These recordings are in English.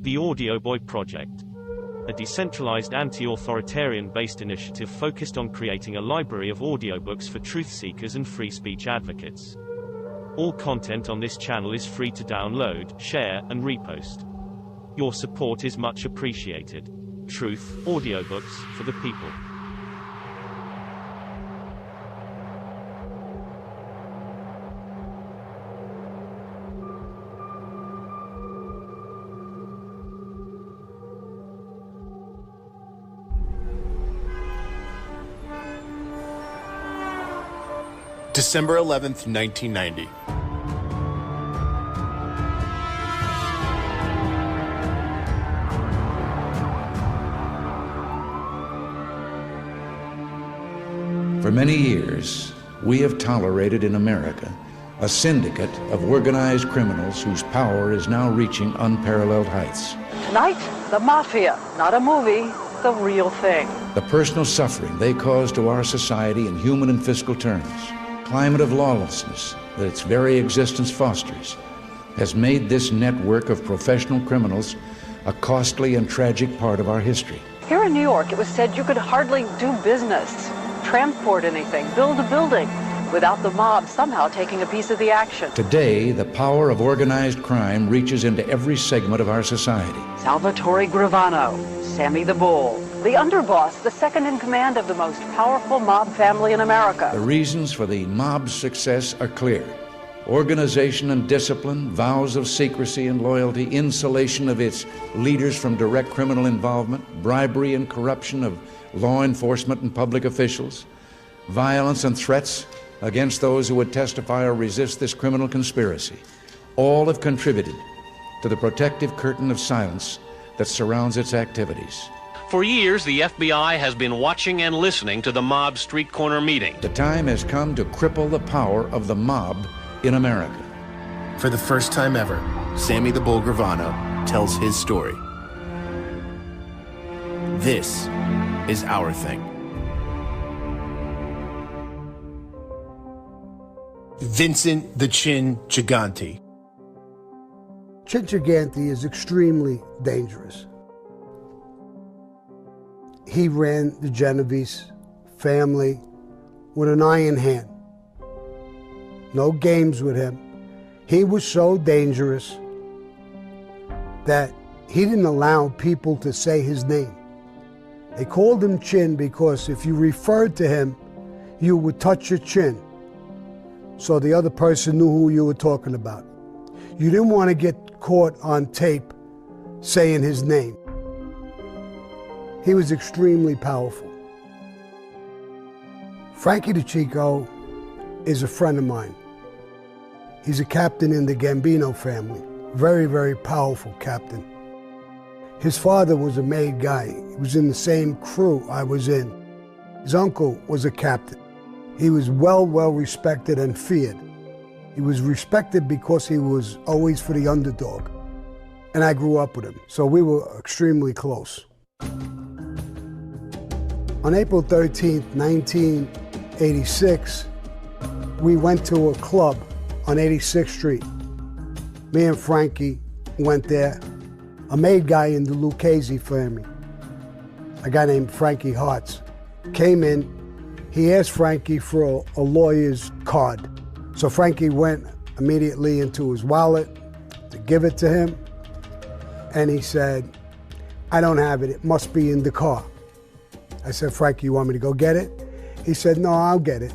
The Audio Boy Project, a decentralized anti-authoritarian-based initiative focused on creating a library of audiobooks for truth seekers and free speech advocates. All content on this channel is free to download, share, and repost. Your support is much appreciated. Truth, audiobooks, for the people. December 11th, 1990. For many years, we have tolerated in America a syndicate of organized criminals whose power is now reaching unparalleled heights. Tonight, the Mafia, not a movie, the real thing. The personal suffering they cause to our society in human and fiscal terms, climate of lawlessness that its very existence fosters, has made this network of professional criminals a costly and tragic part of our history. Here in New York, it was said you could hardly do business, transport anything, build a building, without the mob somehow taking a piece of the action. Today, the power of organized crime reaches into every segment of our society. Salvatore Gravano, Sammy the Bull, the underboss, the second in command of the most powerful mob family in America. The reasons for the mob's success are clear. Organization and discipline, vows of secrecy and loyalty, insulation of its leaders from direct criminal involvement, bribery and corruption of law enforcement and public officials, violence and threats against those who would testify or resist this criminal conspiracy, all have contributed to the protective curtain of silence that surrounds its activities. For years, the FBI has been watching and listening to the mob street corner meeting. The time has come to cripple the power of the mob in America. For the first time ever, Sammy the Bull Gravano tells his story. This is our thing. Vincent the Chin Gigante. Chin Gigante is extremely dangerous. He ran the Genovese family with an iron hand. No games with him. He was so dangerous that he didn't allow people to say his name. They called him Chin because if you referred to him, you would touch your chin, so the other person knew who you were talking about. You didn't want to get caught on tape saying his name. He was extremely powerful. Frankie DeChico is a friend of mine. He's a captain in the Gambino family. Very, very powerful captain. His father was a made guy. He was in the same crew I was in. His uncle was a captain. He was well respected and feared. He was respected because he was always for the underdog. And I grew up with him, so we were extremely close. On April 13th, 1986, we went to a club on 86th Street. Me and Frankie went there. A made guy in the Lucchese family, a guy named Frankie Hartz, came in. He asked Frankie for a lawyer's card. So Frankie went immediately into his wallet to give it to him. And he said, "I don't have it. It must be in the car." I said, "Frankie, you want me to go get it?" He said, "No, I'll get it."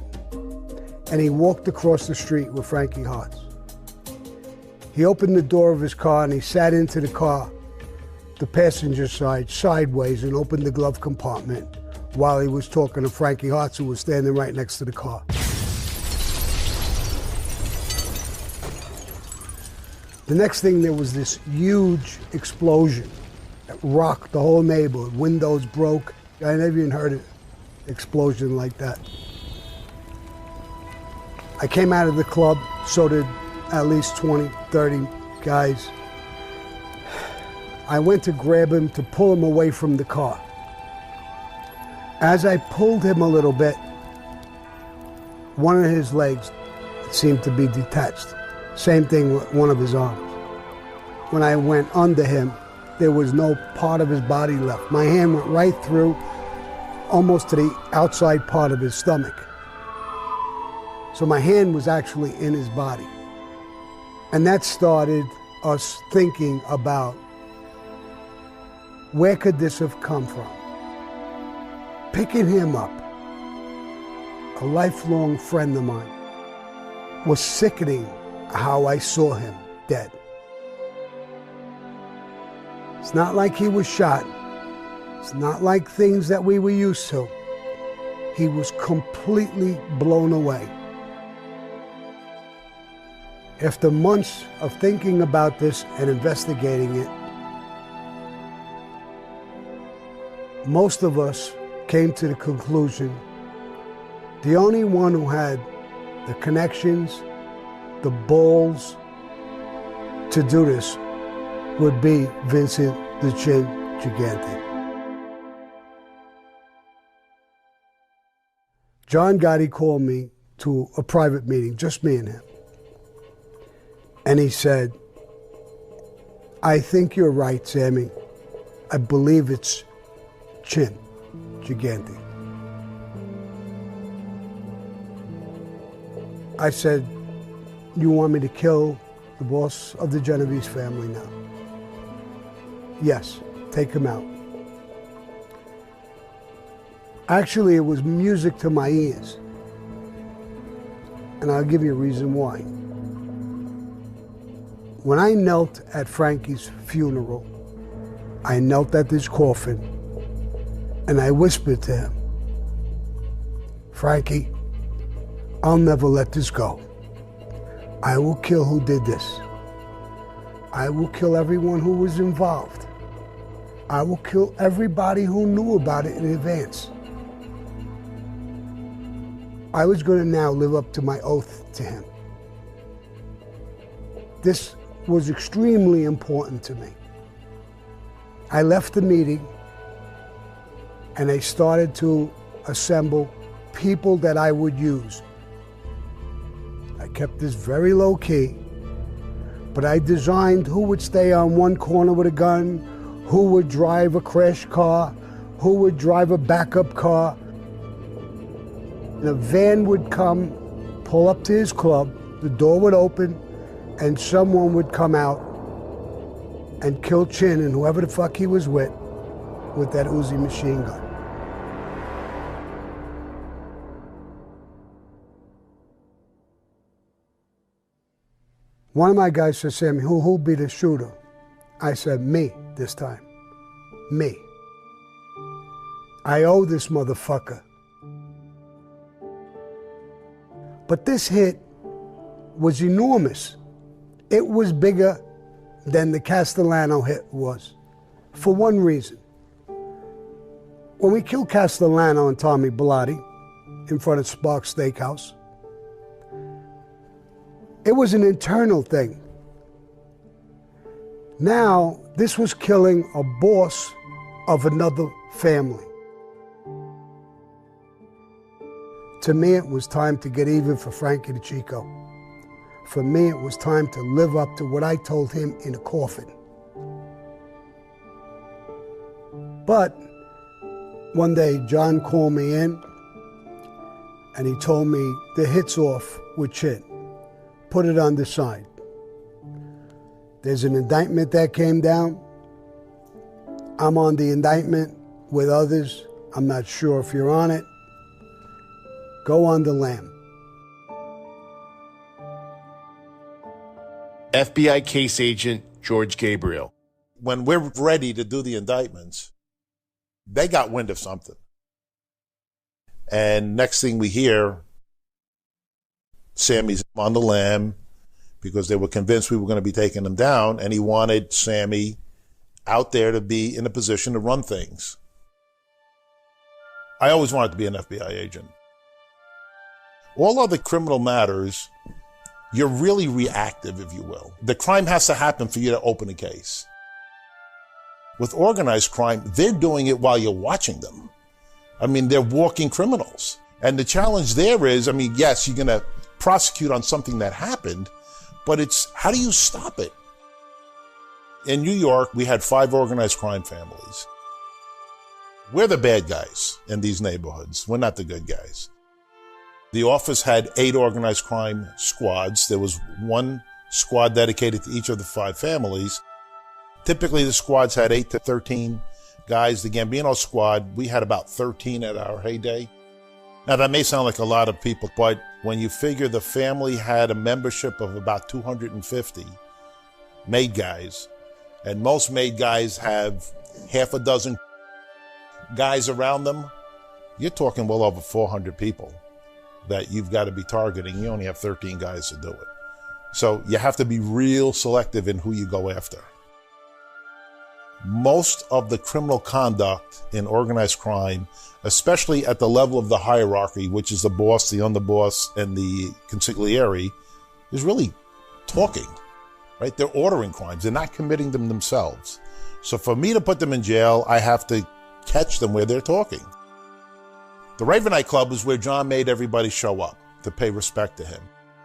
And he walked across the street with Frankie Hartz. He opened the door of his car and he sat into the car, the passenger side, sideways, and opened the glove compartment while he was talking to Frankie Hartz, who was standing right next to the car. The next thing, there was this huge explosion that rocked the whole neighborhood. Windows broke. I never even heard an explosion like that. I came out of the club, so did at least 20, 30 guys. I went to grab him to pull him away from the car. As I pulled him a little bit, one of his legs seemed to be detached. Same thing with one of his arms. When I went under him, there was no part of his body left. My hand went right through, almost to the outside part of his stomach. So my hand was actually in his body. And that started us thinking about, where could this have come from? Picking him up, a lifelong friend of mine, was sickening how I saw him dead. It's not like he was shot. It's not like things that we were used to. He was completely blown away. After months of thinking about this and investigating it, most of us came to the conclusion the only one who had the connections, the balls to do this would be Vincent the Chin Gigante. John Gotti called me to a private meeting, just me and him. And he said, I think you're right, Sammy. I believe it's Chin Gigante. I said, you want me to kill the boss of the Genovese family now? Yes, take him out. Actually, it was music to my ears. And I'll give you a reason why. When I knelt at Frankie's funeral, I knelt at his coffin and I whispered to him, Frankie, I'll never let this go. I will kill who did this. I will kill everyone who was involved. I will kill everybody who knew about it in advance. I was going to now live up to my oath to him. This was extremely important to me. I left the meeting and I started to assemble people that I would use. I kept this very low key, but I designed who would stay on one corner with a gun, who would drive a crash car, who would drive a backup car. And a van would come, pull up to his club, the door would open, and someone would come out and kill Chin and whoever the fuck he was with that Uzi machine gun. One of my guys said, Sammy, who'll be the shooter? I said, me this time. Me. I owe this motherfucker. But this hit was enormous. It was bigger than the Castellano hit was, for one reason. When we killed Castellano and Tommy Bellotti in front of Sparks Steakhouse, it was an internal thing. Now, this was killing a boss of another family. To me, it was time to get even for Frankie the Chico. For me, it was time to live up to what I told him in a coffin. But one day, John called me in and he told me the hit's off with Chin. Put it on the side. There's an indictment that came down. I'm on the indictment with others. I'm not sure if you're on it. Go on the lam. FBI case agent George Gabriel. When we're ready to do the indictments, they got wind of something. And next thing we hear, Sammy's on the lam because they were convinced we were going to be taking him down, and he wanted Sammy out there to be in a position to run things. I always wanted to be an FBI agent. All other criminal matters, you're really reactive, if you will. The crime has to happen for you to open a case. With organized crime, they're doing it while you're watching them. I mean, they're walking criminals. And the challenge there is, I mean, yes, you're going to prosecute on something that happened, but it's how do you stop it? In New York, we had 5 organized crime families. We're the bad guys in these neighborhoods. We're not the good guys. The office had 8 organized crime squads. There was 1 squad dedicated to each of the 5 families. Typically, the squads had 8 to 13 guys. The Gambino squad, we had about 13 at our heyday. Now, that may sound like a lot of people, but when you figure the family had a membership of about 250 made guys, and most made guys have half a dozen guys around them, you're talking well over 400 people that you've got to be targeting. You only have 13 guys to do it. So you have to be real selective in who you go after. Most of the criminal conduct in organized crime, especially at the level of the hierarchy, which is the boss, the underboss, and the consigliere, is really talking, right? They're ordering crimes. They're not committing them themselves. So for me to put them in jail, I have to catch them where they're talking. The Ravenite Club is where John made everybody show up to pay respect to him.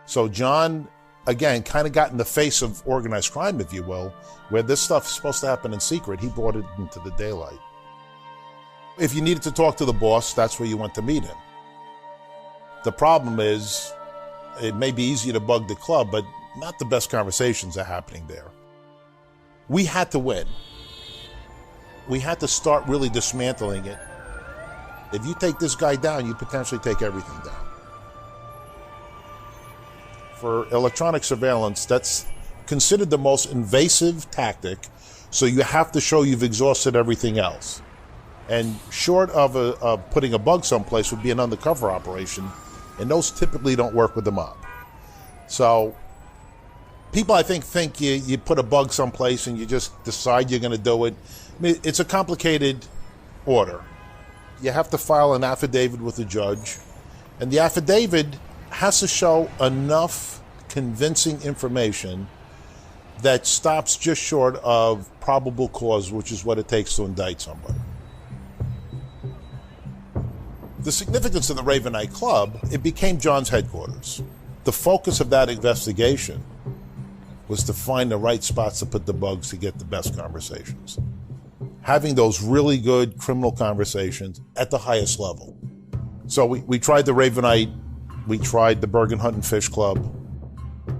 So John, again, kind of got in the face of organized crime, if you will, where this stuff is supposed to happen in secret. He brought it into the daylight. If you needed to talk to the boss, that's where you went to meet him. The problem is, it may be easy to bug the club, but not the best conversations are happening there. We had to win. We had to start really dismantling it. If you take this guy down, you potentially take everything down. For electronic surveillance, that's considered the most invasive tactic, so you have to show you've exhausted everything else. And short of putting a bug someplace would be an undercover operation, and those typically don't work with the mob. So people, I think you put a bug someplace and you just decide you're going to do it. I mean, it's a complicated order. You have to file an affidavit with the judge, and the affidavit has to show enough convincing information that stops just short of probable cause, which is what it takes to indict somebody. The significance of the Ravenite Club, it became John's headquarters. The focus of that investigation was to find the right spots to put the bugs to get the best conversations. Having those really good criminal conversations at the highest level. So we tried the Ravenite, we tried the Bergen Hunt and Fish Club.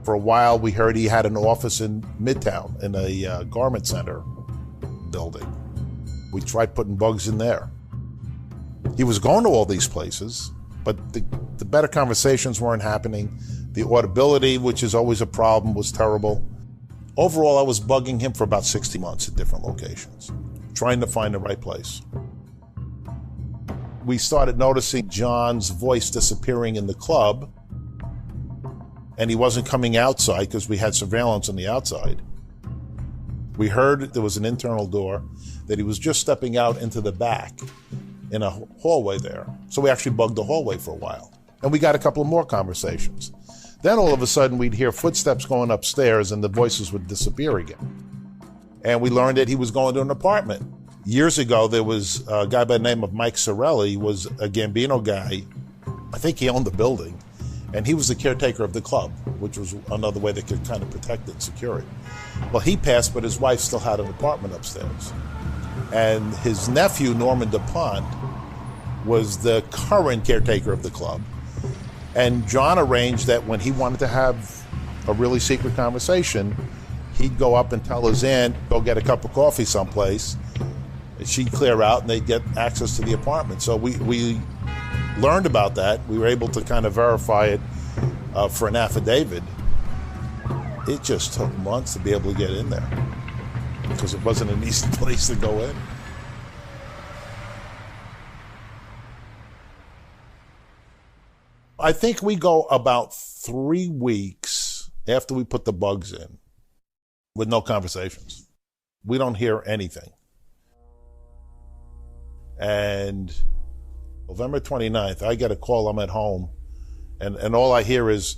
For a while, we heard he had an office in Midtown in a garment center building. We tried putting bugs in there. He was going to all these places, but the better conversations weren't happening. The audibility, which is always a problem, was terrible. Overall, I was bugging him for about 60 months at different locations, trying to find the right place. We started noticing John's voice disappearing in the club, and he wasn't coming outside because we had surveillance on the outside. We heard there was an internal door, that he was just stepping out into the back in a hallway there. So we actually bugged the hallway for a while. And we got a couple of more conversations. Then all of a sudden we'd hear footsteps going upstairs and the voices would disappear again. And we learned that he was going to an apartment. Years ago, there was a guy by the name of Mike Sorelli, was a Gambino guy. I think he owned the building. And he was the caretaker of the club, which was another way they could kind of protect it and secure it. Well, he passed, but his wife still had an apartment upstairs. And his nephew, Norman DuPont, was the current caretaker of the club. And John arranged that when he wanted to have a really secret conversation, he'd go up and tell his aunt, go get a cup of coffee someplace. And she'd clear out and they'd get access to the apartment. So we learned about that. We were able to kind of verify it for an affidavit. It just took months to be able to get in there because it wasn't an easy place to go in. I think we go about 3 weeks after we put the bugs in with no conversations. We don't hear anything. And November 29th, I get a call, I'm at home, and all I hear is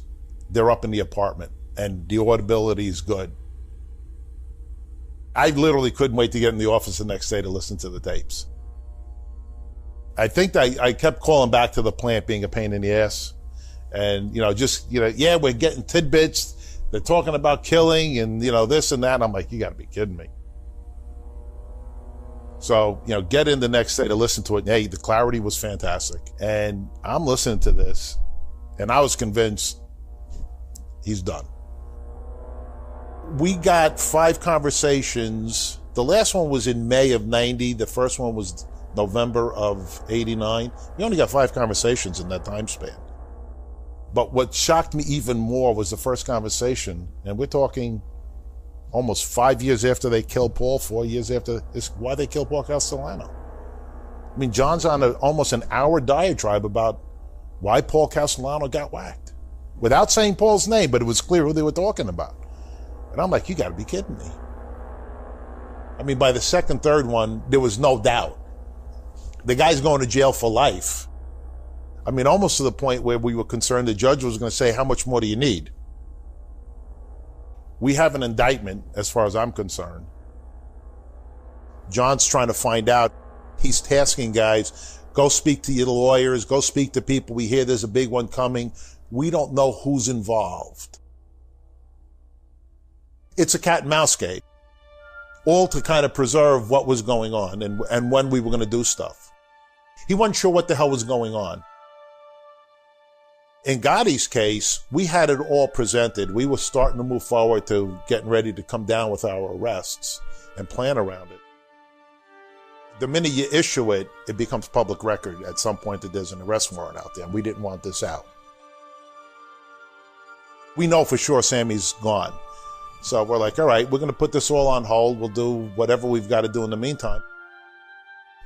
they're up in the apartment, and the audibility is good. I literally couldn't wait to get in the office the next day to listen to the tapes. I think I kept calling back to the plant being a pain in the ass. And, yeah, we're getting tidbits. They're talking about killing and, this and that. And I'm like, you got to be kidding me. So, get in the next day to listen to it. And, hey, the clarity was fantastic. And I'm listening to this, and I was convinced he's done. We got 5 conversations. The last one was in May of 90. The first one was November of 89. We only got 5 conversations in that time span. But what shocked me even more was the first conversation, and we're talking almost 5 years after they killed Paul, 4 years after this, why they killed Paul Castellano. I mean, John's on almost an hour diatribe about why Paul Castellano got whacked. Without saying Paul's name, but it was clear who they were talking about. And I'm like, you got to be kidding me. I mean, by the second, third one, there was no doubt. The guy's going to jail for life. I mean, almost to the point where we were concerned the judge was going to say, how much more do you need? We have an indictment, as far as I'm concerned. John's trying to find out. He's tasking guys, go speak to your lawyers, go speak to people. We hear there's a big one coming. We don't know who's involved. It's a cat and mouse game, all to kind of preserve what was going on and when we were going to do stuff. He wasn't sure what the hell was going on. In Gotti's case, we had it all presented. We were starting to move forward to getting ready to come down with our arrests and plan around it. The minute you issue it, it becomes public record at some point that there's an arrest warrant out there, and we didn't want this out. We know for sure Sammy's gone. So we're like, all right, we're going to put this all on hold. We'll do whatever we've got to do in the meantime.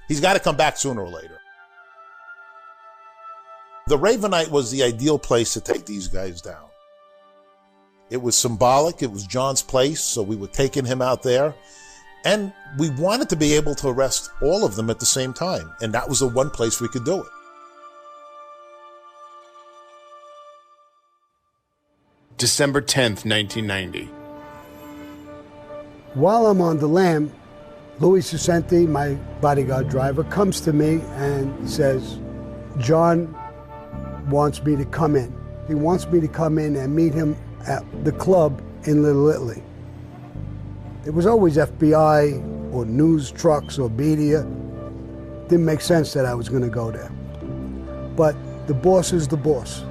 He's got to come back sooner or later. The Ravenite was the ideal place to take these guys down. It was symbolic. It was John's place, so we were taking him out there. And we wanted to be able to arrest all of them at the same time. And that was the one place we could do it. December 10th, 1990. While I'm on the lam, Louis Cicenti, my bodyguard driver, comes to me and says, John wants me to come in. He wants me to come in and meet him at the club in Little Italy. It was always FBI or news trucks or media. Didn't make sense that I was going to go there. But the boss is the boss.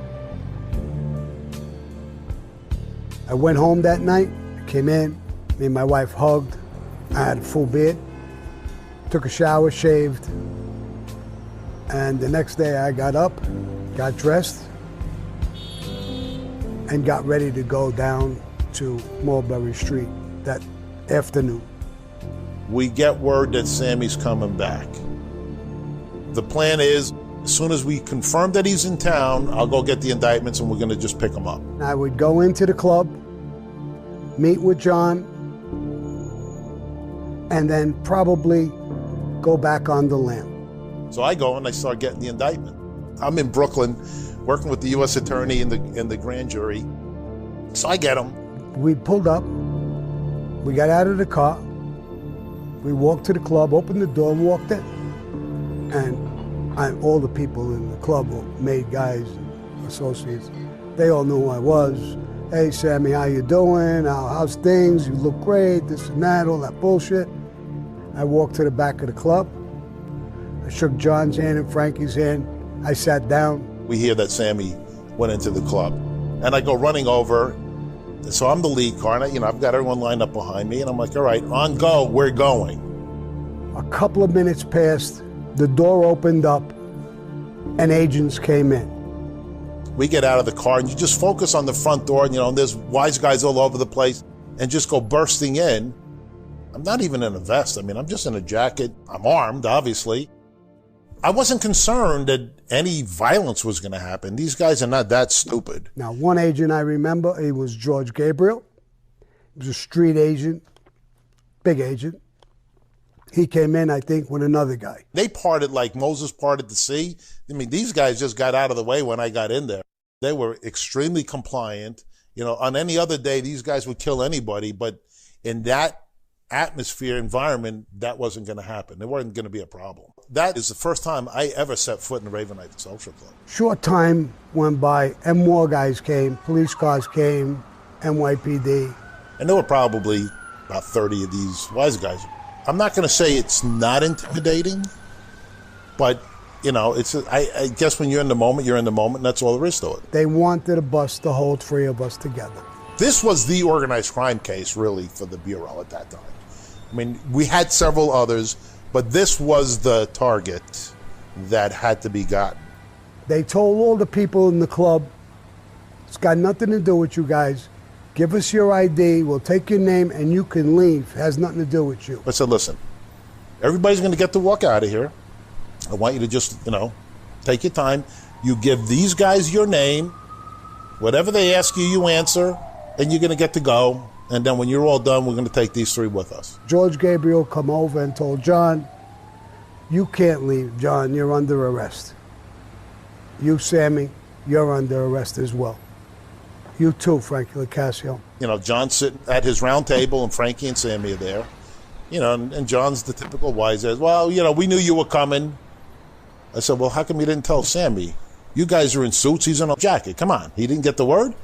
I went home that night, came in, me and my wife hugged. I had a full beard, took a shower, shaved, and the next day I got up, got dressed, and got ready to go down to Mulberry Street that afternoon. We get word that Sammy's coming back. The plan is, as soon as we confirm that he's in town, I'll go get the indictments and we're going to just pick him up. I would go into the club, meet with John, and then probably go back on the lam. So I go and I start getting the indictment. I'm in Brooklyn, working with the U.S. attorney in the grand jury. So I get him. We pulled up, we got out of the car, we walked to the club, opened the door, and walked in. And all the people in the club were made guys, associates. They all knew who I was. Hey, Sammy, how you doing? How's things? You look great, this and that, all that bullshit. I walked to the back of the club. I shook John's hand and Frankie's hand. I sat down. We hear that Sammy went into the club. And I go running over. So I'm the lead car, and I've got everyone lined up behind me, and I'm like, all right, on go, we're going. A couple of minutes passed, the door opened up, and agents came in. We get out of the car, and you just focus on the front door, and there's wise guys all over the place, and just go bursting in. I'm not even in a vest. I mean, I'm just in a jacket. I'm armed, obviously. I wasn't concerned that any violence was going to happen. These guys are not that stupid. Now, one agent I remember, he was George Gabriel. He was a street agent, big agent. He came in, I think, with another guy. They parted like Moses parted the sea. I mean, these guys just got out of the way when I got in there. They were extremely compliant. On any other day, these guys would kill anybody, but in that atmosphere, environment, that wasn't going to happen. There wasn't going to be a problem. That is the first time I ever set foot in the Ravenite Social Club. Short time went by, and more guys came, police cars came, NYPD. And there were probably about 30 of these wise guys. I'm not going to say it's not intimidating, but, you know, I guess when you're in the moment, and that's all there is to it. They wanted a bus to hold 3 of us together. This was the organized crime case, really, for the Bureau at that time. I mean, we had several others, but this was the target that had to be gotten. They told all the people in the club, it's got nothing to do with you guys. Give us your ID, we'll take your name, and you can leave. It has nothing to do with you. I said, listen, everybody's going to get to walk out of here. I want you to just, take your time. You give these guys your name. Whatever they ask you, you answer, and you're going to get to go. And then when you're all done, we're going to take these 3 with us. George Gabriel come over and told John, you can't leave, John, you're under arrest. You, Sammy, you're under arrest as well. You too, Frankie LaCasio. John's sitting at his round table, and Frankie and Sammy are there. And John's the typical wise ass. Well, we knew you were coming. I said, well, how come you didn't tell Sammy? You guys are in suits, he's in a jacket. Come on, he didn't get the word?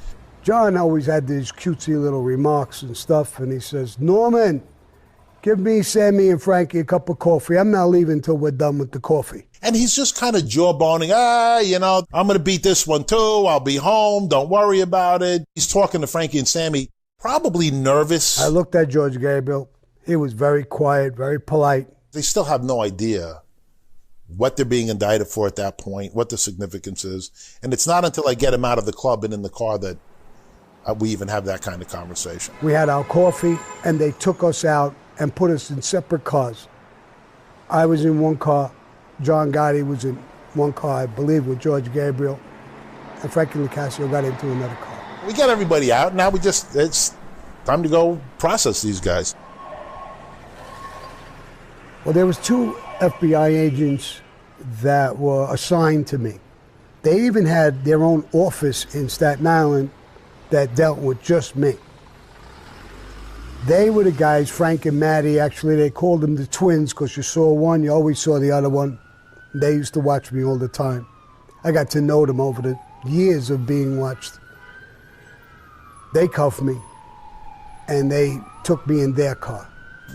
John always had these cutesy little remarks and stuff, and he says, Norman, give me, Sammy, and Frankie a cup of coffee. I'm not leaving until we're done with the coffee. And he's just kind of jawboning, I'm going to beat this one too. I'll be home. Don't worry about it. He's talking to Frankie and Sammy, probably nervous. I looked at George Gabriel. He was very quiet, very polite. They still have no idea what they're being indicted for at that point, what the significance is. And it's not until I get him out of the club and in the car that we even have that kind of conversation. We had our coffee, and they took us out and put us in separate cars. I was in one car. John Gotti was in one car, I believe, with George Gabriel. And Frankie LaCasio got into another car. We got everybody out. Now it's time to go process these guys. Well, there was 2 FBI agents that were assigned to me. They even had their own office in Staten Island that dealt with just me. They were the guys, Frank and Maddie. Actually, they called them the twins because you saw one, you always saw the other one. They used to watch me all the time. I got to know them over the years of being watched. They cuffed me, and they took me in their car.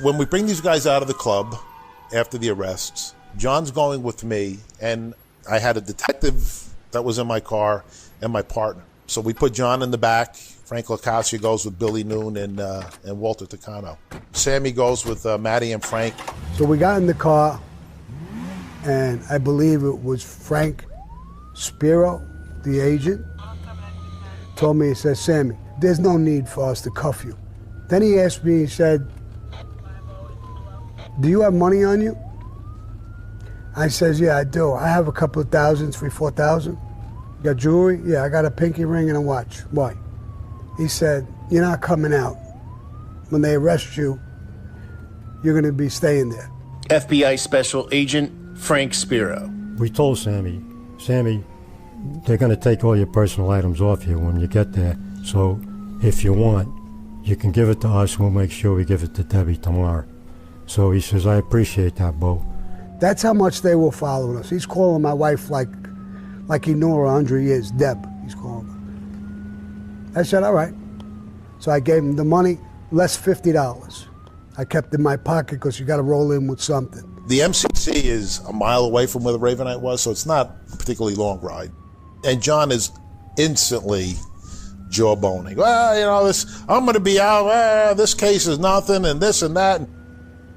When we bring these guys out of the club after the arrests, John's going with me, and I had a detective that was in my car and my partner. So we put John in the back. Frank LaCasio goes with Billy Noon and Walter Tucano. Sammy goes with Maddie and Frank. So we got in the car, and I believe it was Frank Spiro, the agent, told me, he said, Sammy, there's no need for us to cuff you. Then he asked me, he said, do you have money on you? I says, yeah, I do. I have a couple of thousands, 4,000. You got jewelry? Yeah, I got a pinky ring and a watch. Why? He said, you're not coming out. When they arrest you, you're going to be staying there. FBI Special Agent Frank Spiro. We told Sammy, they're going to take all your personal items off you when you get there. So if you want, you can give it to us. We'll make sure we give it to Debbie tomorrow. So he says, I appreciate that, Bo. That's how much they were following us. He's calling my wife like he knew her 100 years. Deb, he's calling her. I said, all right. So I gave him the money, less $50. I kept it in my pocket because you got to roll in with something. The MCC is a mile away from where the Ravenite was, so it's not a particularly long ride. And John is instantly jawboning. Well, I'm going to be out. This case is nothing, and this and that.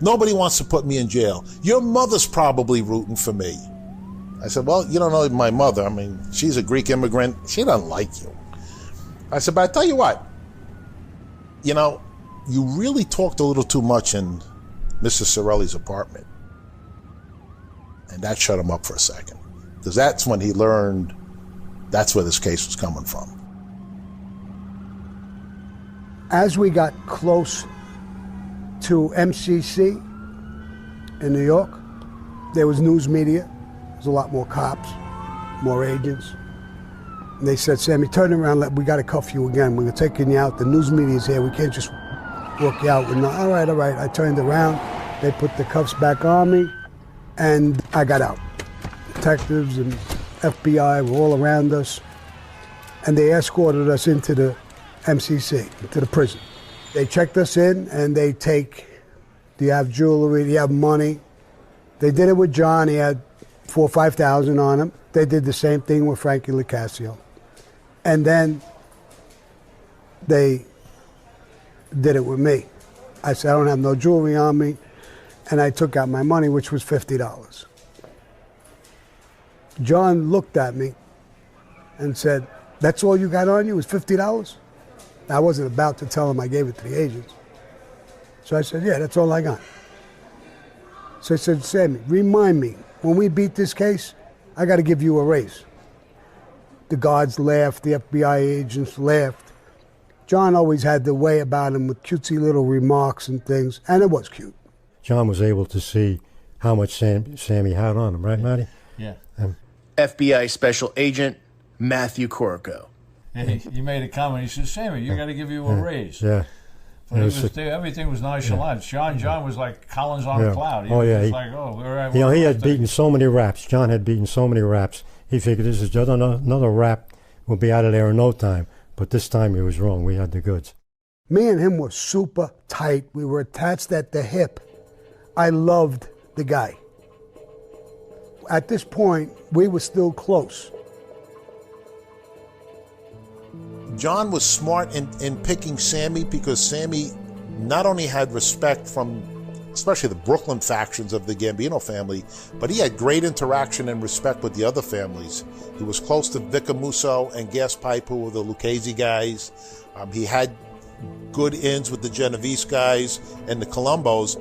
Nobody wants to put me in jail. Your mother's probably rooting for me. I said, well, you don't know my mother. I mean, she's a Greek immigrant. She doesn't like you. I said, but I tell you what, you really talked a little too much in Mrs. Sorelli's apartment. And that shut him up for a second. Because that's when he learned that's where this case was coming from. As we got close to MCC in New York, there was news media. There's a lot more cops, more agents. And they said, Sammy, turn around, we got to cuff you again. We're taking you out. The news media's here. We can't just walk you out. All right. I turned around. They put the cuffs back on me, and I got out. Detectives and FBI were all around us, and they escorted us into the MCC, to the prison. They checked us in and they take, do you have jewelry, do you have money? They did it with John, he had $4,000 or $5,000 on him. They did the same thing with Frankie Licasio. And then they did it with me. I said, I don't have no jewelry on me. And I took out my money, which was $50. John looked at me and said, that's all you got on you was $50? I wasn't about to tell him I gave it to the agents. So I said, yeah, that's all I got. So I said, Sammy, remind me, when we beat this case, I got to give you a raise. The guards laughed, the FBI agents laughed. John always had the way about him with cutesy little remarks and things, and it was cute. John was able to see how much Sammy had on him, right, Matty? Yeah. FBI Special Agent Matthew Corco. He made a comment. He said, Sammy, you got to give you a raise. Yeah. But everything was nonchalant. John was like Collins on a cloud. He was like, oh, all right. He had beaten so many raps. John had beaten so many raps. He figured this is just another rap. We'll be out of there in no time. But this time he was wrong. We had the goods. Me and him were super tight. We were attached at the hip. I loved the guy. At this point, we were still close. John was smart in picking Sammy because Sammy not only had respect from especially the Brooklyn factions of the Gambino family, but he had great interaction and respect with the other families. He was close to Vicamuso and Gaspipe, who were the Lucchese guys. He had good ins with the Genovese guys and the Colombos.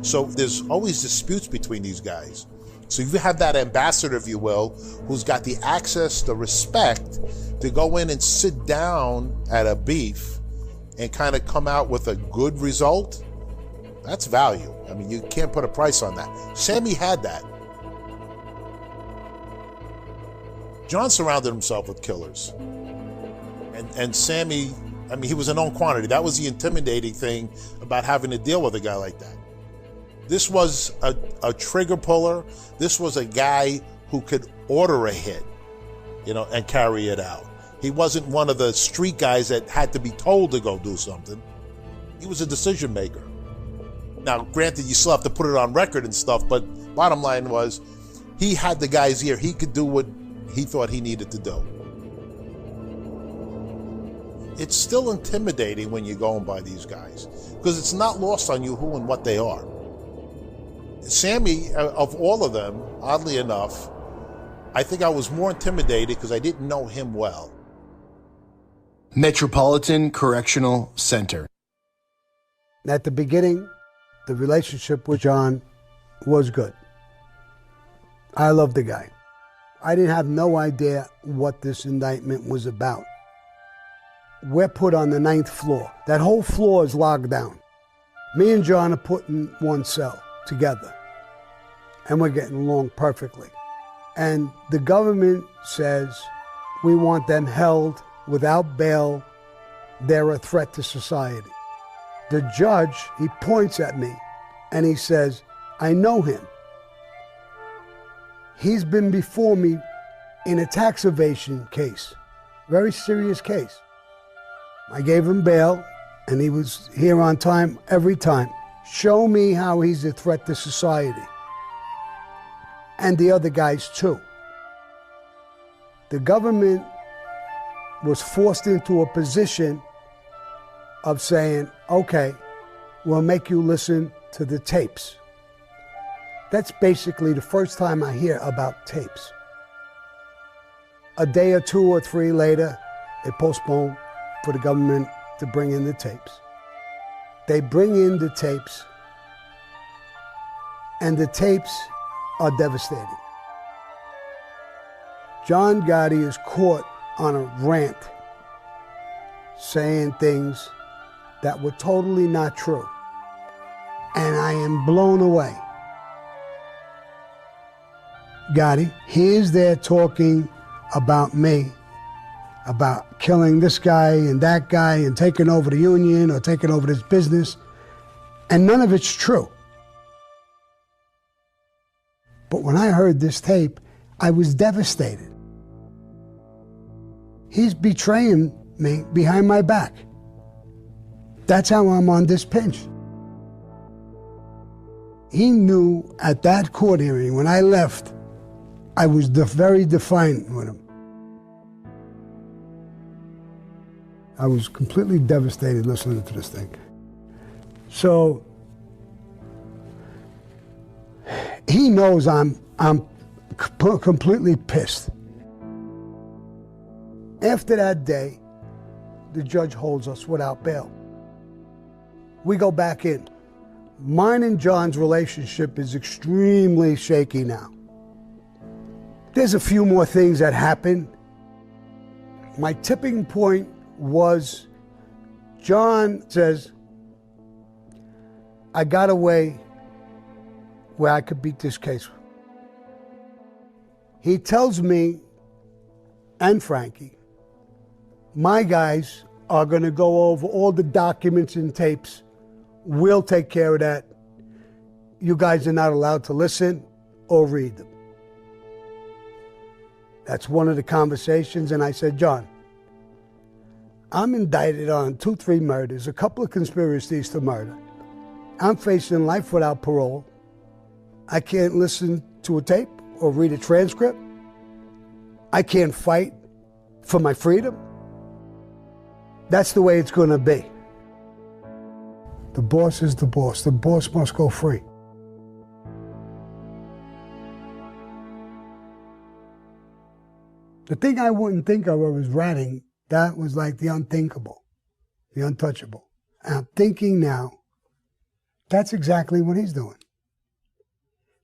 So there's always disputes between these guys. So you have that ambassador, if you will, who's got the access, the respect to go in and sit down at a beef and kind of come out with a good result. That's value. I mean, you can't put a price on that. Sammy had that. John surrounded himself with killers. And Sammy, I mean, he was a known quantity. That was the intimidating thing about having to deal with a guy like that. This was a trigger puller. This was a guy who could order a hit, and carry it out. He wasn't one of the street guys that had to be told to go do something. He was a decision maker. Now, granted, you still have to put it on record and stuff, but bottom line was, he had the guy's ear. He could do what he thought he needed to do. It's still intimidating when you're going by these guys, because it's not lost on you who and what they are. Sammy, of all of them, oddly enough, I think I was more intimidated because I didn't know him well. Metropolitan Correctional Center. At the beginning, the relationship with John was good. I loved the guy. I didn't have no idea what this indictment was about. We're put on the 9th floor. That whole floor is locked down. Me and John are put in one cell together, and we're getting along perfectly. And the government says we want them held without bail. They're a threat to society. The judge, he points at me and he says, I know him. He's been before me in a tax evasion case, very serious case. I gave him bail and he was here on time every time. Show me how he's a threat to society. And the other guys too. The government was forced into a position of saying, okay, we'll make you listen to the tapes. That's basically the first time I hear about tapes. A day or 2 or 3 later, they postpone for the government to bring in the tapes. They bring in the tapes, and the tapes are devastating. John Gotti is caught on a rant, saying things that were totally not true. And I am blown away. Gotti, he is there talking about me, about killing this guy and that guy and taking over the union or taking over this business, and none of it's true. But when I heard this tape, I was devastated. He's betraying me behind my back. That's how I'm on this pinch. He knew at that court hearing, when I left, I was very defiant with him. I was completely devastated listening to this thing. So, he knows I'm completely pissed. After that day, the judge holds us without bail. We go back in. Mine and John's relationship is extremely shaky now. There's a few more things that happen. My tipping point was John says, I got a way where I could beat this case. He tells me and Frankie, my guys are going to go over all the documents and tapes. We'll take care of that. You guys are not allowed to listen or read them. That's one of the conversations, and I said, John, I'm indicted on 2-3 murders, a couple of conspiracies to murder. I'm facing life without parole. I can't listen to a tape or read a transcript. I can't fight for my freedom. That's the way it's going to be. The boss is the boss. The boss must go free. The thing I wouldn't think of was ratting. That was like the unthinkable, the untouchable. And I'm thinking now, that's exactly what he's doing.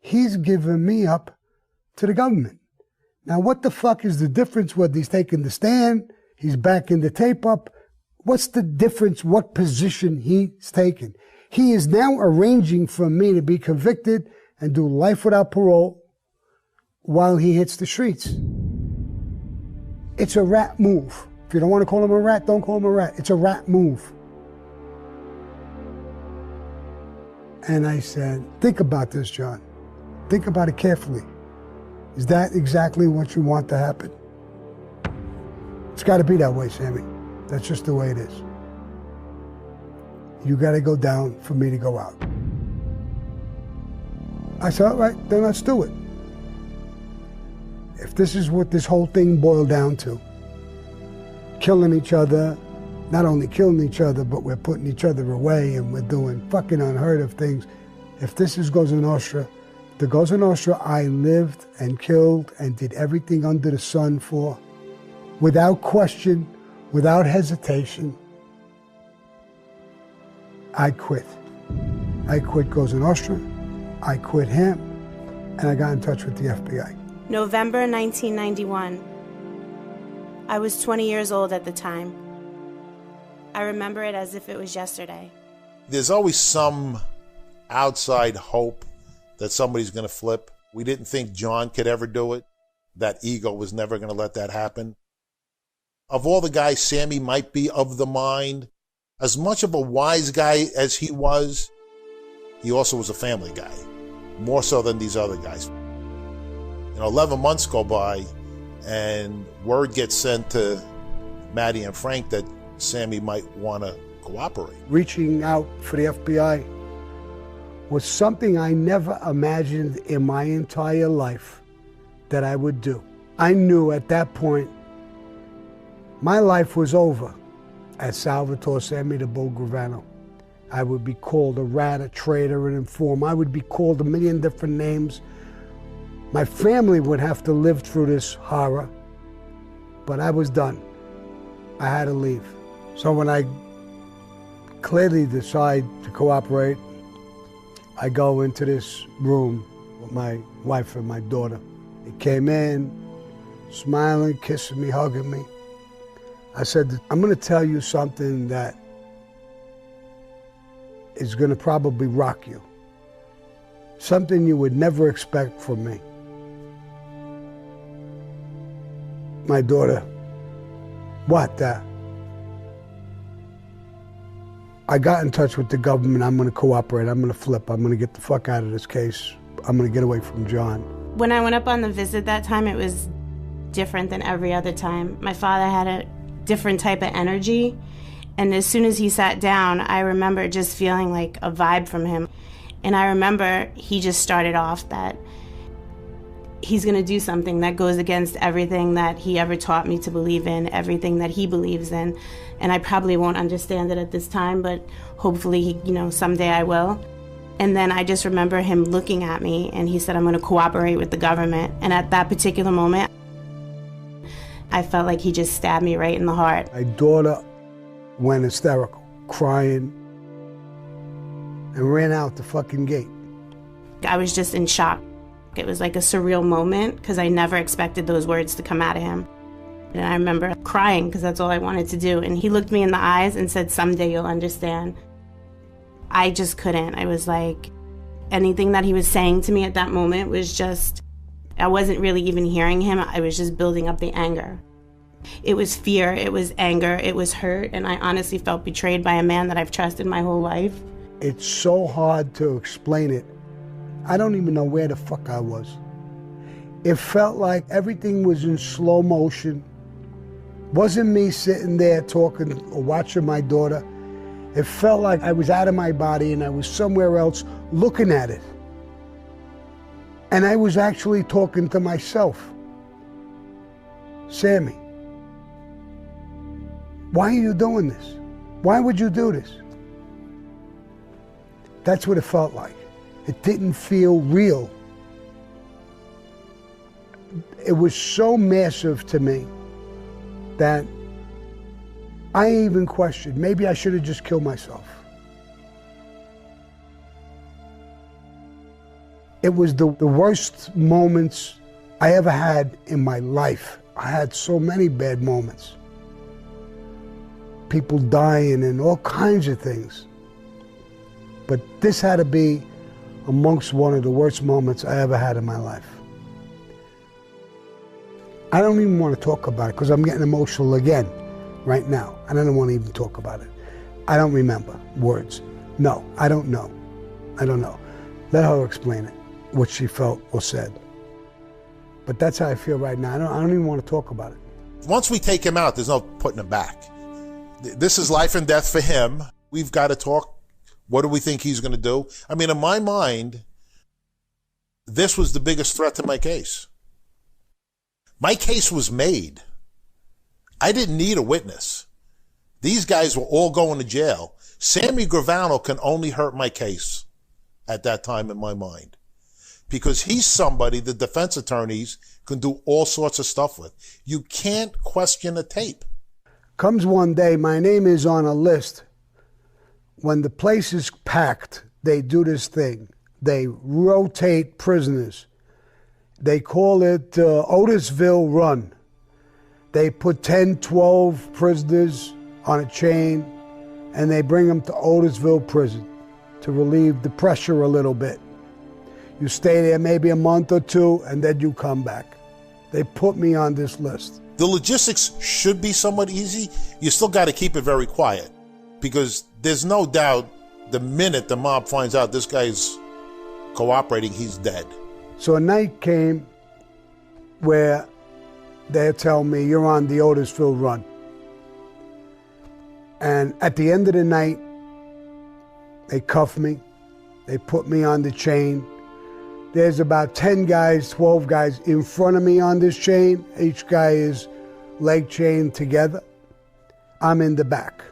He's giving me up to the government. Now, what the fuck is the difference whether he's taking the stand, he's backing the tape up? What's the difference what position he's taken? He is now arranging for me to be convicted and do life without parole while he hits the streets. It's a rat move. If you don't want to call him a rat, don't call him a rat. It's a rat move. And I said, think about this, John. Think about it carefully. Is that exactly what you want to happen? It's got to be that way, Sammy. That's just the way it is. You got to go down for me to go out. I said, all right, then let's do it. If this is what this whole thing boiled down to, killing each other, not only killing each other, but we're putting each other away and we're doing fucking unheard of things. If this is Cosa Nostra, the Cosa Nostra I lived and killed and did everything under the sun for, without question, without hesitation, I quit. I quit Cosa Nostra, I quit him, and I got in touch with the FBI. November 1991. I was 20 years old at the time. I remember it as if it was yesterday. There's always some outside hope that somebody's going to flip. We didn't think John could ever do it. That ego was never going to let that happen. Of all the guys, Sammy might be of the mind. As much of a wise guy as he was, he also was a family guy, more so than these other guys. 11 months go by, and word gets sent to Maddie and Frank that Sammy might want to cooperate. Reaching out for the FBI was something I never imagined in my entire life that I would do. I knew at that point my life was over at Salvatore Sammy the Bull Gravano. I would be called a rat, a traitor, an informer. I would be called a million different names. My family would have to live through this horror, but I was done. I had to leave. So when I clearly decide to cooperate, I go into this room with my wife and my daughter. He came in, smiling, kissing me, hugging me. I said, I'm going to tell you something that is going to probably rock you. Something you would never expect from me. My daughter, what that? I got in touch with the government. I'm going to cooperate. I'm going to flip. I'm going to get the fuck out of this case. I'm going to get away from John. When I went up on the visit that time, it was different than every other time. My father had a different type of energy. And as soon as he sat down, I remember just feeling like a vibe from him. And I remember he just started off that he's going to do something that goes against everything that he ever taught me to believe in, everything that he believes in. And I probably won't understand it at this time, but hopefully, someday I will. And then I just remember him looking at me and he said, I'm going to cooperate with the government. And at that particular moment, I felt like he just stabbed me right in the heart. My daughter went hysterical, crying, and ran out the fucking gate. I was just in shock. It was like a surreal moment because I never expected those words to come out of him. And I remember crying because that's all I wanted to do. And he looked me in the eyes and said, someday you'll understand. I just couldn't. I was like, anything that he was saying to me at that moment was just, I wasn't really even hearing him. I was just building up the anger. It was fear, it was anger, it was hurt, and I honestly felt betrayed by a man that I've trusted my whole life. It's so hard to explain it. I don't even know where the fuck I was. It felt like everything was in slow motion. Wasn't me sitting there talking or watching my daughter. It felt like I was out of my body and I was somewhere else looking at it. And I was actually talking to myself. Sammy, why are you doing this? Why would you do this? That's what it felt like. It didn't feel real. It was so massive to me that I even questioned, maybe I should have just killed myself. It was the worst moments I ever had in my life. I had so many bad moments. People dying and all kinds of things. But this had to be amongst one of the worst moments I ever had in my life. I don't even want to talk about it because I'm getting emotional again right now. And I don't want to even talk about it. I don't remember words. No, I don't know. I don't know. Let her explain it, what she felt or said. But that's how I feel right now. I don't even want to talk about it. Once we take him out, there's no putting him back. This is life and death for him. We've got to talk. What do we think he's going to do? I mean, in my mind, this was the biggest threat to my case. My case was made. I didn't need a witness. These guys were all going to jail. Sammy Gravano can only hurt my case at that time in my mind. Because he's somebody the defense attorneys can do all sorts of stuff with. You can't question a tape. Comes one day, my name is on a list. When the place is packed, they do this thing. They rotate prisoners. They call it Otisville Run. They put 10, 12 prisoners on a chain, and they bring them to Otisville Prison to relieve the pressure a little bit. You stay there maybe a month or two, and then you come back. They put me on this list. The logistics should be somewhat easy. You still got to keep it very quiet, because there's no doubt the minute the mob finds out this guy's cooperating, he's dead. So a night came where they'll tell me, you're on the Otisville Run. And at the end of the night, they cuff me. They put me on the chain. There's about 10 guys, 12 guys in front of me on this chain. Each guy is leg chained together. I'm in the back.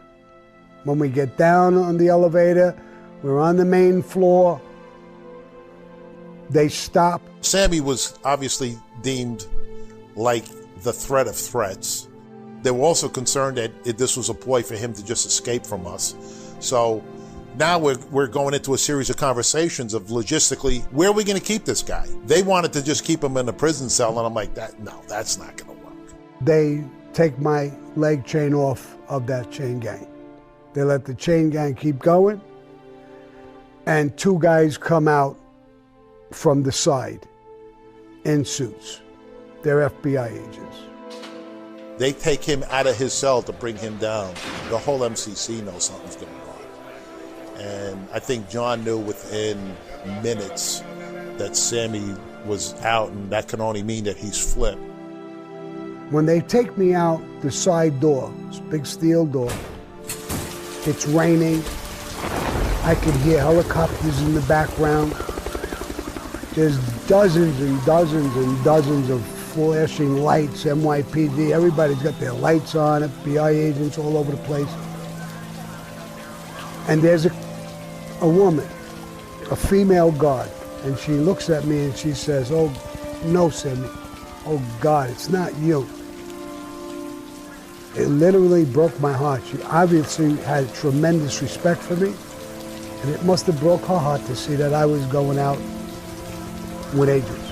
When we get down on the elevator, we're on the main floor. They stop. Sammy was obviously deemed like the threat of threats. They were also concerned that this was a ploy for him to just escape from us. So now we're going into a series of conversations of logistically, where are we going to keep this guy? They wanted to just keep him in a prison cell, and I'm like, no, that's not going to work. They take my leg chain off of that chain gang. They let the chain gang keep going, and 2 guys come out from the side in suits. They're FBI agents. They take him out of his cell to bring him down. The whole MCC knows something's going on. And I think John knew within minutes that Sammy was out, and that can only mean that he's flipped. When they take me out the side door, this big steel door, it's raining. I could hear helicopters in the background. There's dozens and dozens and dozens of flashing lights, NYPD, everybody's got their lights on, FBI agents all over the place. And there's a woman, a female guard, and she looks at me and she says, "Oh, no, Sammy. Oh, God, it's not you." It literally broke my heart. She obviously had tremendous respect for me, and it must have broke her heart to see that I was going out with agents.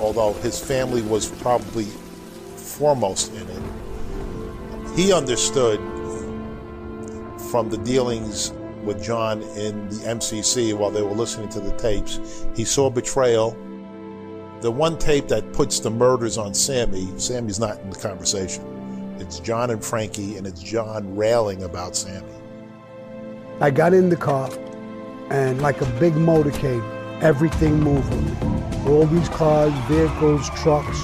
Although his family was probably foremost in it, he understood from the dealings with John in the MCC while they were listening to the tapes, he saw betrayal. The one tape that puts the murders on Sammy's not in the conversation. It's John and Frankie, and it's John railing about Sammy. I got in the car, and like a big motorcade, everything moved with me. All these cars, vehicles, trucks,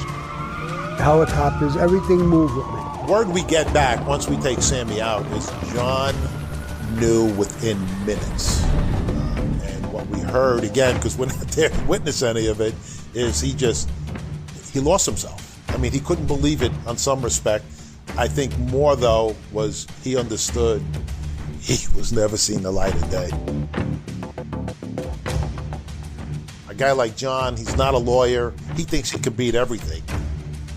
helicopters, everything moved with me. Word we get back once we take Sammy out is John knew within minutes. And what we heard, again, because we're not there to witness any of it, is he lost himself. I mean, he couldn't believe it on some respect. I think more, though, was he understood he was never seen the light of day. A guy like John, he's not a lawyer. He thinks he can beat everything.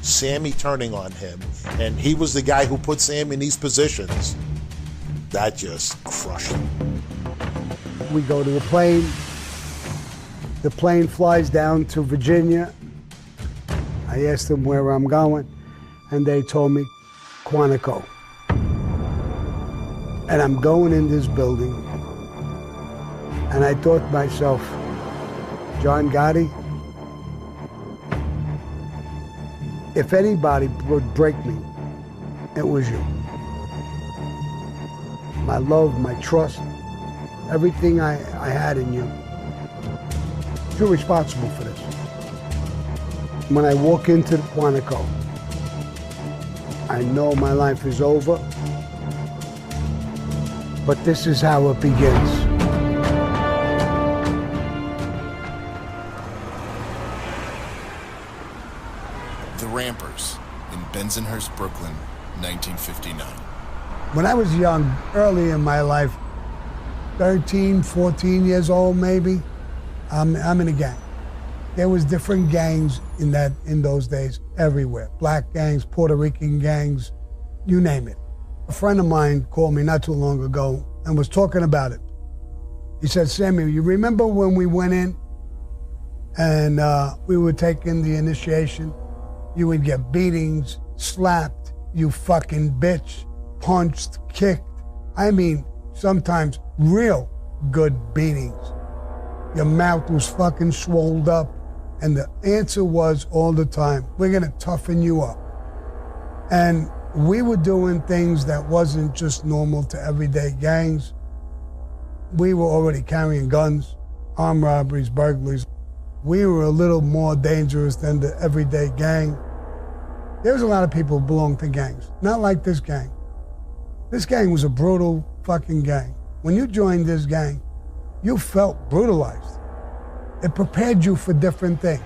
Sammy turning on him, and he was the guy who put Sammy in these positions. That just crushed him. We go to the plane. The plane flies down to Virginia. I asked them where I'm going, and they told me Quantico. And I'm going in this building, and I thought to myself, John Gotti, if anybody would break me, it was you. My love, my trust, everything I had in you. You're responsible for this. When I walk into Quantico, I know my life is over, but this is how it begins. The Rampers in Bensonhurst, Brooklyn, 1959. When I was young, early in my life, 13, 14 years old maybe, I'm in a gang. There was different gangs in those days everywhere. Black gangs, Puerto Rican gangs, you name it. A friend of mine called me not too long ago and was talking about it. He said, "Sammy, you remember when we went in and we were taking the initiation? You would get beatings, slapped, you fucking bitch, punched, kicked. I mean, sometimes real good beatings. Your mouth was fucking swolled up. And the answer was all the time, we're gonna toughen you up." And we were doing things that wasn't just normal to everyday gangs. We were already carrying guns, armed robberies, burglaries. We were a little more dangerous than the everyday gang. There's a lot of people who belong to gangs, not like this gang. This gang was a brutal fucking gang. When you joined this gang, you felt brutalized. It prepared you for different things.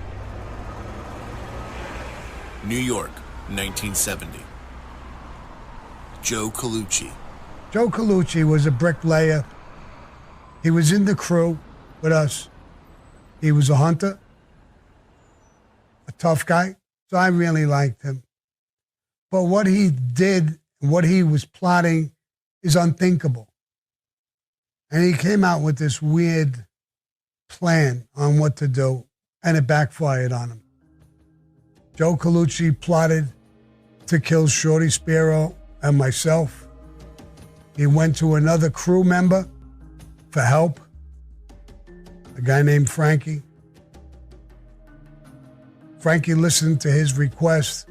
New York, 1970. Joe Colucci. Joe Colucci was a bricklayer. He was in the crew with us. He was a hunter, a tough guy, so I really liked him. But what he did, what he was plotting, is unthinkable. And he came out with this weird plan on what to do, and it backfired on him. Joe Colucci plotted to kill Shorty Spiro and myself. He went to another crew member for help, a guy named Frankie. Frankie listened to his request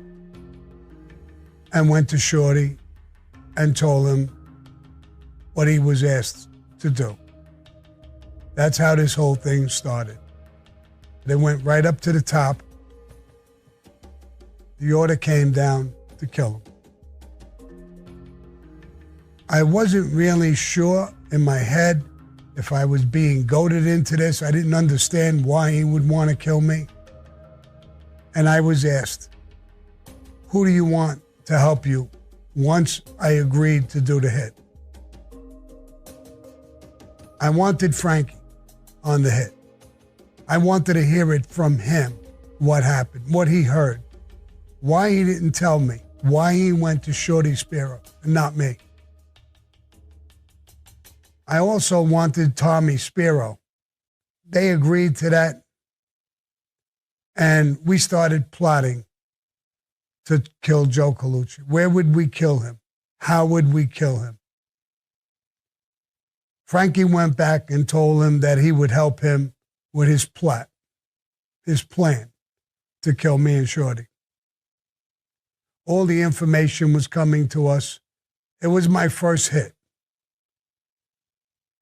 and went to Shorty and told him what he was asked to do. That's how this whole thing started. They went right up to the top. The order came down to kill him. I wasn't really sure in my head if I was being goaded into this. I didn't understand why he would want to kill me. And I was asked, who do you want to help you once I agreed to do the hit? I wanted Frankie on the hit. I wanted to hear it from him, what happened, what he heard, why he didn't tell me, why he went to Shorty Spiro and not me. I also wanted Tommy Spiro. They agreed to that, and we started plotting to kill Joe Colucci. Where would we kill him? How would we kill him? Frankie went back and told him that he would help him with his plot, his plan to kill me and Shorty. All the information was coming to us. It was my first hit.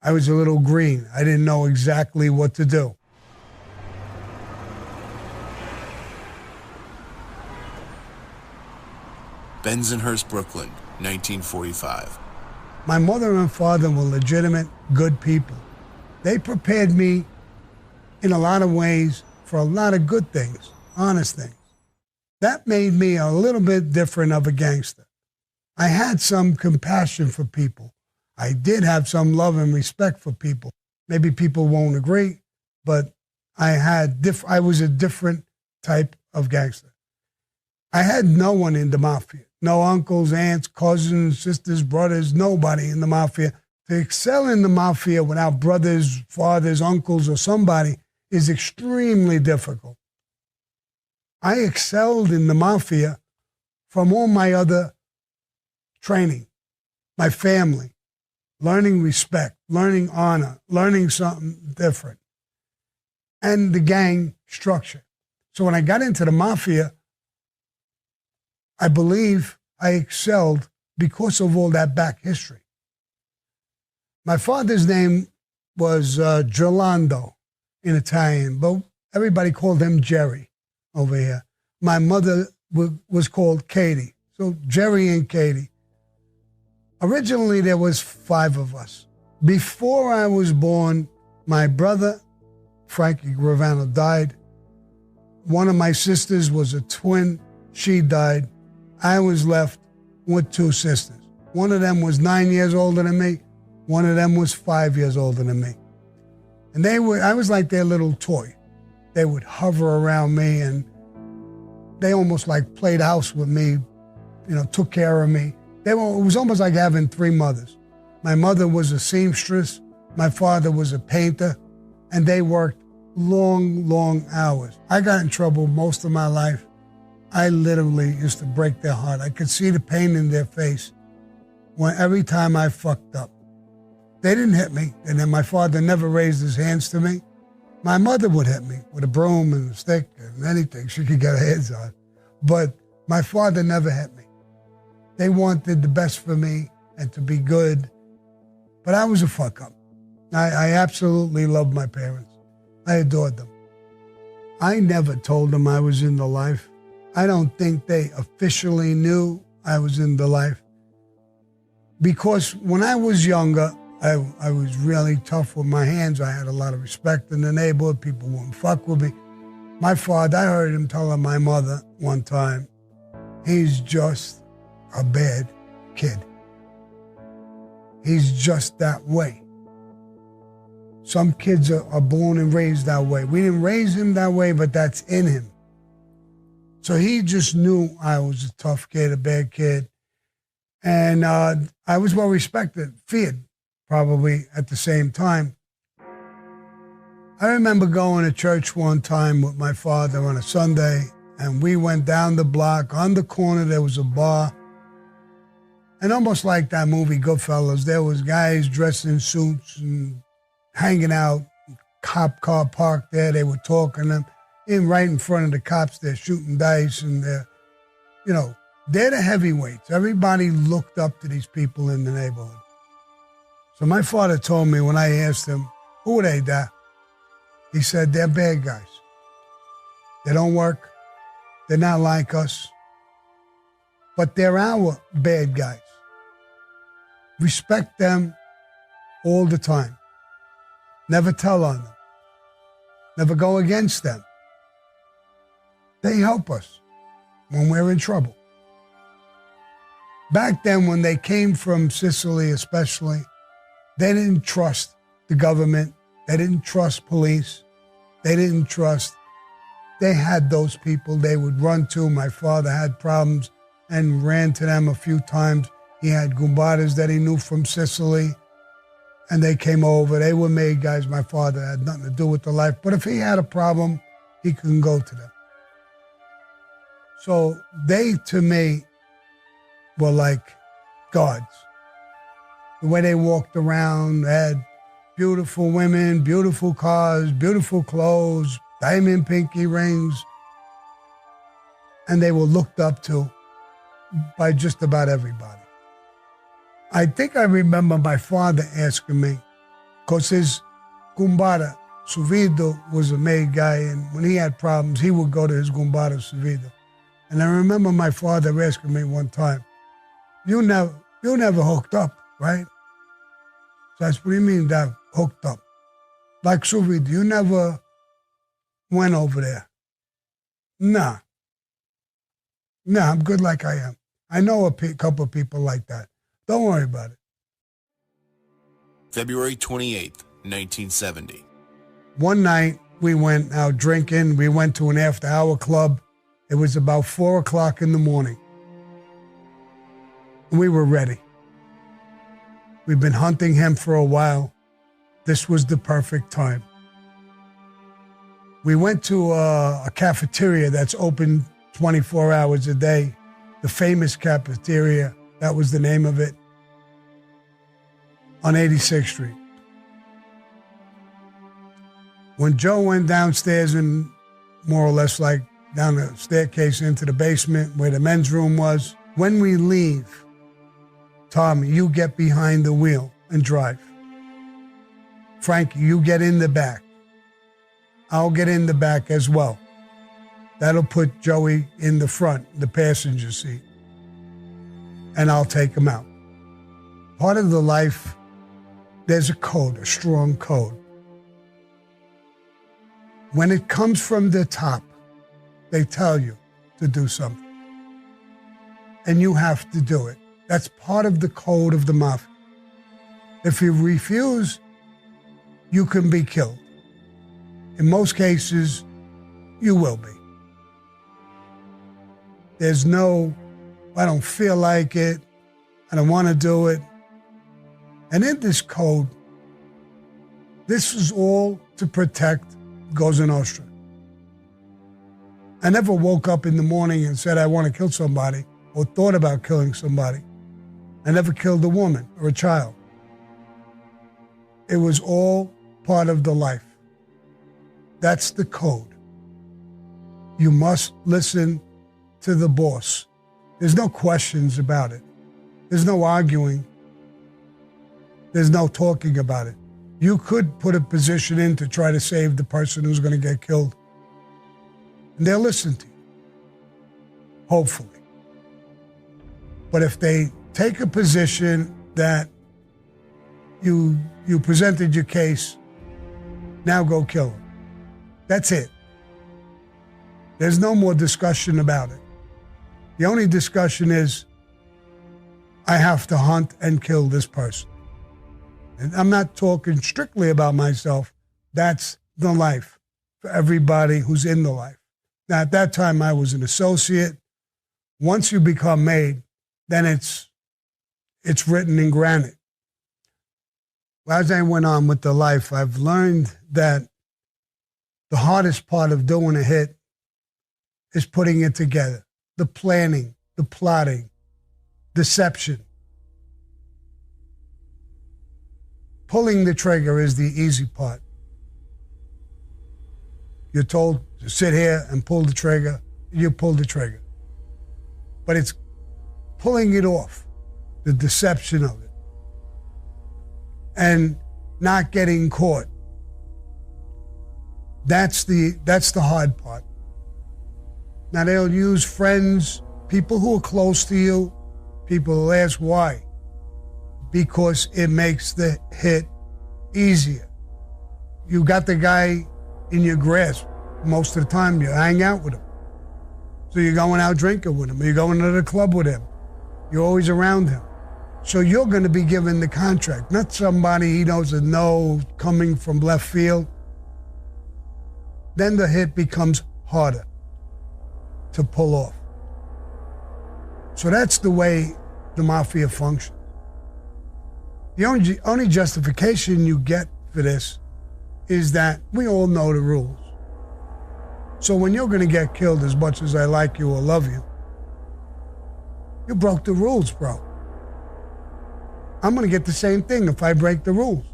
I was a little green. I didn't know exactly what to do. Bensonhurst, Brooklyn, 1945. My mother and father were legitimate, good people. They prepared me in a lot of ways for a lot of good things, honest things. That made me a little bit different of a gangster. I had some compassion for people. I did have some love and respect for people. Maybe people won't agree, but I was a different type of gangster. I had no one in the mafia. No uncles, aunts, cousins, sisters, brothers, nobody in the mafia. To excel in the mafia without brothers, fathers, uncles, or somebody is extremely difficult. I excelled in the mafia from all my other training, my family, learning respect, learning honor, learning something different, and the gang structure. So when I got into the mafia, I believe I excelled because of all that back history. My father's name was Gerlando in Italian, but everybody called him Jerry over here. My mother was called Katie, so Jerry and Katie. Originally, there was 5 of us. Before I was born, my brother, Frankie Gravano, died. One of my sisters was a twin. She died. I was left with 2 sisters. One of them was 9 years older than me. One of them was 5 years older than me. And I was like their little toy. They would hover around me, and they almost like played house with me, took care of me. It was almost like having 3 mothers. My mother was a seamstress. My father was a painter, and they worked long, long hours. I got in trouble most of my life. I literally used to break their heart. I could see the pain in their face every time I fucked up. They didn't hit me, and then my father never raised his hands to me. My mother would hit me with a broom and a stick and anything she could get her hands on. But my father never hit me. They wanted the best for me and to be good. But I was a fuck up. I absolutely loved my parents. I adored them. I never told them I was in the life. I don't think they officially knew I was in the life. Because when I was younger, I was really tough with my hands. I had a lot of respect in the neighborhood. People wouldn't fuck with me. My father, I heard him telling my mother one time, he's just a bad kid. He's just that way. Some kids are born and raised that way. We didn't raise him that way, but that's in him. So he just knew I was a tough kid, a bad kid. And I was well respected, feared, probably at the same time. I remember going to church one time with my father on a Sunday, and we went down the block. On the corner, there was a bar. And almost like that movie, Goodfellas, there was guys dressed in suits and hanging out. Cop car parked there. They were talking to them. Right in front of the cops, they're shooting dice, and they're the heavyweights. Everybody looked up to these people in the neighborhood. So my father told me when I asked him, who are they, Dad? He said, they're bad guys. They don't work. They're not like us. but they're our bad guys. Respect them all the time. Never tell on them. Never go against them. They help us when we're in trouble. Back then, when they came from Sicily especially, they didn't trust the government. They didn't trust police. They didn't trust. They had those people they would run to. My father had problems and ran to them a few times. He had gumbatas that he knew from Sicily, and they came over. They were made guys. My father had nothing to do with the life. But if he had a problem, he couldn't go to them. So they, to me, were like gods. The way they walked around, had beautiful women, beautiful cars, beautiful clothes, diamond pinky rings, and they were looked up to by just about everybody. I think I remember my father asking me, because his gumbara, Suvido, was a made guy, and when he had problems, he would go to his gumbara, Suvido. And I remember my father asking me one time, you never hooked up, right? So I said, what do you mean that hooked up? Like Suvido, you never went over there? Nah, I'm good like I am. I know a couple of people like that. Don't worry about it. February 28th, 1970. One night, we went out drinking. We went to an after-hour club. It was about 4 o'clock in the morning. We were ready. We've been hunting him for a while. This was the perfect time. We went to a cafeteria that's open 24 hours a day. The famous cafeteria, that was the name of it, on 86th Street. When Joe went downstairs and more or less like down the staircase into the basement where the men's room was, when we leave, Tommy, you get behind the wheel and drive. Frankie, you get in the back. I'll get in the back as well. That'll put Joey in the front, the passenger seat. And I'll take him out. Part of the life, there's a code, a strong code. When it comes from the top, they tell you to do something. And you have to do it. That's part of the code of the mafia. If you refuse, you can be killed. In most cases, you will be. There's no, I don't feel like it, I don't want to do it. And in this code, this is all to protect Cosa Nostra. I never woke up in the morning and said I want to kill somebody or thought about killing somebody. I never killed a woman or a child. It was all part of the life. That's the code. You must listen to the boss. There's no questions about it. There's no arguing. There's no talking about it. You could put a position in to try to save the person who's going to get killed. And they'll listen to you. Hopefully. But if they take a position that you presented your case, now go kill him. That's it. There's no more discussion about it. The only discussion is, I have to hunt and kill this person. And I'm not talking strictly about myself. That's the life for everybody who's in the life. Now, at that time, I was an associate. Once you become made, then it's written in granite. As I went on with the life, I've learned that the hardest part of doing a hit is putting it together. The planning, the plotting, deception. Pulling the trigger is the easy part. You're told to sit here and pull the trigger, you pull the trigger. But it's pulling it off, the deception of it, and not getting caught. That's the hard part. Now, they'll use friends, People who are close to you, people will ask why. Because it makes the hit easier. You got the guy in your grasp most of the time. You hang out with him. So you're going out drinking with him. You're going to the club with him. You're always around him. So you're going to be given the contract, not somebody he knows a no coming from left field. Then the hit becomes harder to pull off. So that's the way the mafia functions. The only justification you get for this is that we all know the rules. So when you're going to get killed, as much as I like you or love you, you broke the rules, bro. I'm going to get the same thing if I break the rules.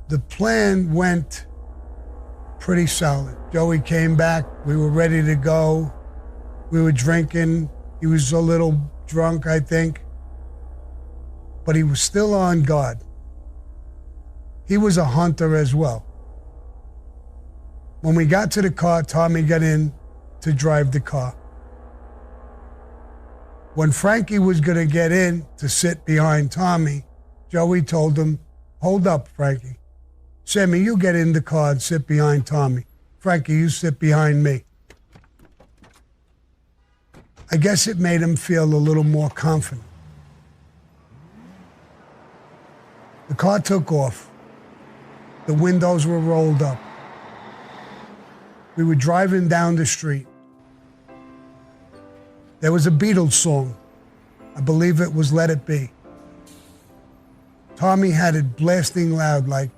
The plan went pretty solid. Joey came back. We were ready to go. We were drinking. He was a little drunk, I think. But he was still on guard. He was a hunter as well. When we got to the car, Tommy got in to drive the car. When Frankie was going to get in to sit behind Tommy, Joey told him, "Hold up, Frankie. Sammy, you get in the car and sit behind Tommy. Frankie, you sit behind me." I guess it made him feel a little more confident. The car took off. The windows were rolled up. We were driving down the street. There was a Beatles song. I believe it was Let It Be. Tommy had it blasting loud, like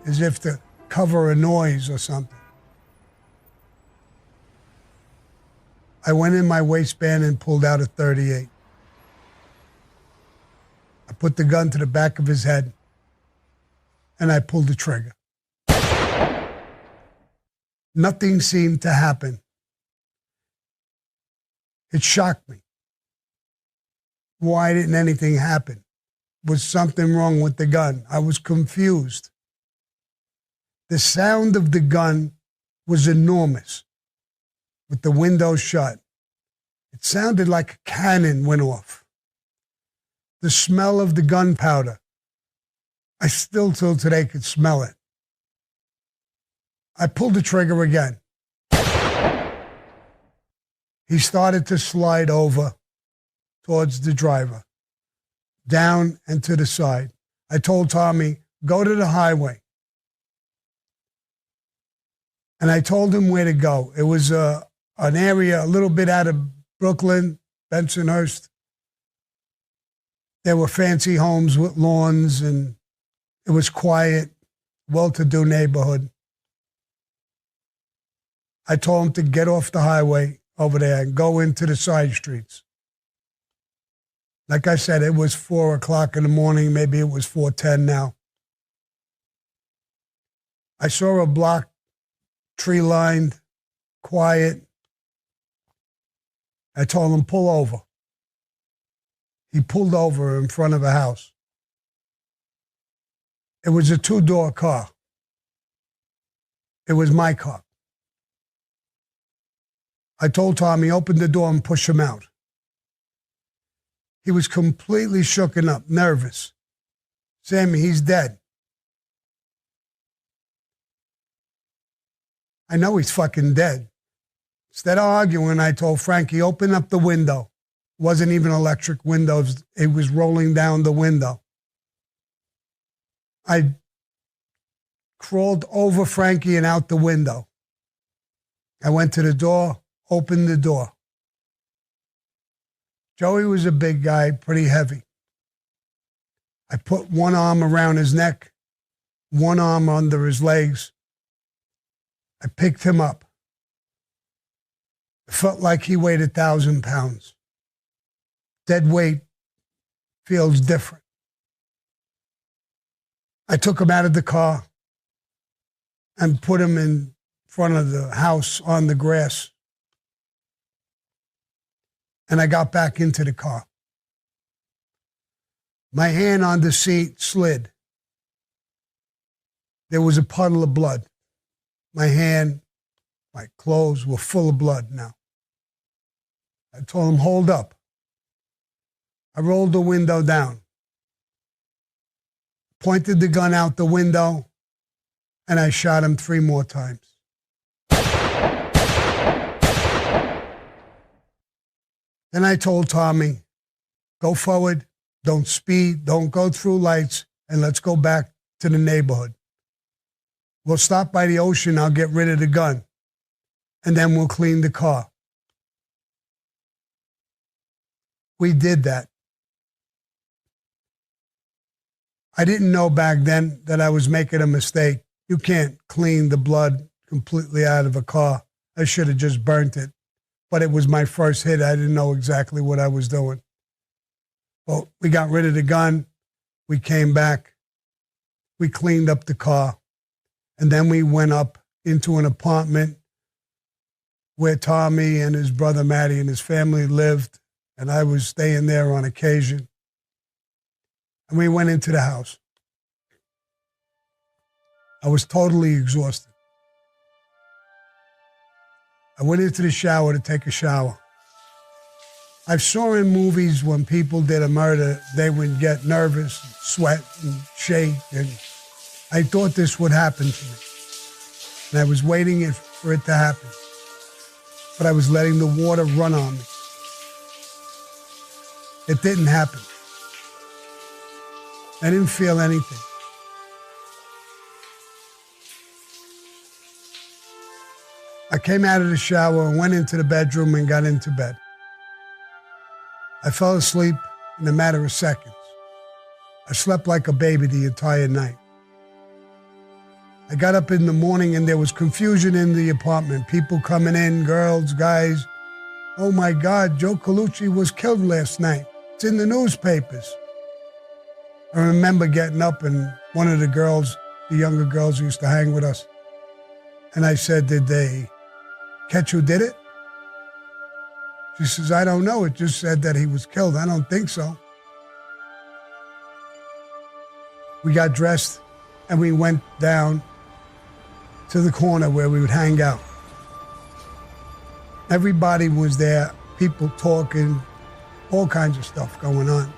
as if to cover a noise or something. I went in my waistband and pulled out a .38. I put the gun to the back of his head, and I pulled the trigger. Nothing seemed to happen. It shocked me. Why didn't anything happen? Was something wrong with the gun? I was confused. The sound of the gun was enormous, with the window shut. It sounded like a cannon went off. The smell of the gunpowder, I still till today could smell it. I pulled the trigger again. He started to slide over towards the driver, down and to the side. I told Tommy, "Go to the highway." And I told him where to go. It was an area a little bit out of Brooklyn, Bensonhurst. There were fancy homes with lawns, and it was quiet, well-to-do neighborhood. I told him to get off the highway over there and go into the side streets. Like I said, it was 4 o'clock in the morning. Maybe it was 4:10 now. I saw a block, tree-lined, quiet. I told him, "Pull over." He pulled over in front of a house. It was a 2-door car. It was my car. I told Tommy, "Open the door and push him out." He was completely shooken up, nervous. "Sammy, he's dead." I know he's fucking dead. Instead of arguing, I told Frankie, "Open up the window." It wasn't even electric windows. It was rolling down the window. I crawled over Frankie and out the window. I went to the door, opened the door. Joey was a big guy, pretty heavy. I put one arm around his neck, one arm under his legs. I picked him up. It felt like he weighed 1,000 pounds. Dead weight feels different. I took him out of the car and put him in front of the house on the grass. And I got back into the car. My hand on the seat slid. There was a puddle of blood. My hand My clothes were full of blood now. I told him, hold up. I rolled the window down, pointed the gun out the window, and I shot him 3 more times. Then I told Tommy, go forward, don't speed, don't go through lights, and let's go back to the neighborhood. We'll stop by the ocean, I'll get rid of the gun, and then we'll clean the car. We did that. I didn't know back then that I was making a mistake. You can't clean the blood completely out of a car. I should have just burnt it. But it was my first hit. I didn't know exactly what I was doing. Well, we got rid of the gun. We came back. We cleaned up the car. And then we went up into an apartment where Tommy and his brother Matty and his family lived. And I was staying there on occasion. And we went into the house. I was totally exhausted. I went into the shower to take a shower. I saw in movies when people did a murder, they would get nervous, sweat, and shake, and I thought this would happen to me. And I was waiting for it to happen. But I was letting the water run on me. It didn't happen. I didn't feel anything. I came out of the shower and went into the bedroom and got into bed. I fell asleep in a matter of seconds. I slept like a baby the entire night. I got up in the morning and there was confusion in the apartment. People coming in, girls, guys. Oh my God, Joe Colucci was killed last night. It's in the newspapers. I remember getting up and one of the girls, the younger girls who used to hang with us, and I said, did they catch who did it? She says, I don't know. It just said that he was killed. I don't think so. We got dressed and we went down to the corner where we would hang out. Everybody was there, people talking, all kinds of stuff going on.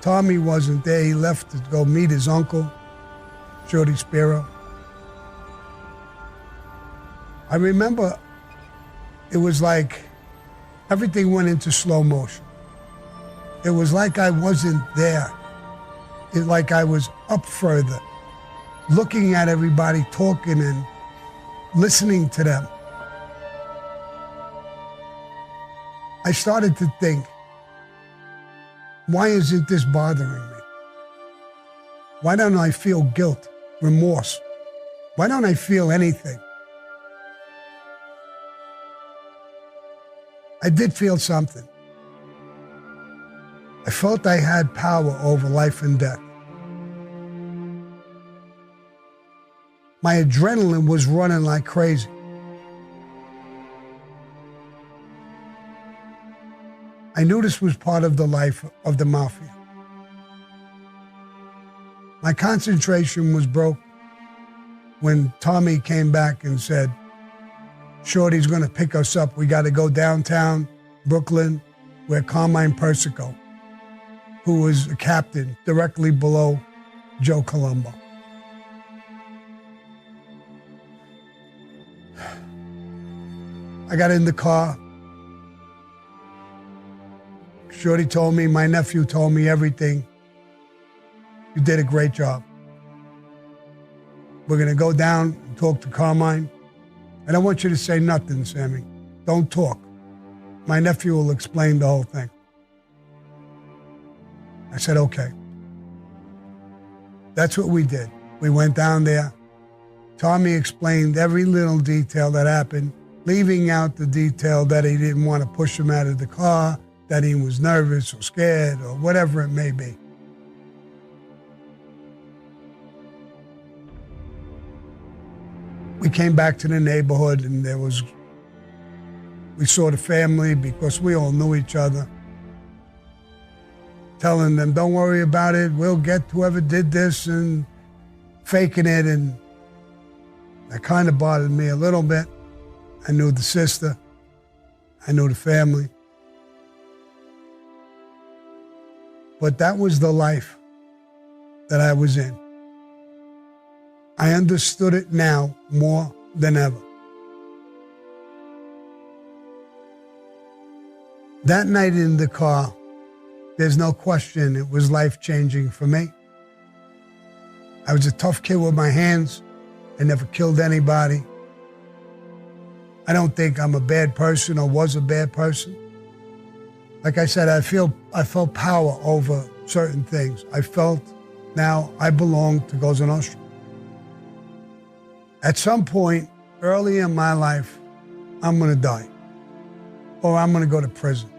Tommy wasn't there. He left to go meet his uncle, Shorty Spiro. I remember it was like everything went into slow motion. It was like I wasn't there. It's like I was up further, looking at everybody talking and listening to them. I started to think, why isn't this bothering me? Why don't I feel guilt, remorse? Why don't I feel anything? I did feel something. I felt I had power over life and death. My adrenaline was running like crazy. I knew this was part of the life of the mafia. My concentration was broke when Tommy came back and said, Shorty's going to pick us up. We got to go downtown, Brooklyn, where Carmine Persico, who was a captain directly below Joe Colombo. I got in the car. Shorty told me, my nephew told me everything. You did a great job. We're going to go down and talk to Carmine. And I want you to say nothing, Sammy. Don't talk. My nephew will explain the whole thing. I said, okay. That's what we did. We went down there. Tommy explained every little detail that happened, leaving out the detail that he didn't want to push him out of the car, that he was nervous or scared or whatever it may be. We came back to the neighborhood and we saw the family because we all knew each other. Telling them, don't worry about it, we'll get whoever did this, and faking it, and that kind of bothered me a little bit. I knew the sister. I knew the family. But that was the life that I was in. I understood it now more than ever. That night in the car, there's no question it was life-changing for me. I was a tough kid with my hands. I never killed anybody. I don't think I'm a bad person or was a bad person. Like I said, I felt power over certain things. I felt now I belong to Cosa Nostra. At some point early in my life, I'm going to die or I'm going to go to prison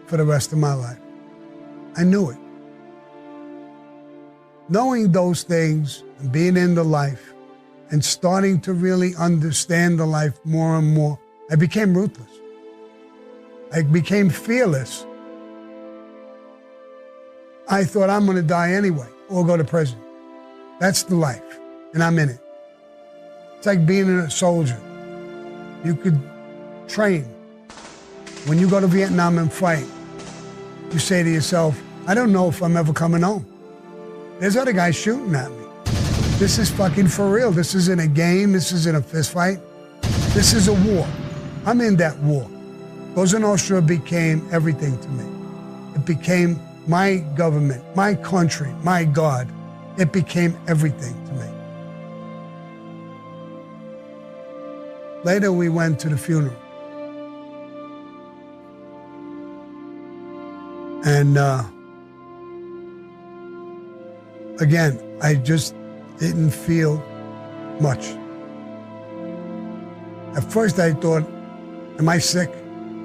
for the rest of my life. I knew it. Knowing those things and being in the life and starting to really understand the life more and more, I became ruthless. I became fearless. I thought I'm going to die anyway or go to prison. That's the life, and I'm in it. It's like being a soldier. You could train. When you go to Vietnam and fight, you say to yourself, I don't know if I'm ever coming home. There's other guys shooting at me. This is fucking for real. This isn't a game. This isn't a fist fight. This is a war. I'm in that war. Cosa Nostra became everything to me. It became my government, my country, my God. It became everything to me. Later, we went to the funeral. And again, I just didn't feel much. At first I thought, am I sick?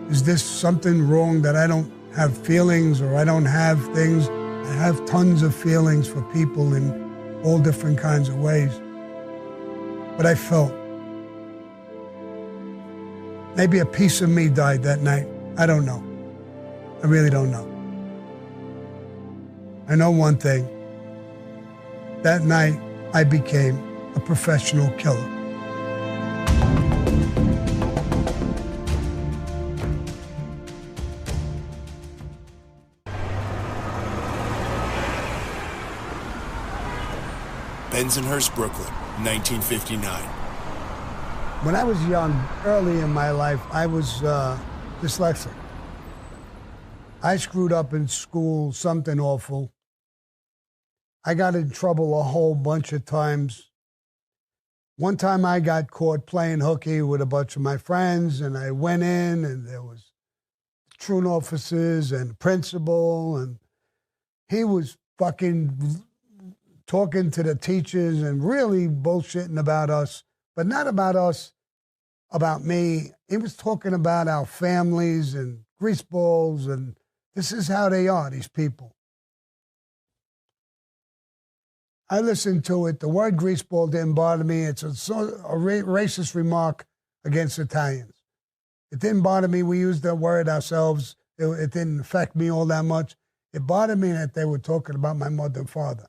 Is this something wrong that I don't have feelings or I don't have things? I have tons of feelings for people in all different kinds of ways. But I felt maybe a piece of me died that night. I don't know. I really don't know. I know one thing. That night, I became a professional killer. Bensonhurst, Brooklyn, 1959. When I was young, early in my life, I was dyslexic. I screwed up in school, something awful. I got in trouble a whole bunch of times. One time I got caught playing hooky with a bunch of my friends, and I went in, and there was truant officers and principal, and he was fucking talking to the teachers and really bullshitting about us, but not about us, about me. He was talking about our families and greaseballs, and this is how they are, these people. I listened to it. The word greaseball didn't bother me. It's a racist remark against Italians. It didn't bother me. We used the word ourselves. It didn't affect me all that much. It bothered me that they were talking about my mother and father.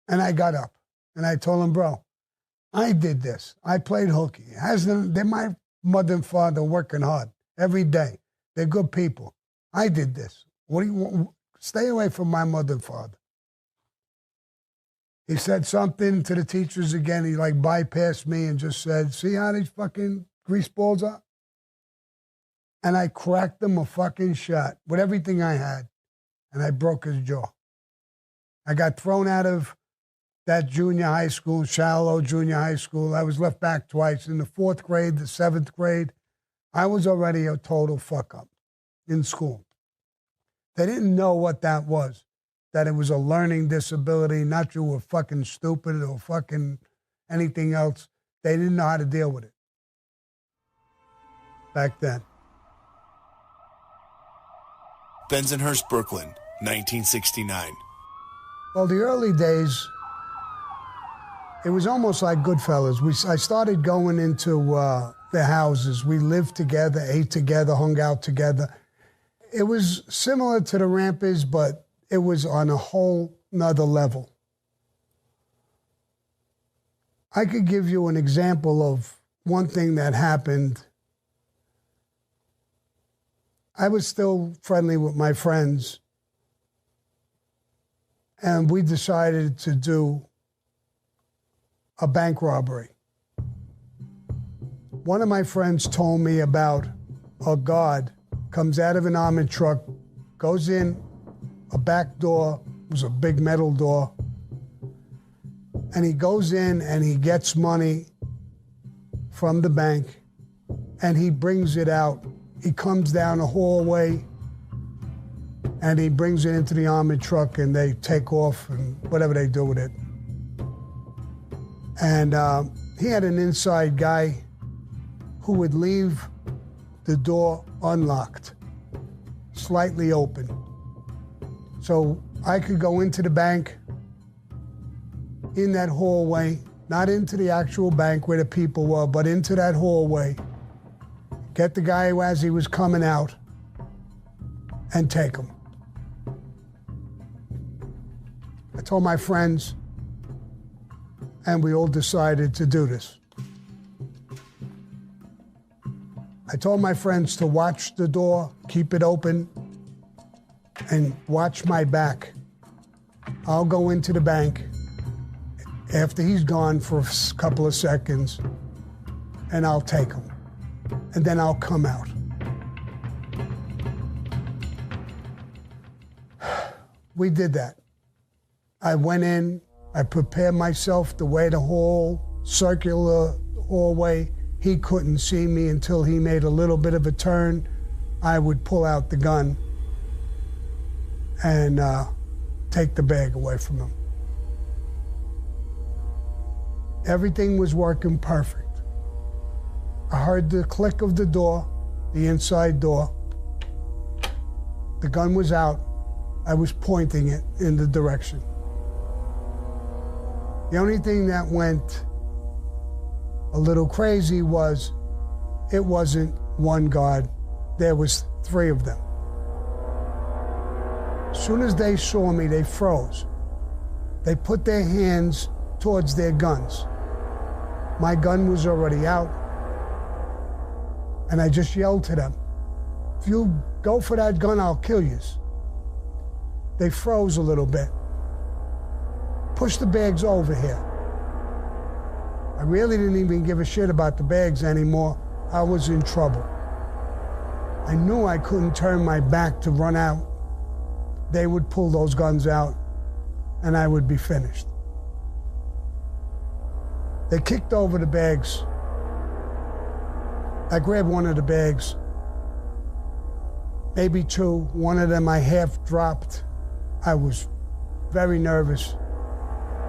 And I got up and I told him, bro, I did this. I played hooky. They're my mother and father working hard every day. They're good people. I did this. What do you want? Stay away from my mother and father. He said something to the teachers again. He like bypassed me and just said, see how these fucking greaseballs are? And I cracked him a fucking shot with everything I had. And I broke his jaw. I got thrown out of that junior high school, shallow junior high school. I was left back twice. In the 4th grade, the 7th grade, I was already a total fuck up in school. They didn't know what that was. That it was a learning disability, not you were fucking stupid or fucking anything else. They didn't know how to deal with it back then. Bensonhurst, Brooklyn, 1969. Well, the early days, it was almost like Goodfellas. I started going into their houses. We lived together, ate together, hung out together. It was similar to the Rampers, but it was on a whole nother level. I could give you an example of one thing that happened, I was still friendly with my friends, and we decided to do a bank robbery. One of my friends told me about a guard comes out of an armored truck, goes in a back door, it was a big metal door, and he goes in and he gets money from the bank and he brings it out. He comes down a hallway and he brings it into the armored truck and they take off and whatever they do with it. And he had an inside guy who would leave the door unlocked, slightly open. So I could go into the bank in that hallway, not into the actual bank where the people were, but into that hallway, get the guy as he was coming out, and take him. I told my friends, and we all decided to do this. I told my friends to watch the door, keep it open, and watch my back. I'll go into the bank after he's gone for a couple of seconds, and I'll take him. And then I'll come out. We did that. I went in, I prepared myself to wait a whole circular hallway. He couldn't see me until he made a little bit of a turn. I would pull out the gun and take the bag away from him. Everything was working perfect. I heard the click of the door, the inside door. The gun was out. I was pointing it in the direction. The only thing that went a little crazy was it wasn't one guard. There was 3 of them. As soon as they saw me, they froze. They put their hands towards their guns. My gun was already out. And I just yelled to them, if you go for that gun, I'll kill you. They froze a little bit. Push the bags over here. I really didn't even give a shit about the bags anymore. I was in trouble. I knew I couldn't turn my back to run out. They would pull those guns out and I would be finished. They kicked over the bags. I grabbed one of the bags, maybe 2. One of them I half dropped. I was very nervous,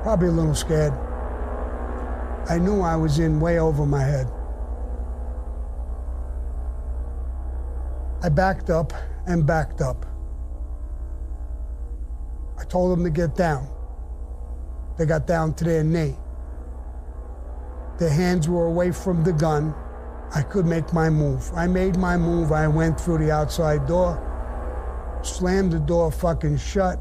probably a little scared. I knew I was in way over my head. I backed up and backed up. I told them to get down. They got down to their knee. Their hands were away from the gun. I could make my move. I made my move. I went through the outside door, slammed the door fucking shut.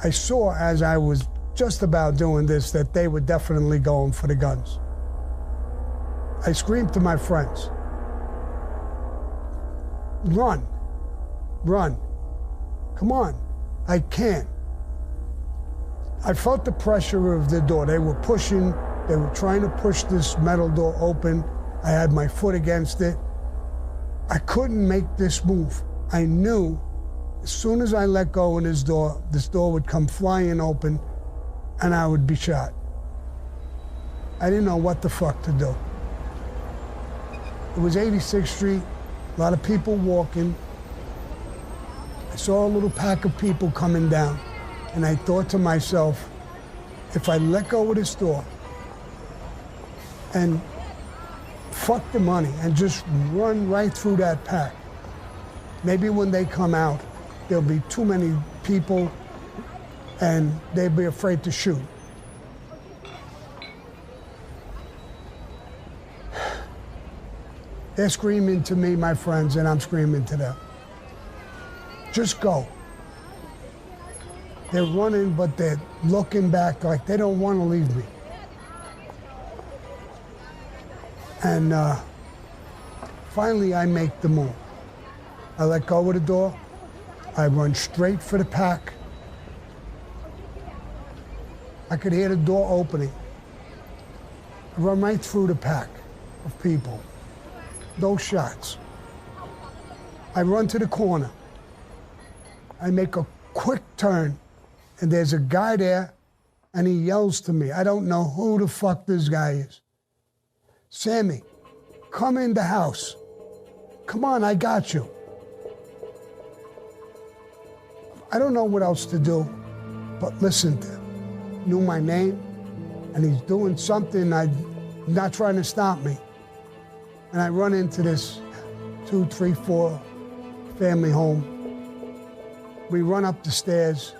I saw as I was just about doing this that they were definitely going for the guns. I screamed to my friends, run, run, come on, I can't. I felt the pressure of the door. They were pushing, they were trying to push this metal door open. I had my foot against it. I couldn't make this move. I knew as soon as I let go of this door would come flying open and I would be shot. I didn't know what the fuck to do. It was 86th Street, a lot of people walking. I saw a little pack of people coming down, and I thought to myself, if I let go of this door and fuck the money and just run right through that pack, maybe when they come out, there'll be too many people and they'll be afraid to shoot. They're screaming to me, my friends, and I'm screaming to them. Just go. They're running, but they're looking back like they don't want to leave me. And finally, I make the move. I let go of the door. I run straight for the pack. I could hear the door opening. I run right through the pack of people. No shots. I run to the corner. I make a quick turn, and there's a guy there, and he yells to me. I don't know who the fuck this guy is. Sammy, come in the house. Come on, I got you. I don't know what else to do, but listen to him. Knew my name, and he's doing something, not trying to stop me. And I run into this 2, 3, 4 family home. We run up the stairs,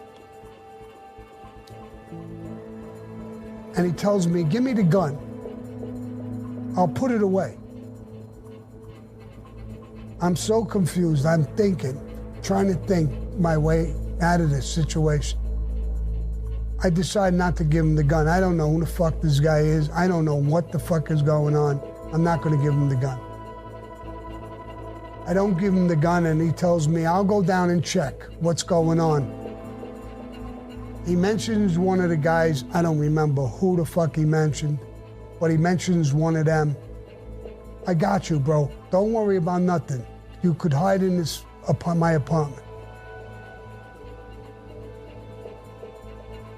and he tells me, give me the gun. I'll put it away. I'm so confused. I'm thinking, trying to think my way out of this situation. I decide not to give him the gun. I don't know who the fuck this guy is. I don't know what the fuck is going on. I'm not going to give him the gun. I don't give him the gun, and he tells me, I'll go down and check what's going on. He mentions one of the guys. I don't remember who the fuck he mentioned, but he mentions one of them. I got you, bro. Don't worry about nothing. You could hide in my apartment.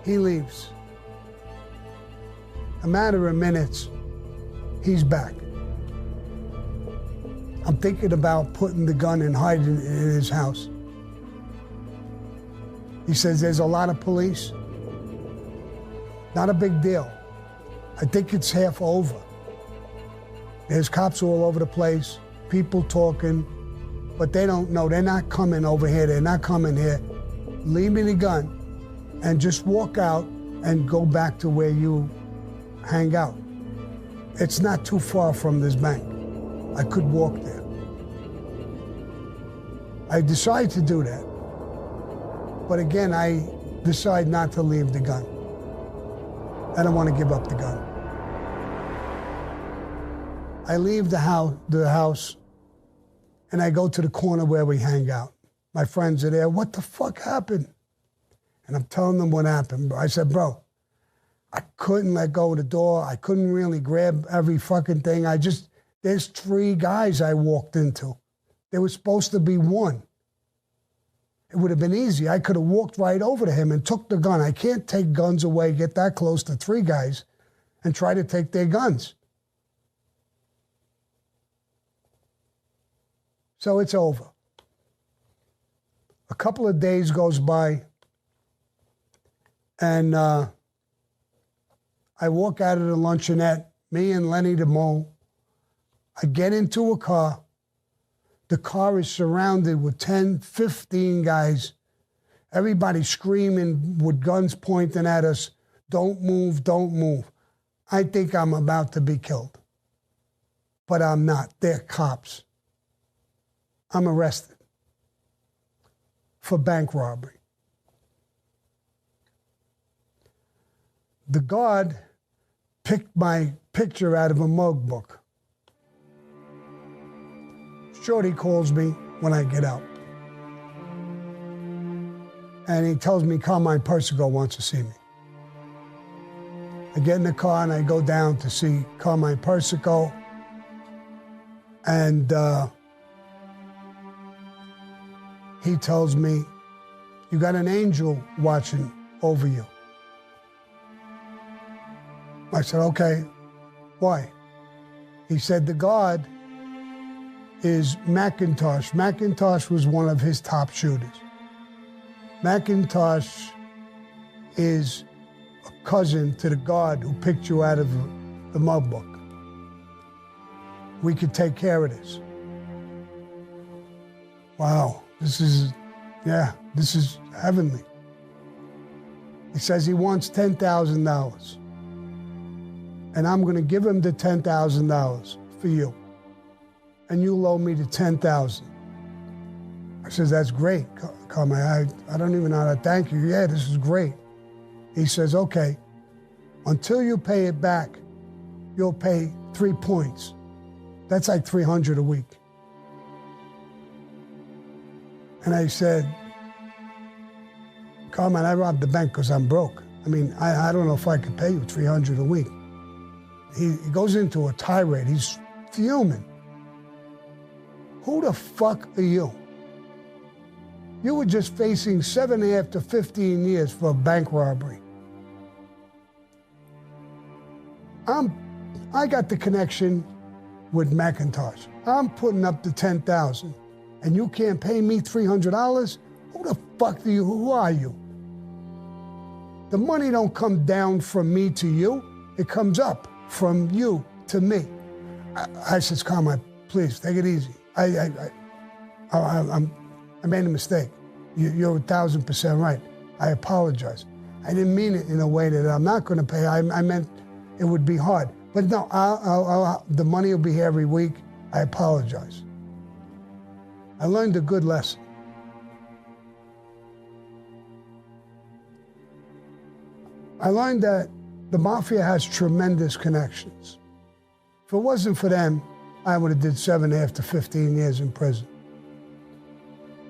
He leaves. A matter of minutes, he's back. I'm thinking about putting the gun and hiding it in his house. He says there's a lot of police. Not a big deal. I think it's half over. There's cops all over the place, people talking, but they don't know. They're not coming over here. They're not coming here. Leave me the gun and just walk out and go back to where you hang out. It's not too far from this bank. I could walk there. I decide to do that. But again, I decide not to leave the gun. I don't want to give up the gun. I leave the house, and I go to the corner where we hang out. My friends are there. What the fuck happened? And I'm telling them what happened. I said, bro, I couldn't let go of the door. I couldn't really grab every fucking thing. There's 3 guys I walked into. There was supposed to be 1. It would have been easy. I could have walked right over to him and took the gun. I can't take guns away, get that close to 3 guys, and try to take their guns. So it's over. A couple of days goes by, and I walk out of the luncheonette, me and Lenny the Mole. I get into a car. The car is surrounded with 10, 15 guys. Everybody screaming with guns pointing at us. Don't move, don't move. I think I'm about to be killed. But I'm not. They're cops. I'm arrested for bank robbery. The guard picked my picture out of a mug book. Shorty calls me when I get out. And he tells me Carmine Persico wants to see me. I get in the car and I go down to see Carmine Persico. And he tells me, you got an angel watching over you. I said, okay, why? He said, the guard is McIntosh. McIntosh was one of his top shooters. McIntosh is a cousin to the guard who picked you out of the mug book. We could take care of this. Wow, this is heavenly. He says he wants $10,000. And I'm going to give him the $10,000 for you. And you owe me the $10,000. I says, that's great, Carmine. I don't even know how to thank you. Yeah, this is great. He says, okay, until you pay it back, you'll pay 3 points That's like $300 a week. And I said, Carmine, I robbed the bank because I'm broke. I mean, I don't know if I could pay you $300 a week. He goes into a tirade. He's fuming. Who the fuck are you? You were just facing 7.5 to 15 years for a bank robbery. I got the connection with Macintosh. I'm putting up the $10,000, and you can't pay me $300? Who the fuck are you? Who are you? The money don't come down from me to you. It comes up from you to me. I says, Carmine, please, take it easy. I made a mistake. You're 1,000% right. I apologize. I didn't mean it in a way that I'm not going to pay. I meant it would be hard. But no, the money will be here every week. I apologize. I learned a good lesson. I learned that the mafia has tremendous connections. If it wasn't for them, I would have did 7.5 to 15 years in prison.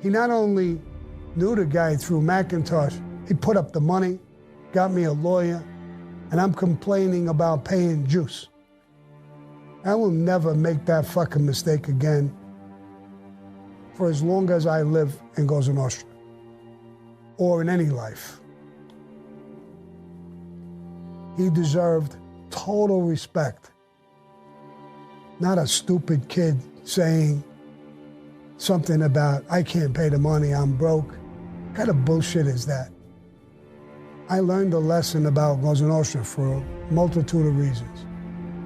He not only knew the guy through Macintosh, he put up the money, got me a lawyer, and I'm complaining about paying juice. I will never make that fucking mistake again for as long as I live in Cosa Nostra, or in any life. He deserved total respect. Not a stupid kid saying something about, I can't pay the money, I'm broke. What kind of bullshit is that? I learned a lesson about Cosa Nostra for a multitude of reasons.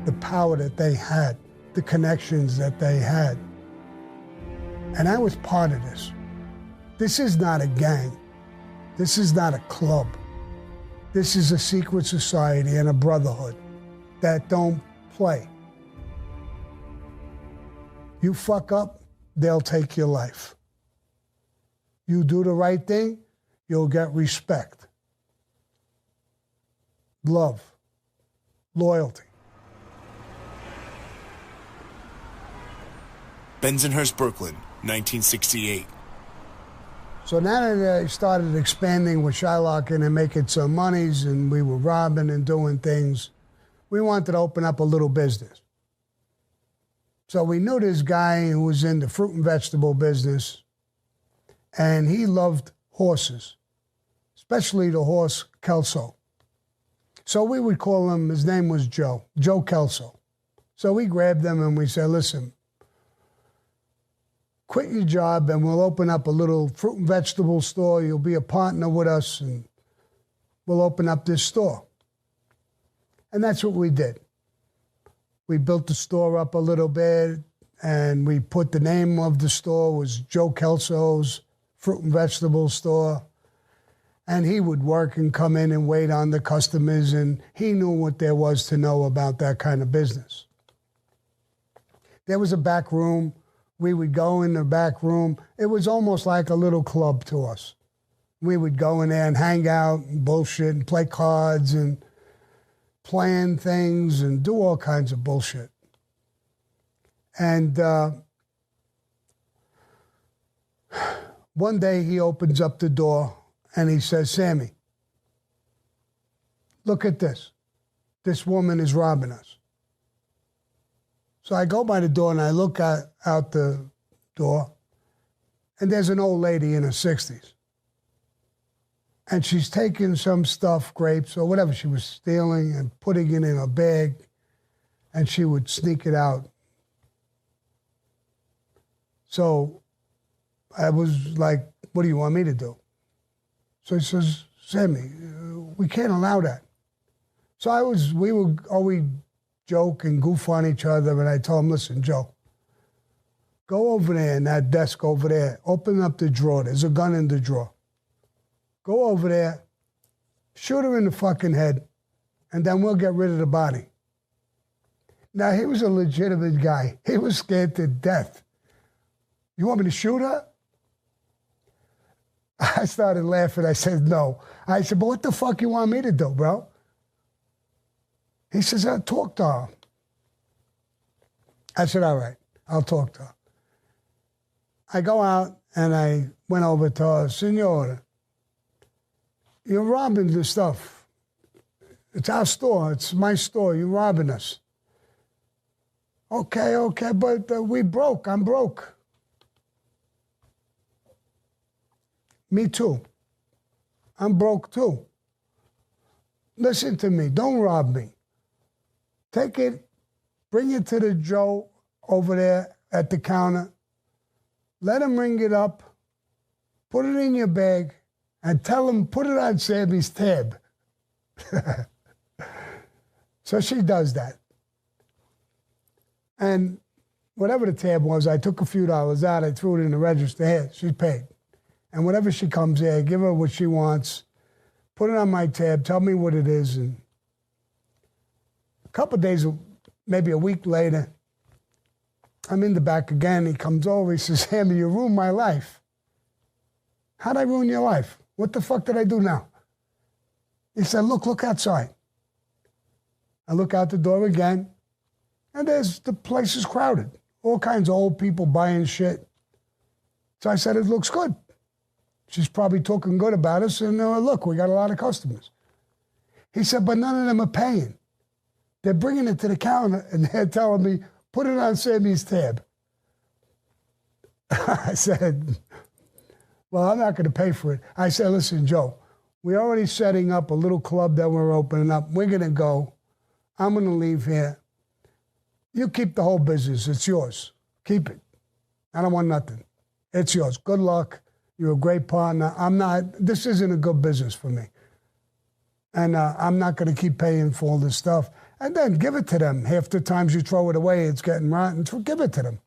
The power that they had, the connections that they had. And I was part of this. This is not a gang. This is not a club. This is a secret society and a brotherhood that don't play. You fuck up, they'll take your life. You do the right thing, you'll get respect, love, loyalty. Bensonhurst, Brooklyn, 1968. So now that I started expanding with Shylocking and making some monies, and we were robbing and doing things, we wanted to open up a little business. So we knew this guy who was in the fruit and vegetable business, and he loved horses, especially the horse Kelso. So we would call him, his name was Joe Kelso. So we grabbed him and we said, listen, quit your job and we'll open up a little fruit and vegetable store. You'll be a partner with us and we'll open up this store. And that's what we did. We built the store up a little bit and we put the name of the store was Joe Kelso's Fruit and Vegetable Store. And he would work and come in and wait on the customers, and he knew what there was to know about that kind of business. There was a back room. We would go in the back room. It was almost like a little club to us. We would go in there and hang out and bullshit and play cards and plan things and do all kinds of bullshit. And one day he opens up the door and he says, Sammy, look at this. This woman is robbing us. So I go by the door and I look out the door, and there's an old lady in her 60s. And she's taking some stuff, grapes or whatever she was stealing, and putting it in a bag, and she would sneak it out. So I was like, what do you want me to do? So he says, Sammy, we can't allow that. So we would always joke and goof on each other, and I told him, listen, Joe, go over there in that desk over there, open up the drawer, there's a gun in the drawer. Go over there, shoot her in the fucking head, and then we'll get rid of the body. Now, he was a legitimate guy. He was scared to death. You want me to shoot her? I started laughing. I said, no. I said, but what the fuck you want me to do, bro? He says, talk to her. I said, all right, I'll talk to her. I go out and I went over to her, Senora, you're robbing the stuff. It's our store. It's my store. You're robbing us. Okay, but we broke. I'm broke. Me too. I'm broke too. Listen to me. Don't rob me. Take it, bring it to the Joe over there at the counter. Let him ring it up. Put it in your bag and tell him, put it on Sammy's tab. So she does that. And whatever the tab was, I took a few dollars out, I threw it in the register. Here, she's paid. And whenever she comes here, I give her what she wants, put it on my tab, tell me what it is. And a couple of days, maybe a week later, I'm in the back again. He comes over, he says, Sammy, you ruined my life. How'd I ruin your life? What the fuck did I do now? He said, look outside. I look out the door again, and the place is crowded. All kinds of old people buying shit. So I said, it looks good. She's probably talking good about us, and look, we got a lot of customers. He said, but none of them are paying. They're bringing it to the counter, and they're telling me, put it on Sammy's tab. I said, well, I'm not going to pay for it. I said, listen, Joe, we're already setting up a little club that we're opening up. We're going to go. I'm going to leave here. You keep the whole business. It's yours. Keep it. I don't want nothing. It's yours. Good luck. You're a great partner. This isn't a good business for me. And I'm not going to keep paying for all this stuff. And then give it to them. Half the times you throw it away, it's getting rotten. So give it to them.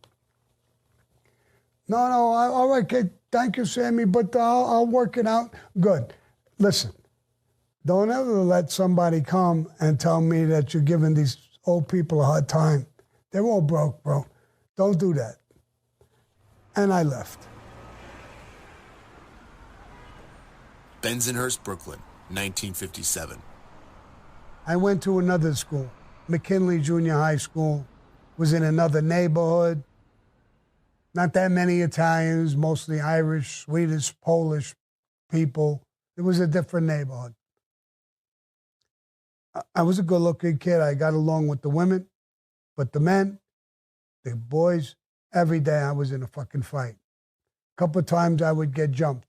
No, all right, kid. Thank you, Sammy, but I'll work it out. Good. Listen, don't ever let somebody come and tell me that you're giving these old people a hard time. They're all broke, bro. Don't do that. And I left. Bensonhurst, Brooklyn, 1957. I went to another school, McKinley Junior High School, was in another neighborhood. Not that many Italians, mostly Irish, Swedish, Polish people. It was a different neighborhood. I was a good-looking kid. I got along with the women, but the men, the boys, every day I was in a fucking fight. A couple of times I would get jumped,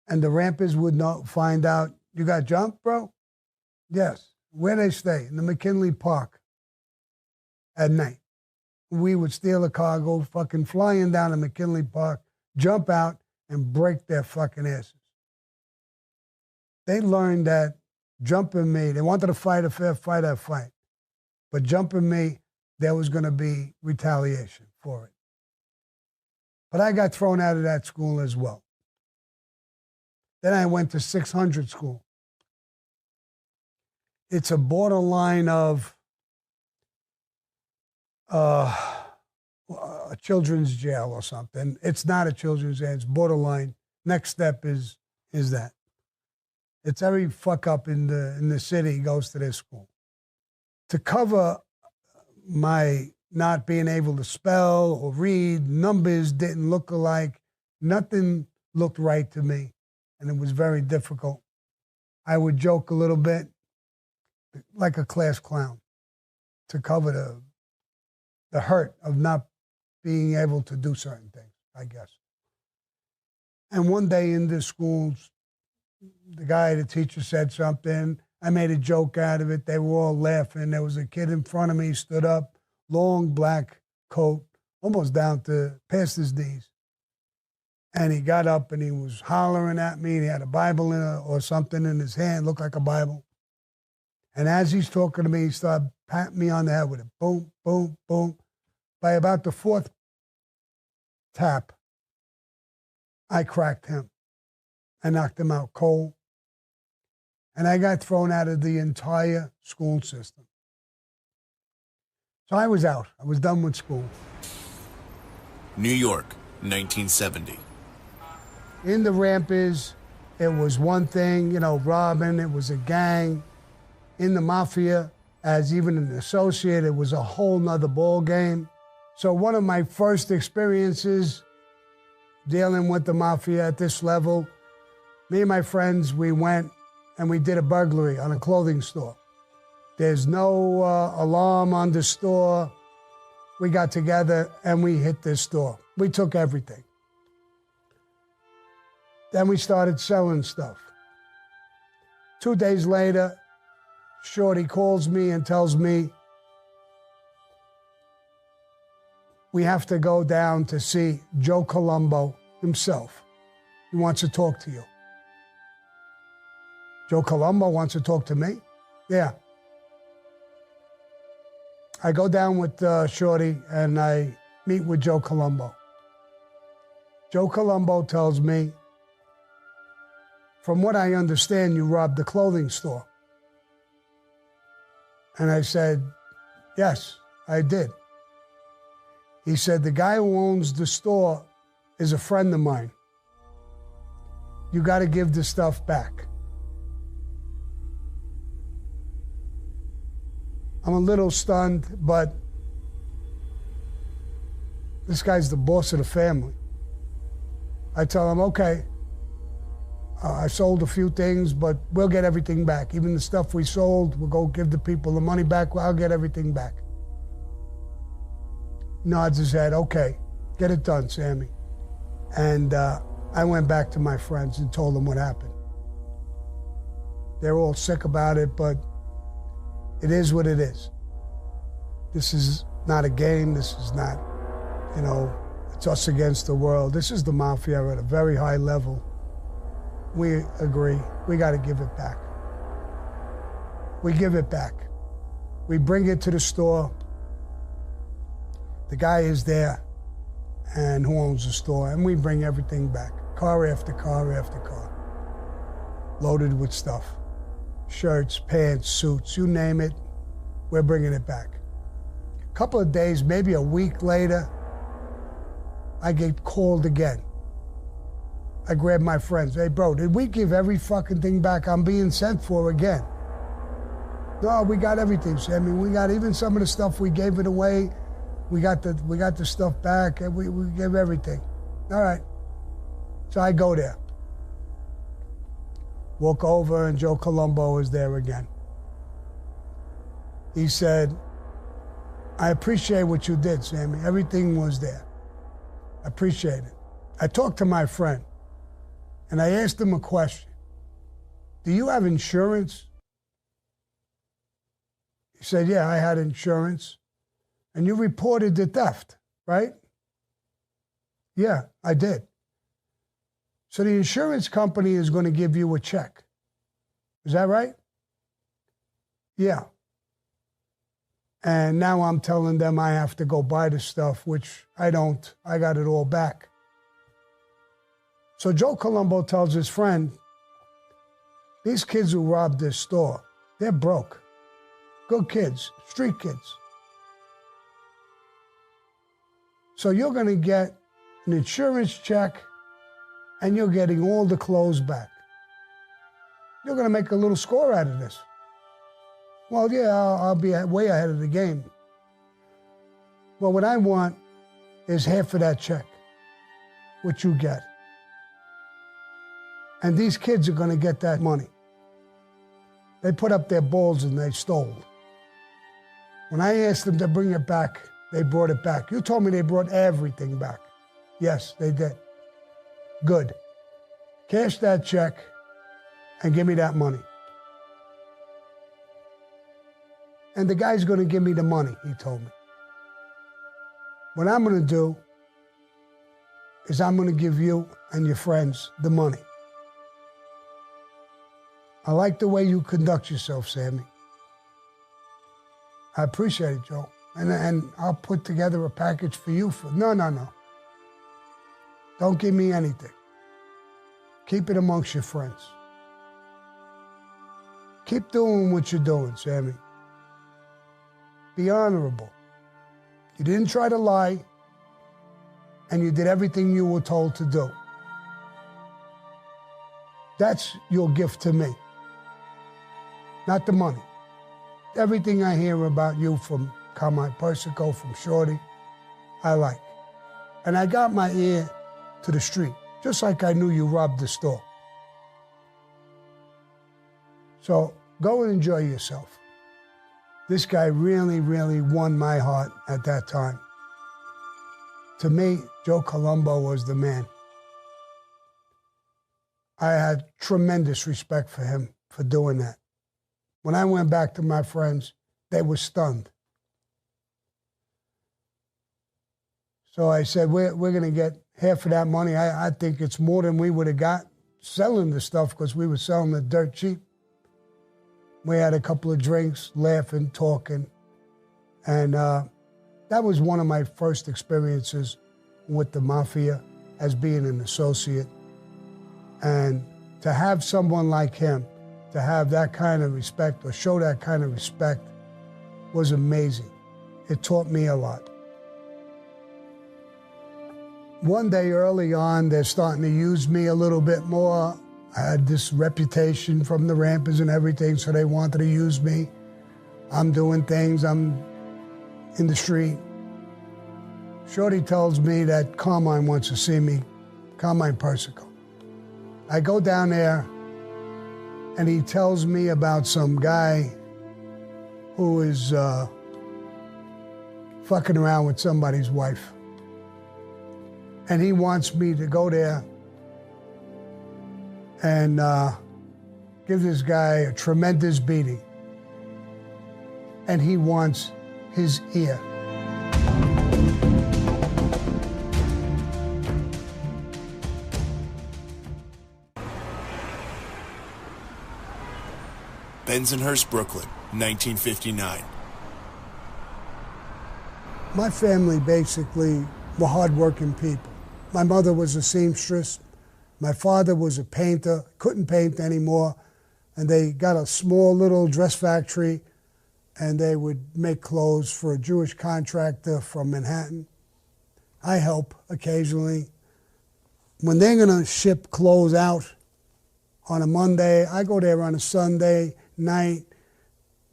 and the rampers would not find out, you got jumped, bro? Yes. Where they stay? In the McKinley Park at night. We would steal a car, go fucking flying down to McKinley Park, jump out, and break their fucking asses. They learned that jumping me, they wanted to fight a fair fight, I'd fight. But jumping me, there was going to be retaliation for it. But I got thrown out of that school as well. Then I went to 600 school. It's a borderline of a children's jail or something. It's not a children's jail, it's borderline. Next step is that. It's every fuck up in the city goes to this school. To cover my not being able to spell or read, numbers didn't look alike, nothing looked right to me, and it was very difficult. I would joke a little bit, like a class clown, to cover the hurt of not being able to do certain things, I guess. And one day in the schools, the teacher said something. I made a joke out of it. They were all laughing. There was a kid in front of me, stood up, long black coat, almost down to past his knees. And he got up and he was hollering at me. He had a Bible or something in his hand, looked like a Bible. And as he's talking to me, he started patting me on the head with it. Boom, boom, boom. By about the fourth tap, I cracked him. I knocked him out cold. And I got thrown out of the entire school system. So I was out. I was done with school. New York, 1970. In the Rampers, it was one thing, robbing. It was a gang. In the Mafia, as even an associate, it was a whole nother ball game. So one of my first experiences dealing with the mafia at this level, me and my friends, we went and we did a burglary on a clothing store. There's no alarm on the store. We got together and we hit this store. We took everything. Then we started selling stuff. 2 days later, Shorty calls me and tells me, we have to go down to see Joe Colombo himself. He wants to talk to you. Joe Colombo wants to talk to me? Yeah. I go down with Shorty and I meet with Joe Colombo. Joe Colombo tells me, from what I understand, you robbed the clothing store. And I said, yes, I did. He said, the guy who owns the store is a friend of mine. You got to give the stuff back. I'm a little stunned, but this guy's the boss of the family. I tell him, okay, I sold a few things, but we'll get everything back. Even the stuff we sold, we'll go give the people the money back. I'll get everything back. Nods his head, okay, get it done, Sammy. And I went back to my friends and told them what happened. They're all sick about it, but it is what it is. This is not a game. This is not, it's us against the world. This is the mafia at a very high level. We agree. We got to give it back. We give it back. We bring it to the store. The guy is there, and who owns the store, and we bring everything back. Car after car after car. Loaded with stuff. Shirts, pants, suits, you name it, we're bringing it back. A couple of days, maybe a week later, I get called again. I grab my friends. Hey, bro, did we give every fucking thing back? I'm being sent for again. No, we got everything, Sammy. We got even some of the stuff we gave it away. We got the stuff back, and we gave everything. All right. So I go there. Walk over, and Joe Colombo is there again. He said, I appreciate what you did, Sammy. Everything was there. I appreciate it. I talked to my friend. And I asked him a question. Do you have insurance? He said, yeah, I had insurance. And you reported the theft, right? Yeah, I did. So the insurance company is going to give you a check. Is that right? Yeah. And now I'm telling them I have to go buy the stuff, which I don't. I got it all back. So Joe Colombo tells his friend, these kids who robbed this store, they're broke. Good kids, street kids. So you're going to get an insurance check and you're getting all the clothes back. You're going to make a little score out of this. Well, yeah, I'll be way ahead of the game. Well, what I want is half of that check, what you get. And these kids are going to get that money. They put up their balls and they stole. When I asked them to bring it back, they brought it back. You told me they brought everything back. Yes, they did. Good. Cash that check and give me that money. And the guy's going to give me the money, he told me. What I'm going to do is I'm going to give you and your friends the money. I like the way you conduct yourself, Sammy. I appreciate it, Joe. And I'll put together a package for you. No. Don't give me anything. Keep it amongst your friends. Keep doing what you're doing, Sammy. Be honorable. You didn't try to lie, and you did everything you were told to do. That's your gift to me. Not the money. Everything I hear about you from Carmine Persico, from Shorty, I like. And I got my ear to the street, just like I knew you robbed the store. So go and enjoy yourself. This guy really, really won my heart at that time. To me, Joe Colombo was the man. I had tremendous respect for him for doing that. When I went back to my friends, they were stunned. So I said, we're going to get half of that money. I think it's more than we would have got selling the stuff because we were selling it dirt cheap. We had a couple of drinks, laughing, talking. And that was one of my first experiences with the mafia as being an associate. And to have someone like him, to have that kind of respect or show that kind of respect was amazing. It taught me a lot. One day early on, they're starting to use me a little bit more. I had this reputation from the rampers and everything, so they wanted to use me. I'm doing things, I'm in the street. Shorty tells me that Carmine wants to see me, Carmine Persico. I go down there, and he tells me about some guy who is fucking around with somebody's wife. And he wants me to go there and give this guy a tremendous beating. And he wants his ear. Bensonhurst, Brooklyn, 1959. My family basically were hardworking people. My mother was a seamstress. My father was a painter, couldn't paint anymore, and they got a small little dress factory, and they would make clothes for a Jewish contractor from Manhattan. I help occasionally. When they're gonna ship clothes out on a Monday, I go there on a Sunday night.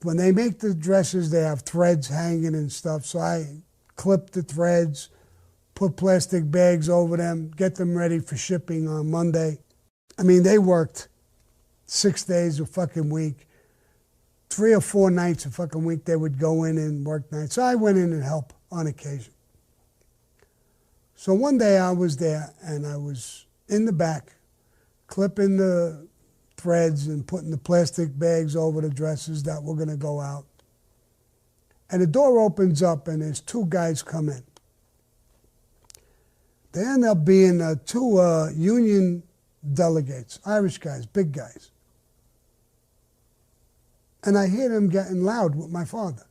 When they make the dresses, they have threads hanging and stuff, so I clip the threads, put plastic bags over them, get them ready for shipping on Monday. I mean, they worked 6 days a fucking week. 3 or 4 nights a fucking week they would go in and work nights. So I went in and helped on occasion. So one day I was there and I was in the back clipping the threads and putting the plastic bags over the dresses that were gonna go out. And the door opens up and there's 2 guys come in. They end up being 2 union delegates, Irish guys, big guys. And I hear them getting loud with my father.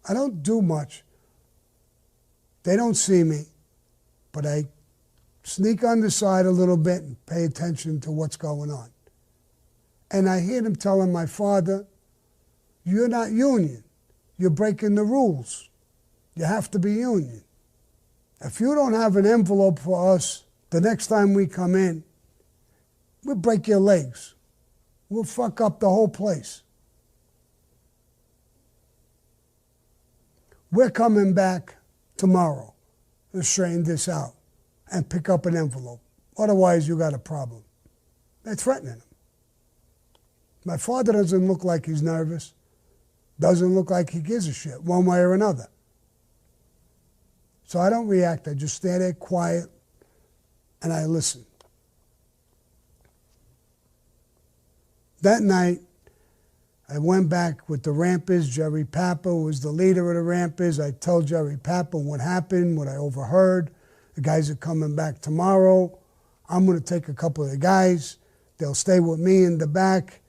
I don't do much. They don't see me, but I sneak on the side a little bit and pay attention to what's going on. And I hear them telling my father, "You're not union. You're breaking the rules. You have to be union. If you don't have an envelope for us the next time we come in, we'll break your legs. We'll fuck up the whole place. We're coming back tomorrow to straighten this out and pick up an envelope. Otherwise, you got a problem." They're threatening him. My father doesn't look like he's nervous. Doesn't look like he gives a shit, one way or another. So I don't react. I just stay there quiet and I listen. That night, I went back with the Rampers. Jerry Papa was the leader of the Rampers. I told Jerry Papa what happened, what I overheard. The guys are coming back tomorrow. I'm going to take a couple of the guys. They'll stay with me in the back.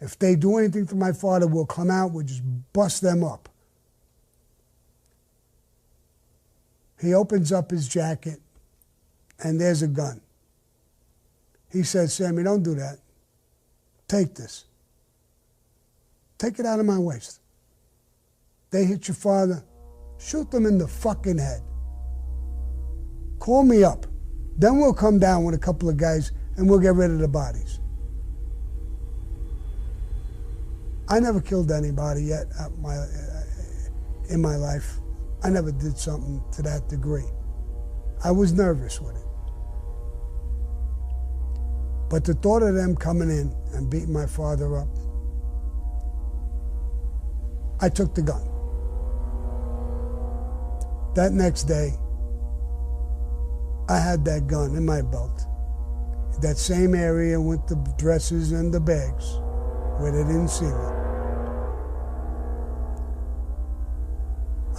If they do anything to my father, we'll come out. We'll just bust them up. He opens up his jacket, and there's a gun. He says, "Sammy, don't do that. Take this. Take it out of my waist. They hit your father, shoot them in the fucking head. Call me up. Then we'll come down with a couple of guys, and we'll get rid of the bodies." I never killed anybody yet in my life. I never did something to that degree. I was nervous with it. But the thought of them coming in and beating my father up, I took the gun. That next day, I had that gun in my belt. That same area with the dresses and the bags where they didn't see me.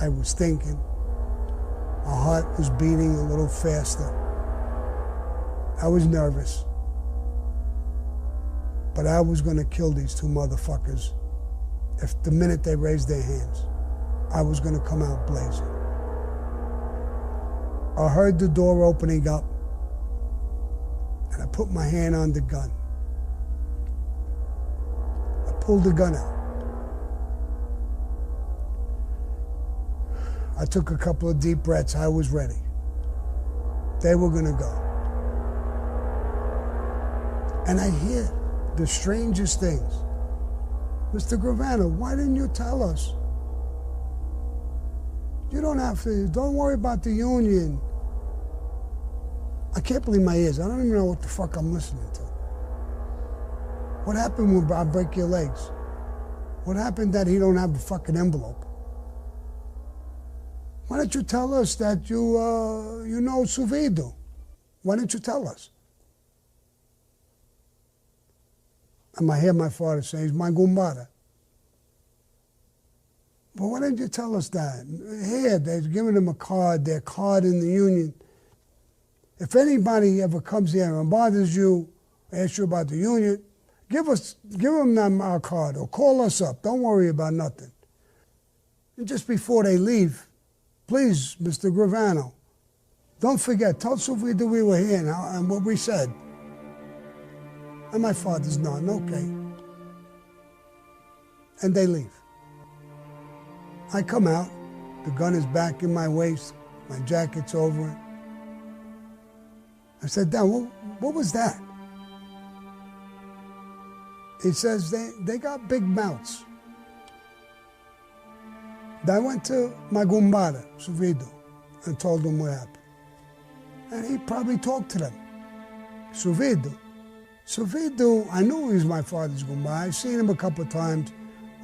I was thinking. My heart was beating a little faster. I was nervous. But I was going to kill these two motherfuckers. If the minute they raised their hands, I was going to come out blazing. I heard the door opening up, and I put my hand on the gun. I pulled the gun out. I took a couple of deep breaths. I was ready. They were going to go. And I hear the strangest things. Mr. Gravano, why didn't you tell us? You don't have to, don't worry about the union. I can't believe my ears. I don't even know what the fuck I'm listening to. What happened when I break your legs? What happened that he don't have the fucking envelope? Why don't you tell us that you know Suvido? Why didn't you tell us? And I hear my father say, he's my gumbara. But why didn't you tell us that? Here, they're giving him a card, their card in the union. If anybody ever comes here and bothers you, asks you about the union, give them our card or call us up. Don't worry about nothing. And just before they leave, please, Mr. Gravano, don't forget, tell Suvido we were here and what we said. And my father's nodding, okay. And they leave. I come out, the gun is back in my waist, my jacket's over it. I said, Dad, what was that? He says, they got big mouths. I went to my gumbara, Suvido, and told him what happened. And he probably talked to them. Suvido, I knew he was my father's gumbara. I've seen him a couple of times.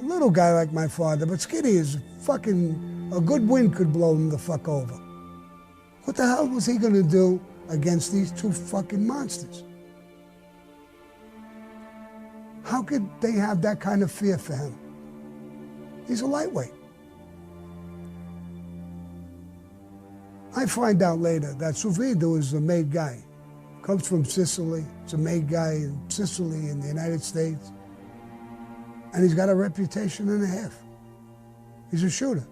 A little guy like my father, but skinny as fucking, a good wind could blow him the fuck over. What the hell was he gonna do against these two fucking monsters? How could they have that kind of fear for him? He's a lightweight. I find out later that Suvido is a made guy. Comes from Sicily. He's a made guy in Sicily in the United States. And he's got a reputation and a half. He's a shooter.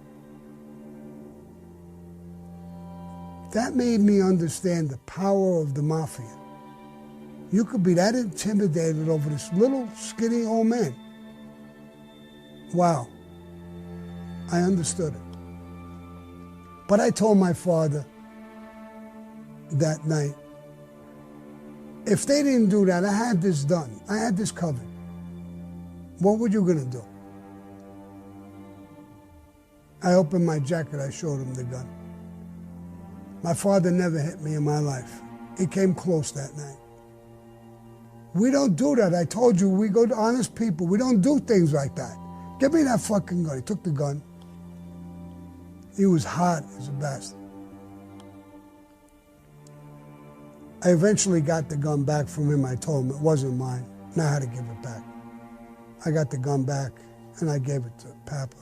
That made me understand the power of the mafia. You could be that intimidated over this little skinny old man. Wow. I understood it. But I told my father that night, if they didn't do that, I had this done. I had this covered. What were you gonna do? I opened my jacket, I showed him the gun. My father never hit me in my life. He came close that night. We don't do that. I told you, we go to honest people. We don't do things like that. Give me that fucking gun. He took the gun. He was hot as a bastard. I eventually got the gun back from him. I told him it wasn't mine. And I had to give it back. I got the gun back and I gave it to Papa.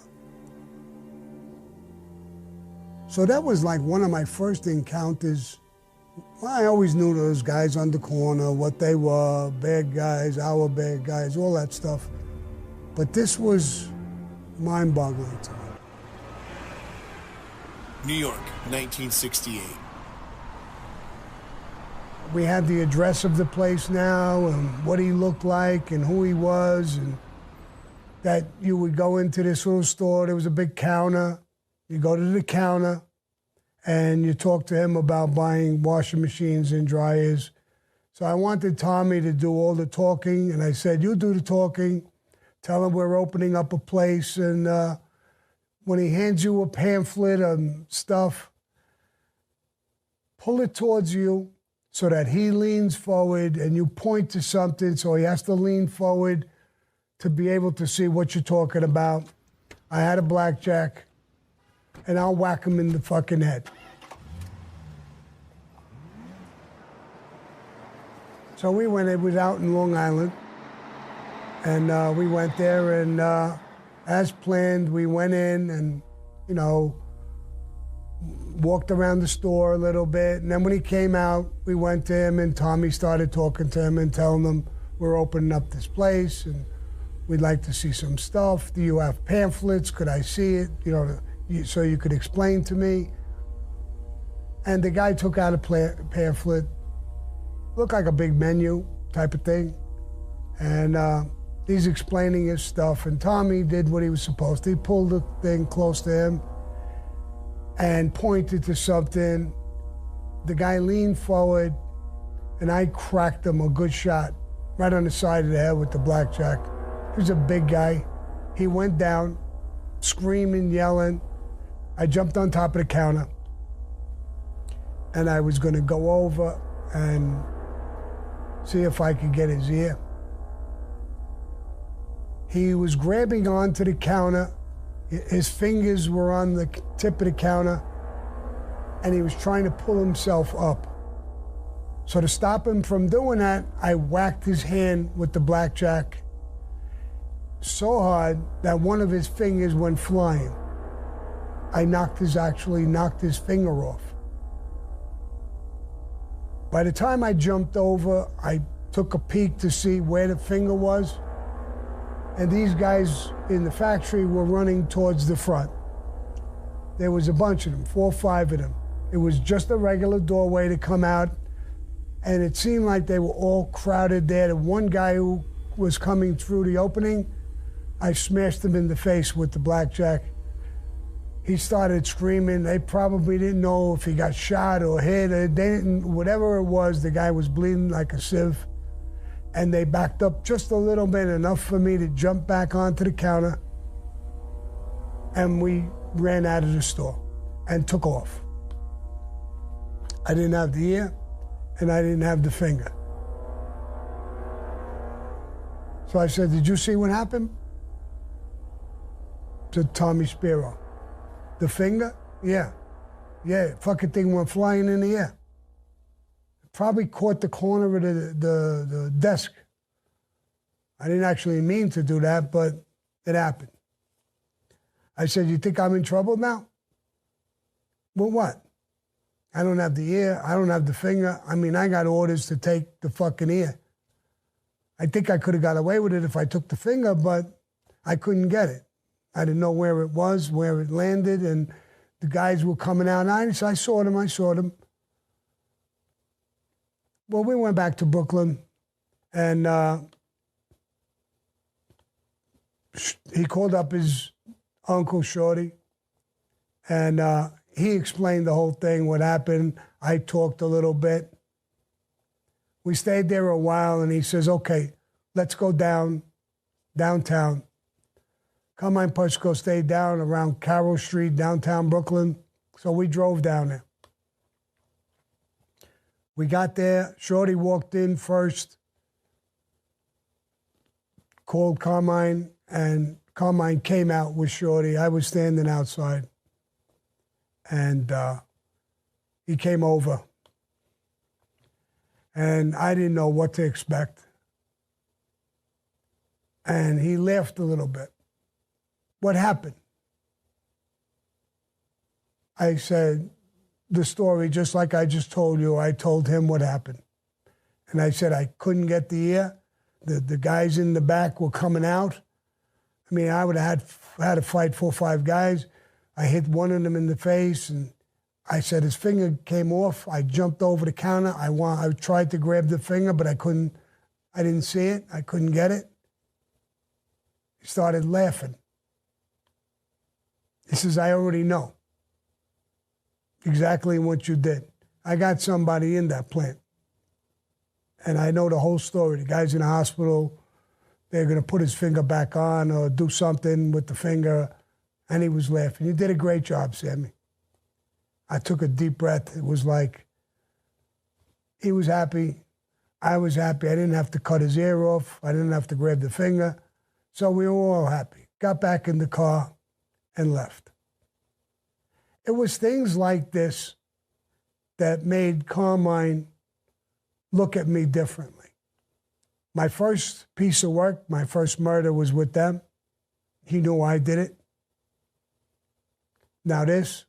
So that was like one of my first encounters. Well, I always knew those guys on the corner, what they were, bad guys, our bad guys, all that stuff. But this was mind-boggling to me. New York, 1968. We had the address of the place now and what he looked like and who he was, and that you would go into this little store, there was a big counter. You go to the counter and you talk to him about buying washing machines and dryers. So I wanted Tommy to do all the talking, and I said, you do the talking, tell him we're opening up a place, and when he hands you a pamphlet of stuff, pull it towards you so that he leans forward and you point to something, so he has to lean forward to be able to see what you're talking about. I had a blackjack, and I'll whack him in the fucking head. So we went, it was out in Long Island, and we went there, and as planned, we went in and, you know, walked around the store a little bit, and then when he came out, we went to him, and Tommy started talking to him and telling him, we're opening up this place, and we'd like to see some stuff. Do you have pamphlets? Could I see it? You know, so you could explain to me. And the guy took out a pamphlet, looked like a big menu type of thing, and he's explaining his stuff, and Tommy did what he was supposed to. He pulled the thing close to him and pointed to something. The guy leaned forward, and I cracked him a good shot right on the side of the head with the blackjack. He was a big guy. He went down, screaming, yelling. I jumped on top of the counter, and I was gonna go over and see if I could get his ear. He was grabbing onto the counter. His fingers were on the tip of the counter, and he was trying to pull himself up. So to stop him from doing that, I whacked his hand with the blackjack so hard that one of his fingers went flying. I actually knocked his finger off. By the time I jumped over, I took a peek to see where the finger was, and these guys in the factory were running towards the front. There was a bunch of them, 4 or 5 of them. It was just a regular doorway to come out, and it seemed like they were all crowded there. The one guy who was coming through the opening, I smashed him in the face with the blackjack. He started screaming. They probably didn't know if he got shot or hit. They didn't, whatever it was, the guy was bleeding like a sieve. And they backed up just a little bit, enough for me to jump back onto the counter. And we ran out of the store and took off. I didn't have the ear, and I didn't have the finger. So I said, did you see what happened? To Tommy Spiro. The finger? Yeah. Yeah, fucking thing went flying in the air. Probably caught the corner of the desk. I didn't actually mean to do that, but it happened. I said, you think I'm in trouble now? Well, what? I don't have the ear, I don't have the finger. I mean, I got orders to take the fucking ear. I think I could have got away with it if I took the finger, but I couldn't get it. I didn't know where it was, where it landed, and the guys were coming out. I saw them. Well, we went back to Brooklyn, and he called up his uncle, Shorty, and he explained the whole thing, what happened. I talked a little bit. We stayed there a while, and he says, okay, let's go downtown. Carmine Pushko stayed down around Carroll Street, downtown Brooklyn. So we drove down there. We got there. Shorty walked in first, called Carmine, and Carmine came out with Shorty. I was standing outside. And he came over. And I didn't know what to expect. And he laughed a little bit. What happened? I said, the story, just like I just told you, I told him what happened. And I said I couldn't get the ear. The guys in the back were coming out. I mean, I would have had to fight 4 or 5 guys. I hit one of them in the face, and I said his finger came off. I jumped over the counter. I tried to grab the finger, but I couldn't. I didn't see it. I couldn't get it. He started laughing. He says, I already know exactly what you did. I got somebody in that plant. And I know the whole story. The guy's in the hospital. They're going to put his finger back on or do something with the finger. And he was laughing. You did a great job, Sammy. I took a deep breath. It was like he was happy. I was happy. I didn't have to cut his ear off. I didn't have to grab the finger. So we were all happy. Got back in the car and left. It was things like this that made Carmine look at me differently. My first piece of work, my first murder was with them. He knew I did it. Now this,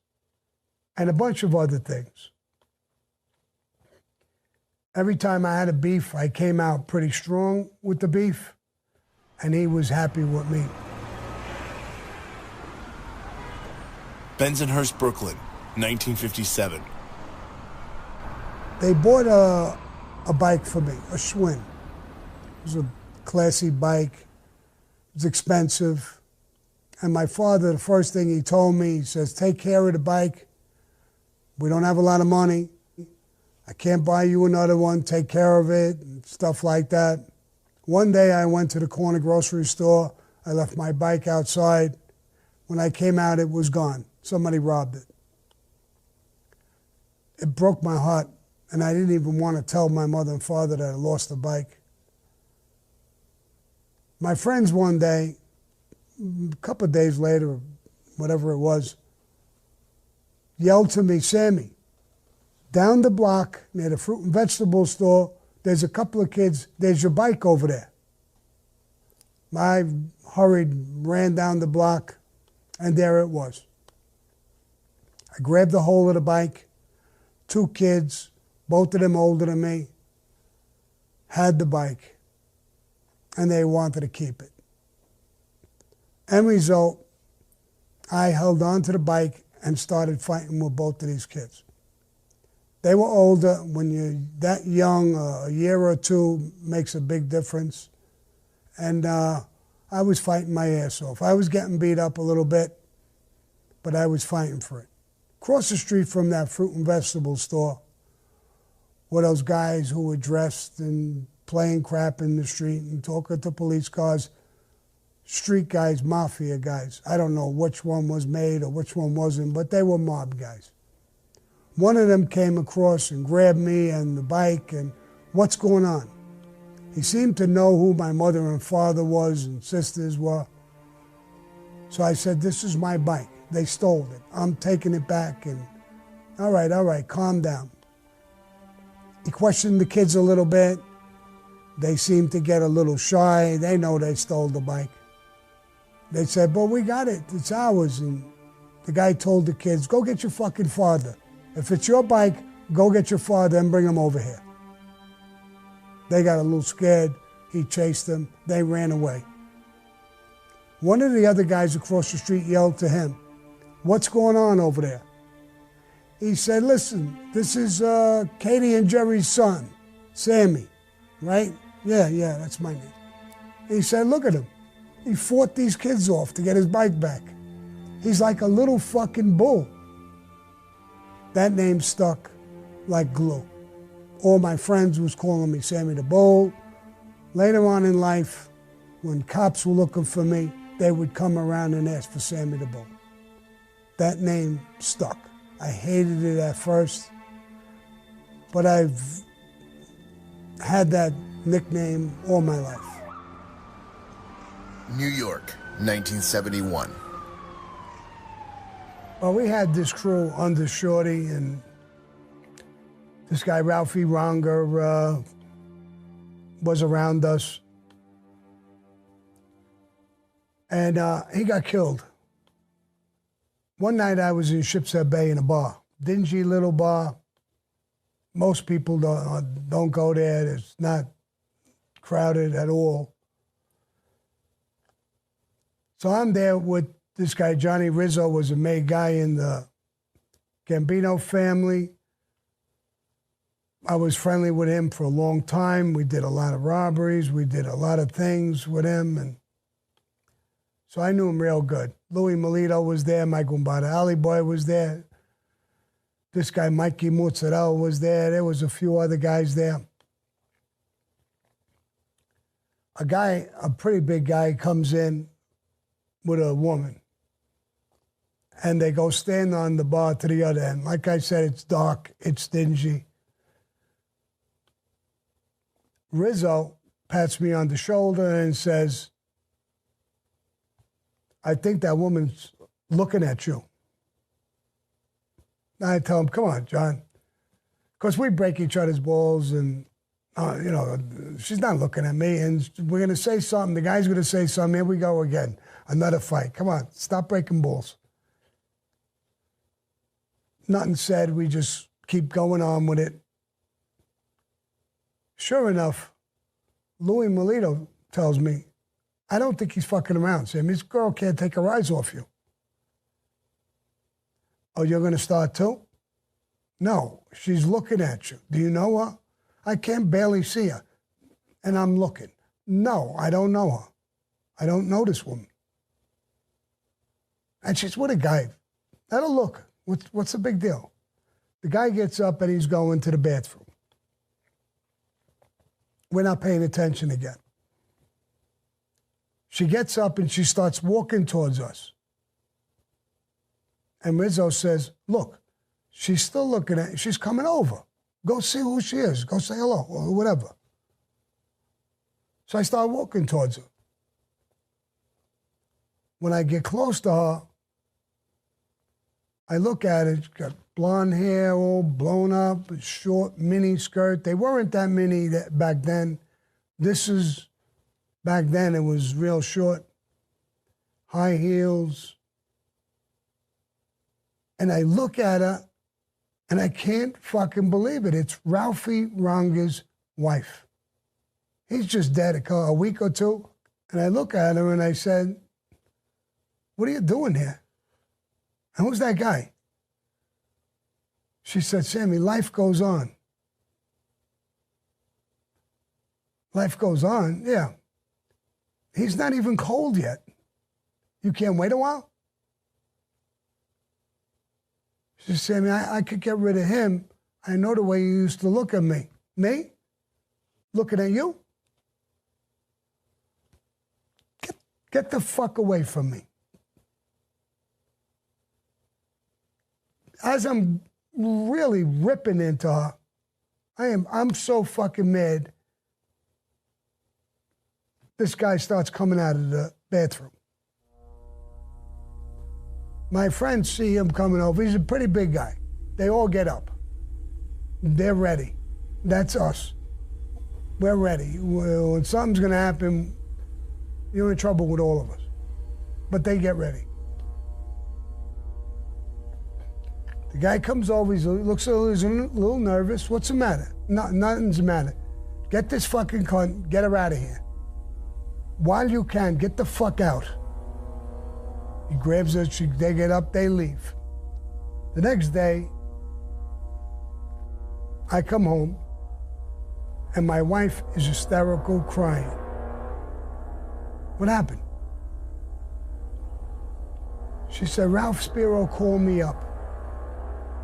and a bunch of other things. Every time I had a beef, I came out pretty strong with the beef, and he was happy with me. Bensonhurst, Brooklyn, 1957. They bought a bike for me, a Schwinn. It was a classy bike. It was expensive. And my father, the first thing he told me, he says, take care of the bike. We don't have a lot of money. I can't buy you another one. Take care of it, and stuff like that. One day I went to the corner grocery store. I left my bike outside. When I came out, it was gone. Somebody robbed it. It broke my heart, and I didn't even want to tell my mother and father that I lost the bike. My friends one day, a couple of days later, whatever it was, yelled to me, Sammy, down the block near the fruit and vegetable store, there's a couple of kids, there's your bike over there. I hurried, ran down the block, and there it was. I grabbed the whole of the bike, 2 kids, both of them older than me, had the bike, and they wanted to keep it. End result, I held on to the bike and started fighting with both of these kids. They were older. When you're that young, a year or two makes a big difference. And I was fighting my ass off. I was getting beat up a little bit, but I was fighting for it. Across the street from that fruit and vegetable store were those guys who were dressed and playing crap in the street and talking to police cars. Street guys, mafia guys. I don't know which one was made or which one wasn't, but they were mob guys. One of them came across and grabbed me and the bike and, what's going on? He seemed to know who my mother and father was and sisters were. So I said, this is my bike. They stole it. I'm taking it back. And all right, calm down. He questioned the kids a little bit. They seemed to get a little shy. They know they stole the bike. They said, but we got it, it's ours. And the guy told the kids, go get your fucking father. If it's your bike, go get your father and bring him over here. They got a little scared. He chased them. They ran away. One of the other guys across the street yelled to him, what's going on over there? He said, listen, this is Katie and Jerry's son, Sammy, right? Yeah, that's my name. He said, look at him. He fought these kids off to get his bike back. He's like a little fucking bull. That name stuck like glue. All my friends was calling me Sammy the Bull. Later on in life, when cops were looking for me, they would come around and ask for Sammy the Bull. That name stuck. I hated it at first, but I've had that nickname all my life. New York, 1971. Well, we had this crew under Shorty, and this guy, Ralphie Ronger, was around us. And he got killed. One night I was in Shipshead Bay in a bar, dingy little bar. Most people don't go there. It's not crowded at all. So I'm there with this guy, Johnny Rizzo, was a made guy in the Gambino family. I was friendly with him for a long time. We did a lot of robberies. We did a lot of things with him. And so I knew him real good. Louis Melito was there. Mike Gumbada Ali Boy was there. This guy, Mikey Mozzarella, was there. There was a few other guys there. A pretty big guy, comes in with a woman. And they go stand on the bar to the other end. Like I said, it's dark, it's dingy. Rizzo pats me on the shoulder and says, I think that woman's looking at you. And I tell him, come on, John. Because we break each other's balls and, she's not looking at me. And we're going to say something. The guy's going to say something. Here we go again. Another fight. Come on, stop breaking balls. Nothing said. We just keep going on with it. Sure enough, Louis Melito tells me, I don't think he's fucking around, Sam. This girl can't take her eyes off you. Oh, you're going to start too? No, she's looking at you. Do you know her? I can't barely see her. And I'm looking. No, I don't know her. I don't know this woman. And she's with a guy. Let her look. What's the big deal? The guy gets up and he's going to the bathroom. We're not paying attention again. She gets up and she starts walking towards us. And Rizzo says, look, she's still looking at you. She's coming over. Go see who she is. Go say hello or whatever. So I start walking towards her. When I get close to her, I look at it. She's got blonde hair all blown up, a short mini skirt. They weren't that mini back then. Back then it was real short. High heels. And I look at her, and I can't fucking believe it. It's Ralphie Ranga's wife. He's just dead a week or two. And I look at her and I said, what are you doing here? And who's that guy? She said, Sammy, life goes on. Life goes on? Yeah. He's not even cold yet. You can't wait a while? She said, Sammy, I could get rid of him. I know the way you used to look at me. Me? Looking at you? Get the fuck away from me. As I'm really ripping into her, I'm so fucking mad. This guy starts coming out of the bathroom. My friends see him coming over. He's a pretty big guy. They all get up. They're ready. That's us. We're ready. When something's going to happen, you're in trouble with all of us. But they get ready. The guy comes over. He's a little nervous. What's the matter? Nothing's the matter. Get this fucking cunt. Get her out of here. While you can, get the fuck out. He grabs her, they get up, they leave. The next day, I come home, and my wife is hysterical, crying. What happened? She said, Ralph Spiro called me up.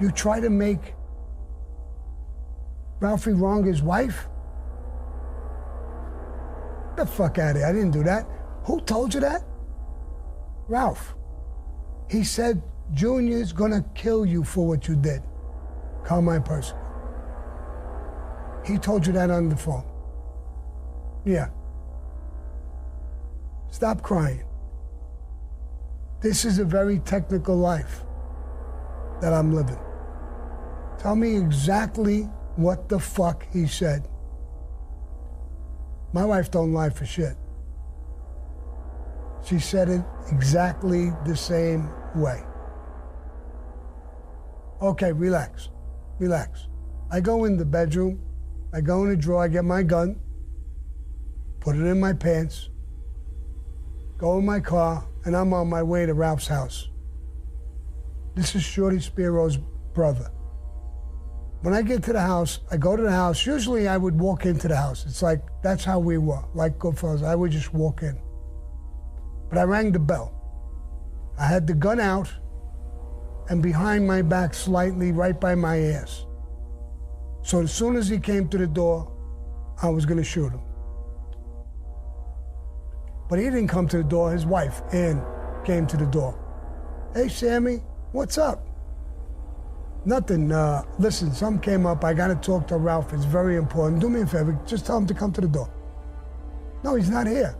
You try to make Ralphie Ranga's wife? Get the fuck out of here. I didn't do that. Who told you that? Ralph. He said, Junior's gonna kill you for what you did. Carmine Persico. He told you that on the phone. Yeah. Stop crying. This is a very technical life that I'm living. Tell me exactly what the fuck he said. My wife don't lie for shit. She said it exactly the same way. Okay, relax. Relax. I go in the bedroom, I go in the drawer, I get my gun, put it in my pants, go in my car, and I'm on my way to Ralph's house. This is Shorty Spiro's brother. When I get to the house, I go to the house. Usually I would walk into the house. It's like, that's how we were, like Goodfellas. I would just walk in. But I rang the bell. I had the gun out and behind my back slightly, right by my ass. So as soon as he came to the door, I was gonna shoot him. But he didn't come to the door, his wife, Ann, came to the door. Hey, Sammy, what's up? Nothing. Listen, something came up. I got to talk to Ralph. It's very important. Do me a favor. Just tell him to come to the door. No, he's not here.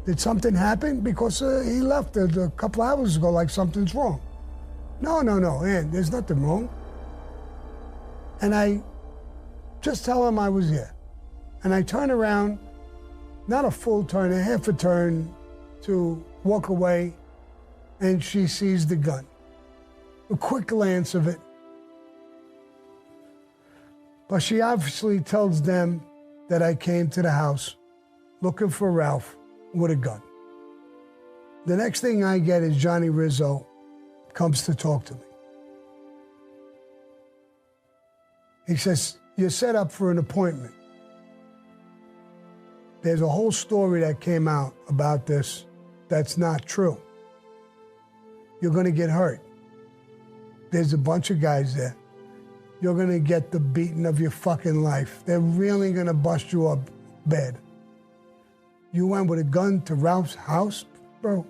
Did something happen? Because he left a couple hours ago like something's wrong. No, man, there's nothing wrong. And I just tell him I was here. And I turn around, not a full turn, a half a turn to walk away, and she sees the gun. A quick glance of it. But she obviously tells them that I came to the house looking for Ralph with a gun. The next thing I get is Johnny Rizzo comes to talk to me. He says, you're set up for an appointment. There's a whole story that came out about this that's not true. You're going to get hurt. There's a bunch of guys there. You're going to get the beating of your fucking life. They're really going to bust you up bad. You went with a gun to Ralph's house, bro?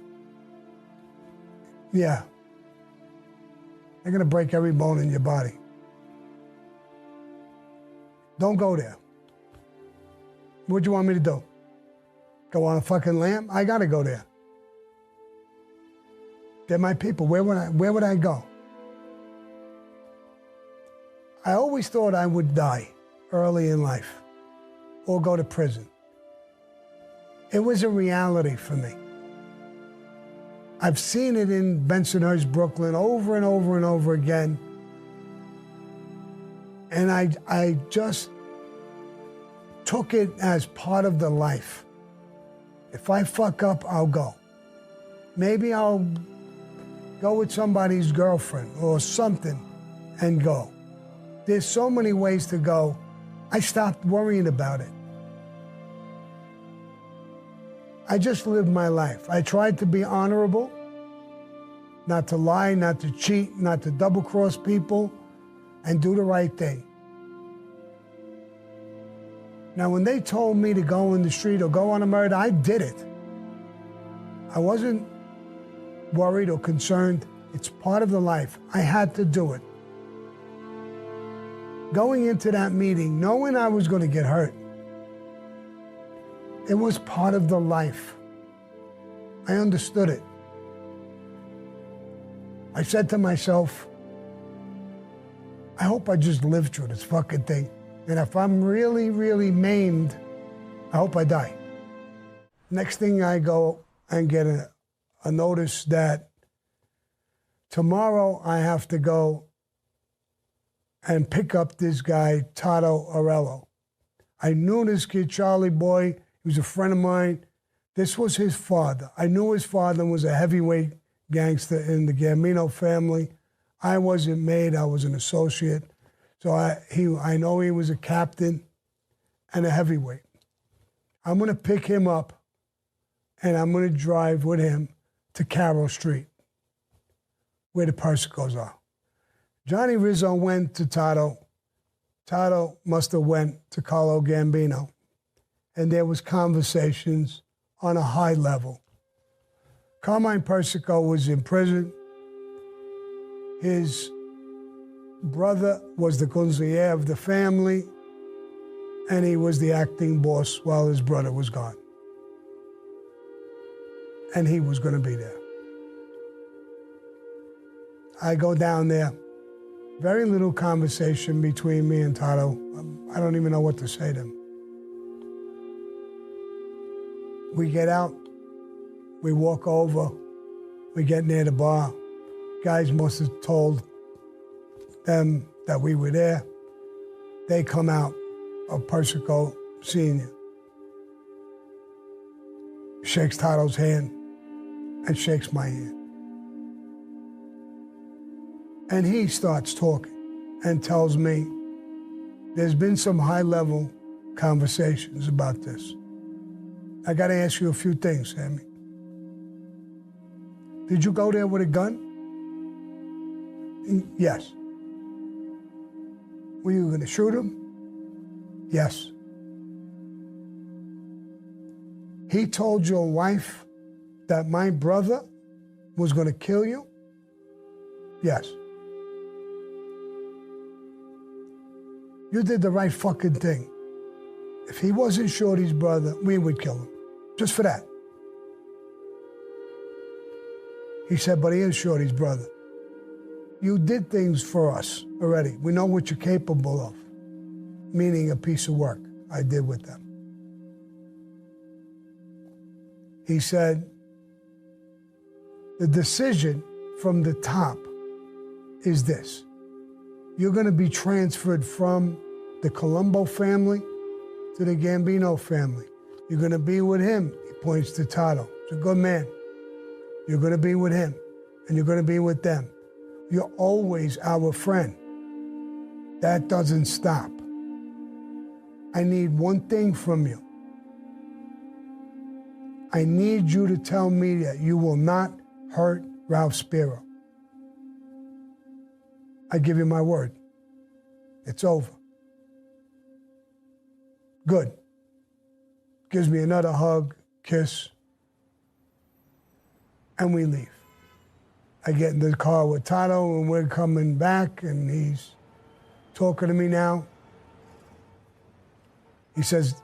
Yeah. They're going to break every bone in your body. Don't go there. What do you want me to do? Go on a fucking lamb? I got to go there. They're my people. Where would I go? I always thought I would die early in life or go to prison. It was a reality for me. I've seen it in Bensonhurst, Brooklyn, over and over and over again. And I just took it as part of the life. If I fuck up, I'll go. Maybe I'll go with somebody's girlfriend or something and go. There's so many ways to go. I stopped worrying about it. I just lived my life. I tried to be honorable, not to lie, not to cheat, not to double-cross people, and do the right thing. Now, when they told me to go in the street or go on a murder, I did it. I wasn't worried or concerned. It's part of the life. I had to do it. Going into that meeting, knowing I was going to get hurt, it was part of the life. I understood it. I said to myself, I hope I just live through this fucking thing. And if I'm really, really maimed, I hope I die. Next thing I go and get a notice that tomorrow I have to go and pick up this guy, Toto Arello. I knew this kid, Charlie Boy. He was a friend of mine. This was his father. I knew his father was a heavyweight gangster in the Gambino family. I wasn't made. I was an associate. So I know he was a captain and a heavyweight. I'm going to pick him up, and I'm going to drive with him to Carroll Street, where the Persicos are. Johnny Rizzo went to Toto. Toto must have went to Carlo Gambino. And there was conversations on a high level. Carmine Persico was in prison. His brother was the consigliere of the family, and he was the acting boss while his brother was gone. And he was going to be there. I go down there. Very little conversation between me and Toto. I don't even know what to say to him. We get out, we walk over, we get near the bar. Guys must have told them that we were there. They come out of Persico Sr., shakes Toto's hand and shakes my hand. And he starts talking and tells me there's been some high-level conversations about this. I got to ask you a few things, Sammy. Did you go there with a gun? Yes. Were you going to shoot him? Yes. He told your wife that my brother was going to kill you? Yes. You did the right fucking thing. If he wasn't Shorty's brother, we would kill him. Just for that. He said, but he is Shorty's brother. You did things for us already. We know what you're capable of. Meaning a piece of work I did with them. He said, the decision from the top is this. You're going to be transferred from the Colombo family to the Gambino family. You're going to be with him. He points to Tato. He's a good man. You're going to be with him, and you're going to be with them. You're always our friend. That doesn't stop. I need one thing from you. I need you to tell me that you will not hurt Ralph Spiro. I give you my word. It's over. Good. Gives me another hug, kiss, and we leave. I get in the car with Tato, and we're coming back, and he's talking to me now. He says,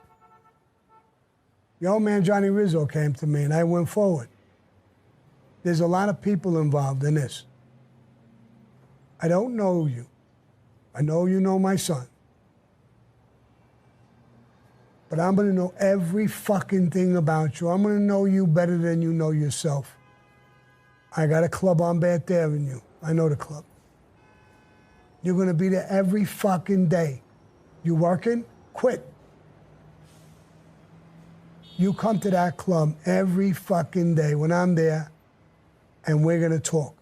the old man Johnny Rizzo came to me, and I went forward. There's a lot of people involved in this. I don't know you. I know you know my son. But I'm going to know every fucking thing about you. I'm going to know you better than you know yourself. I got a club on Bath Avenue. I know the club. You're going to be there every fucking day. You working? Quit. You come to that club every fucking day when I'm there, and we're going to talk.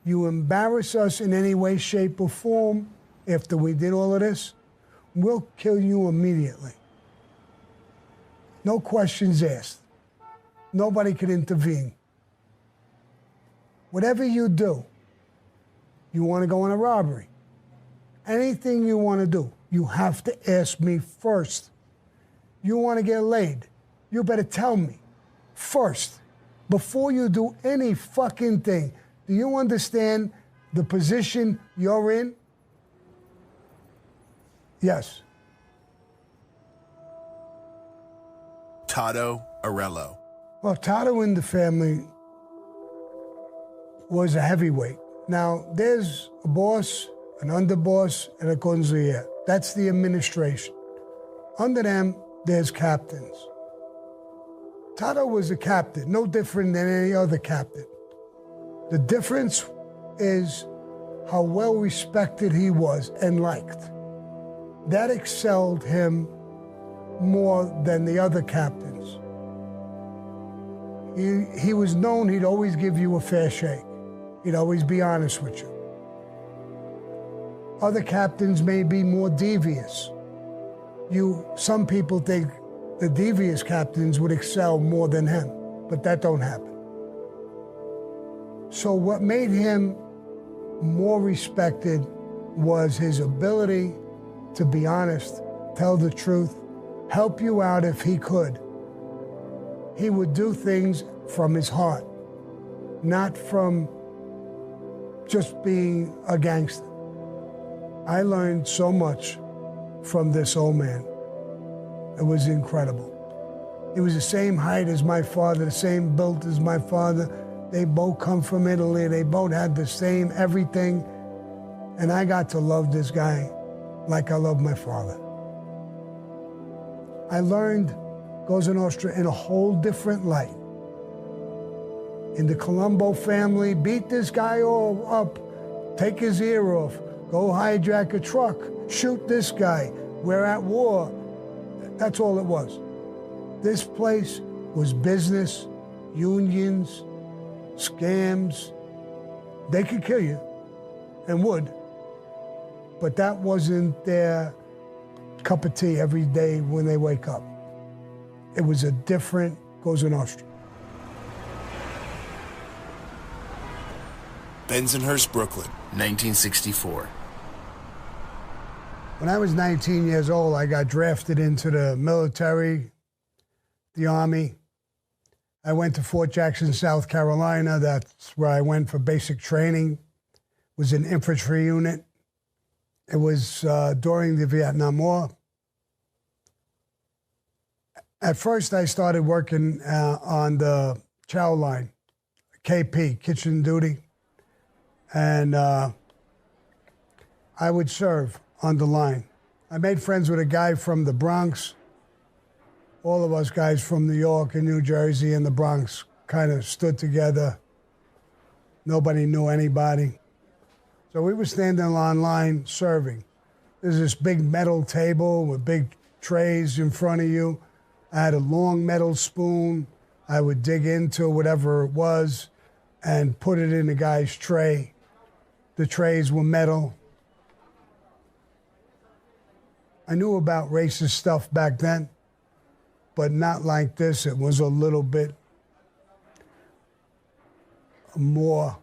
You embarrass us in any way, shape, or form after we did all of this, we'll kill you immediately. No questions asked. Nobody can intervene. Whatever you do, you want to go on a robbery, anything you want to do, you have to ask me first. You want to get laid, you better tell me first before you do any fucking thing. Do you understand the position you're in? Yes. Tato Arello. Well, Tato in the family was a heavyweight. Now, there's a boss, an underboss, and a consigliere. That's the administration. Under them, there's captains. Tato was a captain, no different than any other captain. The difference is how well respected he was and liked. That excelled him more than the other captains. He was known, he'd always give you a fair shake. He'd always be honest with you. Other captains may be more devious. Some people think the devious captains would excel more than him, but that don't happen. So what made him more respected was his ability to be honest, tell the truth, help you out if he could. He would do things from his heart, not from just being a gangster. I learned so much from this old man. It was incredible. He was the same height as my father, the same built as my father. They both come from Italy. They both had the same everything. And I got to love this guy like I love my father. I learned Cosa Nostra in a whole different light. In the Colombo family, beat this guy all up, take his ear off, go hijack a truck, shoot this guy, we're at war. That's all it was. This place was business, unions, scams. They could kill you, and would, but that wasn't their cup of tea every day when they wake up. It was a different Cosa Nostra. Bensonhurst, Brooklyn, 1964. When I was 19 years old, I got drafted into the military, the Army. I went to Fort Jackson, South Carolina. That's where I went for basic training. It was an infantry unit. It was during the Vietnam War. At first, I started working on the chow line, KP, kitchen duty. And I would serve on the line. I made friends with a guy from the Bronx. All of us guys from New York and New Jersey and the Bronx kind of stood together. Nobody knew anybody. So we were standing on line serving. There's this big metal table with big trays in front of you. I had a long metal spoon. I would dig into whatever it was and put it in the guy's tray. The trays were metal. I knew about racist stuff back then, but not like this. It was a little bit more,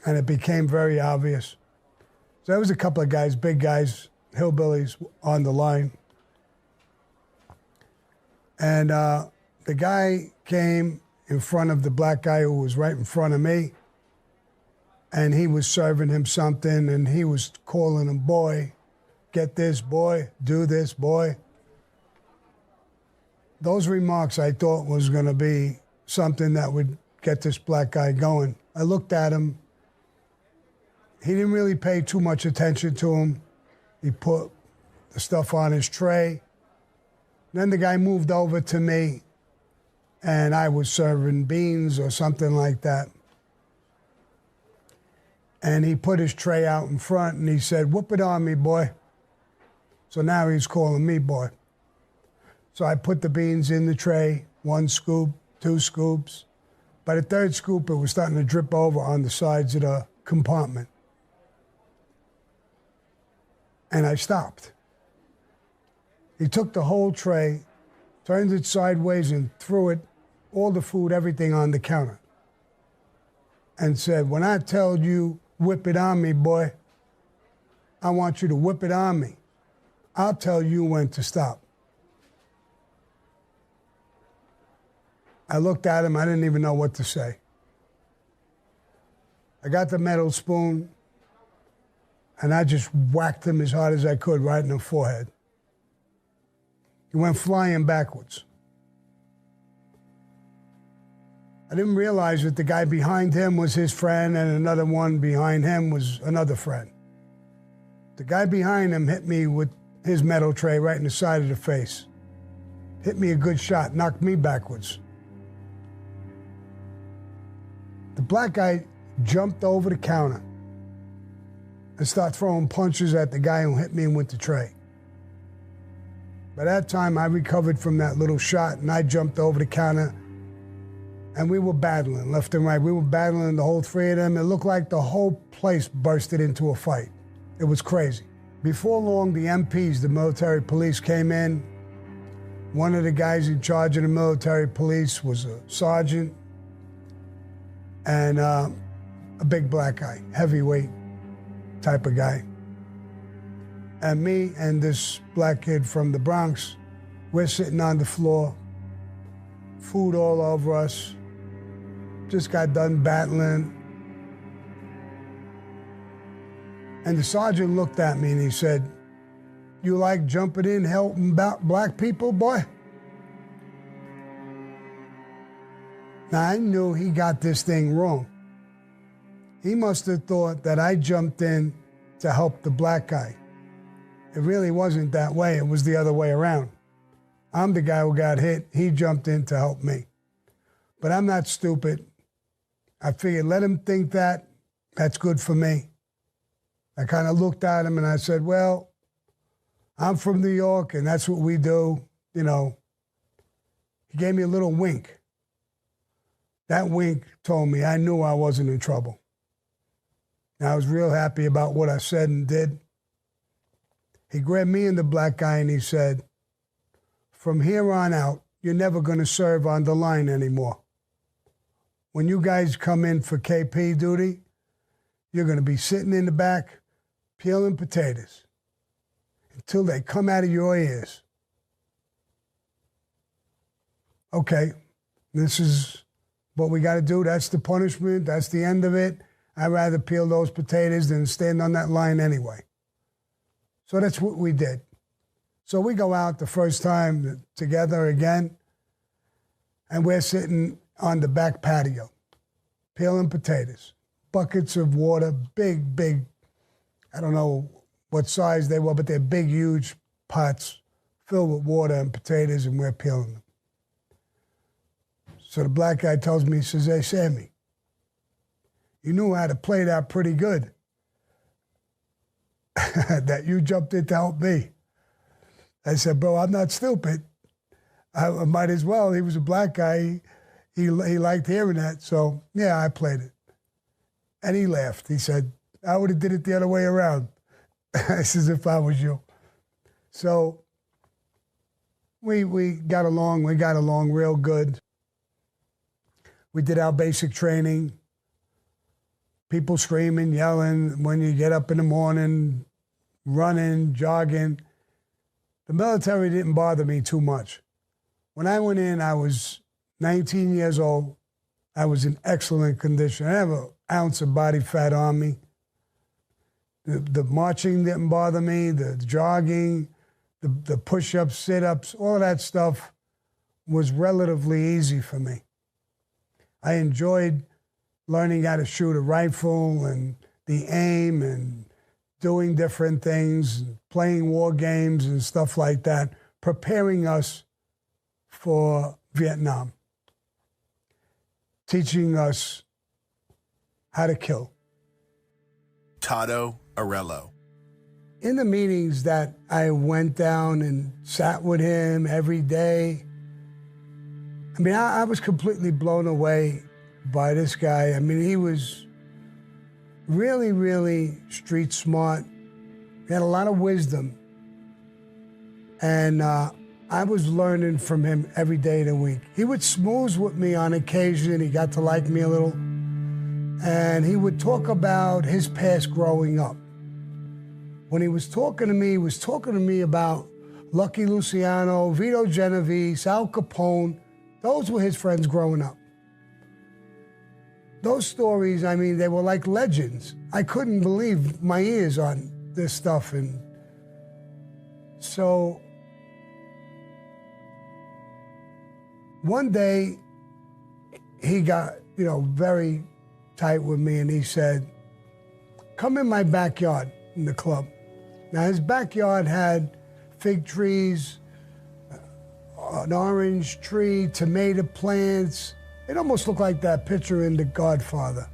and it became very obvious. So there was a couple of guys, big guys, hillbillies on the line. And the guy came in front of the black guy who was right in front of me, and he was serving him something, and he was calling him boy. Get this, boy. Do this, boy. Those remarks I thought was going to be something that would get this black guy going. I looked at him. He didn't really pay too much attention to him. He put the stuff on his tray. Then the guy moved over to me, and I was serving beans or something like that. And he put his tray out in front, and he said, "Whoop it on me, boy." So now he's calling me boy. So I put the beans in the tray, 1 scoop, 2 scoops. By the 3rd scoop, it was starting to drip over on the sides of the compartment. And I stopped. He took the whole tray, turned it sideways, and threw it, all the food, everything on the counter. And said, "When I tell you, whip it on me, boy, I want you to whip it on me. I'll tell you when to stop." I looked at him. I didn't even know what to say. I got the metal spoon, and I just whacked him as hard as I could right in the forehead. He went flying backwards. I didn't realize that the guy behind him was his friend, and another one behind him was another friend. The guy behind him hit me with his metal tray right in the side of the face. Hit me a good shot, knocked me backwards. The black guy jumped over the counter and started throwing punches at the guy who hit me with the tray. By that time, I recovered from that little shot, and I jumped over the counter, and we were battling left and right. We were battling, the whole 3 of them. It looked like the whole place bursted into a fight. It was crazy. Before long, the MPs, the military police, came in. One of the guys in charge of the military police was a sergeant and a big black guy, heavyweight type of guy. And me and this black kid from the Bronx, we're sitting on the floor, food all over us, just got done battling. And the sergeant looked at me and he said, "You like jumping in, helping black people, boy?" Now, I knew he got this thing wrong. He must have thought that I jumped in to help the black guy. It really wasn't that way. It was the other way around. I'm the guy who got hit. He jumped in to help me. But I'm not stupid. I figured, let him think that. That's good for me. I kind of looked at him and I said, "Well, I'm from New York and that's what we do, you know." He gave me a little wink. That wink told me I knew I wasn't in trouble. And I was real happy about what I said and did. He grabbed me and the black guy and he said, "From here on out, you're never going to serve on the line anymore. When you guys come in for KP duty, you're going to be sitting in the back, peeling potatoes until they come out of your ears." Okay, This is what we got to do. That's the punishment. That's the end of it. I'd rather peel those potatoes than stand on that line anyway. So that's what we did. So we go out the first time together again, and we're sitting on the back patio, peeling potatoes, buckets of water, big, I don't know what size they were, but they're big, huge pots filled with water and potatoes, and we're peeling them. So the black guy tells me, he says, "Hey, Sammy, you knew how to play that pretty good, that you jumped in to help me." I said, "Bro, I'm not stupid. I might as well." He was a black guy. He liked hearing that. So, yeah, I played it. And he laughed. He said, "I would have did it the other way around." I says, "If I was you." So we got along. We got along real good. We did our basic training. People screaming, yelling when you get up in the morning, running, jogging. The military didn't bother me too much. When I went in, I was 19 years old. I was in excellent condition. I have an ounce of body fat on me. The marching didn't bother me, the jogging, the push-ups, sit-ups, all of that stuff was relatively easy for me. I enjoyed learning how to shoot a rifle and the aim and doing different things, playing war games and stuff like that, preparing us for Vietnam, teaching us how to kill. Tato Arello. In the meetings that I went down and sat with him every day, I mean, I was completely blown away by this guy. I mean, he was really, really street smart. He had a lot of wisdom. And I was learning from him every day of the week. He would smooth with me on occasion. He got to like me a little. And he would talk about his past growing up. When he was talking to me, he was talking to me about Lucky Luciano, Vito Genovese, Al Capone. Those were his friends growing up. Those stories, I mean, they were like legends. I couldn't believe my ears on this stuff. And so one day he got, very tight with me, and he said, "Come in my backyard," in the club. Now, his backyard had fig trees, an orange tree, tomato plants. It almost looked like that picture in The Godfather.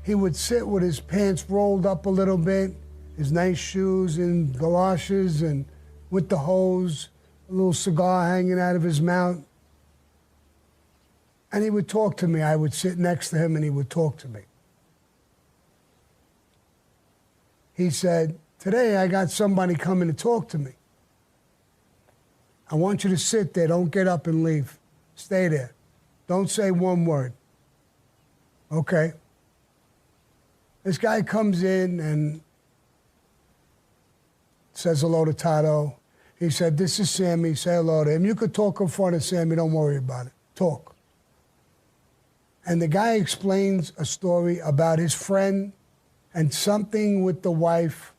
He would sit with his pants rolled up a little bit, his nice shoes and galoshes, and with the hose, a little cigar hanging out of his mouth. And he would talk to me. I would sit next to him, and he would talk to me. He said, "Today I got somebody coming to talk to me. I want you to sit there. Don't get up and leave. Stay there. Don't say one word." Okay. This guy comes in and says hello to Tato. He said, "This is Sammy. Say hello to him. You could talk in front of Sammy. Don't worry about it. Talk." And the guy explains a story about his friend and something with the wife,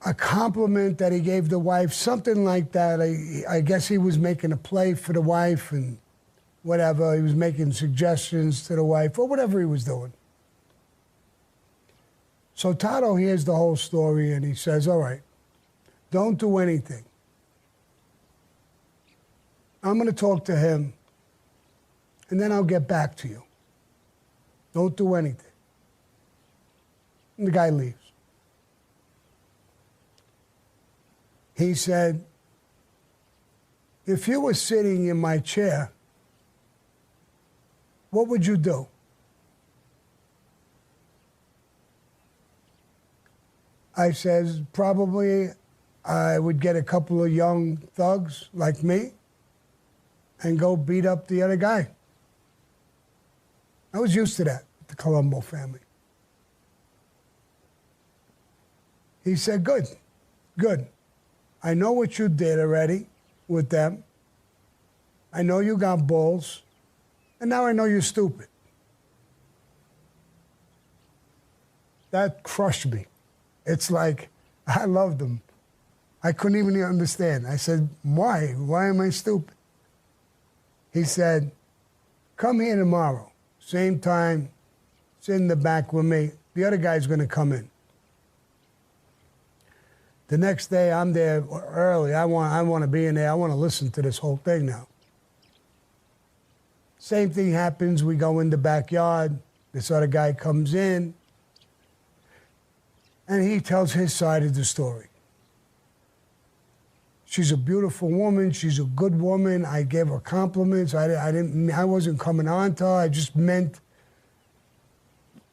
a compliment that he gave the wife, something like that. I guess he was making a play for the wife and whatever. He was making suggestions to the wife or whatever he was doing. So Tato hears the whole story, and he says, "All right, don't do anything. I'm going to talk to him, and then I'll get back to you. Don't do anything." And the guy leaves. He said, "If you were sitting in my chair, what would you do?" I says, "Probably I would get a couple of young thugs like me and go beat up the other guy." I was used to that with the Colombo family. He said, good. I know what you did already with them. I know you got balls, and now I know you're stupid. That crushed me. It's like, I loved him. I couldn't even understand. I said, why? Why am I stupid? He said, come here tomorrow, same time, sit in the back with me. The other guy's going to come in. The next day, I'm there early. I want to be in there. I want to listen to this whole thing now. Same thing happens. We go in the backyard. This other guy comes in, and he tells his side of the story. She's a beautiful woman. She's a good woman. I gave her compliments. I wasn't coming on to her. I just meant,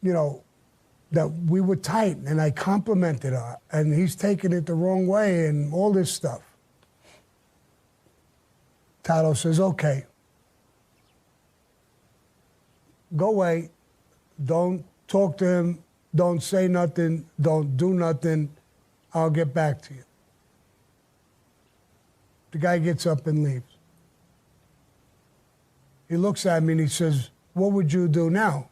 that we were tight, and I complimented her. And he's taking it the wrong way and all this stuff. Tato says, okay. Go away. Don't talk to him. Don't say nothing. Don't do nothing. I'll get back to you. The guy gets up and leaves. He looks at me and he says, what would you do now?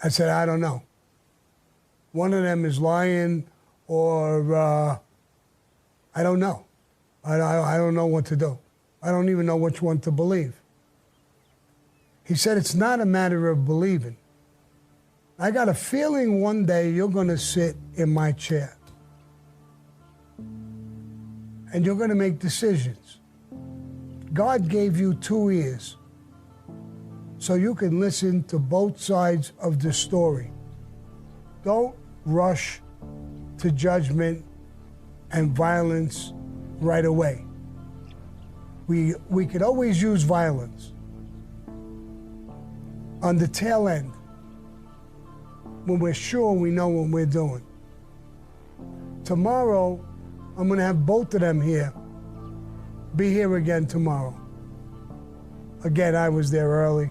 I said, I don't know. One of them is lying or I don't know. I don't know what to do. I don't even know which one to believe. He said, it's not a matter of believing. I got a feeling one day you're going to sit in my chair. And you're going to make decisions. God gave you 2 ears so you can listen to both sides of the story. Don't rush to judgment and violence right away. We could always use violence on the tail end when we're sure we know what we're doing. Tomorrow, I'm going to have both of them here. Be here again tomorrow. Again, I was there early.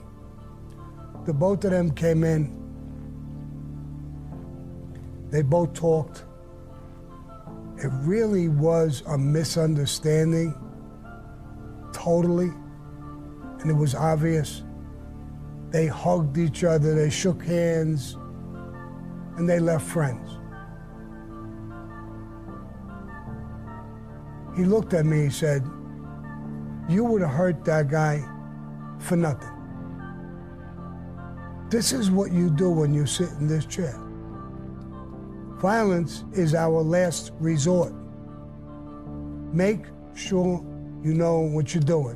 The both of them came in. They both talked. It really was a misunderstanding, totally, and it was obvious. They hugged each other, they shook hands, and they left friends. He looked at me, he said, you would have hurt that guy for nothing. This is what you do when you sit in this chair. Violence is our last resort. Make sure you know what you're doing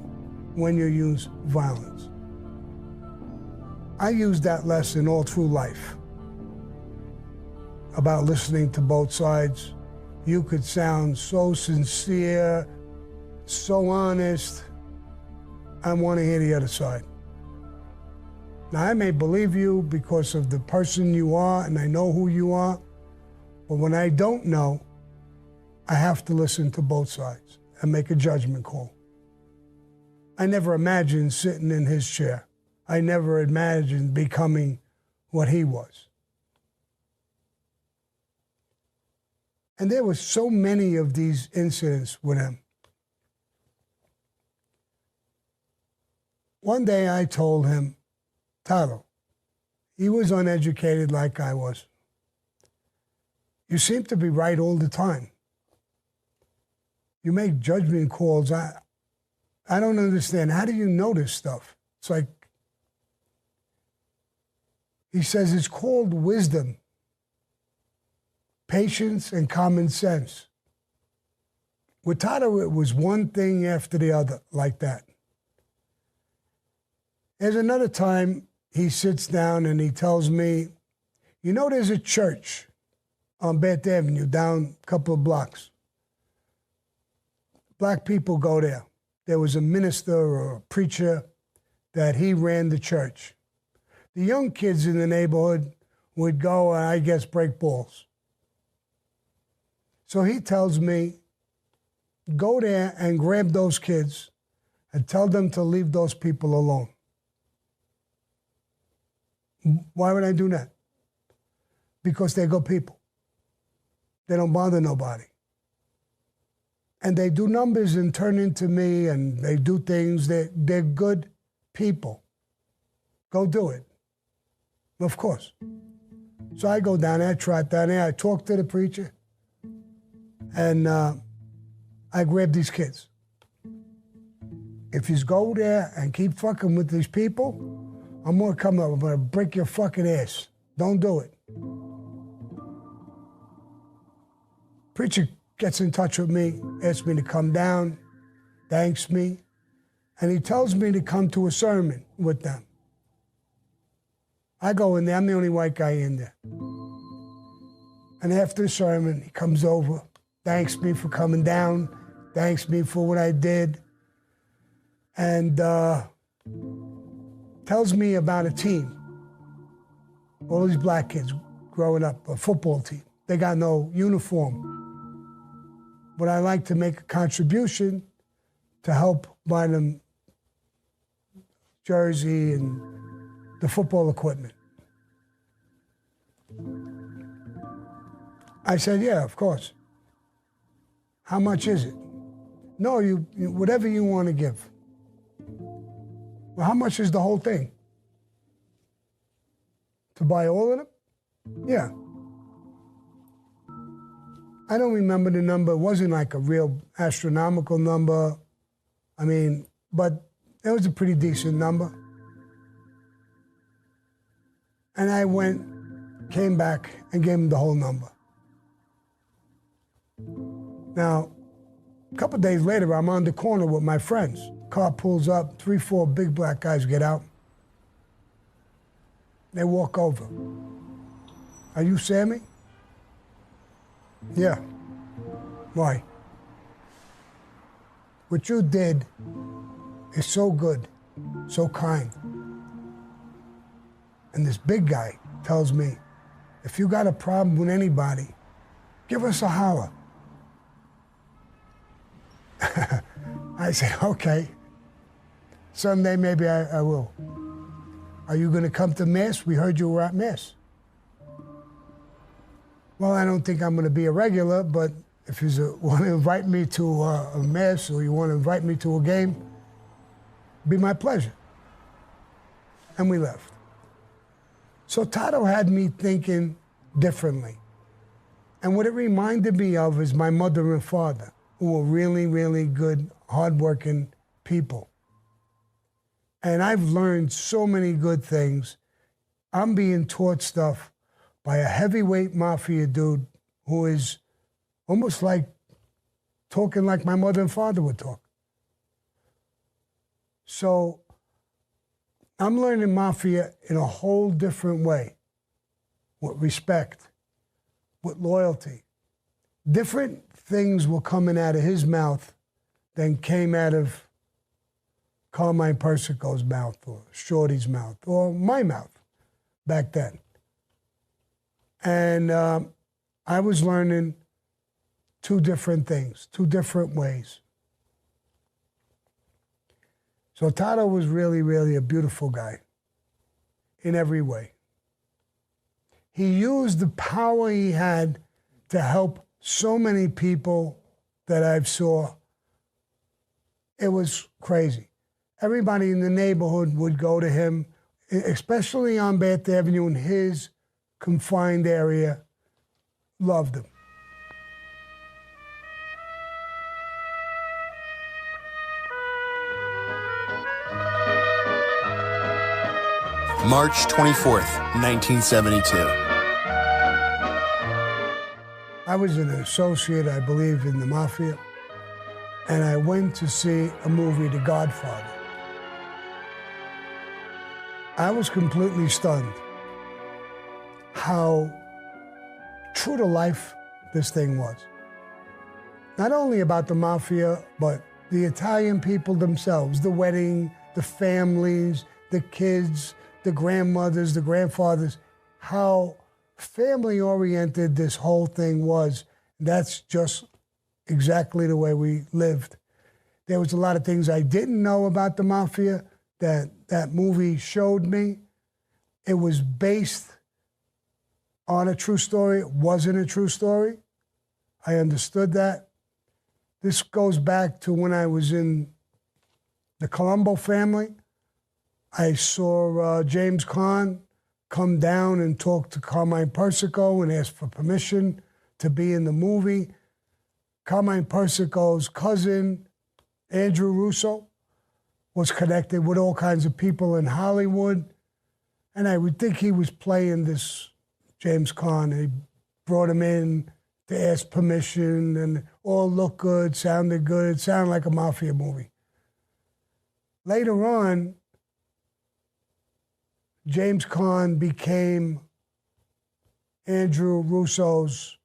when you use violence. I used that lesson all through life about listening to both sides. You could sound so sincere, so honest. I want to hear the other side. Now, I may believe you because of the person you are and I know who you are, but when I don't know, I have to listen to both sides and make a judgment call. I never imagined sitting in his chair. I never imagined becoming what he was. And there were so many of these incidents with him. One day I told him, Tato, he was uneducated like I was. You seem to be right all the time. You make judgment calls. I don't understand. How do you know this stuff? It's like, he says it's called wisdom, patience, and common sense. With Tato, it was one thing after the other like that. There's another time he sits down and he tells me, there's a church on Bath Avenue, down a couple of blocks. Black people go there. There was a minister or a preacher that he ran the church. The young kids in the neighborhood would go and, I guess, break balls. So he tells me, go there and grab those kids and tell them to leave those people alone. Why would I do that? Because they're good people. They don't bother nobody. And they do numbers and turn into me, and they do things. They're good people. Go do it. Of course. So I go down there, I trot down there, I talk to the preacher, and I grab these kids. If you go there and keep fucking with these people, I'm gonna come up, I'm gonna break your fucking ass. Don't do it. Preacher gets in touch with me, asks me to come down, thanks me, and he tells me to come to a sermon with them. I go in there, I'm the only white guy in there. And after the sermon, he comes over, thanks me for coming down, thanks me for what I did, and tells me about a team. All these black kids growing up, a football team. They got no uniform. But I like to make a contribution to help buy them jersey and the football equipment. I said, yeah, of course. How much is it? No, you whatever you want to give. Well, how much is the whole thing? To buy all of them? Yeah. I don't remember the number. It wasn't like a real astronomical number. I mean, but it was a pretty decent number. And I came back and gave him the whole number. Now, a couple of days later, I'm on the corner with my friends. Car pulls up, 3, 4 big black guys get out. They walk over. Are you Sammy? Yeah. Why? What you did is so good, so kind. And this big guy tells me, if you got a problem with anybody, give us a holler. I said, okay. Someday maybe I will. Are you going to come to Mass? We heard you were at Mass. Well, I don't think I'm going to be a regular, but if you want to invite me to a Mass or you want to invite me to a game, it'd be my pleasure. And we left. So Tato had me thinking differently. And what it reminded me of is my mother and father, who were really, really good, hardworking people. And I've learned so many good things. I'm being taught stuff by a heavyweight mafia dude who is almost like talking like my mother and father would talk. So I'm learning mafia in a whole different way, with respect, with loyalty. Different things were coming out of his mouth than came out of Carmine Persico's mouth or Shorty's mouth or my mouth back then. And I was learning 2 different things, 2 different ways. So Tato was really, really a beautiful guy in every way. He used the power he had to help so many people that I've saw. It was crazy. Everybody in the neighborhood would go to him, especially on Bath Avenue in his confined area, loved him. March 24th, 1972. I was an associate, I believe, in the Mafia, and I went to see a movie, The Godfather. I was completely stunned how true to life this thing was. Not only about the Mafia, but the Italian people themselves, the wedding, the families, the kids, the grandmothers, the grandfathers, how family-oriented this whole thing was. That's just exactly the way we lived. There was a lot of things I didn't know about the Mafia that movie showed me. It was based on a true story. It wasn't a true story. I understood that. This goes back to when I was in the Colombo family. I saw James Caan come down and talk to Carmine Persico and ask for permission to be in the movie. Carmine Persico's cousin, Andrew Russo, was connected with all kinds of people in Hollywood. And I would think he was playing this James Caan. He brought him in to ask permission, and all looked good, sounded good. It sounded like a mafia movie. Later on, James Caan became Andrew Russo's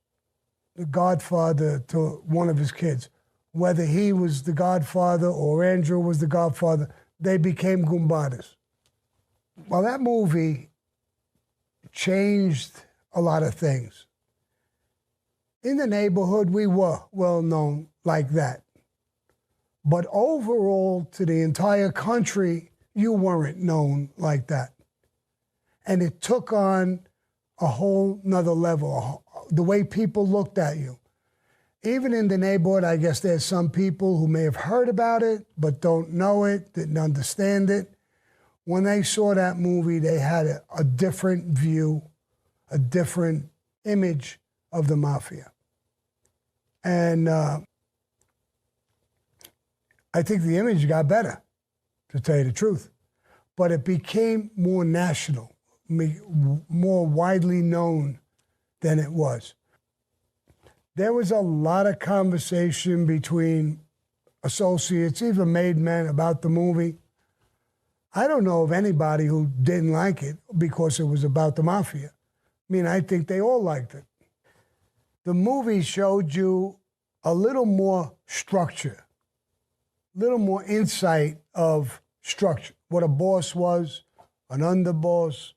godfather to one of his kids. Whether he was the godfather or Andrew was the godfather, they became Gumbadas. Well, that movie changed a lot of things. In the neighborhood, we were well known like that. But overall, to the entire country, you weren't known like that. And it took on a whole nother level, the way people looked at you. Even in the neighborhood, I guess there's some people who may have heard about it, but don't know it, didn't understand it. When they saw that movie, they had a different view, a different image of the mafia. And I think the image got better, to tell you the truth. But it became more national, more widely known than it was. There was a lot of conversation between associates, even made men, about the movie. I don't know of anybody who didn't like it because it was about the mafia. I mean, I think they all liked it. The movie showed you a little more structure, a little more insight of structure, what a boss was, an underboss,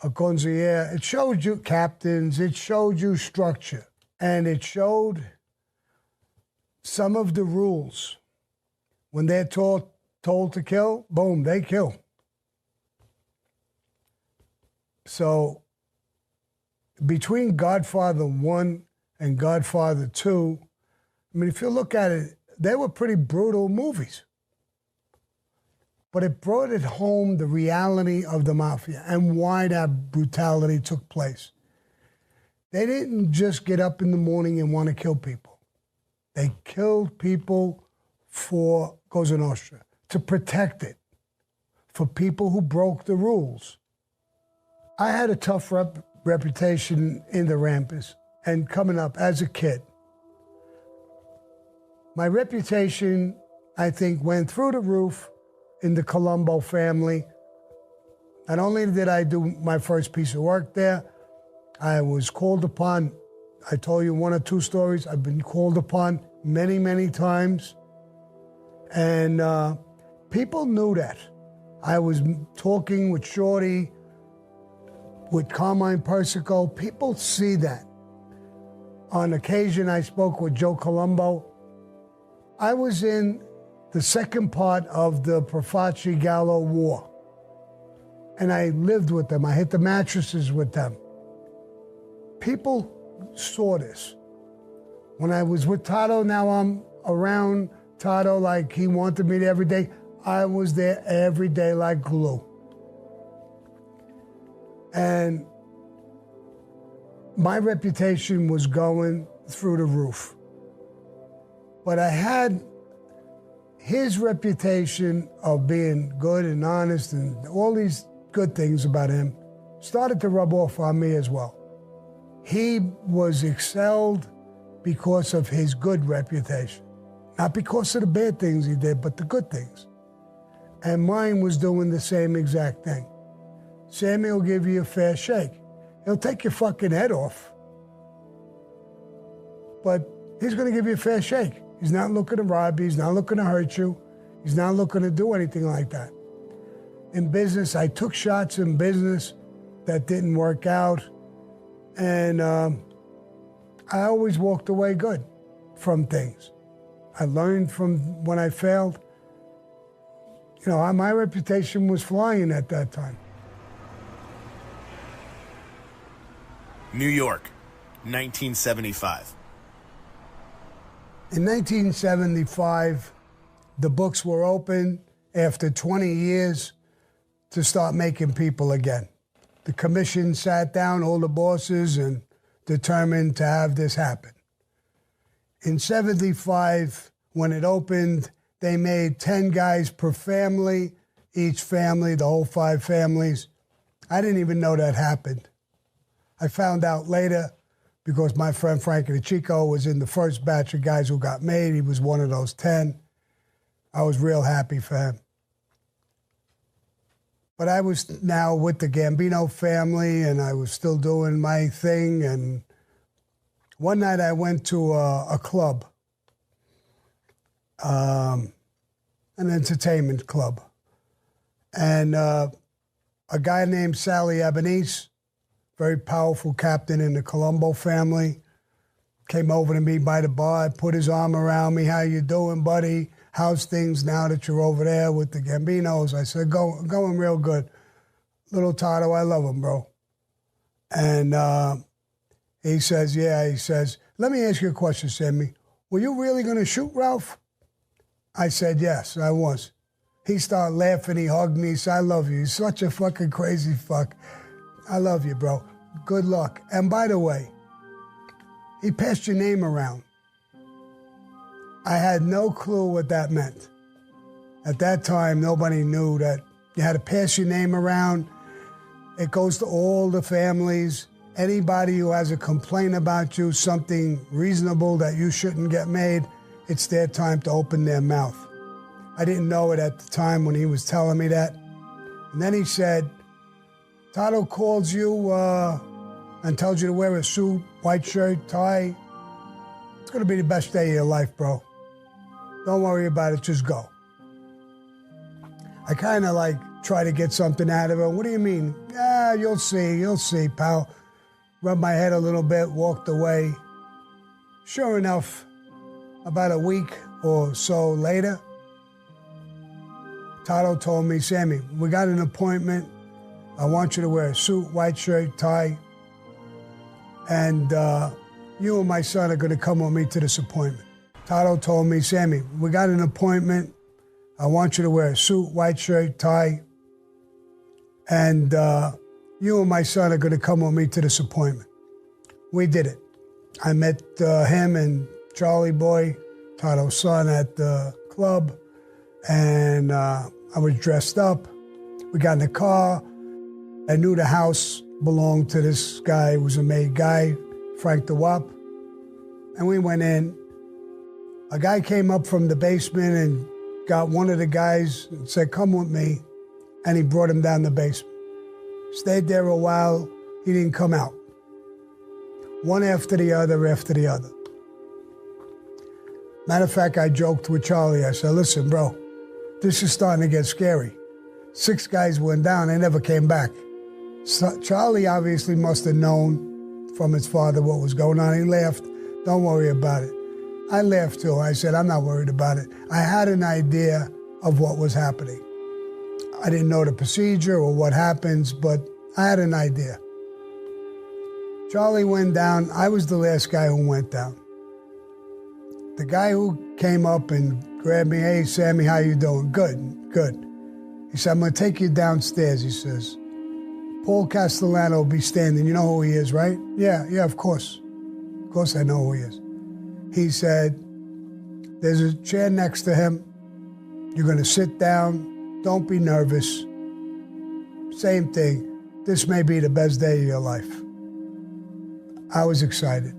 a consigliere. It showed you captains, it showed you structure, and it showed some of the rules. When they're told to kill, boom, they kill. So between Godfather 1 and Godfather 2, I mean, if you look at it, they were pretty brutal movies. But it brought it home, the reality of the mafia and why that brutality took place. They didn't just get up in the morning and want to kill people. They killed people for Cosa Nostra, to protect it, for people who broke the rules. I had a tough reputation in the Ramparts and coming up as a kid. My reputation, I think, went through the roof in the Colombo family. Not only did I do my first piece of work there, I was called upon. I told you one or two stories. I've been called upon many, many times. And people knew that. I was talking with Shorty, with Carmine Persico. People see that. On occasion, I spoke with Joe Colombo. I was in the second part of the Profaci Gallo War. And I lived with them. I hit the mattresses with them. People saw this. When I was with Tato, now I'm around Tato like he wanted me there every day. I was there every day like glue. And my reputation was going through the roof. But I had his reputation of being good and honest and all these good things about him started to rub off on me as well. He was excelled because of his good reputation. Not because of the bad things he did, but the good things. And mine was doing the same exact thing. Sammy will give you a fair shake. He'll take your fucking head off. But he's going to give you a fair shake. He's not looking to rob you. He's not looking to hurt you. He's not looking to do anything like that. In business, I took shots in business that didn't work out. And I always walked away good from things. I learned from when I failed. You know, my reputation was flying at that time. New York, 1975. In 1975, the books were open after 20 years to start making people again. The commission sat down, all the bosses, and determined to have this happen. In 75, when it opened, they made 10 guys per family, each family, the whole 5 families. I didn't even know that happened. I found out later because my friend Frankie the Chico was in the first batch of guys who got made. He was one of those 10. I was real happy for him. But I was now with the Gambino family, and I was still doing my thing. And one night I went to a club, an entertainment club. And a guy named Sally Ebenese, very powerful captain in the Colombo family, came over to me by the bar, put his arm around me. How you doing, buddy? How's things now that you're over there with the Gambinos? I said, going real good. Little Tato, I love him, bro. And he says, yeah, he says, let me ask you a question, Sammy. Were you really going to shoot Ralph? I said, yes, I was. He started laughing, he hugged me, he said, I love you. You're such a fucking crazy fuck. I love you, bro. Good luck. And by the way, he passed your name around. I had no clue what that meant. At that time, nobody knew that you had to pass your name around. It goes to all the families. Anybody who has a complaint about you, something reasonable that you shouldn't get made, it's their time to open their mouth. I didn't know it at the time when he was telling me that. And then he said, Tato calls you and tells you to wear a suit, white shirt, tie. It's going to be the best day of your life, bro. Don't worry about it, just go. I kind of like try to get something out of it. What do you mean? Yeah, you'll see, pal. Rubbed my head a little bit, walked away. Sure enough, about a week or so later, Tato told me, Sammy, we got an appointment. I want you to wear a suit, white shirt, tie. And you and my son are going to come with me to this appointment. Tato told me, Sammy, we got an appointment. I want you to wear a suit, white shirt, tie. And you and my son are going to come with me to this appointment. We did it. I met him and Charlie Boy, Tato's son, at the club. And I was dressed up. We got in the car. I knew the house belonged to this guy who was a made guy, Frank the Wop. And we went in. A guy came up from the basement and got one of the guys and said, come with me. And he brought him down the basement. Stayed there a while. He didn't come out. One after the other, after the other. Matter of fact, I joked with Charlie. I said, listen, bro, this is starting to get scary. 6 guys went down. They never came back. So Charlie obviously must have known from his father what was going on. He laughed. Don't worry about it. I laughed too. I said, I'm not worried about it. I had an idea of what was happening. I didn't know the procedure or what happens, but I had an idea. Charlie went down. I was the last guy who went down. The guy who came up and grabbed me, hey, Sammy, how you doing? Good, good. He said, I'm going to take you downstairs, he says. Paul Castellano will be standing. You know who he is, right? Yeah, of course. Of course I know who he is. He said, there's a chair next to him. You're going to sit down. Don't be nervous. Same thing. This may be the best day of your life. I was excited.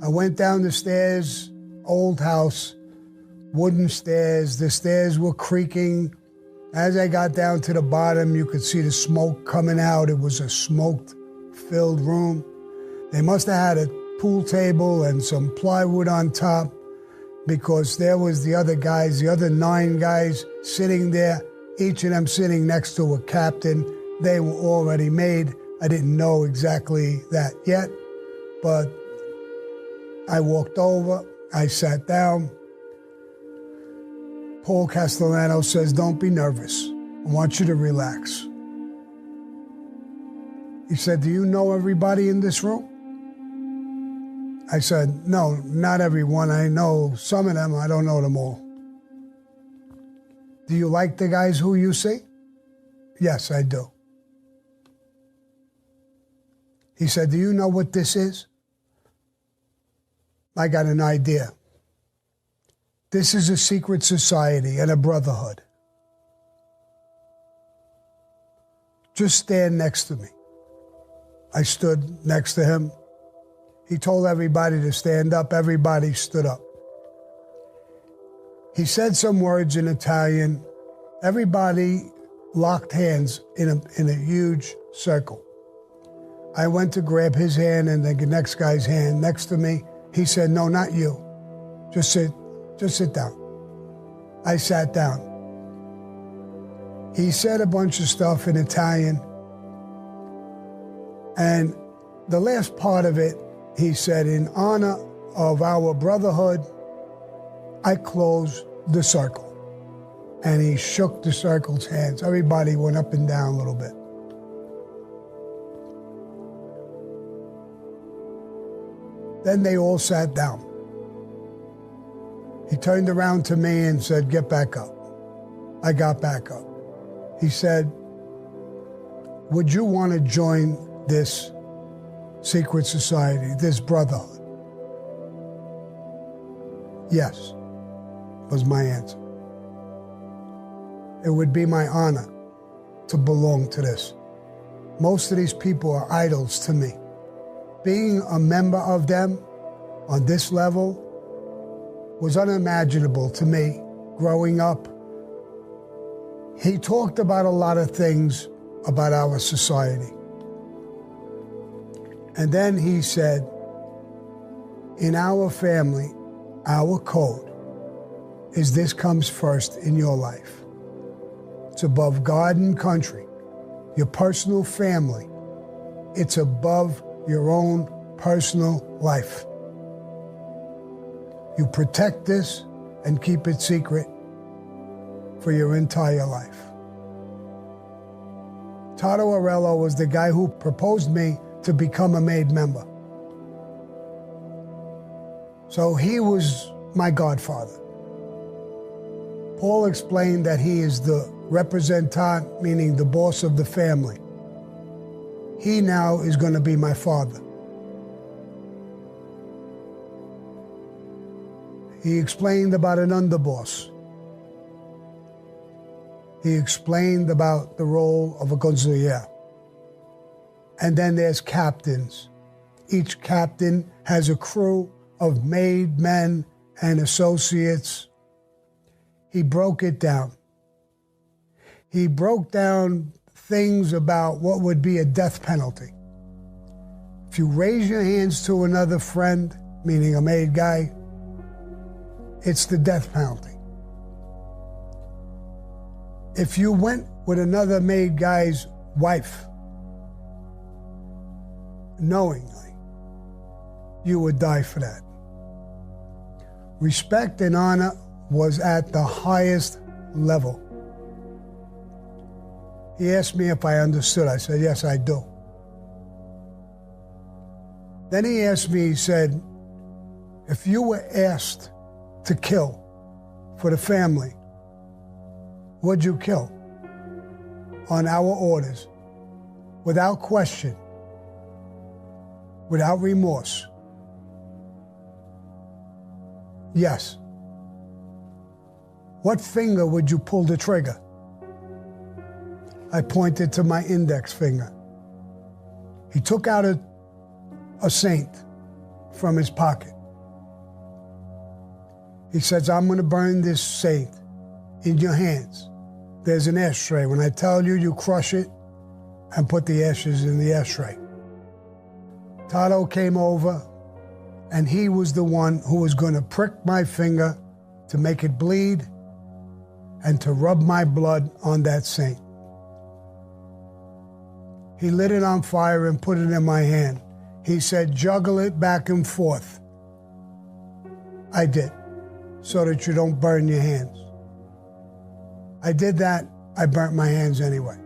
I went down the stairs, old house, wooden stairs. The stairs were creaking. As I got down to the bottom, you could see the smoke coming out. It was a smoke-filled room. They must have had a pool table and some plywood on top, because there was the other guys, the other 9 guys sitting there, each of them sitting next to a captain. They were already made. I didn't know exactly that yet, but I walked over, I sat down. Paul Castellano says, don't be nervous. I want you to relax. He said, do you know everybody in this room? I said, no, not everyone. I know some of them. I don't know them all. Do you like the guys who you see? Yes, I do. He said, do you know what this is? I got an idea. This is a secret society and a brotherhood. Just stand next to me. I stood next to him. He told everybody to stand up. Everybody stood up. He said some words in Italian. Everybody locked hands in a huge circle. I went to grab his hand and the next guy's hand next to me. He said, no, not you. Just sit down. I sat down. He said a bunch of stuff in Italian. And the last part of it, he said, in honor of our brotherhood, I close the circle. And he shook the circle's hands. Everybody went up and down a little bit. Then they all sat down. He turned around to me and said, get back up. I got back up. He said, would you want to join this secret society, this brotherhood? Yes, was my answer. It would be my honor to belong to this. Most of these people are idols to me. Being a member of them on this level was unimaginable to me growing up. He talked about a lot of things about our society. And then he said, in our family, our code is this comes first in your life. It's above God and country, your personal family. It's above your own personal life. You protect this and keep it secret for your entire life. Toto Arello was the guy who proposed me to become a made member. So he was my godfather. Paul explained that he is the representant, meaning the boss of the family. He now is going to be my father. He explained about an underboss. He explained about the role of a consigliere. And then there's captains. Each captain has a crew of made men and associates. He broke it down. He broke down things about what would be a death penalty. If you raise your hands to another friend, meaning a made guy, it's the death penalty. If you went with another made guy's wife, knowingly, you would die for that. Respect and honor was at the highest level. He asked me if I understood. I said, yes, I do. Then he asked me, he said, if you were asked to kill for the family, would you kill? On our orders, without question, without remorse. Yes. What finger would you pull the trigger? I pointed to my index finger. He took out a saint from his pocket. He says, I'm going to burn this saint in your hands. There's an ashtray. When I tell you, you crush it and put the ashes in the ashtray. Toto came over, and he was the one who was going to prick my finger to make it bleed and to rub my blood on that saint. He lit it on fire and put it in my hand. He said, juggle it back and forth. I did, so that you don't burn your hands. I did that. I burnt my hands anyway.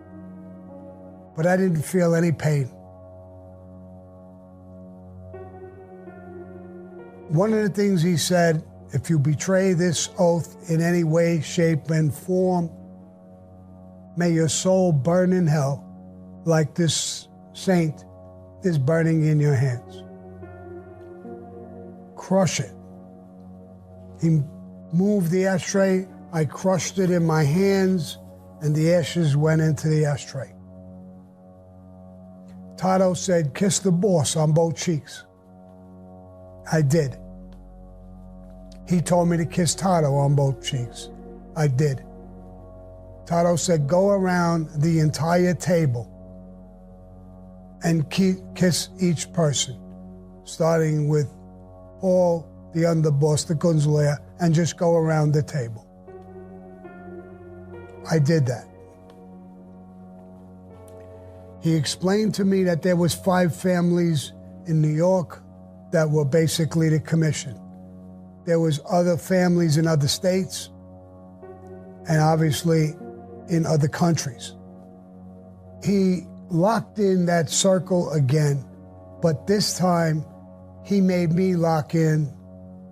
But I didn't feel any pain. One of the things he said, if you betray this oath in any way, shape, and form, may your soul burn in hell like this saint is burning in your hands. Crush it. He moved the ashtray, I crushed it in my hands, and the ashes went into the ashtray. Tato said, kiss the boss on both cheeks. I did. He told me to kiss Tato on both cheeks. I did. Tato said, go around the entire table and kiss each person, starting with Paul, the underboss, the Kunzler, and just go around the table. I did that. He explained to me that there was 5 families in New York that were basically the commission. There was other families in other states and obviously in other countries. He locked in that circle again, but this time he made me lock in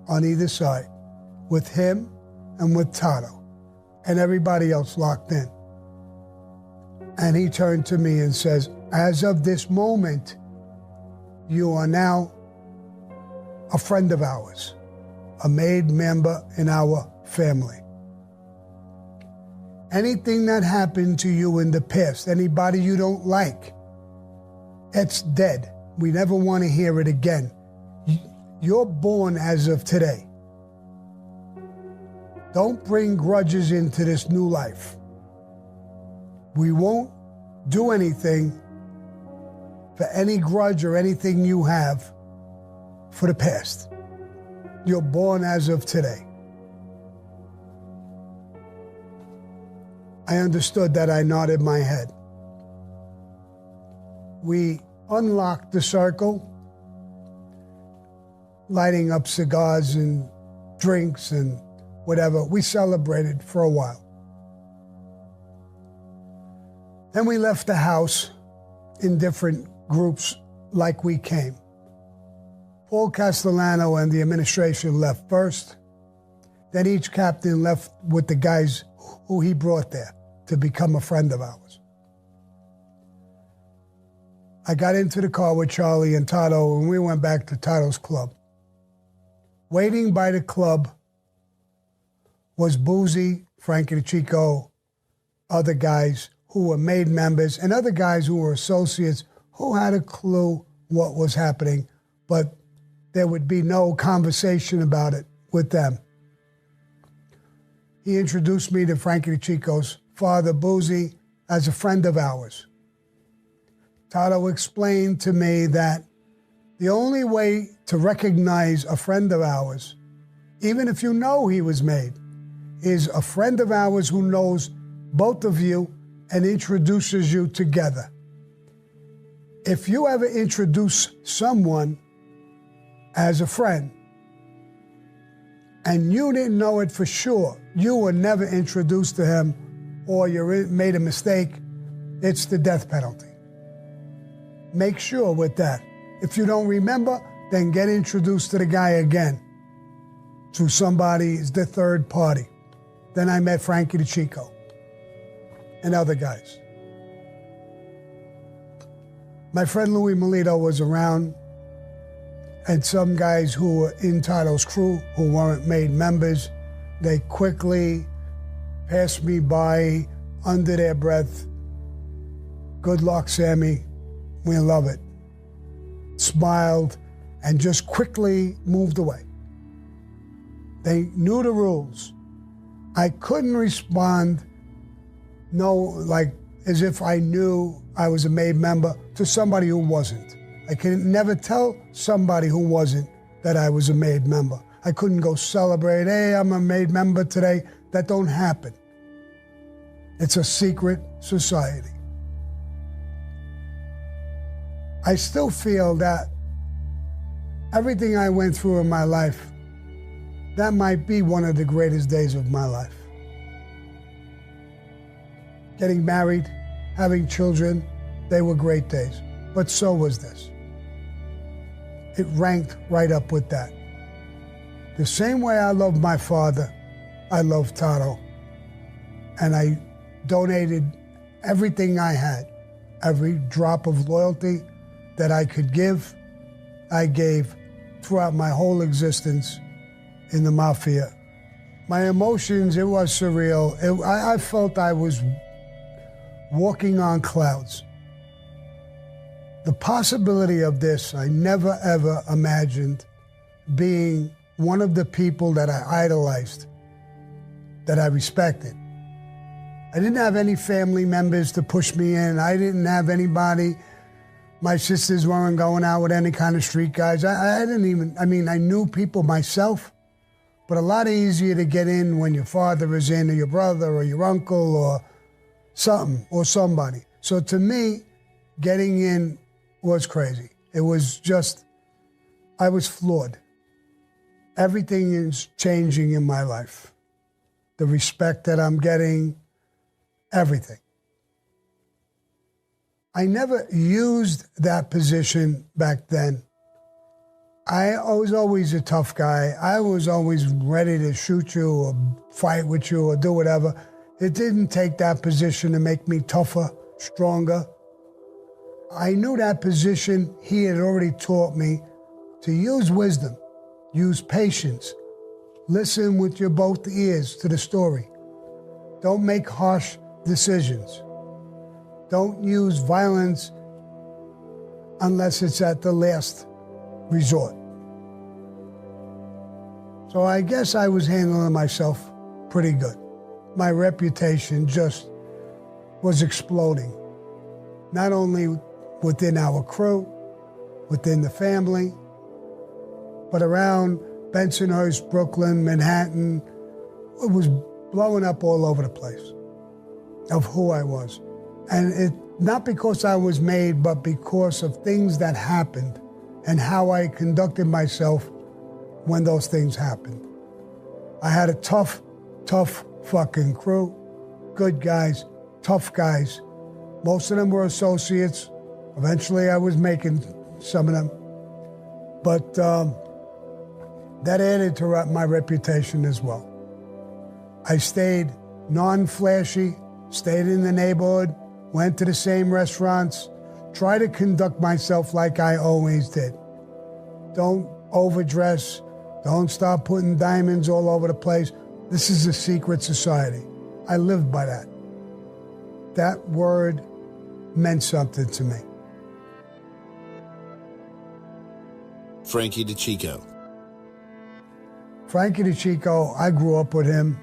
on either side with him and with Tato, and everybody else locked in. And he turned to me and says, as of this moment, you are now a friend of ours, a made member in our family. Anything that happened to you in the past, anybody you don't like, it's dead. We never want to hear it again. You're born as of today. Don't bring grudges into this new life. We won't do anything for any grudge or anything you have for the past. You're born as of today. I understood that. I nodded my head. We unlocked the circle, lighting up cigars and drinks and whatever. We celebrated for a while. Then we left the house in different groups like we came. Paul Castellano and the administration left first. Then each captain left with the guys who he brought there to become a friend of ours. I got into the car with Charlie and Tato, and we went back to Tato's club. Waiting by the club was Boozy, Frankie the Chico, other guys who were made members, and other guys who were associates who had a clue what was happening, but there would be no conversation about it with them. He introduced me to Frankie the Chico's father, Boozy, as a friend of ours. Tato explained to me that the only way to recognize a friend of ours, even if you know he was made, is a friend of ours who knows both of you and introduces you together. If you ever introduce someone as a friend and you didn't know it for sure, you were never introduced to him, or you made a mistake, it's the death penalty. Make sure with that. If you don't remember, then get introduced to the guy again, to somebody, the third party. Then I met Frankie the Chico and other guys. My friend Louis Melito was around, and some guys who were in Tato's crew who weren't made members, they quickly passed me by under their breath. Good luck, Sammy. We love it. Smiled and just quickly moved away. They knew the rules. I couldn't respond, as if I knew I was a made member to somebody who wasn't. I can never tell somebody who wasn't that I was a made member. I couldn't go celebrate, hey, I'm a made member today. That don't happen. It's a secret society. I still feel that everything I went through in my life, that might be one of the greatest days of my life. Getting married, having children, they were great days. But so was this. It ranked right up with that. The same way I love my father, I love Tato. And I donated everything I had, every drop of loyalty that I could give, I gave throughout my whole existence in the Mafia. My emotions, it was surreal. I felt I was walking on clouds. The possibility of this, I never ever imagined being one of the people that I idolized, that I respected. I didn't have any family members to push me in. I didn't have anybody. My sisters weren't going out with any kind of street guys. I knew people myself, but a lot easier to get in when your father is in, or your brother, or your uncle, or something, or somebody. So to me, getting in was crazy. It was just, I was floored. Everything is changing in my life. The respect that I'm getting, everything. I never used that position back then. I was always a tough guy. I was always ready to shoot you or fight with you or do whatever. It didn't take that position to make me tougher, stronger. I knew that position, he had already taught me to use wisdom, use patience, listen with your both ears to the story. Don't make harsh decisions. Don't use violence unless it's at the last resort. So I guess I was handling myself pretty good. My reputation just was exploding. Not only within our crew, within the family, but around Bensonhurst, Brooklyn, Manhattan. It was blowing up all over the place of who I was. And it not because I was made, but because of things that happened and how I conducted myself when those things happened. I had a tough fucking crew, good guys, tough guys. Most of them were associates. Eventually I was making some of them. But that added to my reputation as well. I stayed non-flashy, stayed in the neighborhood, went to the same restaurants, tried to conduct myself like I always did. Don't overdress, don't start putting diamonds all over the place. This is a secret society. I lived by that. That word meant something to me. Frankie DeChico. Frankie DeChico, I grew up with him.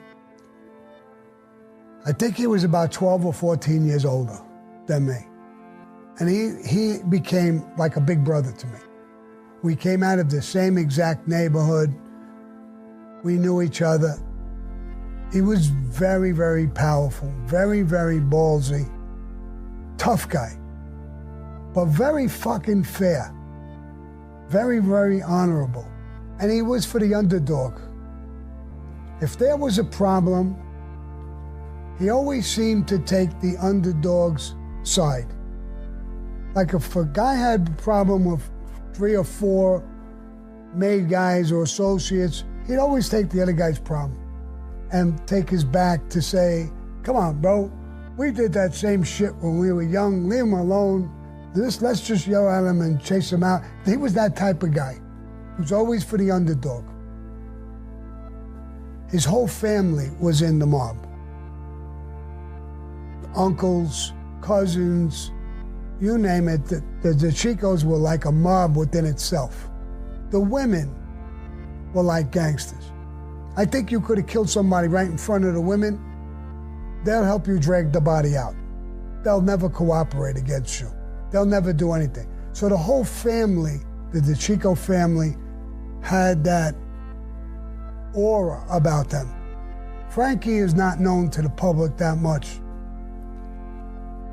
I think he was about 12 or 14 years older than me. And he became like a big brother to me. We came out of the same exact neighborhood. We knew each other. He was very, very powerful, very, very ballsy, tough guy, but very fucking fair, very, very honorable. And he was for the underdog. If there was a problem, he always seemed to take the underdog's side. Like if a guy had a problem with 3 or 4 made guys or associates, he'd always take the other guy's problem and take his back to say, come on, bro, we did that same shit when we were young, leave him alone. Let's just yell at him and chase him out. He was that type of guy. He was always for the underdog. His whole family was in the mob. Uncles, cousins, you name it, the Chicos were like a mob within itself. The women were like gangsters. I think you could have killed somebody right in front of the women. They'll help you drag the body out. They'll never cooperate against you. They'll never do anything. So the whole family, the DeChico family, had that aura about them. Frankie is not known to the public that much.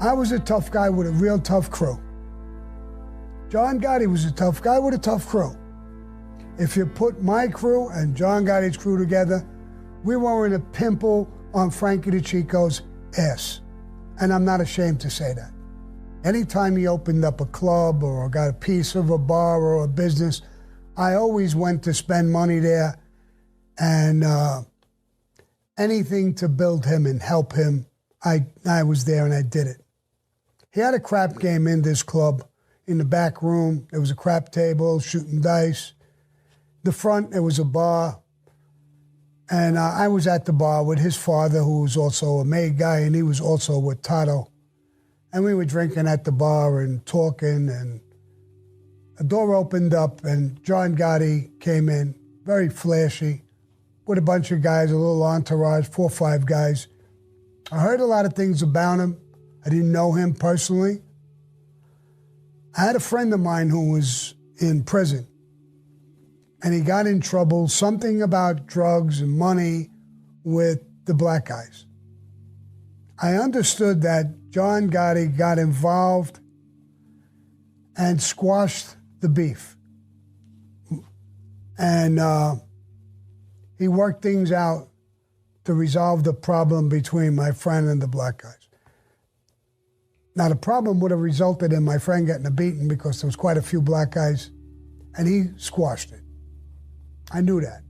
I was a tough guy with a real tough crew. John Gotti was a tough guy with a tough crew. If you put my crew and John Gotti's crew together, we weren't a pimple on Frankie DeChico's ass. And I'm not ashamed to say that. Anytime he opened up a club or got a piece of a bar or a business, I always went to spend money there And anything to build him and help him, I was there and I did it. He had a crap game in this club. In the back room, there was a crap table, shooting dice. The front, there was a bar. And I was at the bar with his father, who was also a maid guy, and he was also with Tato. And we were drinking at the bar and talking, and a door opened up, and John Gotti came in, very flashy, with a bunch of guys, a little entourage, 4 or 5 guys. I heard a lot of things about him. I didn't know him personally. I had a friend of mine who was in prison, and he got in trouble, something about drugs and money with the black guys. I understood that John Gotti got involved and squashed the beef. And he worked things out to resolve the problem between my friend and the black guys. Now, the problem would have resulted in my friend getting a beating because there was quite a few black guys, and he squashed it. I knew that.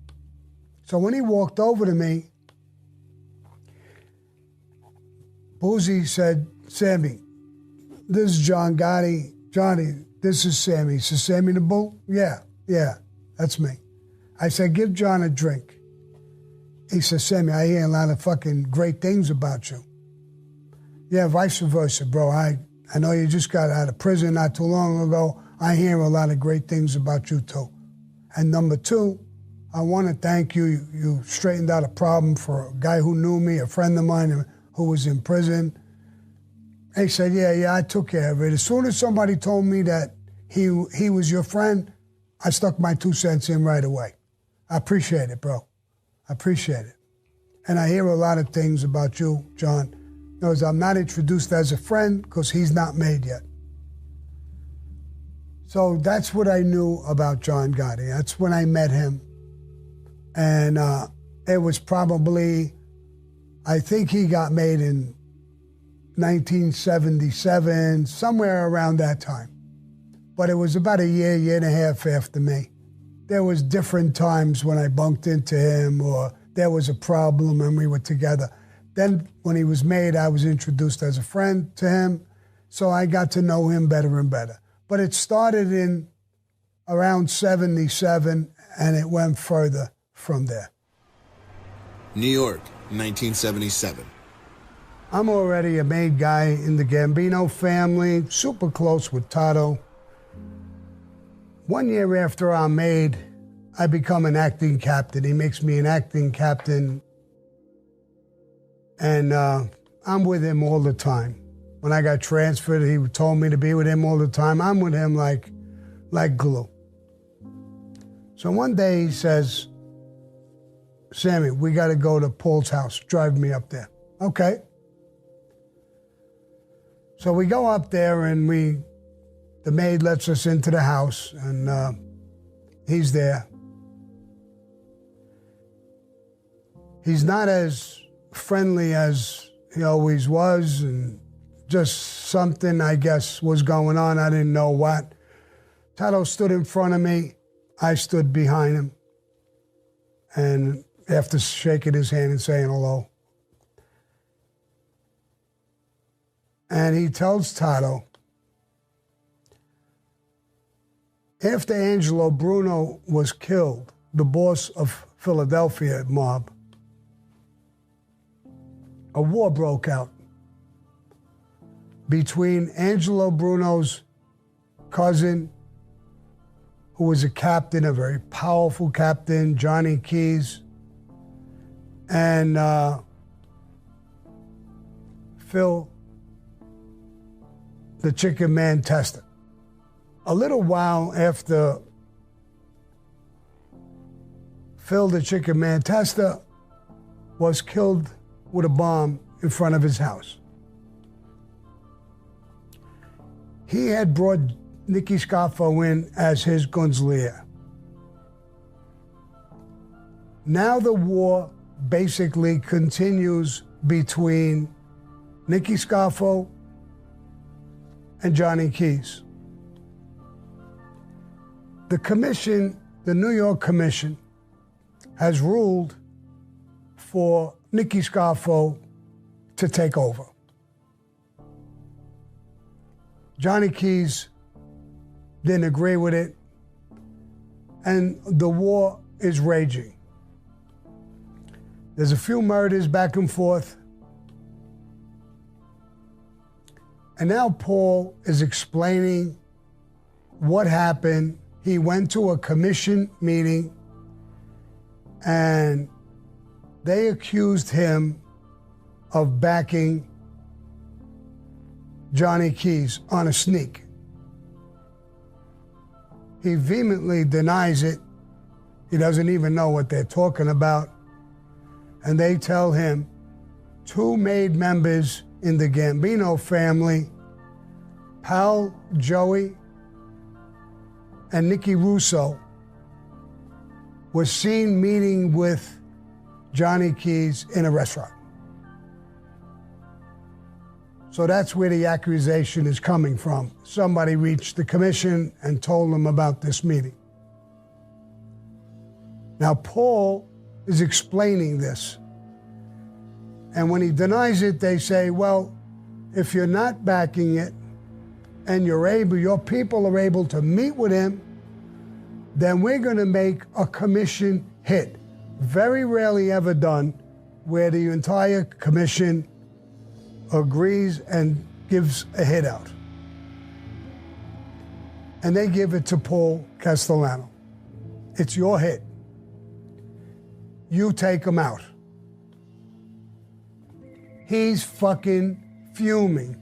So when he walked over to me, Boozy said, "Sammy, this is John Gotti. Johnny, this is Sammy." He said, "Sammy the Bull?" Yeah, that's me. I said, "Give John a drink." He said, "Sammy, I hear a lot of fucking great things about you." Yeah, vice versa, bro. I know you just got out of prison not too long ago. I hear a lot of great things about you, too. And number 2, I want to thank you. You straightened out a problem for a guy who knew me, a friend of mine who was in prison. He said, yeah, I took care of it. As soon as somebody told me that he was your friend, I stuck my 2 cents in right away. I appreciate it, bro. I appreciate it. And I hear a lot of things about you, John. Knows I'm not introduced as a friend because he's not made yet. So that's what I knew about John Gotti. That's when I met him. And it was probably, I think he got made in 1977, somewhere around that time. But it was about a year and a half after me. There was different times when I bumped into him or there was a problem and we were together. Then when he was made, I was introduced as a friend to him, so I got to know him better and better. But it started in around 77, and it went further from there. New York, 1977. I'm already a made guy in the Gambino family, super close with Tato. 1 year after I'm made, I become an acting captain. He makes me an acting captain. And I'm with him all the time. When I got transferred, he told me to be with him all the time. I'm with him like glue. So one day he says, "Sammy, we got to go to Paul's house. Drive me up there." Okay. So we go up there and the maid lets us into the house and he's there. He's not as friendly as he always was, and just something, I guess, was going on. I didn't know what. Tato stood in front of me. I stood behind him. And after shaking his hand and saying hello. And he tells Tato, after Angelo Bruno was killed, the boss of Philadelphia mob, a war broke out between Angelo Bruno's cousin, who was a captain, a very powerful captain, Johnny Keys, and Phil, the Chicken Man Tester. A little while after Phil, the Chicken Man Tester, was killed with a bomb in front of his house. He had brought Nicky Scarfo in as his gunslinger. Now the war basically continues between Nicky Scarfo and Johnny Keys. The commission, the New York Commission, has ruled for Nicky Scarfo to take over. Johnny Keys didn't agree with it, and the war is raging. There's a few murders back and forth. And now Paul is explaining what happened. He went to a commission meeting and they accused him of backing Johnny Keys on a sneak. He vehemently denies it. He doesn't even know what they're talking about. And they tell him 2 made members in the Gambino family, Pal Joey and Nicky Russo, were seen meeting with Johnny Keys in a restaurant. So that's where the accusation is coming from. Somebody reached the commission and told them about this meeting. Now, Paul is explaining this. And when he denies it, they say, well, if you're not backing it and your people are able to meet with him, then we're going to make a commission hit. Very rarely ever done, where the entire commission agrees and gives a hit out. And they give it to Paul Castellano. It's your hit. You take him out. He's fucking fuming.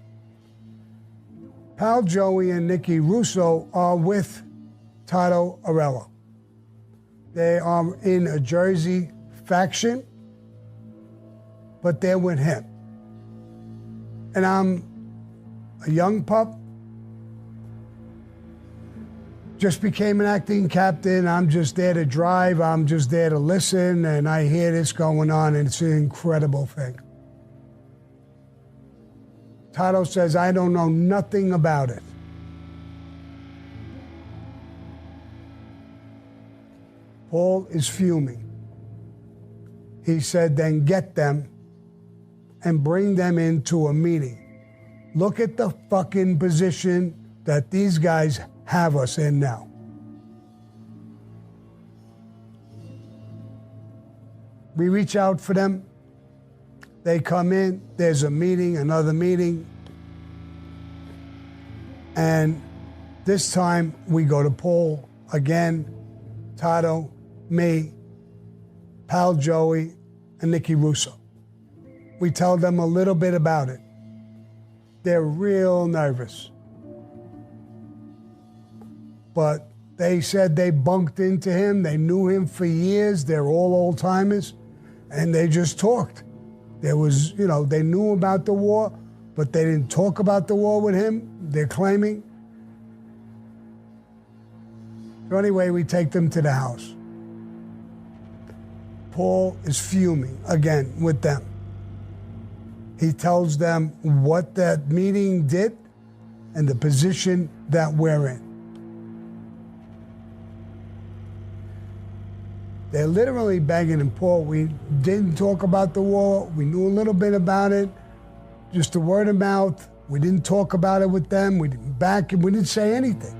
Pal Joey and Nicky Russo are with Tato Arello. They are in a Jersey faction, but they're with him. And I'm a young pup, just became an acting captain. I'm just there to drive. I'm just there to listen, and I hear this going on, and it's an incredible thing. Tato says, I don't know nothing about it. Paul is fuming. He said, then get them and bring them into a meeting. Look at the fucking position that these guys have us in now. We reach out for them. They come in, there's a meeting, another meeting. And this time we go to Paul again, Tato, me, Pal Joey, and Nicky Russo. We tell them a little bit about it. They're real nervous. But they said they bunked into him. They knew him for years. They're all old-timers. And they just talked. There was, they knew about the war, but they didn't talk about the war with him, they're claiming. So anyway, we take them to the house. Paul is fuming again with them. He tells them what that meeting did and the position that we're in. They're literally begging him, Paul, we didn't talk about the war. We knew a little bit about it, just a word of mouth. We didn't talk about it with them. We didn't back him. We didn't say anything.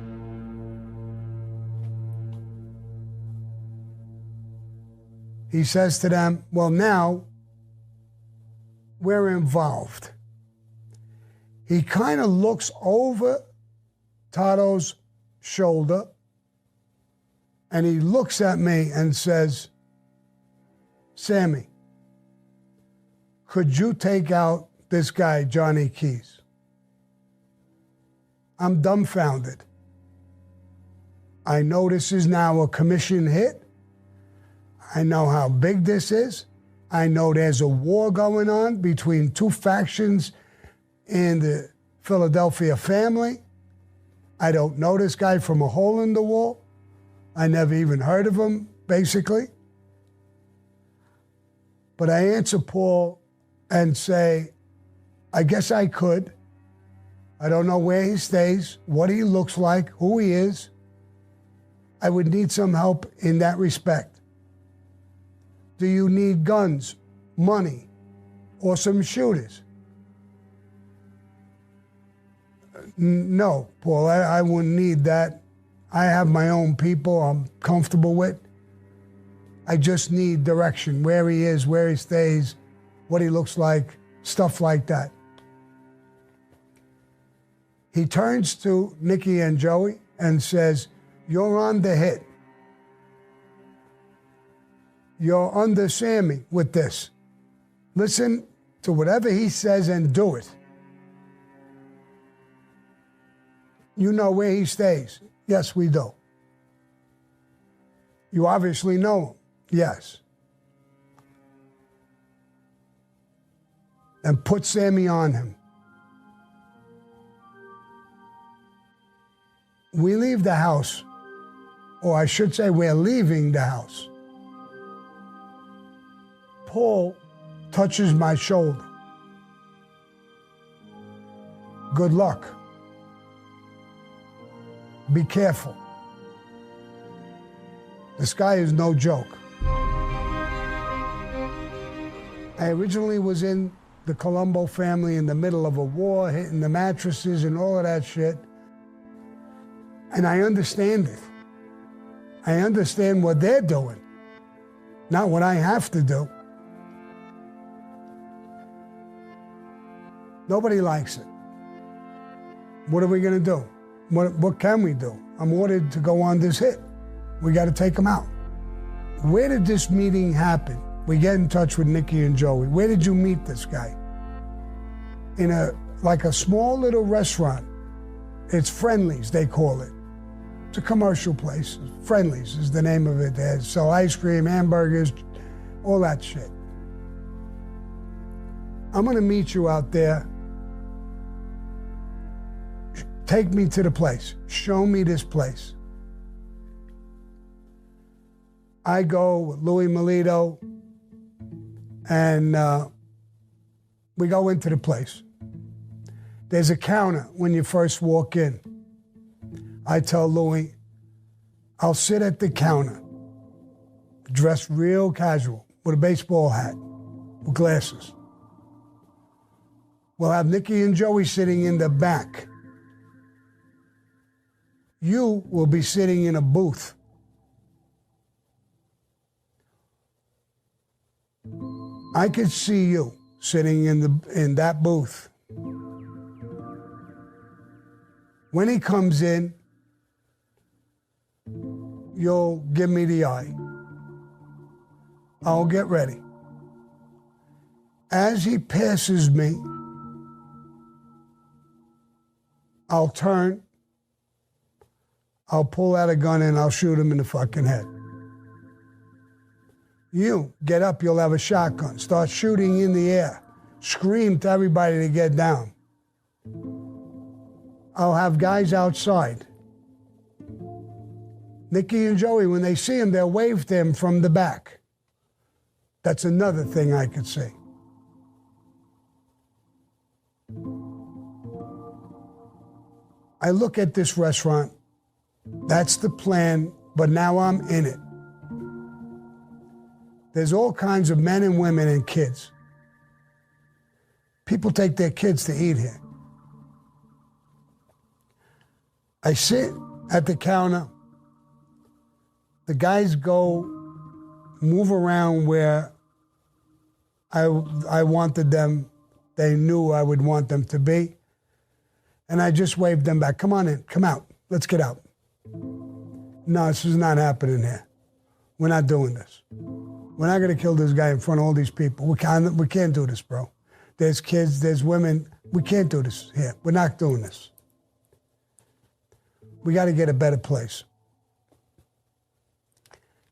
He says to them, well, now we're involved. He kind of looks over Tato's shoulder and he looks at me and says, Sammy, could you take out this guy, Johnny Keys? I'm dumbfounded. I know this is now a commission hit. I know how big this is. I know there's a war going on between 2 factions in the Philadelphia family. I don't know this guy from a hole in the wall. I never even heard of him, basically. But I answer Paul and say, I guess I could. I don't know where he stays, what he looks like, who he is. I would need some help in that respect. Do you need guns, money, or some shooters? No, Paul, I wouldn't need that. I have my own people I'm comfortable with. I just need direction, where he is, where he stays, what he looks like, stuff like that. He turns to Nikki and Joey and says, you're on the hit. You're under Sammy with this. Listen to whatever he says and do it. You know where he stays. Yes, we do. You obviously know him. Yes. And put Sammy on him. We leave the house, or I should say we're leaving the house. Paul touches my shoulder. Good luck. Be careful. This guy is no joke. I originally was in the Colombo family in the middle of a war, hitting the mattresses and all of that shit. And I understand it. I understand what they're doing, not what I have to do. Nobody likes it. What are we going to do? What can we do? I'm ordered to go on this hit. We got to take them out. Where did this meeting happen? We get in touch with Nikki and Joey. Where did you meet this guy? In like a small little restaurant. It's Friendly's, they call it. It's a commercial place. Friendly's is the name of it. They sell ice cream, hamburgers, all that shit. I'm going to meet you out there. Take me to the place. Show me this place. I go with Louis Melito, and we go into the place. There's a counter when you first walk in. I tell Louis, I'll sit at the counter, dressed real casual, with a baseball hat, with glasses. We'll have Nikki and Joey sitting in the back. You will be sitting in a booth. I could see you sitting in that booth. When he comes in, you'll give me the eye. I'll get ready. As he passes me, I'll turn, I'll pull out a gun and I'll shoot him in the fucking head. You get up, you'll have a shotgun. Start shooting in the air. Scream to everybody to get down. I'll have guys outside. Nikki and Joey, when they see him, they'll wave to him from the back. That's another thing I could see. I look at this restaurant. That's the plan, but now I'm in it. There's all kinds of men and women and kids. People take their kids to eat here. I sit at the counter. The guys go move around where I wanted them. They knew I would want them to be. And I just waved them back. Come on in, come out, let's get out. No, this is not happening here. We're not doing this. We're not gonna kill this guy in front of all these people. We can't do this, bro. There's kids, there's women. We can't do this here. We're not doing this. We gotta get a better place.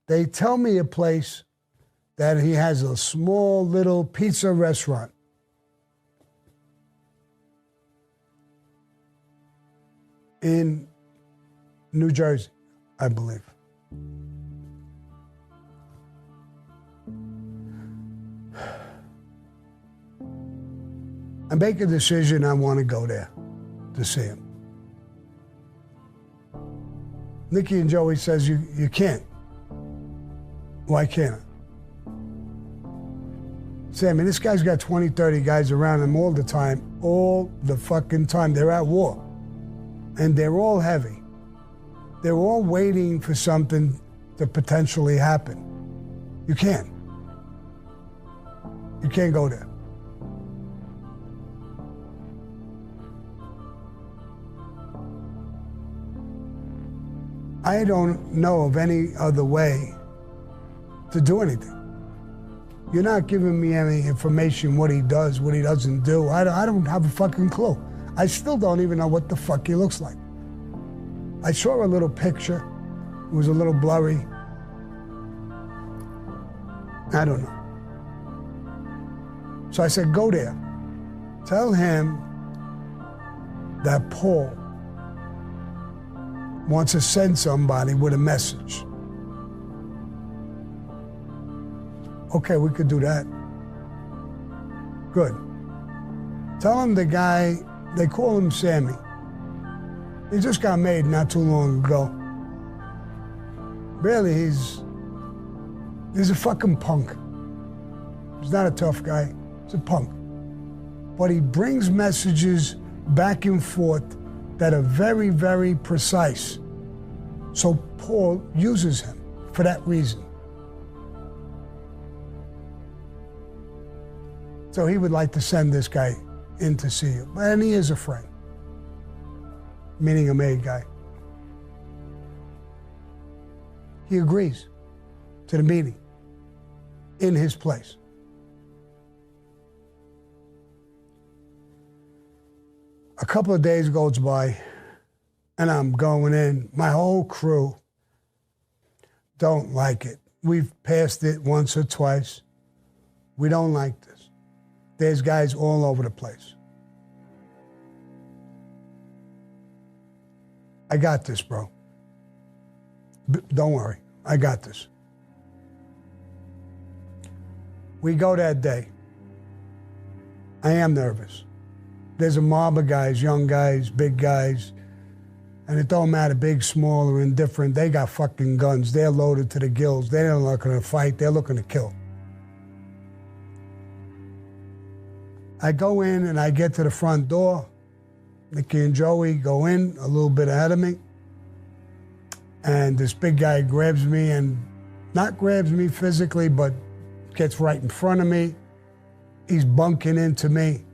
They tell me a place that he has a small little pizza restaurant. In New Jersey, I believe. I make a decision, I want to go there to see him. Nikki and Joey says, you can't. Why can't I? Sammy, this guy's got 20, 30 guys around him all the time. All the fucking time. They're at war. And they're all heavy. They're all waiting for something to potentially happen. You can't. You can't go there. I don't know of any other way to do anything. You're not giving me any information, what he does, what he doesn't do. I don't have a fucking clue. I still don't even know what the fuck he looks like. I saw a little picture. It was a little blurry. I don't know. So I said, go there. Tell him that Paul wants to send somebody with a message. Okay, we could do that. Good. Tell him the guy, they call him Sammy. He just got made not too long ago. Really, he's a fucking punk. He's not a tough guy, he's a punk. But he brings messages back and forth that are very, very precise. So Paul uses him for that reason. So he would like to send this guy in to see you. And he is a friend, meaning a made guy. He agrees to the meeting in his place. A couple of days goes by, and I'm going in. My whole crew don't like it. We've passed it once or twice. We don't like this. There's guys all over the place. I got this, bro. Don't worry, I got this. We go that day. I am nervous. There's a mob of guys, young guys, big guys, and it don't matter, big, small, or indifferent. They got fucking guns. They're loaded to the gills. They're not looking to fight. They're looking to kill. I go in and I get to the front door. Nicky and Joey go in a little bit ahead of me. And this big guy grabs me, and not grabs me physically, but gets right in front of me. He's bunking into me,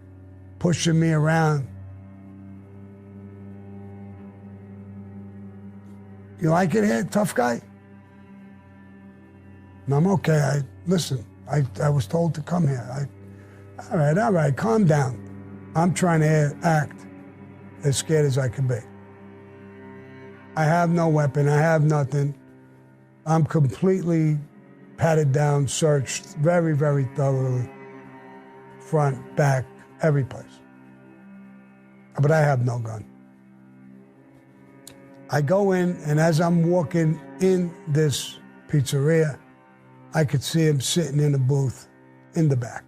pushing me around. You like it here, tough guy? And I'm okay. Listen, I was told to come here. All right, calm down. I'm trying to act as scared as I can be. I have no weapon, I have nothing. I'm completely patted down, searched very, very thoroughly. Front, back, every place. But I have no gun. I go in, and as I'm walking in this pizzeria, I could see him sitting in a booth in the back.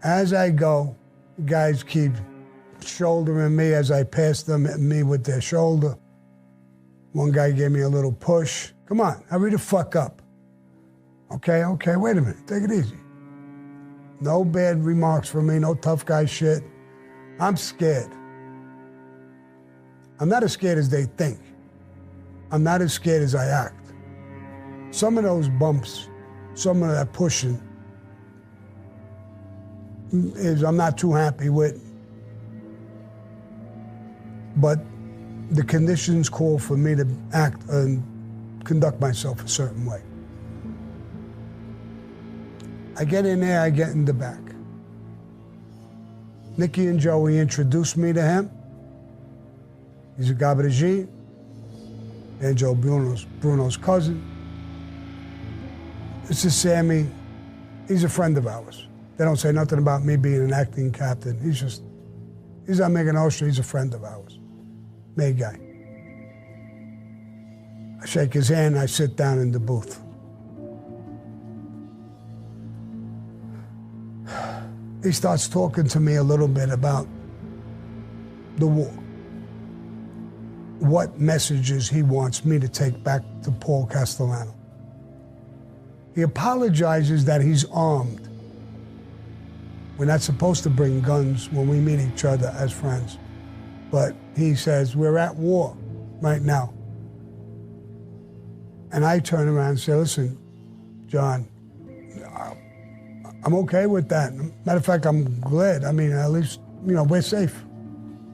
As I go, guys keep shouldering me as I pass them, hitting me with their shoulder. One guy gave me a little push. Come on, hurry the fuck up. Okay, wait a minute, take it easy. No bad remarks from me, no tough guy shit. I'm scared. I'm not as scared as they think. I'm not as scared as I act. Some of those bumps, some of that pushing, I'm not too happy with. But the conditions call for me to act and conduct myself a certain way. I get in there, I get in the back. Nicky and Joey introduced me to him. He's a Gabardine, and Joe Bruno's cousin. This is Sammy. He's a friend of ours. They don't say nothing about me being an acting captain. He's not making no shit. He's a friend of ours. Made guy. I shake his hand, I sit down in the booth. He starts talking to me a little bit about the war. What messages he wants me to take back to Paul Castellano. He apologizes that he's armed. We're not supposed to bring guns when we meet each other as friends. But he says, we're at war right now. And I turn around and say, listen, John, I'm okay with that. Matter of fact, I'm glad. I mean, at least, we're safe.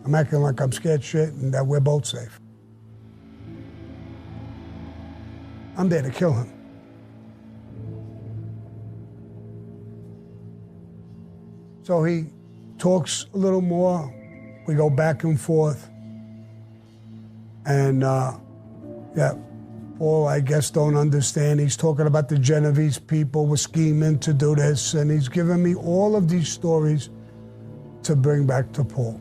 I'm acting like I'm scared shit and that we're both safe. I'm there to kill him. So he talks a little more. We go back and forth. And, Paul, I guess, don't understand. He's talking about the Genovese people were scheming to do this, and he's giving me all of these stories to bring back to Paul.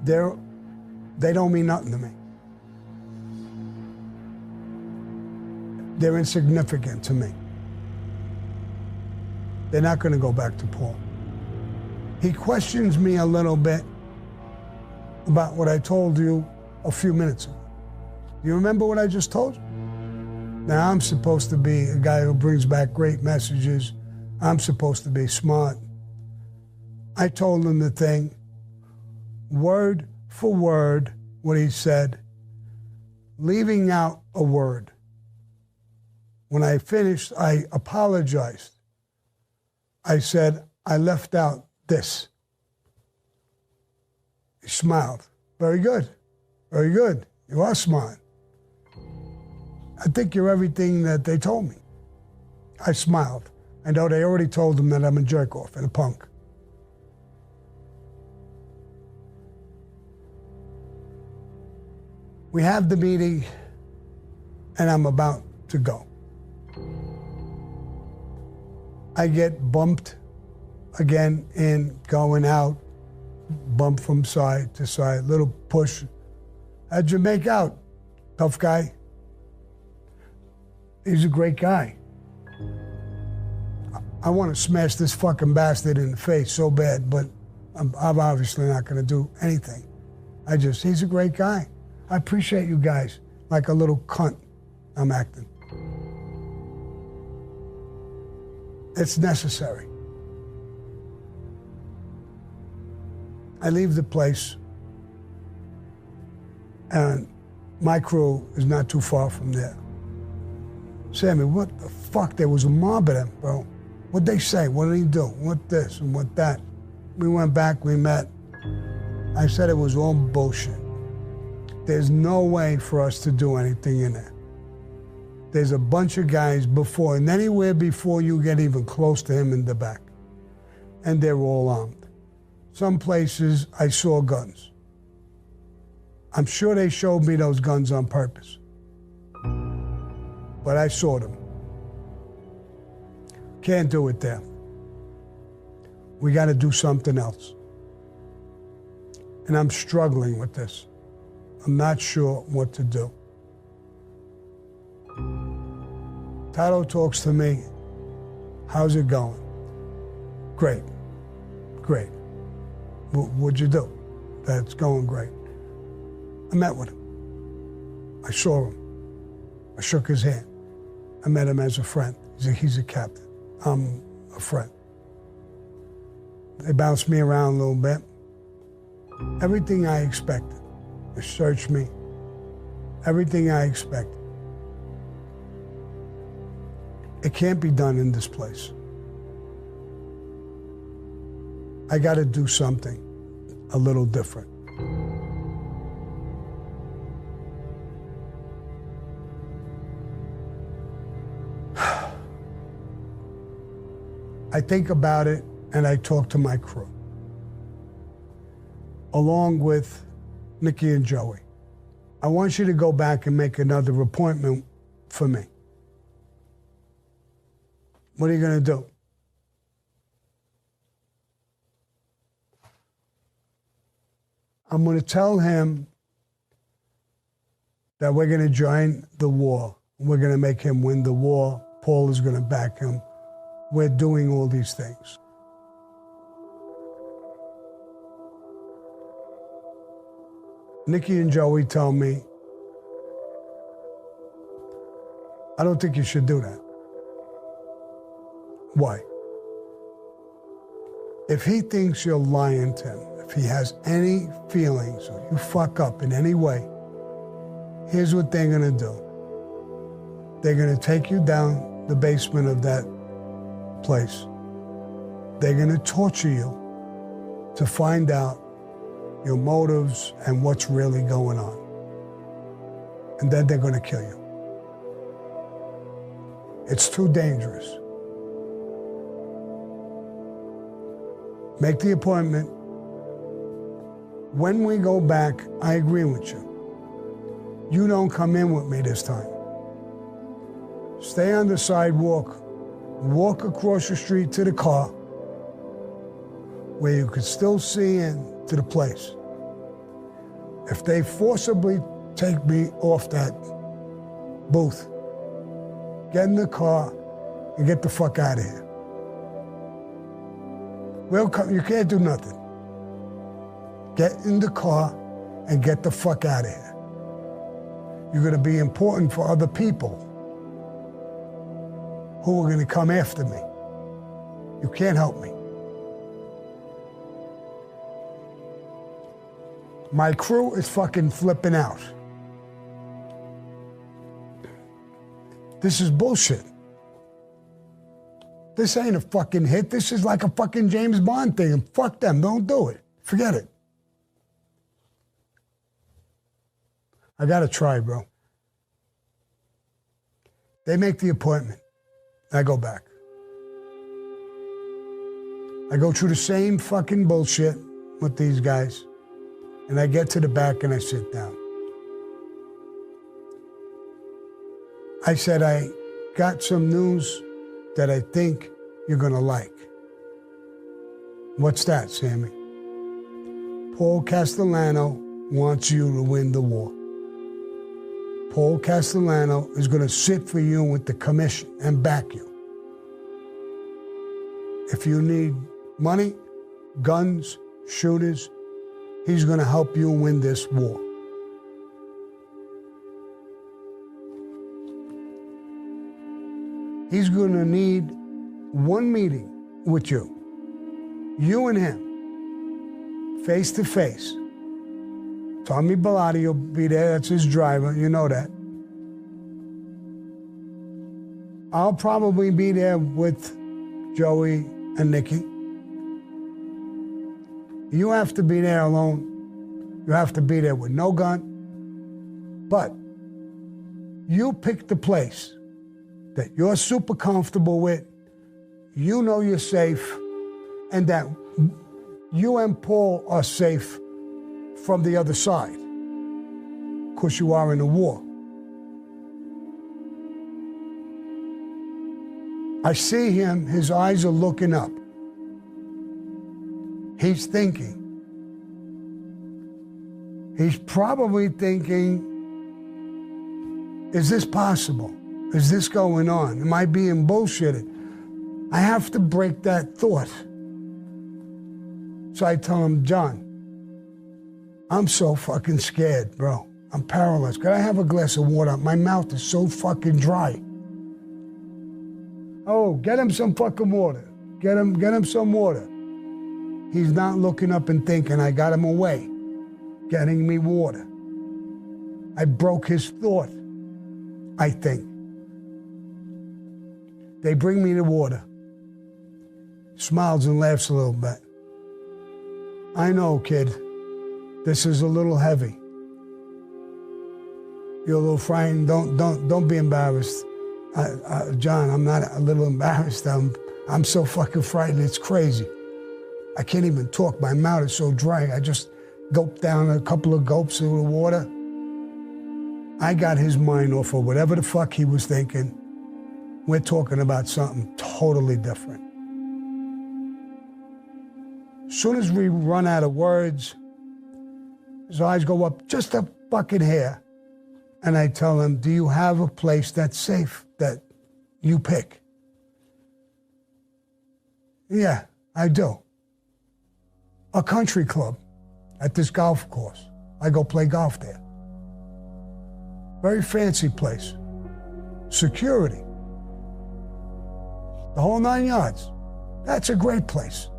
They don't mean nothing to me. They're insignificant to me. They're not going to go back to Paul. He questions me a little bit about what I told you a few minutes ago. You remember what I just told you? Now, I'm supposed to be a guy who brings back great messages. I'm supposed to be smart. I told him the thing, word for word, what he said, leaving out a word. When I finished, I apologized. I said, I left out this. He smiled. Very good. Very good. You are smart. I think you're everything that they told me. I smiled. I know they already told him that I'm a jerk-off and a punk. We have the meeting, and I'm about to go. I get bumped again in going out, bump from side to side, little push. How'd you make out, tough guy? He's a great guy. I want to smash this fucking bastard in the face so bad, but I'm obviously not going to do anything. He's a great guy. I appreciate you guys. Like a little cunt, I'm acting. It's necessary. I leave the place, and my crew is not too far from there. Sammy, what the fuck? There was a mob of them, bro. What'd they say? What did he do? What this and what that? We went back, we met. I said it was all bullshit. There's no way for us to do anything in there. There's a bunch of guys before, and anywhere before you get even close to him in the back. And they're all armed. Some places I saw guns. I'm sure they showed me those guns on purpose. But I saw them. Can't do it there. We got to do something else. And I'm struggling with this. I'm not sure what to do. Tato talks to me. How's it going? Great. Great. What'd you do? That's going great. I met with him. I saw him. I shook his hand. I met him as a friend. He's a captain. I'm a friend. They bounced me around a little bit. Everything I expected. They searched me. Everything I expected. It can't be done in this place. I got to do something a little different. I think about it and I talk to my crew, along with Nicky and Joey. I want you to go back and make another appointment for me. What are you going to do? I'm going to tell him that we're going to join the war. We're going to make him win the war. Paul is going to back him. We're doing all these things. Nicky and Joey tell me I don't think you should do that. Why? If he thinks you're lying to him, if he has any feelings or you fuck up in any way, here's what they're gonna do. They're gonna take you down the basement of that place. They're gonna torture you to find out your motives and what's really going on. And then they're gonna kill you. It's too dangerous. Make the appointment. When we go back, I agree with you. You don't come in with me this time. Stay on the sidewalk, walk across the street to the car where you could still see into the place. If they forcibly take me off that booth, get in the car and get the fuck out of here. You can't do nothing. Get in the car and get the fuck out of here. You're gonna be important for other people who are gonna come after me. You can't help me. My crew is fucking flipping out. This is bullshit. This ain't a fucking hit. This is like a fucking James Bond thing. And fuck them. Don't do it. Forget it. I gotta try, bro. They make the appointment. I go back. I go through the same fucking bullshit with these guys. And I get to the back and I sit down. I said, I got some news that I think you're gonna like. What's that, Sammy? Paul Castellano wants you to win the war. Paul Castellano is gonna sit for you with the commission and back you. If you need money, guns, shooters, he's gonna help you win this war. He's gonna need one meeting with you and him, face to face. Tommy Bellotti will be there, that's his driver, you know that. I'll probably be there with Joey and Nikki. You have to be there alone. You have to be there with no gun. But you pick the place that you're super comfortable with, you know you're safe, and that you and Paul are safe from the other side, because you are in a war. I see him, his eyes are looking up. He's thinking. He's probably thinking, is this possible? Is this going on? Am I being bullshitted? I have to break that thought. So I tell him, John, I'm so fucking scared, bro. I'm paralyzed. Could I have a glass of water? My mouth is so fucking dry. Oh, get him some fucking water. Get him some water. He's not looking up and thinking, I got him away, getting me water. I broke his thought, I think. They bring me the water. Smiles and laughs a little bit. I know, kid, this is a little heavy. You're a little frightened. Don't be embarrassed. John, I'm not a little embarrassed. I'm so fucking frightened, it's crazy. I can't even talk. My mouth is so dry. I just gulped down a couple of gulps of the water. I got his mind off of whatever the fuck he was thinking. We're talking about something totally different. As soon as we run out of words, his eyes go up just a fucking hair. And I tell him, do you have a place that's safe that you pick? Yeah, I do. A country club at this golf course. I go play golf there. Very fancy place. security. The whole 9 yards. That's a great place.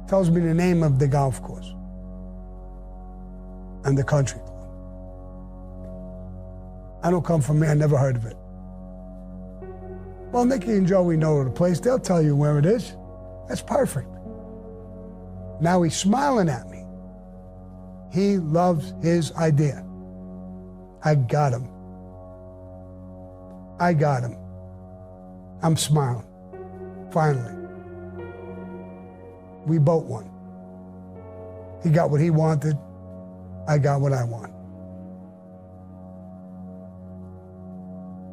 Tells me the name of the golf course and the country club. I don't come from here, I never heard of it. Well, Nicky and Joey know the place. They'll tell you where it is. That's perfect. Now he's smiling at me. He loves his idea. I got him. I got him. I'm smiling. Finally. We both won. He got what he wanted. I got what I want.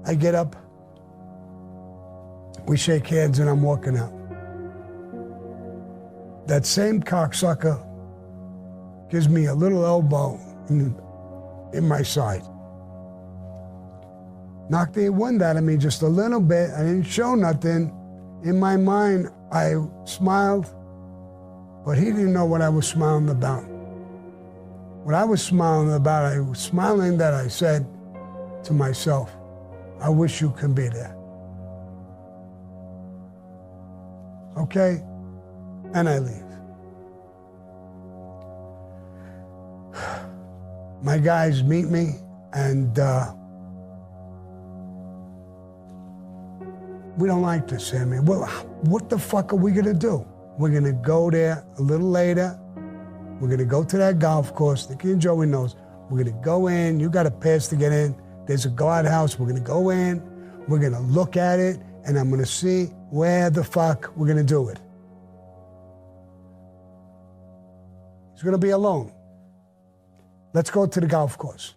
I get up. We shake hands and I'm walking out. That same cocksucker gives me a little elbow in my side. Knocked the wind out of me just a little bit. I didn't show nothing. In my mind, I smiled, but he didn't know what I was smiling about. What I was smiling about, I was smiling that I said to myself, I wish you could be there. Okay? And I leave. My guys meet me, and we don't like this, Sammy. Well, what the fuck are we gonna do? We're gonna go there a little later. We're gonna go to that golf course. Nicky and Joey knows. We're gonna go in. You got a pass to get in. There's a guardhouse. We're gonna go in. We're gonna look at it, and I'm gonna see where the fuck we're gonna do it. He's gonna be alone. Let's go to the golf course.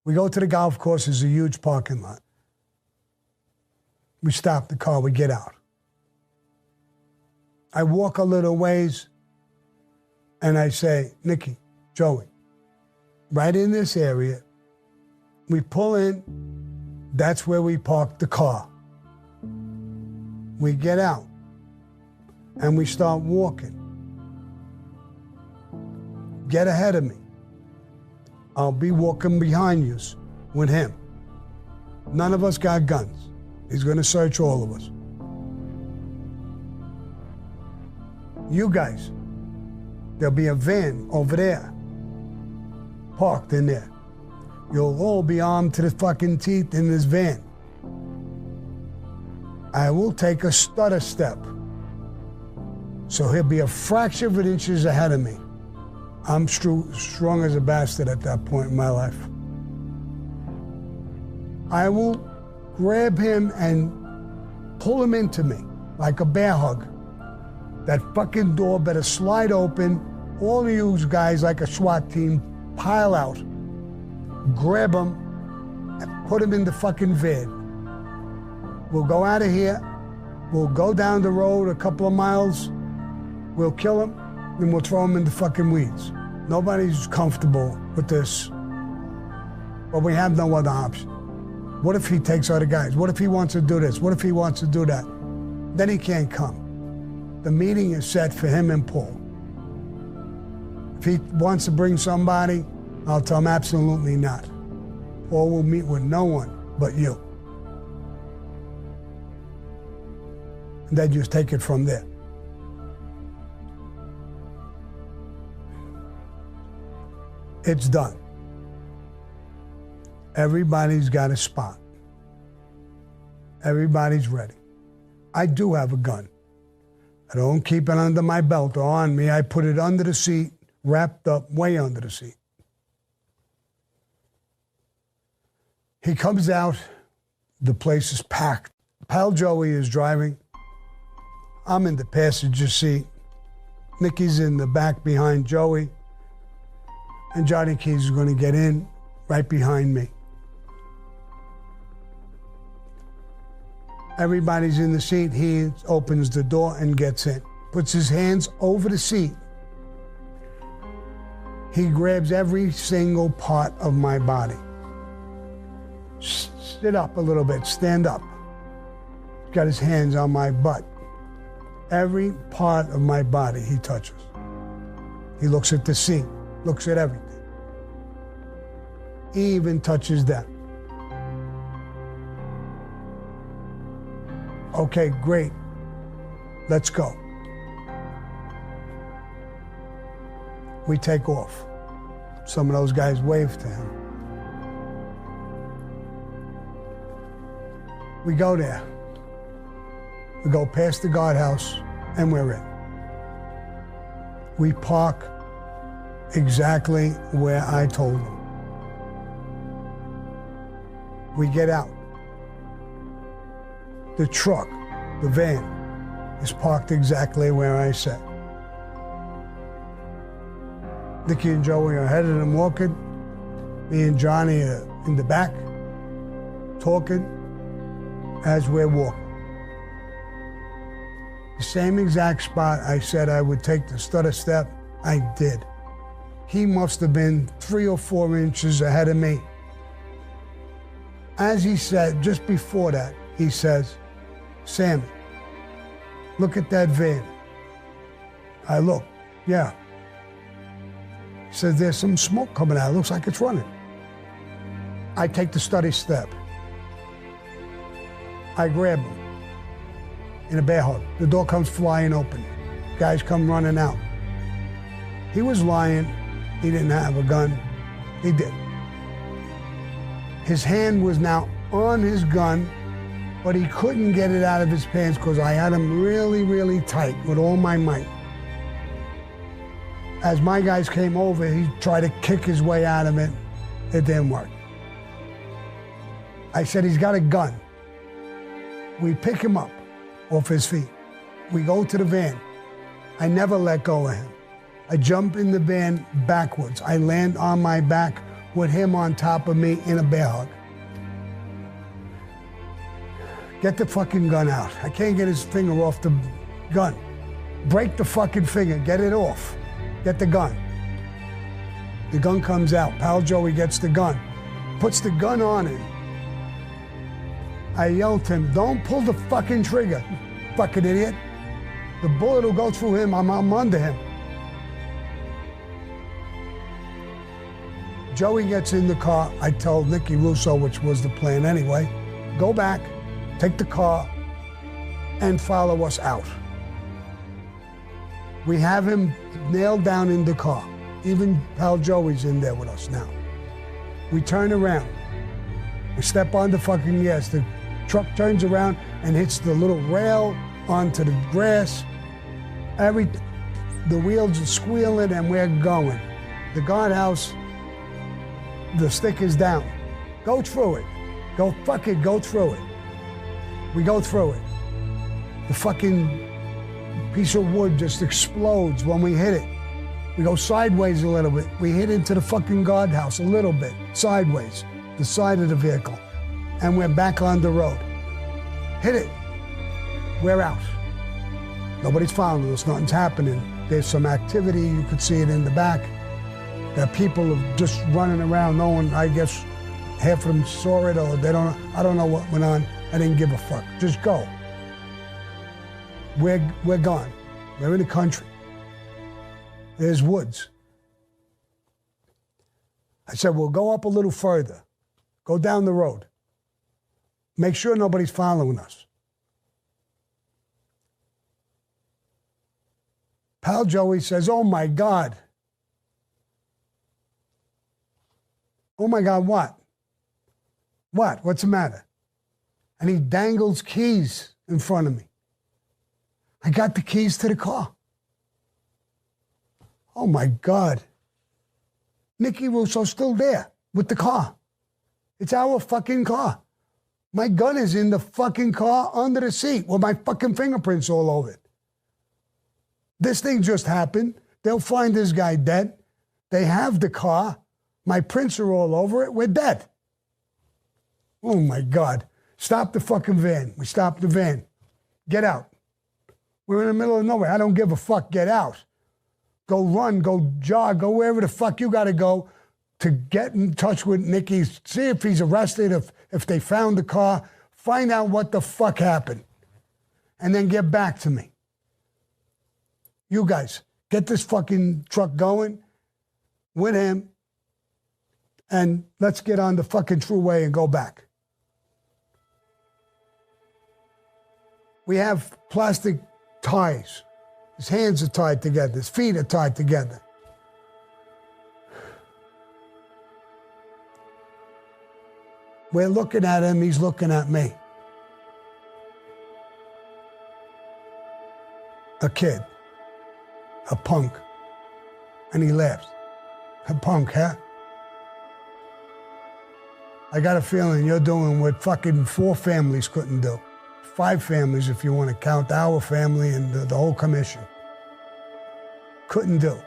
We go to the golf course. There's a huge parking lot. We stop the car. We get out. I walk a little ways, and I say, Nicky, Joey, right in this area, we pull in. That's where we park the car. We get out, and we start walking. Get ahead of me. I'll be walking behind you with him. None of us got guns. He's going to search all of us. You guys, there'll be a van over there, parked in there. You'll all be armed to the fucking teeth in this van. I will take a stutter step, so he'll be a fraction of an inch ahead of me. I'm strong as a bastard at that point in my life. I will grab him and pull him into me like a bear hug. That fucking door better slide open. All of you guys, like a SWAT team, pile out, grab him, and put him in the fucking van. We'll go out of here. We'll go down the road a couple of miles. We'll kill him. Then we'll throw him in the fucking weeds. Nobody's comfortable with this, but we have no other option. What if he takes other guys? What if he wants to do this? What if he wants to do that? Then he can't come. The meeting is set for him and Paul. If he wants to bring somebody, I'll tell him absolutely not. Paul will meet with no one but you. And then you take it from there. It's done. Everybody's got a spot. Everybody's ready. I do have a gun. I don't keep it under my belt or on me. I put it under the seat, wrapped up way under the seat. He comes out. The place is packed. Pal Joey is driving. I'm in the passenger seat. Nicky's in the back behind Joey. And Johnny Keys is going to get in right behind me. Everybody's in the seat. He opens the door and gets in. Puts his hands over the seat. He grabs every single part of my body. Sit up a little bit. Stand up. He's got his hands on my butt. Every part of my body he touches. He looks at the seat. Looks at everything. he even touches them. Okay, great. Let's go. We take off. Some of those guys wave to him. We go there. We go past the guardhouse, and we're in. We park exactly where I told them. We get out. The truck, the van, is parked exactly where I said. Nicky and Joey are ahead of them walking. Me and Johnny are in the back, talking as we're walking. The same exact spot I said I would take the stutter step, I did. He must have been 3 or 4 inches ahead of me. As he said, just before that, he says, Sammy, look at that van. I look, yeah. He says, there's some smoke coming out. It looks like it's running. I take the stutter step. I grab him in a bear hug. The door comes flying open. Guys come running out. He was lying. He didn't have a gun. He did. His hand was now on his gun, but he couldn't get it out of his pants because I had him really, really tight with all my might. As my guys came over, he tried to kick his way out of it. It didn't work. I said, he's got a gun. We pick him up off his feet. We go to the van. I never let go of him. I jump in the van backwards. I land on my back with him on top of me in a bear hug. Get the fucking gun out. I can't get his finger off the gun. Break the fucking finger, get it off. Get the gun. The gun comes out. Pal Joey gets the gun, puts the gun on him. I yelled to him, don't pull the fucking trigger, fucking idiot. The bullet will go through him, I'm under him. Joey gets in the car. I told Nicky Russo, which was the plan anyway, go back, take the car, and follow us out. We have him nailed down in the car. Even Pal Joey's in there with us now. We turn around. We step on the fucking gas. The truck turns around and hits the little rail onto the grass. The wheels are squealing and we're going. The guardhouse, the stick is down. Go through it. Go through it. We go through it. The fucking piece of wood just explodes when we hit it. We go sideways a little bit. We hit into the fucking guardhouse a little bit, sideways, the side of the vehicle. And we're back on the road. Hit it. We're out. Nobody's following us. Nothing's happening. There's some activity. You could see it in the back. There are people just running around. No one, I guess, half of them saw it or they don't. I don't know what went on. I didn't give a fuck. Just go. We're gone. We're in the country. There's woods. I said, we'll go up a little further. Go down the road. Make sure nobody's following us. Pal Joey says, oh my God. Oh my God, what? What? What's the matter? And he dangles keys in front of me. I got the keys to the car. Oh my God. Nicky Russo's still there with the car. It's our fucking car. My gun is in the fucking car under the seat with my fucking fingerprints all over it. This thing just happened. They'll find this guy dead. They have the car. My prints are all over it. We're dead. Oh my God. Stop the fucking van. We stop the van. Get out. We're in the middle of nowhere. I don't give a fuck. Get out. Go run, go jog, go wherever the fuck you got to go to get in touch with Nicky, see if he's arrested, if they found the car, find out what the fuck happened, and then get back to me. You guys, get this fucking truck going with him and let's get on the fucking true way and go back. We have plastic ties. His hands are tied together. His feet are tied together. We're looking at him. He's looking at me. A kid. A punk. And he laughs. A punk, huh? I got a feeling you're doing what fucking 4 families couldn't do. 5 families, if you want to count our family and the whole commission. Couldn't do.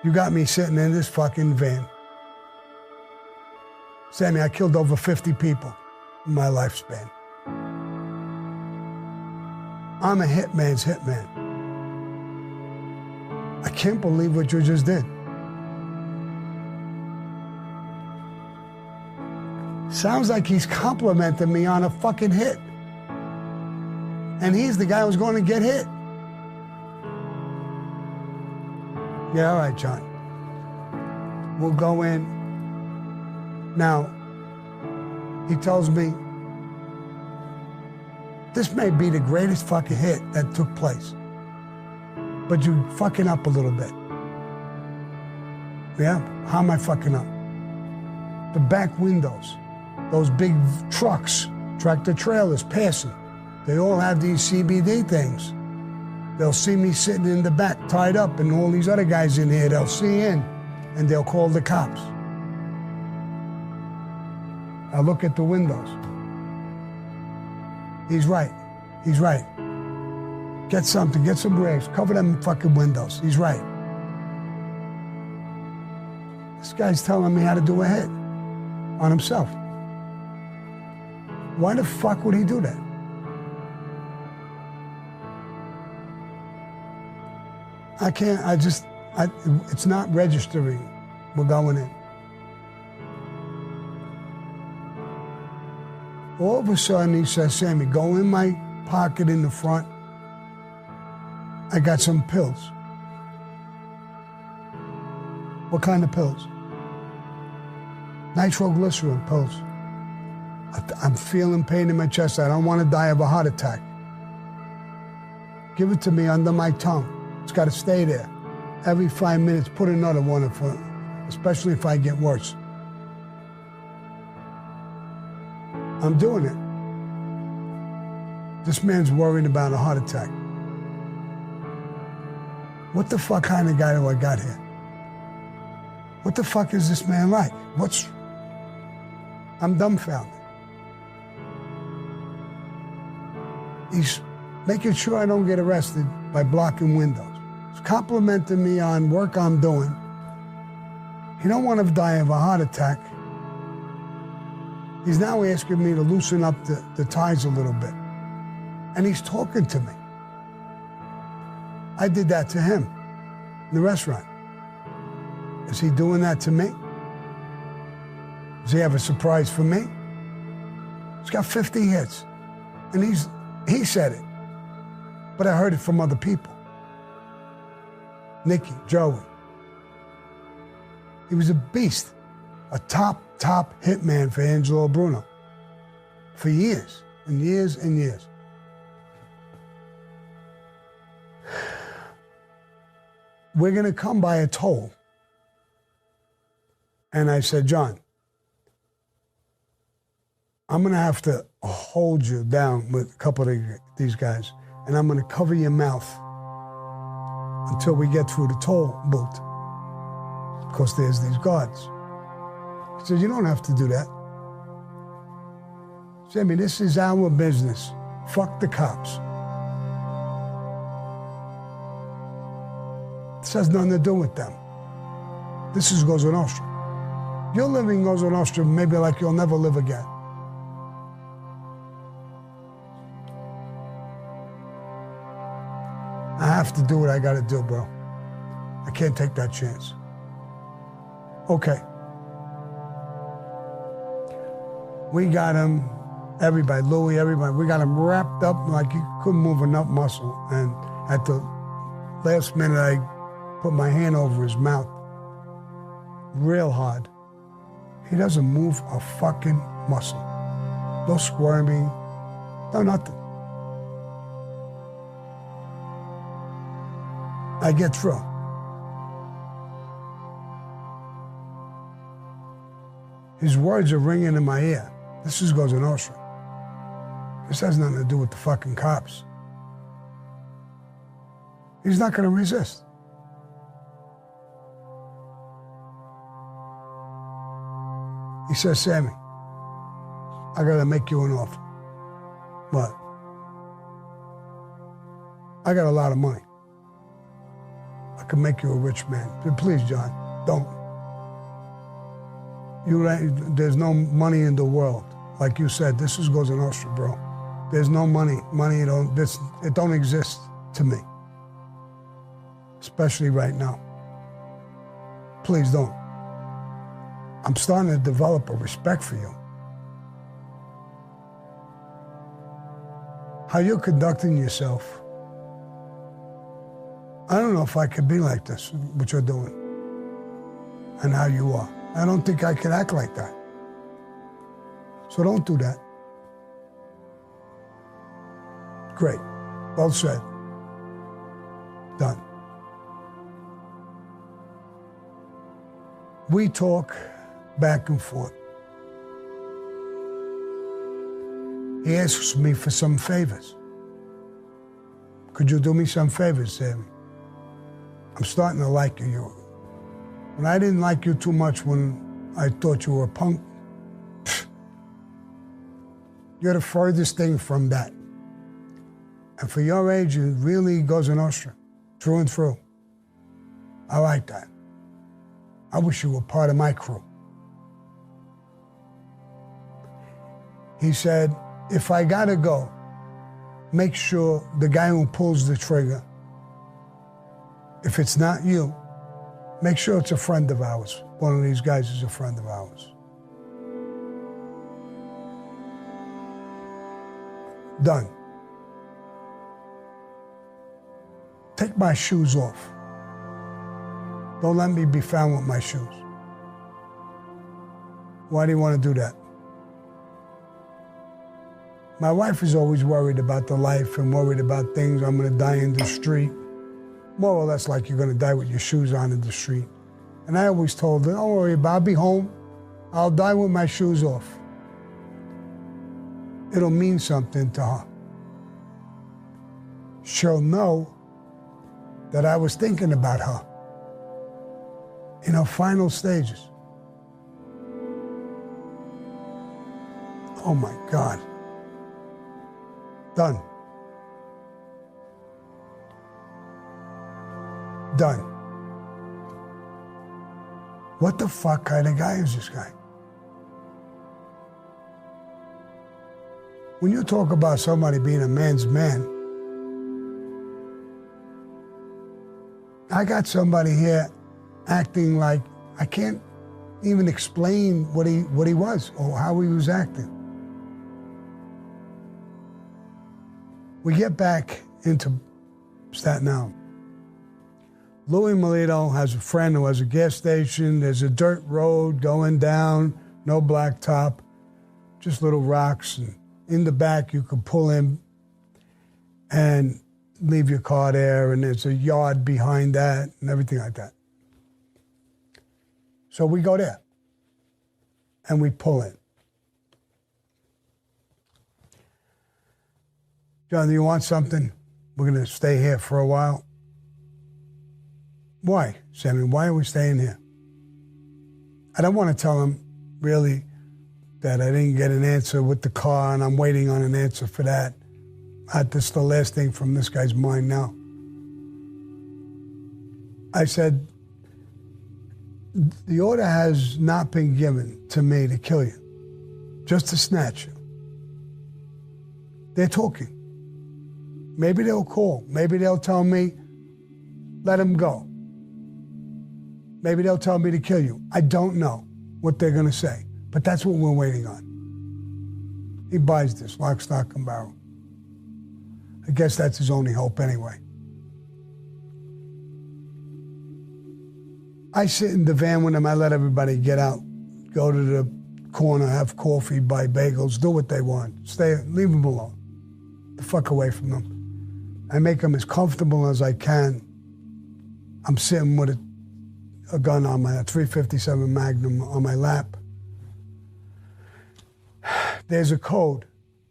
You got me sitting in this fucking van. Sammy, I killed over 50 people in my lifespan. I'm a hitman's hitman. I can't believe what you just did. Sounds like he's complimenting me on a fucking hit. And he's the guy who's going to get hit. Yeah, all right, John. We'll go in. Now, he tells me, this may be the greatest fucking hit that took place. But you fucking up a little bit. Yeah? How am I fucking up? The back windows. Those big trucks, tractor trailers passing, they all have these CBD things. They'll see me sitting in the back, tied up, and all these other guys in here, they'll see in, and they'll call the cops. I look at the windows. He's right. He's right. Get something, get some rags, cover them fucking windows. He's right. This guy's telling me how to do a hit on himself. Why the fuck would he do that? I can't, it's not registering. We're going in. All of a sudden he says, Sammy, go in my pocket in the front. I got some pills. What kind of pills? Nitroglycerin pills. I'm feeling pain in my chest. I don't want to die of a heart attack. Give it to me under my tongue. It's got to stay there. Every 5 minutes, put another one in front, especially if I get worse. I'm doing it. This man's worried about a heart attack. What the fuck kind of guy do I got here? What the fuck is this man like? I'm dumbfounded. He's making sure I don't get arrested by blocking windows. He's complimenting me on work I'm doing. He don't want to die of a heart attack. He's now asking me to loosen up the ties a little bit. And he's talking to me. I did that to him in the restaurant. Is he doing that to me? Does he have a surprise for me? He's got 50 hits. And he said it. But I heard it from other people. Nicky, Joey. He was a beast. A top hitman for Angelo Bruno. For years and years and years. We're going to come by a toll. And I said, John, I'm going to have to hold you down with a couple of these guys, and I'm going to cover your mouth until we get through the toll booth. Because there's these guards. He said, you don't have to do that. Sammy, this is our business. Fuck the cops. This has nothing to do with them. This is Cosa Nostra. You're living Cosa Nostra maybe like you'll never live again. I have to do what I gotta do, bro. I can't take that chance. Okay. We got him, everybody, Louis, everybody, we got him wrapped up like he couldn't move enough muscle. And at the last minute, I put my hand over his mouth. real hard. He doesn't move a fucking muscle. No squirming, no nothing. I get through. His words are ringing in my ear. This is Cosa Nostra. This has nothing to do with the fucking cops. He's not going to resist. He says, Sammy, I got to make you an offer. What? I got a lot of money. I can make you a rich man. But please, John, don't. There's no money in the world. Like you said, this is Cosa Nostra, bro. There's no money. Money, it don't exist to me. Especially right now. Please don't. I'm starting to develop a respect for you. How you're conducting yourself, I don't know if I could be like this, what you're doing, and how you are. I don't think I could act like that. So don't do that. Great. Well said. Done. We talk back and forth. He asks me for some favors. Could you do me some favors, Sammy? I'm starting to like you. When I didn't like you too much when I thought you were a punk, you're the furthest thing from that. And for your age, it really goes in Nostra, through and through. I like that. I wish you were part of my crew. He said, if I gotta go, make sure the guy who pulls the trigger, if it's not you, make sure it's a friend of ours. One of these guys is a friend of ours. Done. Take my shoes off. Don't let me be found with my shoes. Why do you want to do that? My wife is always worried about the life and worried about things. I'm going to die in the street. More or less like you're going to die with your shoes on in the street. And I always told her, don't worry about it. I'll be home. I'll die with my shoes off. It'll mean something to her. She'll know that I was thinking about her in her final stages. Oh my God. Done. Done. What the fuck kind of guy is this guy? When you talk about somebody being a man's man, I got somebody here acting like I can't even explain what he was or how he was acting. We get back into Staten Island. Louis Melito has a friend who has a gas station. There's a dirt road going down, no blacktop, just little rocks. And in the back, you can pull in and leave your car there, and there's a yard behind that and everything like that. So we go there, and we pull in. John, do you want something? We're going to stay here for a while. Why, Sammy? Why are we staying here? I don't want to tell him, really, that I didn't get an answer with the car, and I'm waiting on an answer for that. That's the last thing from this guy's mind now. I said, the order has not been given to me to kill you, just to snatch you. They're talking. Maybe they'll call. Maybe they'll tell me, let him go. Maybe they'll tell me to kill you. I don't know what they're going to say, but that's what we're waiting on. He buys this, lock, stock, and barrel. I guess that's his only hope anyway. I sit in the van with him. I let everybody get out, go to the corner, have coffee, buy bagels, do what they want. Leave them alone. The fuck away from them. I make them as comfortable as I can. I'm sitting with a gun on my 357 Magnum on my lap. There's a code.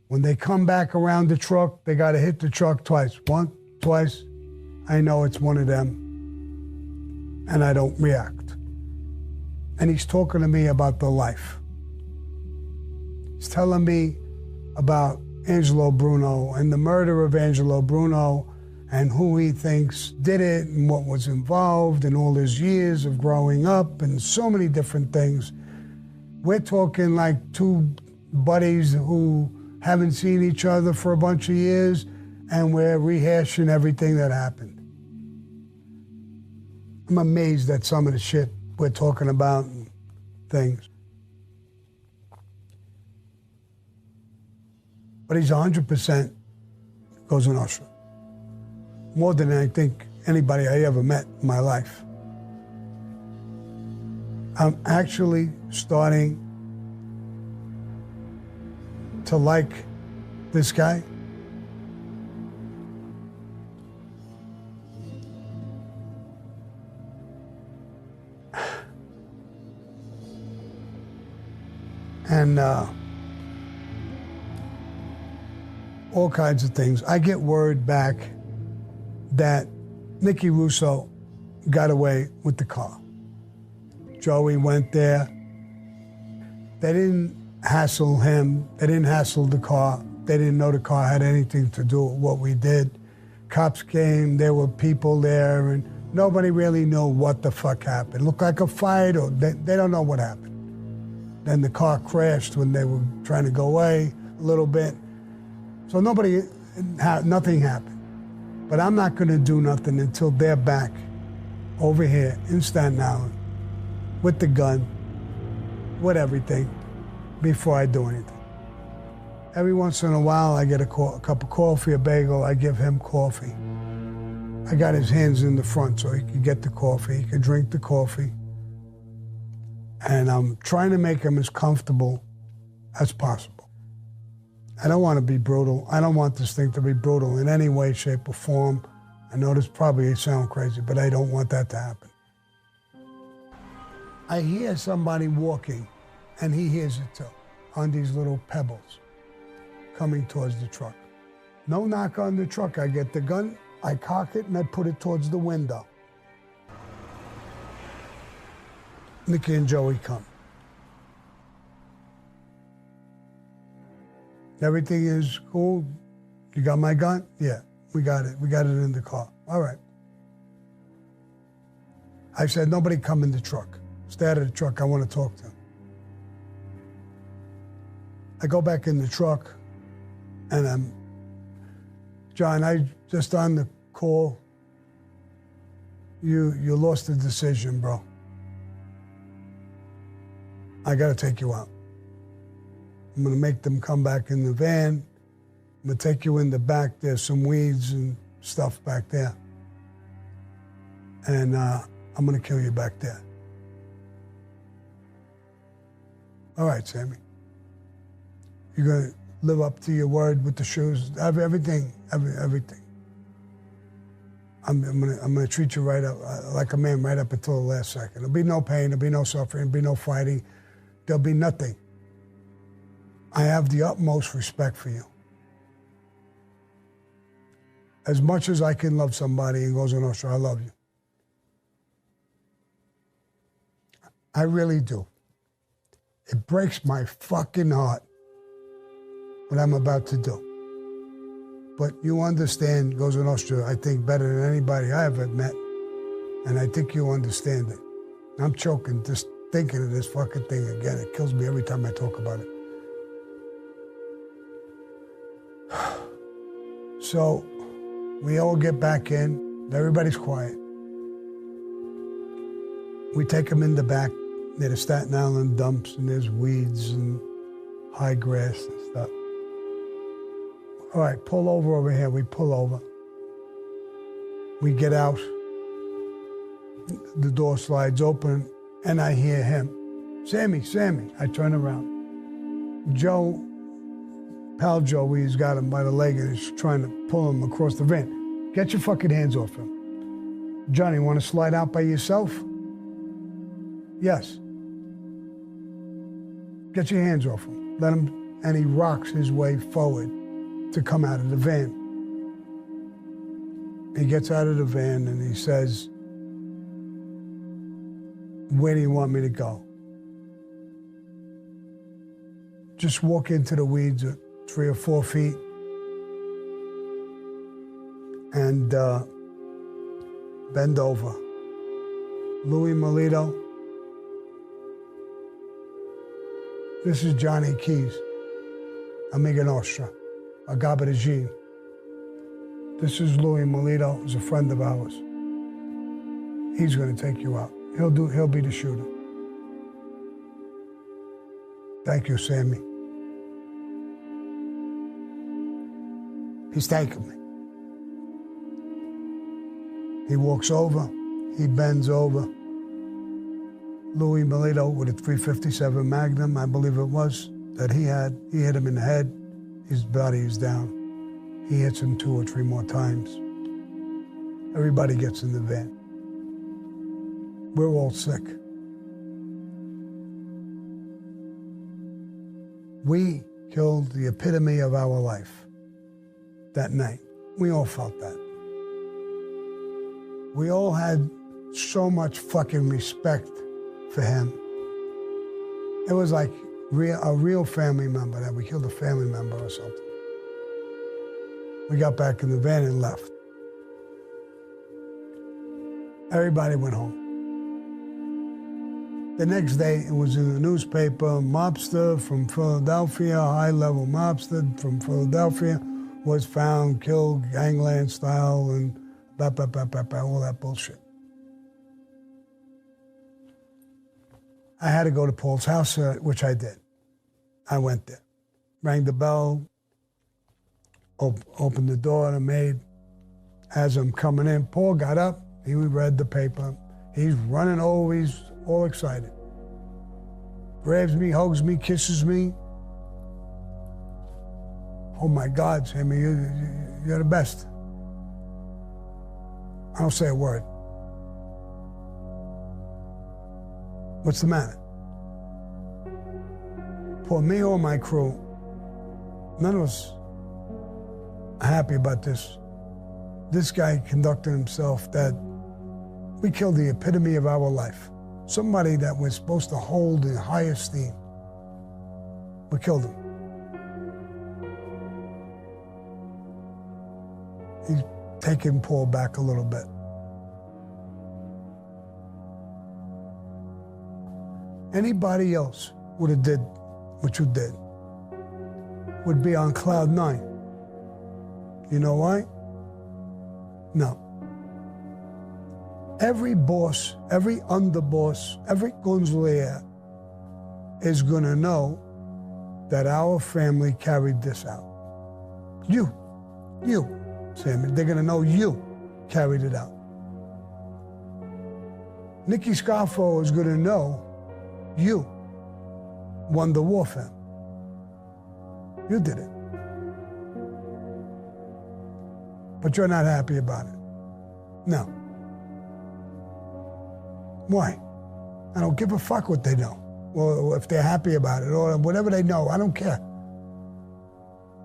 When they come back around the truck, they got to hit the truck twice. Once, twice. I know it's one of them, and I don't react. And he's talking to me about the life. He's telling me about Angelo Bruno and the murder of Angelo Bruno and who he thinks did it and what was involved and all his years of growing up and so many different things. We're talking like two buddies who haven't seen each other for a bunch of years, and we're rehashing everything that happened. I'm amazed at some of the shit we're talking about and things. But he's 100% Cosa Nostra. More than I think anybody I ever met in my life. I'm actually starting to like this guy. And all kinds of things. I get word back that Nicky Russo got away with the car. Joey went there. They didn't hassle him. They didn't hassle the car. They didn't know the car had anything to do with what we did. Cops came, there were people there, and nobody really knew what the fuck happened. Looked like a fight, or they don't know what happened. Then the car crashed when they were trying to go away a little bit. So nothing happened. But I'm not gonna do nothing until they're back over here in Staten Island with the gun, with everything, before I do anything. Every once in a while, I get a cup of coffee, a bagel, I give him coffee. I got his hands in the front so he could get the coffee, he could drink the coffee. And I'm trying to make him as comfortable as possible. I don't want to be brutal. I don't want this thing to be brutal in any way, shape, or form. I know this probably sounds crazy, but I don't want that to happen. I hear somebody walking, and he hears it too, on these little pebbles coming towards the truck. No knock on the truck. I get the gun, I cock it, and I put it towards the window. Nicky and Joey come. Everything is cool. You got my gun? Yeah, we got it. We got it in the car. All right. I said, nobody come in the truck. Stay out of the truck. I want to talk to him. I go back in the truck, and I'm, John, I just on the call. You lost the decision, bro. I got to take you out. I'm going to make them come back in the van. I'm going to take you in the back. There's some weeds and stuff back there. And I'm going to kill you back there. All right, Sammy. You're going to live up to your word with the shoes, everything. I'm going to treat you right up, like a man right up until the last second. There'll be no pain, there'll be no suffering, there'll be no fighting. There'll be nothing. I have the utmost respect for you. As much as I can love somebody in Cosa Nostra, I love you. I really do. It breaks my fucking heart what I'm about to do. But you understand Cosa Nostra, I think, better than anybody I ever met. And I think you understand it. I'm choking just thinking of this fucking thing again. It kills me every time I talk about it. So we all get back in. Everybody's quiet. We take them in the back near the Staten Island dumps, and there's weeds and high grass and stuff. All right, pull over here. We pull over. We get out. The door slides open, and I hear him, Sammy, Sammy. I turn around. Joe, pal Joe, he's got him by the leg and he's trying to pull him across the van. Get your fucking hands off him. Johnny, want to slide out by yourself? Yes. Get your hands off him. Let him, and he rocks his way forward to come out of the van. He gets out of the van and he says, where do you want me to go? Just walk into the weeds 3 or 4 feet and bend over. Louis Melito. This is Johnny Keys, Amiga Nostra, Agave Regime. This is Louis Melito, he's a friend of ours. He's going to take you out. He'll be the shooter. Thank you, Sammy. He's taking me. He walks over, he bends over. Louis Melito with a .357 Magnum, I believe it was, that he had. He hit him in the head. His body is down. He hits him 2 or 3 more times. Everybody gets in the van. We're all sick. We killed the epitome of our life that night. We all felt that. We all had so much fucking respect for him. It was like a real family member, that we killed a family member or something. We got back in the van and left. Everybody went home. The next day, it was in the newspaper, mobster from Philadelphia, high-level mobster from Philadelphia, was found, killed, gangland style, and all that bullshit. I had to go to Paul's house, which I did. I went there, rang the bell, opened the door, the maid. As I'm coming in, Paul got up, he read the paper. He's running over, he's all excited. Grabs me, hugs me, kisses me. Oh my God, Sammy, you're the best. I don't say a word. What's the matter? For me or my crew, none of us are happy about this. This guy conducted himself that we killed the epitome of our life. Somebody that we're supposed to hold in high esteem. We killed him. He's taking Paul back a little bit. Anybody else would have did what you did. Would be on cloud 9. You know why? No. Every boss, every underboss, every gunslayer is going to know that our family carried this out. You, Sammy, they're going to know you carried it out. Nicky Scarfo is going to know you won the war for him. You did it. But you're not happy about it. No. Why? I don't give a fuck what they know. Or if they're happy about it, or whatever they know, I don't care.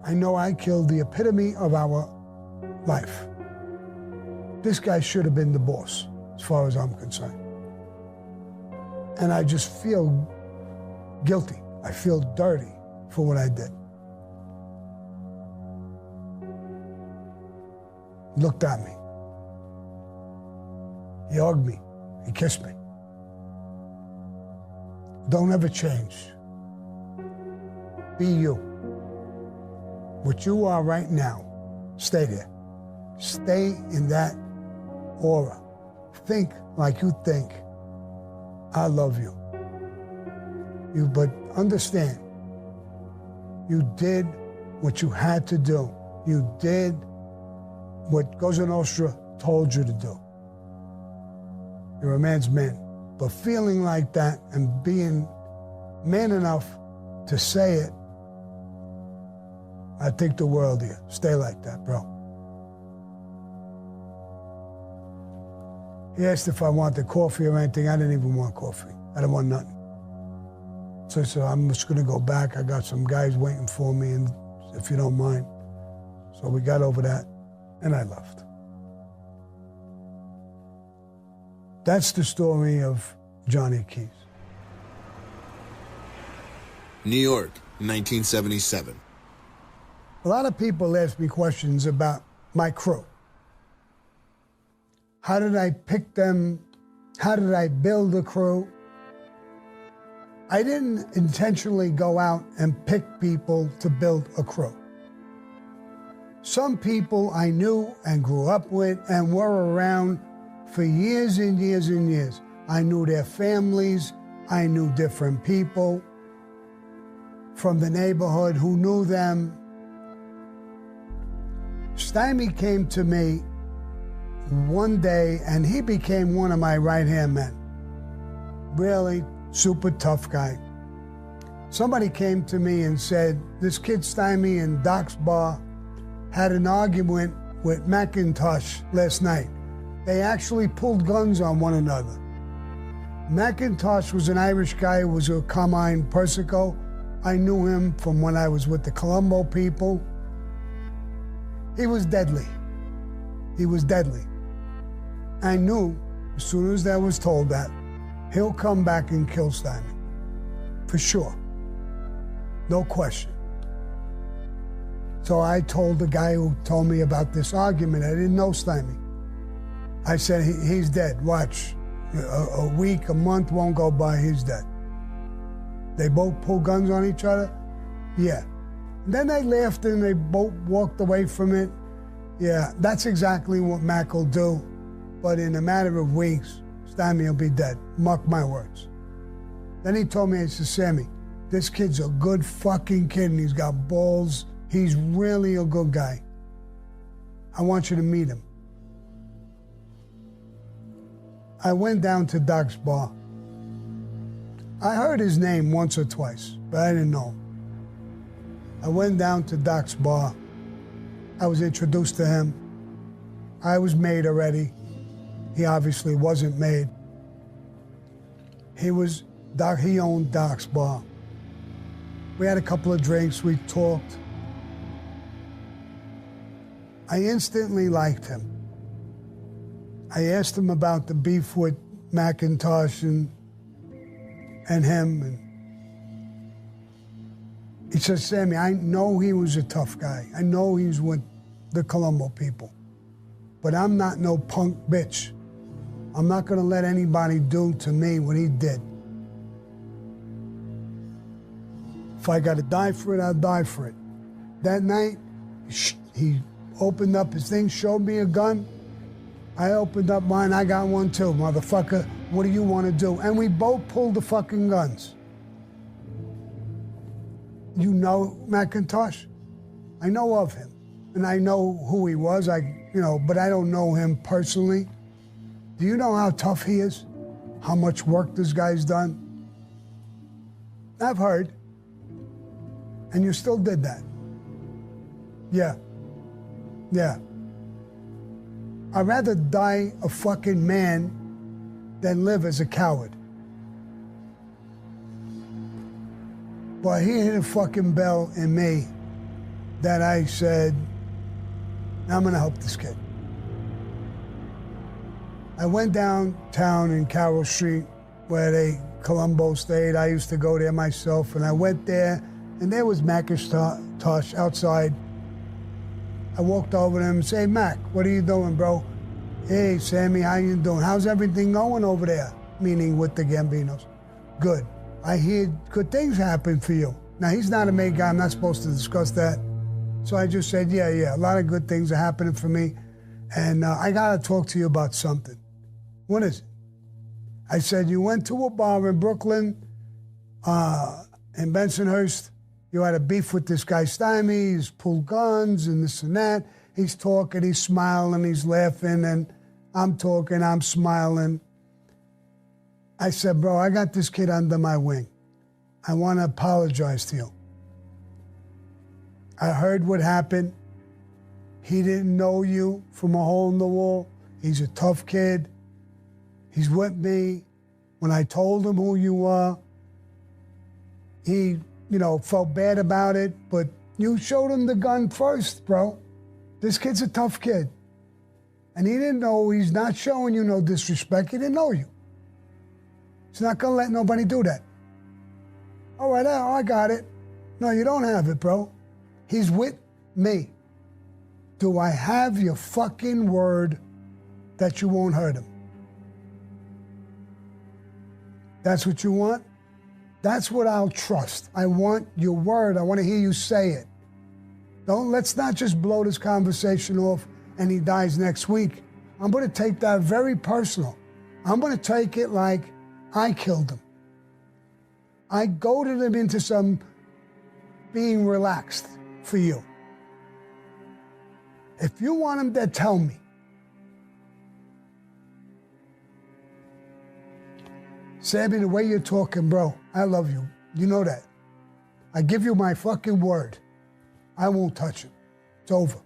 I know I killed the epitome of our life. This guy should have been the boss, as far as I'm concerned. And I just feel guilty. I feel dirty for what I did. Looked at me. He hugged me. He kissed me. Don't ever change. Be you. What you are right now, stay there. Stay in that aura. Think like you think. I love you. But understand, you did what you had to do. You did what Cosa Nostra told you to do. You're a man's man. But feeling like that and being man enough to say it, I think the world of you. Stay like that, bro. He asked if I wanted coffee or anything. I didn't even want coffee. I didn't want nothing. So I said, I'm just going to go back. I got some guys waiting for me, and if you don't mind. So we got over that, and I left. That's the story of Johnny Keys. New York, 1977. A lot of people ask me questions about my crew. How did I pick them? How did I build a crew? I didn't intentionally go out and pick people to build a crew. Some people I knew and grew up with and were around for years and years and years. I knew their families. I knew different people from the neighborhood who knew them. Stymie came to me one day, and he became one of my right-hand men. Really super tough guy. Somebody came to me and said, this kid Stymie in Doc's bar had an argument with McIntosh last night. They actually pulled guns on one another. McIntosh was an Irish guy who was a Carmine Persico. I knew him from when I was with the Colombo people. He was deadly. He was deadly. I knew as soon as I was told that, he'll come back and kill Stymie. For sure. No question. So I told the guy who told me about this argument, I didn't know Stymie. I said, he's dead, watch. A week, a month won't go by, he's dead. They both pulled guns on each other? Yeah. And then they laughed and they both walked away from it. Yeah, that's exactly what Mac will do. But in a matter of weeks, Stymie will be dead. Mark my words. Then he told me, he said, Sammy, this kid's a good fucking kid and he's got balls. He's really a good guy. I want you to meet him. I went down to Doc's bar. I heard his name once or twice, but I didn't know him. I went down to Doc's bar. I was introduced to him. I was made already. He obviously wasn't made. He owned Doc's bar. We had a couple of drinks, we talked. I instantly liked him. I asked him about the beef with McIntosh and him, and he said, Sammy, I know he was a tough guy. I know he was with the Colombo people, but I'm not no punk bitch. I'm not gonna let anybody do to me what he did. If I gotta die for it, I'll die for it. That night, he opened up his thing, showed me a gun. I opened up mine, I got one too, motherfucker. What do you want to do? And we both pulled the fucking guns. You know McIntosh? I know of him, and I know who he was, but I don't know him personally. Do you know how tough he is? How much work this guy's done? I've heard. And you still did that. Yeah. Yeah. I'd rather die a fucking man than live as a coward. But he hit a fucking bell in me that I said, I'm gonna help this kid. I went downtown in Carroll Street where Colombo stayed. I used to go there myself, and I went there, and there was McIntosh outside. I walked over to him and said, hey, Mac, what are you doing, bro? Hey, Sammy, how you doing? How's everything going over there? Meaning with the Gambinos. Good. I hear good things happen for you. Now, he's not a made guy. I'm not supposed to discuss that. So I just said, yeah, a lot of good things are happening for me. And I got to talk to you about something. What is it? I said, you went to a bar in Brooklyn, in Bensonhurst. You had a beef with this guy Stymie. He's pulled guns and this and that. He's talking, he's smiling, he's laughing, and I'm talking, I'm smiling. I said, bro, I got this kid under my wing. I want to apologize to you. I heard what happened. He didn't know you from a hole in the wall. He's a tough kid. He's with me. When I told him who you are, he, felt bad about it, but you showed him the gun first, bro. This kid's a tough kid. And he didn't know, he's not showing you no disrespect. He didn't know you. He's not going to let nobody do that. All right, I got it. No, you don't have it, bro. He's with me. Do I have your fucking word that you won't hurt him? That's what you want? That's what I'll trust. I want your word. I want to hear you say it. Let's not just blow this conversation off and he dies next week. I'm going to take that very personal. I'm going to take it like I killed him. I goaded him into some being relaxed for you. If you want him there, tell me. Sammy, the way you're talking, bro, I love you. You know that. I give you my fucking word. I won't touch him. It's over.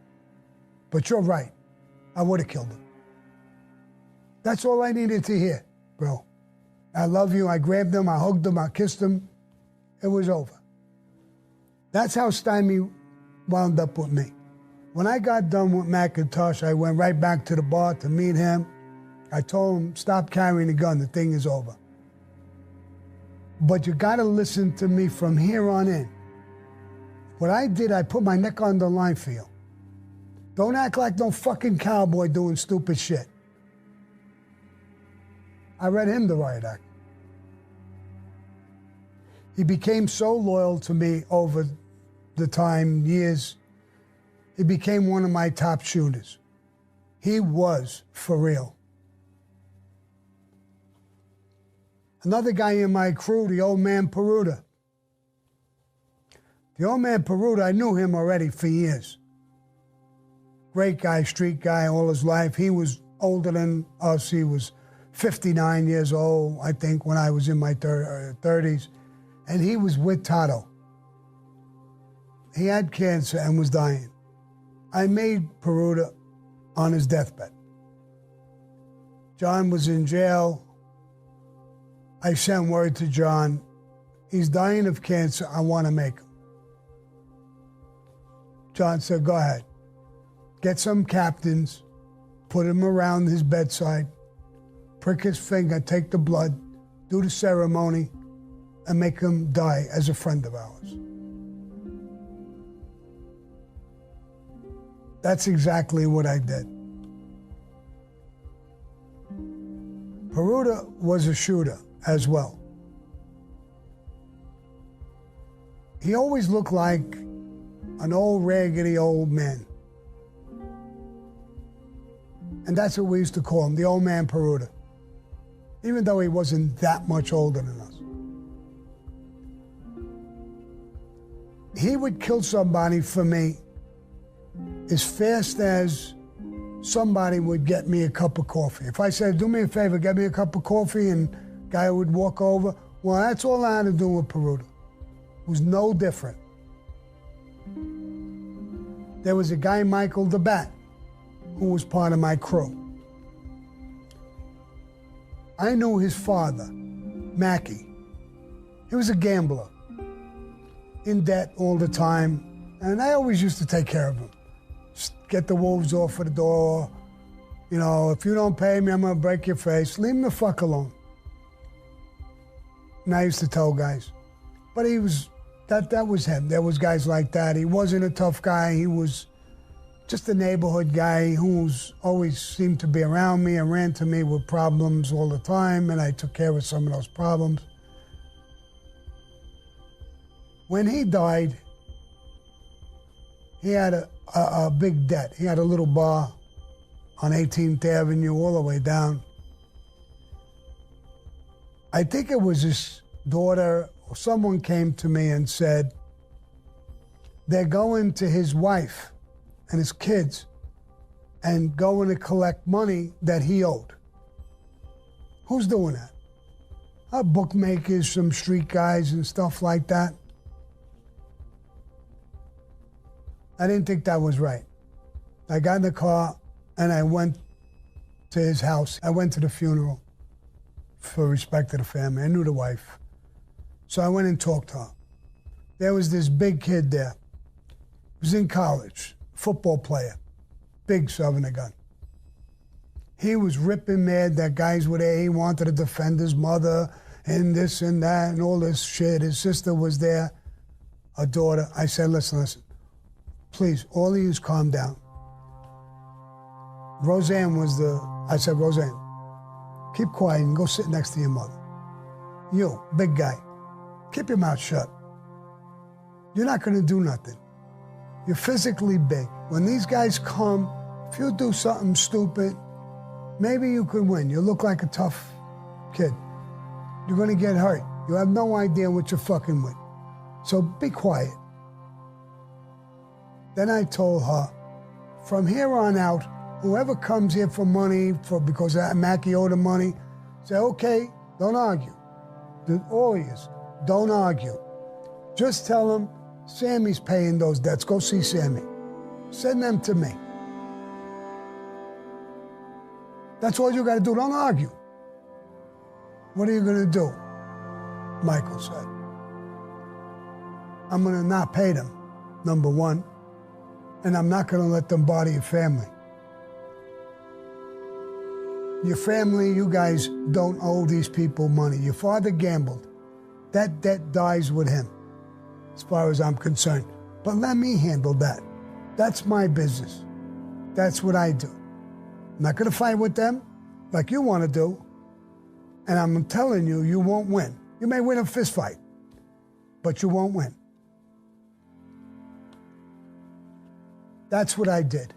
But you're right. I would have killed him. That's all I needed to hear, bro. I love you. I grabbed him. I hugged him. I kissed him. It was over. That's how Sammy wound up with me. When I got done with McIntosh, I went right back to the bar to meet him. I told him, stop carrying the gun. The thing is over. But you got to listen to me from here on in. What I did, I put my neck on the line for you. Don't act like no fucking cowboy doing stupid shit. I read him the riot act. He became so loyal to me over the time, years. He became one of my top shooters. He was for real. Another guy in my crew, the old man Peruta. The old man Peruta, I knew him already for years. Great guy, street guy all his life. He was older than us. He was 59 years old, I think, when I was in my 30s. And he was with Tato. He had cancer and was dying. I made Peruta on his deathbed. John was in jail. I sent word to John, he's dying of cancer, I want to make him. John said, go ahead. Get some captains, put him around his bedside, prick his finger, take the blood, do the ceremony, and make him die as a friend of ours. That's exactly what I did. Peruta was a shooter as well. He always looked like an old raggedy old man. And that's what we used to call him, the old man Peruta. Even though he wasn't that much older than us. He would kill somebody for me as fast as somebody would get me a cup of coffee. If I said, do me a favor, get me a cup of coffee, and guy would walk over, well, that's all I had to do with Peruta. It was no different. There was a guy, Michael DeBat, who was part of my crew. I knew his father, Mackie. He was a gambler, in debt all the time, and I always used to take care of him. Just get the wolves off of the door. You know, if you don't pay me, I'm gonna break your face. Leave him the fuck alone. And I used to tell guys. But he was, that was him. There was guys like that. He wasn't a tough guy. He was just a neighborhood guy who's always seemed to be around me and ran to me with problems all the time, and I took care of some of those problems. When he died, he had a big debt. He had a little bar on 18th Avenue all the way down. I think it was his daughter or someone came to me and said, they're going to his wife and his kids and going to collect money that he owed. Who's doing that? bookmakers, some street guys and stuff like that. I didn't think that was right. I got in the car and I went to his house. I went to the funeral for respect to the family. I knew the wife. So I went and talked to her. There was this big kid there. He was in college, football player, big Southerner gun. He was ripping mad that guys were there. He wanted to defend his mother and this and that and all this shit. His sister was there, a daughter. I said, listen, please, all of you calm down. Roseanne I said, Roseanne, keep quiet and go sit next to your mother. You, big guy, keep your mouth shut. You're not gonna do nothing. You're physically big. When these guys come, if you do something stupid, maybe you could win. You look like a tough kid. You're gonna get hurt. You have no idea what you're fucking with. So be quiet. Then I told her, from here on out, whoever comes here for money, because Mackie owed him money, say, okay, don't argue. All of you, don't argue. Just tell him Sammy's paying those debts. Go see Sammy. Send them to me. That's all you got to do. Don't argue. What are you going to do? Michael said. I'm going to not pay them, number one, and I'm not going to let them bother your family. Your family, you guys don't owe these people money. Your father gambled. That debt dies with him, as far as I'm concerned. But let me handle that. That's my business. That's what I do. I'm not going to fight with them like you want to do. And I'm telling you, you won't win. You may win a fist fight, but you won't win. That's what I did.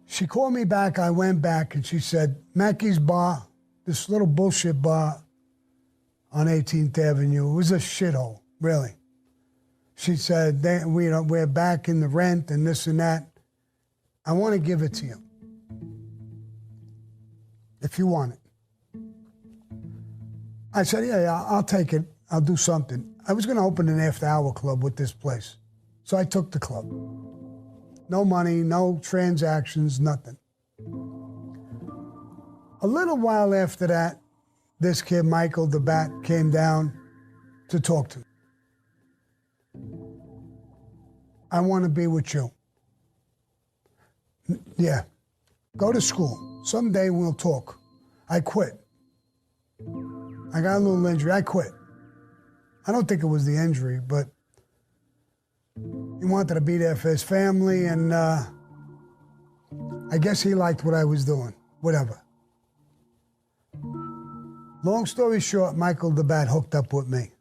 She called me back. I went back and she said, Mackey's bar, this little bullshit bar on 18th Avenue, it was a shithole, really. She said, we're back in the rent and this and that. I want to give it to you, if you want it. I said, yeah, I'll take it. I'll do something. I was going to open an after-hour club with this place. So I took the club. No money, no transactions, nothing. A little while after that, this kid, Michael the Bat, came down to talk to me. I want to be with you. Yeah, go to school. Someday we'll talk. I quit. I got a little injury. I quit. I don't think it was the injury, but he wanted to be there for his family, and I guess he liked what I was doing. Whatever. Long story short, Michael the Bat hooked up with me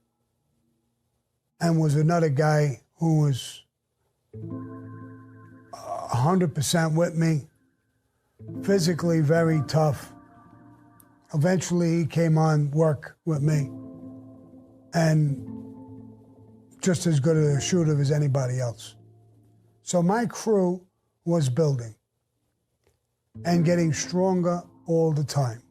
and was another guy who was 100% with me, physically very tough. Eventually, he came on work with me and just as good a shooter as anybody else. So my crew was building and getting stronger all the time.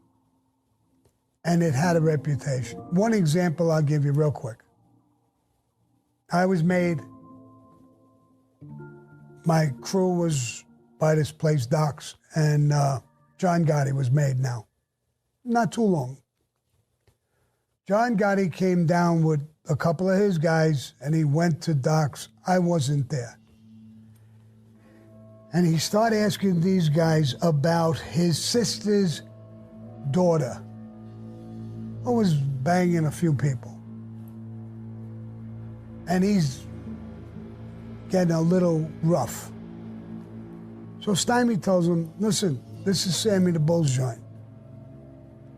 And it had a reputation. One example I'll give you real quick. I was made, my crew was by this place, Doc's, and John Gotti was made now. Not too long. John Gotti came down with a couple of his guys, and he went to Doc's. I wasn't there. And he started asking these guys about his sister's daughter, who was banging a few people. And he's getting a little rough. So Sammy tells him, listen, this is Sammy the Bull's joint.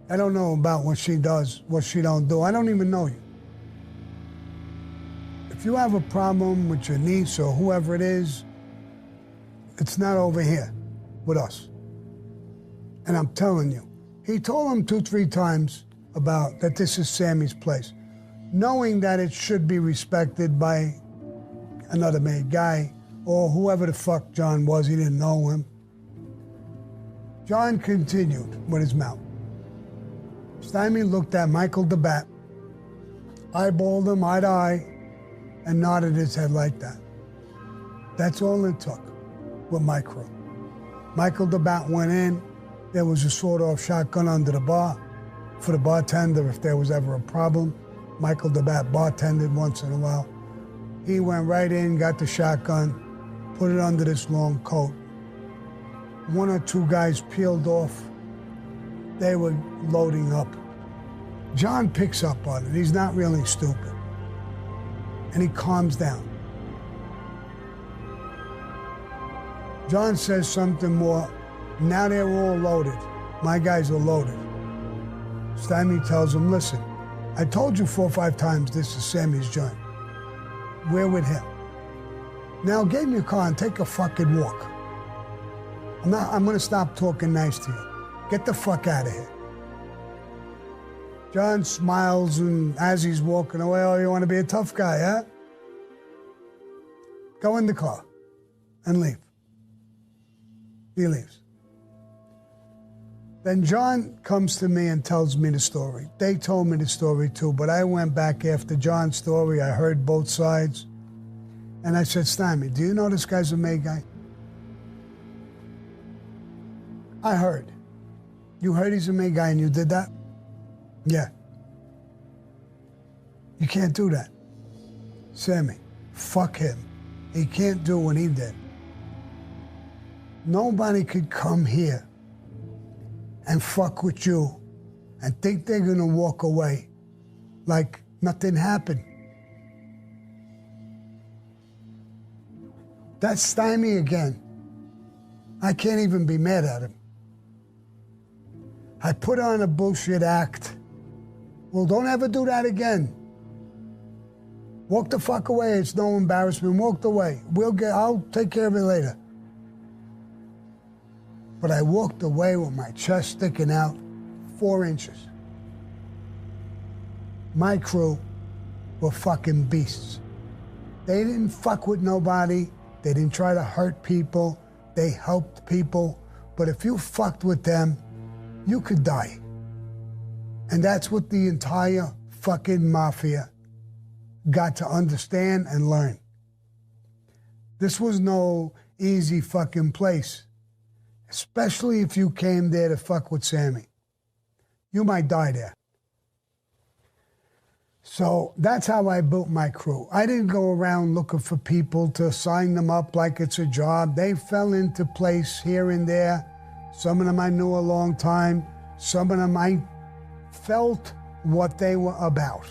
I don't know about what she does, what she don't do. I don't even know you. If you have a problem with your niece or whoever it is, it's not over here with us. And I'm telling you, he told him 2-3 times about that this is Sammy's place, knowing that it should be respected by another made guy or whoever the fuck John was. He didn't know him. John continued with his mouth. Sammy looked at Michael DeBat, eyeballed him eye to eye, and nodded his head like that. That's all it took with my crew. Michael DeBat went in. There was a sawed-off shotgun under the bar for the bartender if there was ever a problem. Michael DeBat bartended once in a while. He went right in, got the shotgun, put it under this long coat. One or two guys peeled off. They were loading up. John picks up on it. He's not really stupid. And he calms down. John says something more. Now they're all loaded. My guys are loaded. Sammy tells him, listen, I told you 4 or 5 times this is Sammy's joint. We're with him. Now get in your car and take a fucking walk. I'm gonna stop talking nice to you. Get the fuck out of here. John smiles, and as he's walking away, oh, you want to be a tough guy, huh? Go in the car and leave. He leaves. Then John comes to me and tells me the story. They told me the story too, but I went back after John's story. I heard both sides. And I said, Sammy, do you know this guy's a May guy? I heard. You heard he's a May guy and you did that? Yeah. You can't do that. Sammy, fuck him. He can't do what he did. Nobody could come here and fuck with you and think they're gonna walk away like nothing happened. That's Sammy again. I can't even be mad at him. I put on a bullshit act. Well, don't ever do that again. Walk the fuck away. It's no embarrassment. Walk away. I'll take care of it later. But I walked away with my chest sticking out 4 inches. My crew were fucking beasts. They didn't fuck with nobody. They didn't try to hurt people. They helped people. But if you fucked with them, you could die. And that's what the entire fucking mafia got to understand and learn. This was no easy fucking place. Especially if you came there to fuck with Sammy. You might die there. So that's how I built my crew. I didn't go around looking for people to sign them up like it's a job. They fell into place here and there. Some of them I knew a long time. Some of them I felt what they were about.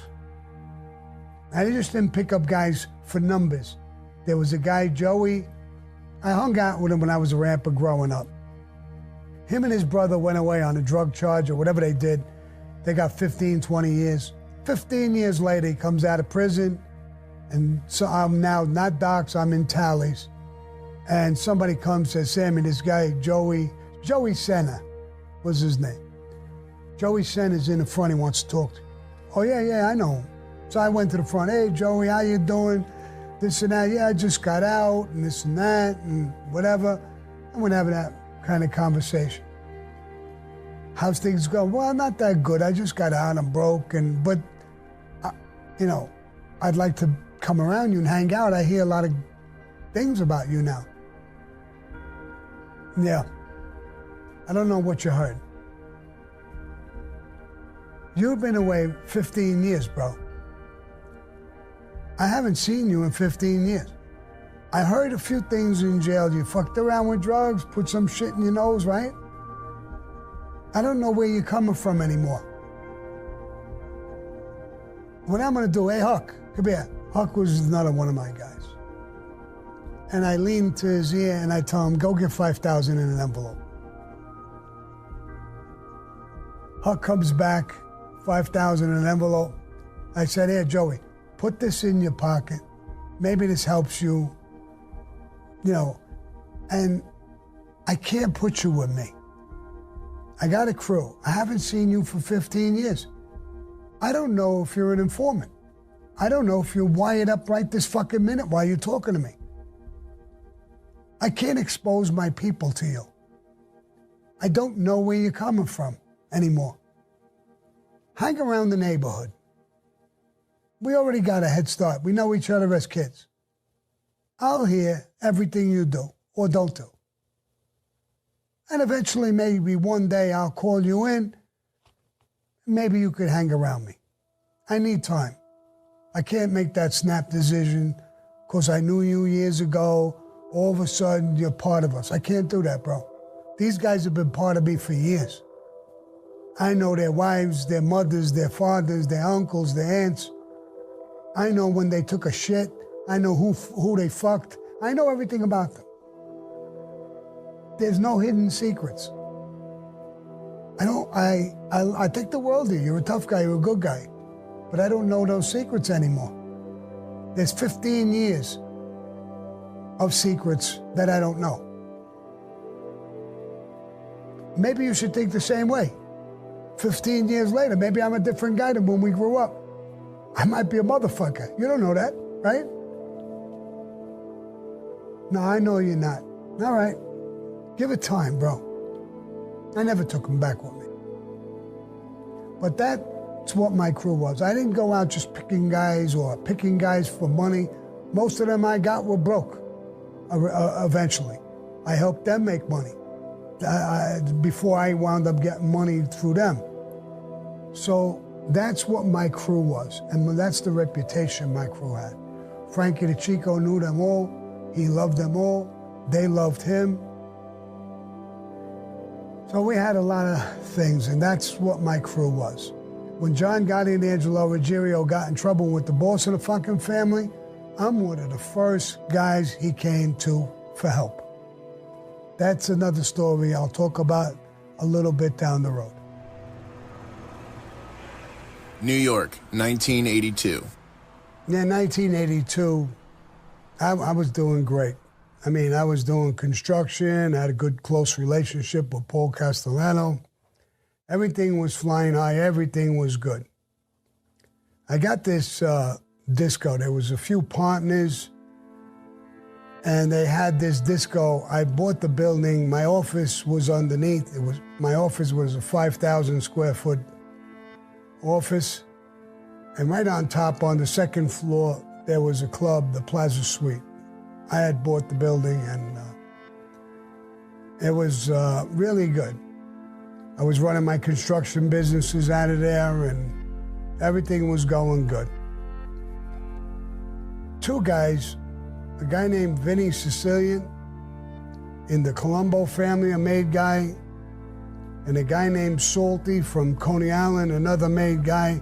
I just didn't pick up guys for numbers. There was a guy, Joey. I hung out with him when I was a rapper growing up. Him and his brother went away on a drug charge or whatever they did. They got 15, 20 years. 15 years later, he comes out of prison. And so I'm now not docs, I'm in tallies. And somebody comes and says, Sammy, this guy, Joey Senna was his name. Joey Senna's in the front, he wants to talk to you. Oh, yeah, I know him. So I went to the front. Hey, Joey, how you doing? This and that. Yeah, I just got out and this and that and whatever. And we're having that kind of conversation. How's things going? Well, not that good. I just got out. I'm broke. But I'd like to come around you and hang out. I hear a lot of things about you now. Yeah. I don't know what you heard. You've been away 15 years, bro. I haven't seen you in 15 years. I heard a few things in jail. You fucked around with drugs, put some shit in your nose, right? I don't know where you're coming from anymore. What I'm gonna do, hey, Huck, come here. Huck was another one of my guys. And I lean to his ear and I tell him, go get 5,000 in an envelope. Huck comes back, 5,000 in an envelope. I said, here, Joey, put this in your pocket. Maybe this helps you, and I can't put you with me. I got a crew. I haven't seen you for 15 years. I don't know if you're an informant. I don't know if you're wired up right this fucking minute while you're talking to me. I can't expose my people to you. I don't know where you're coming from anymore. hang around the neighborhood. We already got a head start. We know each other as kids. I'll hear everything you do or don't do. And eventually, maybe one day I'll call you in. Maybe you could hang around me. I need time. I can't make that snap decision because I knew you years ago. All of a sudden, you're part of us. I can't do that, bro. These guys have been part of me for years. I know their wives, their mothers, their fathers, their uncles, their aunts. I know when they took a shit. I know who they fucked. I know everything about them. There's no hidden secrets. I think the world of you. You're a tough guy, you're a good guy. But I don't know those secrets anymore. There's 15 years of secrets that I don't know. Maybe you should think the same way. 15 years later, maybe I'm a different guy than when we grew up. I might be a motherfucker. You don't know that, right? No, I know you're not. All right. Give it time, bro. I never took him back with me. But that's what my crew was. I didn't go out just picking guys for money. Most of them I got were broke eventually. I helped them make money before I wound up getting money through them. So that's what my crew was, and that's the reputation my crew had. Frankie the Chico knew them all. He loved them all. They loved him. So we had a lot of things, and that's what my crew was. When John Gotti and Angelo Ruggiero got in trouble with the boss of the fucking family, I'm one of the first guys he came to for help. That's another story I'll talk about a little bit down the road. New York, 1982. Yeah, 1982, I was doing great. I mean, I was doing construction, I had a good, close relationship with Paul Castellano. Everything was flying high, everything was good. I got this disco. There was a few partners, and they had this disco. I bought the building. My office was underneath. My office was a 5,000 square foot office, and right on top, on the second floor, there was a club, the Plaza Suite. I had bought the building, and it was really good. I was running my construction businesses out of there, and everything was going good. Two guys, a guy named Vinny Sicilian in the Colombo family, a made guy, and a guy named Salty from Coney Island, another made guy.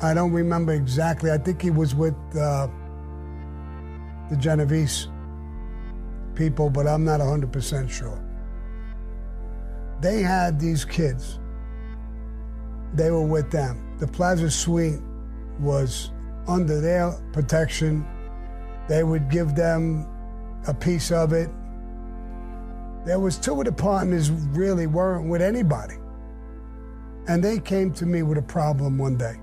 I don't remember exactly. I think he was with the Genovese people, but I'm not 100% sure. They had these kids. They were with them. The Plaza Suite was under their protection. They would give them a piece of it. There was two of the partners really weren't with anybody. And they came to me with a problem one day.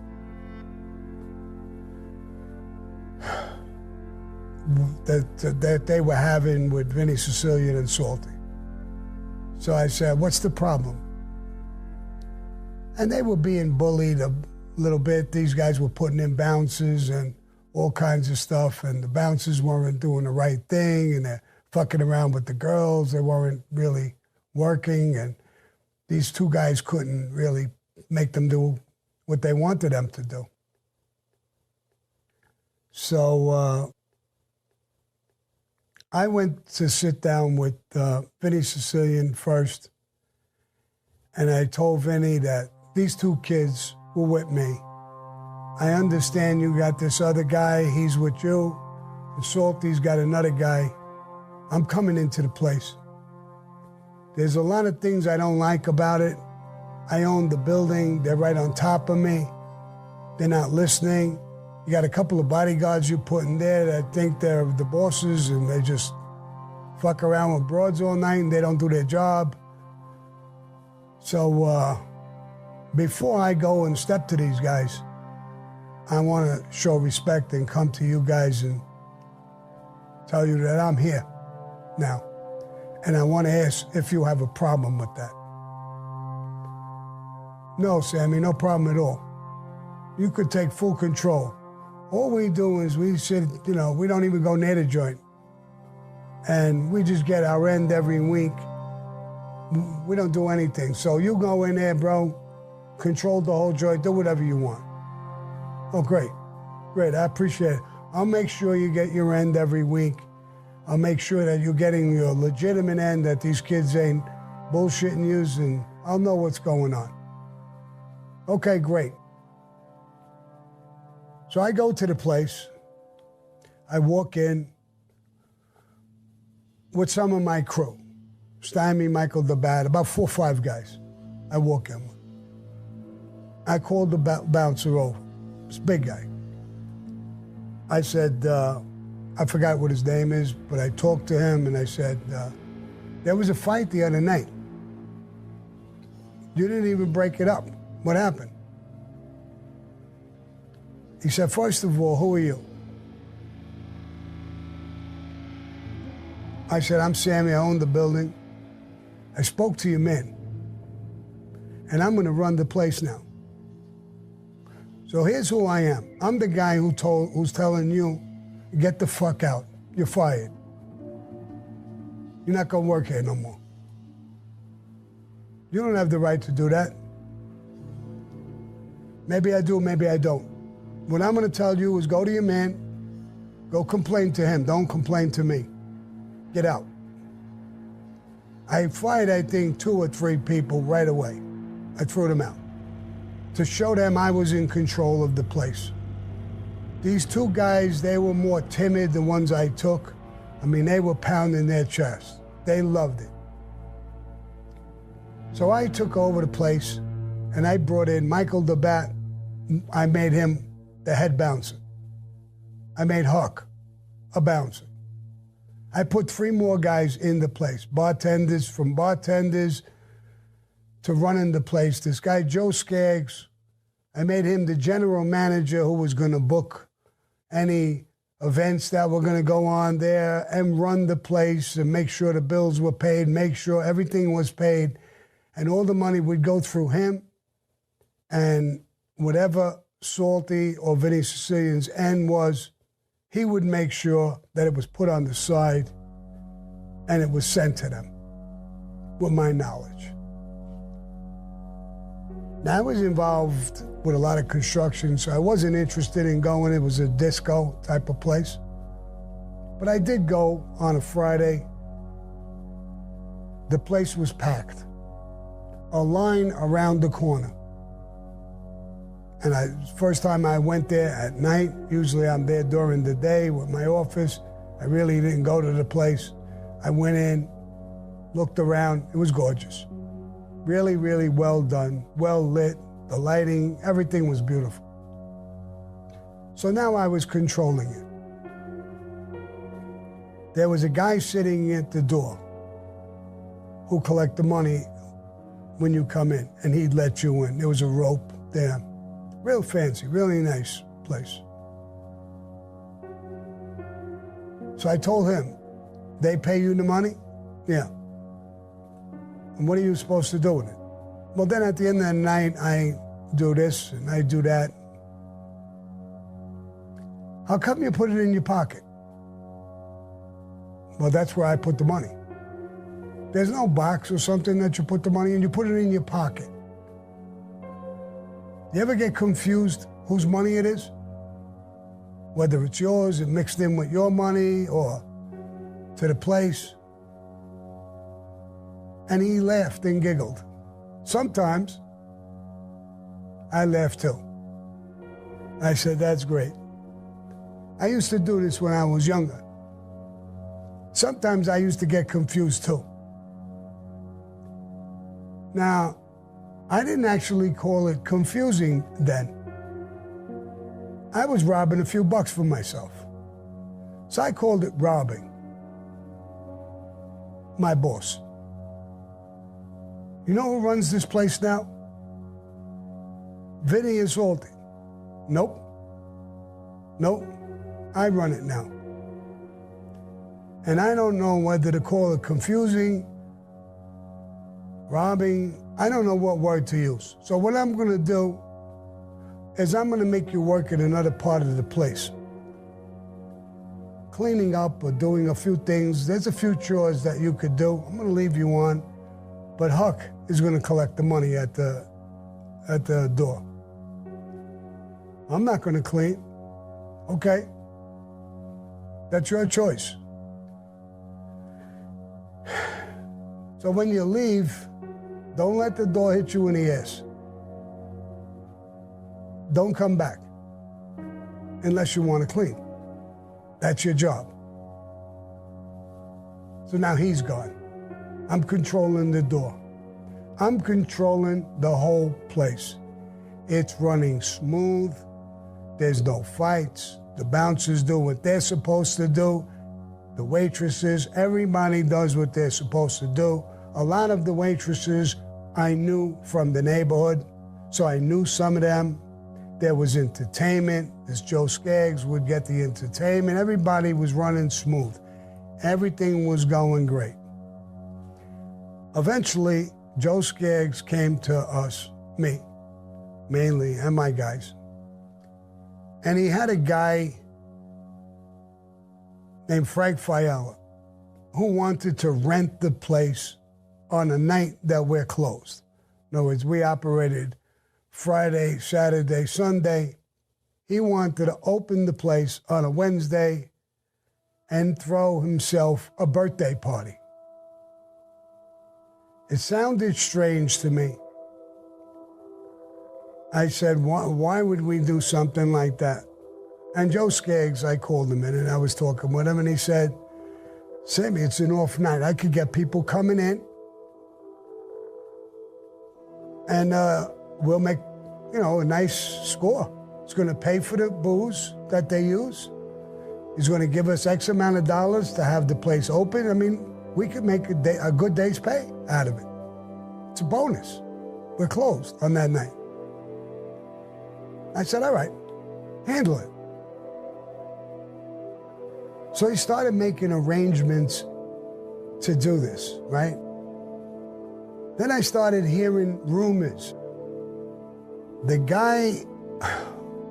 That they were having with Vinny Sicilian and Salty. So I said, what's the problem? And they were being bullied a little bit. These guys were putting in bounces and all kinds of stuff, and the bouncers weren't doing the right thing, and they're fucking around with the girls. They weren't really working, and these two guys couldn't really make them do what they wanted them to do. So I went to sit down with Vinny Sicilian first, and I told Vinny that these two kids were with me. I understand you got this other guy, he's with you, and Salty's got another guy. I'm coming into the place. There's a lot of things I don't like about it. I own the building, they're right on top of me. They're not listening. You got a couple of bodyguards you put in there that think they're the bosses, and they just fuck around with broads all night and they don't do their job. So before I go and step to these guys, I want to show respect and come to you guys and tell you that I'm here now. And I want to ask if you have a problem with that. No, Sammy, no problem at all. You could take full control. All we do is we sit, we don't even go near the joint. And we just get our end every week. We don't do anything. So you go in there, bro, control the whole joint, do whatever you want. Oh, great. Great, I appreciate it. I'll make sure you get your end every week. I'll make sure that you're getting your legitimate end, that these kids ain't bullshitting you, and I'll know what's going on. Okay, great. So I go to the place. I walk in with some of my crew. Sammy, Michael, the Bat, about 4 or 5 guys. I walk in with. I called the bouncer over. This big guy. I said, I forgot what his name is, but I talked to him and I said, there was a fight the other night. You didn't even break it up. What happened? He said, first of all, who are you? I said, I'm Sammy, I own the building. I spoke to your men, and I'm going to run the place now. So here's who I am. I'm the guy who's telling you, get the fuck out. You're fired. You're not going to work here no more. You don't have the right to do that. Maybe I do, maybe I don't. What I'm going to tell you is go to your man, go complain to him. Don't complain to me. Get out. I fired, I think, 2 or 3 people right away. I threw them out to show them I was in control of the place. These 2 guys, they were more timid, the ones I took. I mean, they were pounding their chest. They loved it. So I took over the place, and I brought in Michael the Bat. I made him the head bouncer. I made Huck a bouncer. I put 3 more guys in the place, bartenders, from bartenders to running the place. This guy, Joe Skaggs, I made him the general manager who was going to book any events that were going to go on there and run the place and make sure the bills were paid, make sure everything was paid, and all the money would go through him, and whatever Salty or Vinny Sicilian's end was, he would make sure that it was put on the side and it was sent to them with my knowledge. Now, I was involved with a lot of construction, so I wasn't interested in going. It was a disco type of place. But I did go on a Friday. The place was packed. A line around the corner. And first time I went there at night. Usually I'm there during the day with my office. I really didn't go to the place. I went in, looked around. It was gorgeous. Really, really well done, well lit. The lighting, everything was beautiful. So now I was controlling it. There was a guy sitting at the door who collect the money when you come in, and he'd let you in. There was a rope there. Real fancy, really nice place. So I told him, they pay you the money? Yeah. And what are you supposed to do with it? Well, then at the end of the night, I do this and I do that. How come you put it in your pocket? Well, that's where I put the money. There's no box or something that you put the money in. You put it in your pocket. You ever get confused whose money it is? Whether it's yours and mixed in with your money or to the place. And he laughed and giggled. Sometimes I laughed too. I said, that's great. I used to do this when I was younger. Sometimes I used to get confused too. Now, I didn't actually call it confusing then. I was robbing a few bucks for myself. So I called it robbing my boss. You know who runs this place now? Vinny and Salty. Nope. Nope. I run it now. And I don't know whether to call it confusing, robbing, I don't know what word to use. So what I'm going to do is I'm going to make you work in another part of the place. Cleaning up or doing a few things. There's a few chores that you could do. I'm going to leave you on. But Huck is going to collect the money at the door. I'm not going to clean. Okay. That's your choice. So when you leave, don't let the door hit you in the ass. Don't come back unless you want to clean. That's your job. So now he's gone. I'm controlling the door. I'm controlling the whole place. It's running smooth. There's no fights. The bouncers do what they're supposed to do. The waitresses, everybody does what they're supposed to do. A lot of the waitresses I knew from the neighborhood, so I knew some of them. There was entertainment. This Joe Skaggs would get the entertainment. Everybody was running smooth. Everything was going great. Eventually, Joe Skaggs came to us, me, mainly, and my guys. And he had a guy named Frank Fiala who wanted to rent the place on a night that we're closed. In other words, we operated Friday, Saturday, Sunday. He wanted to open the place on a Wednesday and throw himself a birthday party. It sounded strange to me. I said, why would we do something like that? And Joe Skaggs, I called him in and I was talking with him and he said, Sammy, it's an off night. I could get people coming in and we'll make, a nice score. It's going to pay for the booze that they use. He's going to give us X amount of dollars to have the place open. I mean, we could make a good day's pay out of it. It's a bonus. We're closed on that night. I said, all right, handle it. So he started making arrangements to do this, right? Then I started hearing rumors. The guy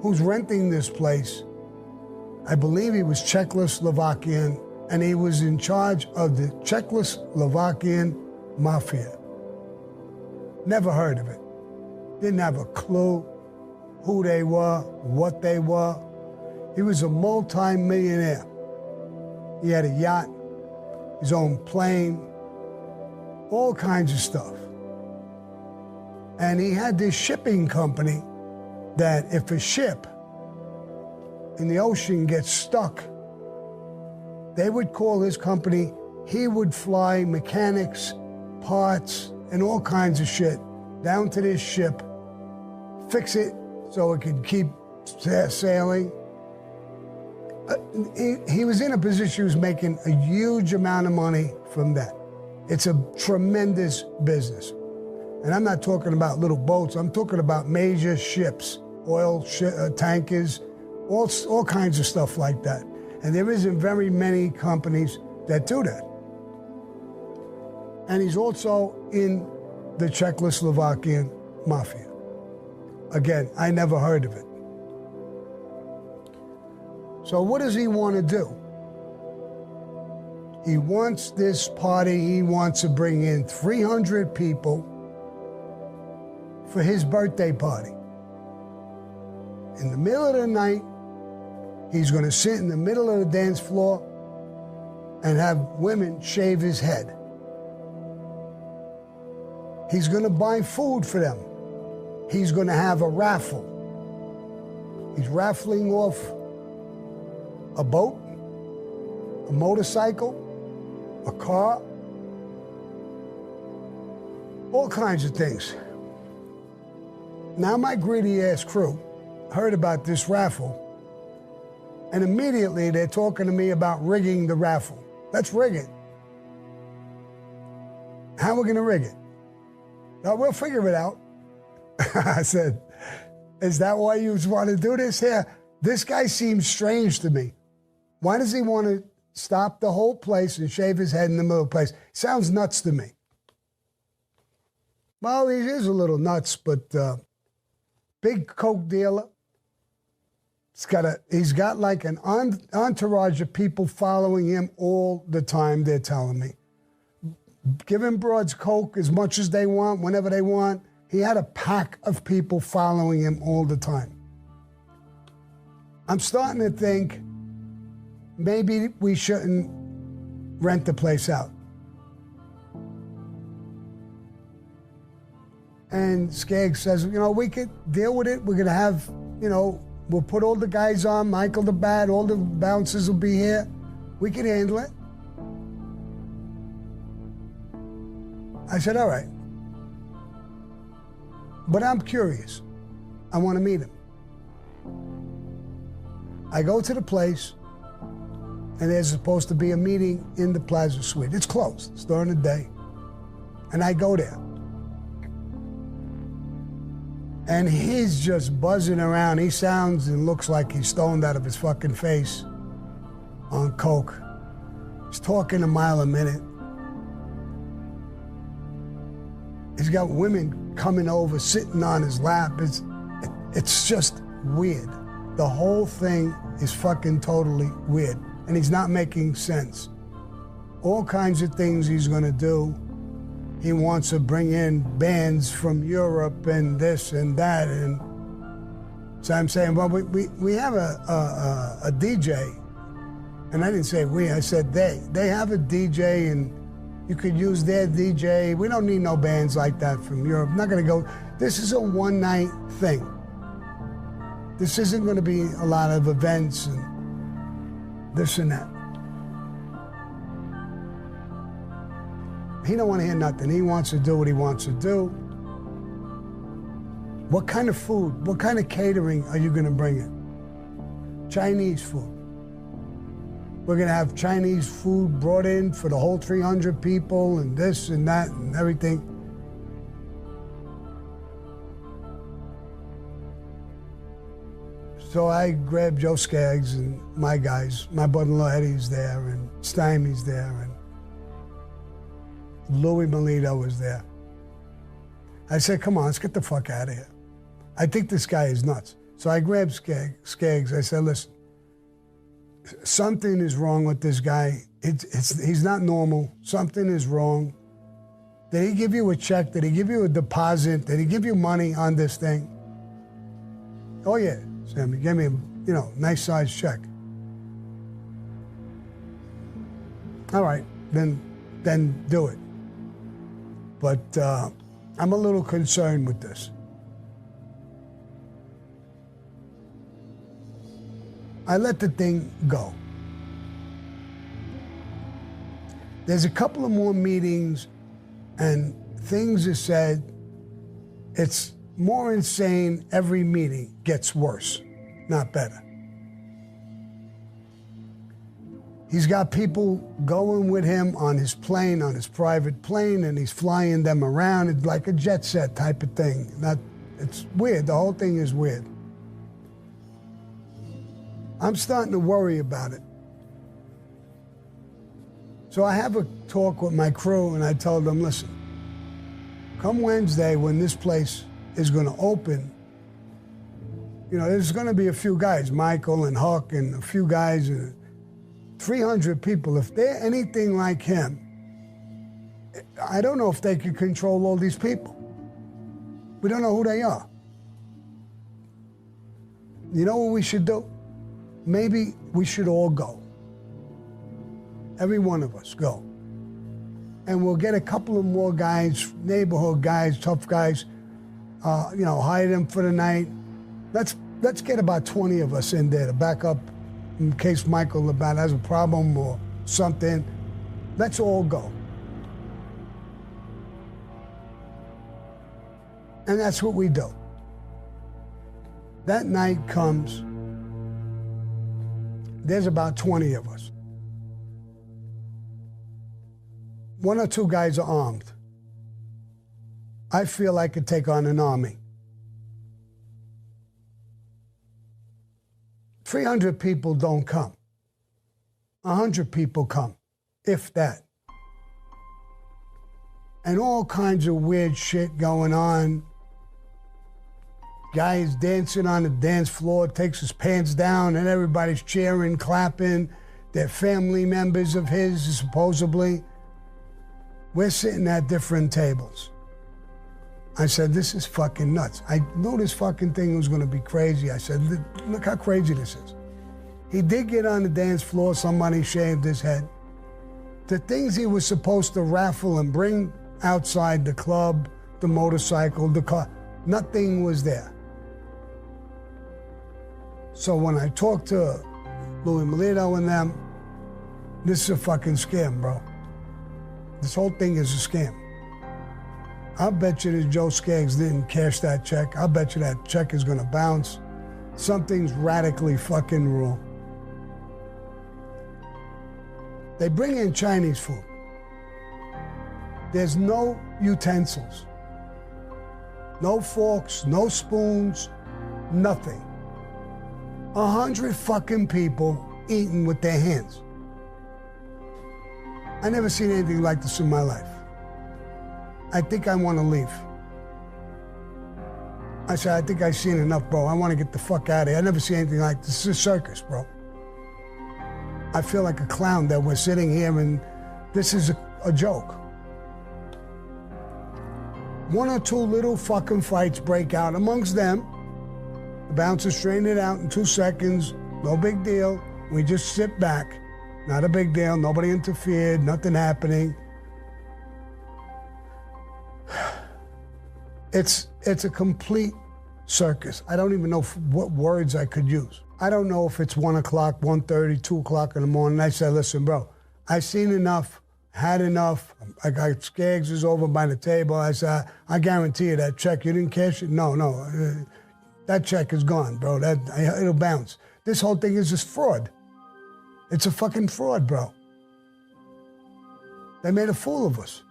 who's renting this place, I believe he was Czechoslovakian, and he was in charge of the Czechoslovakian mafia. Never heard of it. Didn't have a clue who they were, what they were. He was a multi-millionaire. He had a yacht, his own plane, all kinds of stuff. And he had this shipping company that if a ship in the ocean gets stuck, they would call his company. He would fly mechanics, parts, and all kinds of shit down to this ship, fix it so it could keep sailing. He was in a position, he was making a huge amount of money from that. It's a tremendous business. And I'm not talking about little boats, I'm talking about major ships, oil tankers, all kinds of stuff like that. And there isn't very many companies that do that. And he's also in the Czechoslovakian mafia. Again, I never heard of it. So what does he want to do? He wants this party, he wants to bring in 300 people for his birthday party. In the middle of the night, he's going to sit in the middle of the dance floor and have women shave his head. He's going to buy food for them. He's going to have a raffle. He's raffling off a boat, a motorcycle, a car, all kinds of things. Now my greedy-ass crew heard about this raffle, and immediately they're talking to me about rigging the raffle. Let's rig it. How are we going to rig it? Now, we'll figure it out. I said, is that why you want to do this here? This guy seems strange to me. Why does he want to stop the whole place and shave his head in the middle of the place? Sounds nuts to me. Well, he is a little nuts, but big coke dealer. He's got like an entourage of people following him all the time, they're telling me. Giving broads coke as much as they want, whenever they want. He had a pack of people following him all the time. I'm starting to think maybe we shouldn't rent the place out. And Skaggs says, we could deal with it. We're going to have, we'll put all the guys on, Michael the Bat, all the bouncers will be here. We can handle it. I said, all right. But I'm curious. I want to meet him. I go to the place, and there's supposed to be a meeting in the Plaza Suite. It's closed. It's during the day. And I go there. And he's just buzzing around. He sounds and looks like he's stoned out of his fucking face on coke. He's talking a mile a minute. He's got women coming over, sitting on his lap. It's just weird. The whole thing is fucking totally weird. And he's not making sense. All kinds of things he's gonna do. He wants to bring in bands from Europe and this and that. And so I'm saying, well, we have a DJ. And I didn't say we, I said they. They have a DJ and you could use their DJ. We don't need no bands like that from Europe. I'm not gonna go. This is a one-night thing. This isn't gonna be a lot of events and this and that. He don't want to hear nothing. He wants to do what he wants to do. What kind of food, what kind of catering are you going to bring in? Chinese food. We're going to have Chinese food brought in for the whole 300 people and this and that and everything. So I grabbed Joe Skaggs and my guys. My brother-in-law Eddie's there and Stymie's there and Louis Melito was there. I said, come on, let's get the fuck out of here. I think this guy is nuts. So I grabbed Skaggs. I said, listen, something is wrong with this guy. He's not normal. Something is wrong. Did he give you a check? Did he give you a deposit? Did he give you money on this thing? Oh, yeah, Sammy, give me a nice sized check. All right, then do it. But I'm a little concerned with this. I let the thing go. There's a couple of more meetings and things are said. It's more insane. Every meeting gets worse, not better. He's got people going with him on his plane, on his private plane, and he's flying them around. It's like a jet set type of thing. It's weird. The whole thing is weird. I'm starting to worry about it. So I have a talk with my crew, and I told them, listen, come Wednesday when this place is going to open, there's going to be a few guys, Michael and Huck and a few guys, 300 people. If they're anything like him, I don't know if they can control all these people. We don't know who they are. You know what we should do? Maybe we should all go. Every one of us go. And we'll get a couple of more guys, neighborhood guys, tough guys, hire them for the night. Let's get about 20 of us in there to back up in case Michael Labatt has a problem or something. Let's all go. And that's what we do. That night comes, there's about 20 of us. One or two guys are armed. I feel I could take on an army. 300 people don't come. 100 people come, if that. and all kinds of weird shit going on. Guy is dancing on the dance floor, takes his pants down, and everybody's cheering, clapping. They're family members of his, supposedly. We're sitting at different tables. I said, this is fucking nuts. I knew this fucking thing was gonna be crazy. I said, look how crazy this is. He did get on the dance floor, somebody shaved his head. The things he was supposed to raffle and bring outside the club, the motorcycle, the car, nothing was there. So when I talked to Louis Melito and them, this is a fucking scam, bro. This whole thing is a scam. I'll bet you that Joe Skaggs didn't cash that check. I'll bet you that check is gonna bounce. Something's radically fucking wrong. They bring in Chinese food. There's no utensils. No forks, no spoons, nothing. 100 fucking people eating with their hands. I never seen anything like this in my life. I think I want to leave. I said, I think I've seen enough, bro. I want to get the fuck out of here. I never seen anything like this. This is a circus, bro. I feel like a clown that we're sitting here and this is a joke. One or two little fucking fights break out amongst them. The bouncers strain it out in 2 seconds. No big deal. We just sit back. Not a big deal. Nobody interfered. Nothing happening. It's a complete circus. I don't even know what words I could use. I don't know if it's 1 o'clock, 1:30, 2 o'clock in the morning. I said, listen, bro, I've seen enough, had enough. I got Skaggs is over by the table. I said, I guarantee you that check, you didn't cash it? No. That check is gone, bro. It'll bounce. This whole thing is just fraud. It's a fucking fraud, bro. They made a fool of us.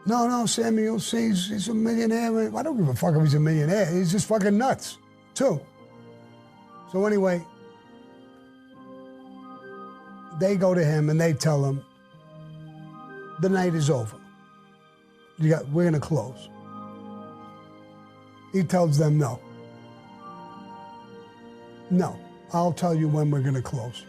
No, Sammy, you'll see, he's a millionaire. I don't give a fuck if he's a millionaire. He's just fucking nuts, too. So anyway, they go to him and they tell him, the night is over. We're gonna close. He tells them no. No, I'll tell you when we're gonna close.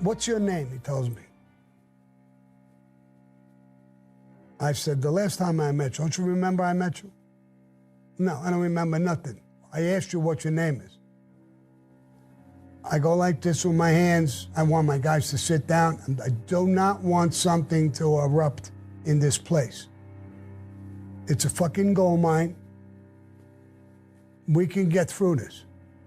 What's your name? He tells me. I said, the last time I met you, don't you remember I met you? No, I don't remember nothing. I asked you what your name is. I go like this with my hands. I want my guys to sit down. And I do not want something to erupt in this place. It's a fucking gold mine. We can get through this.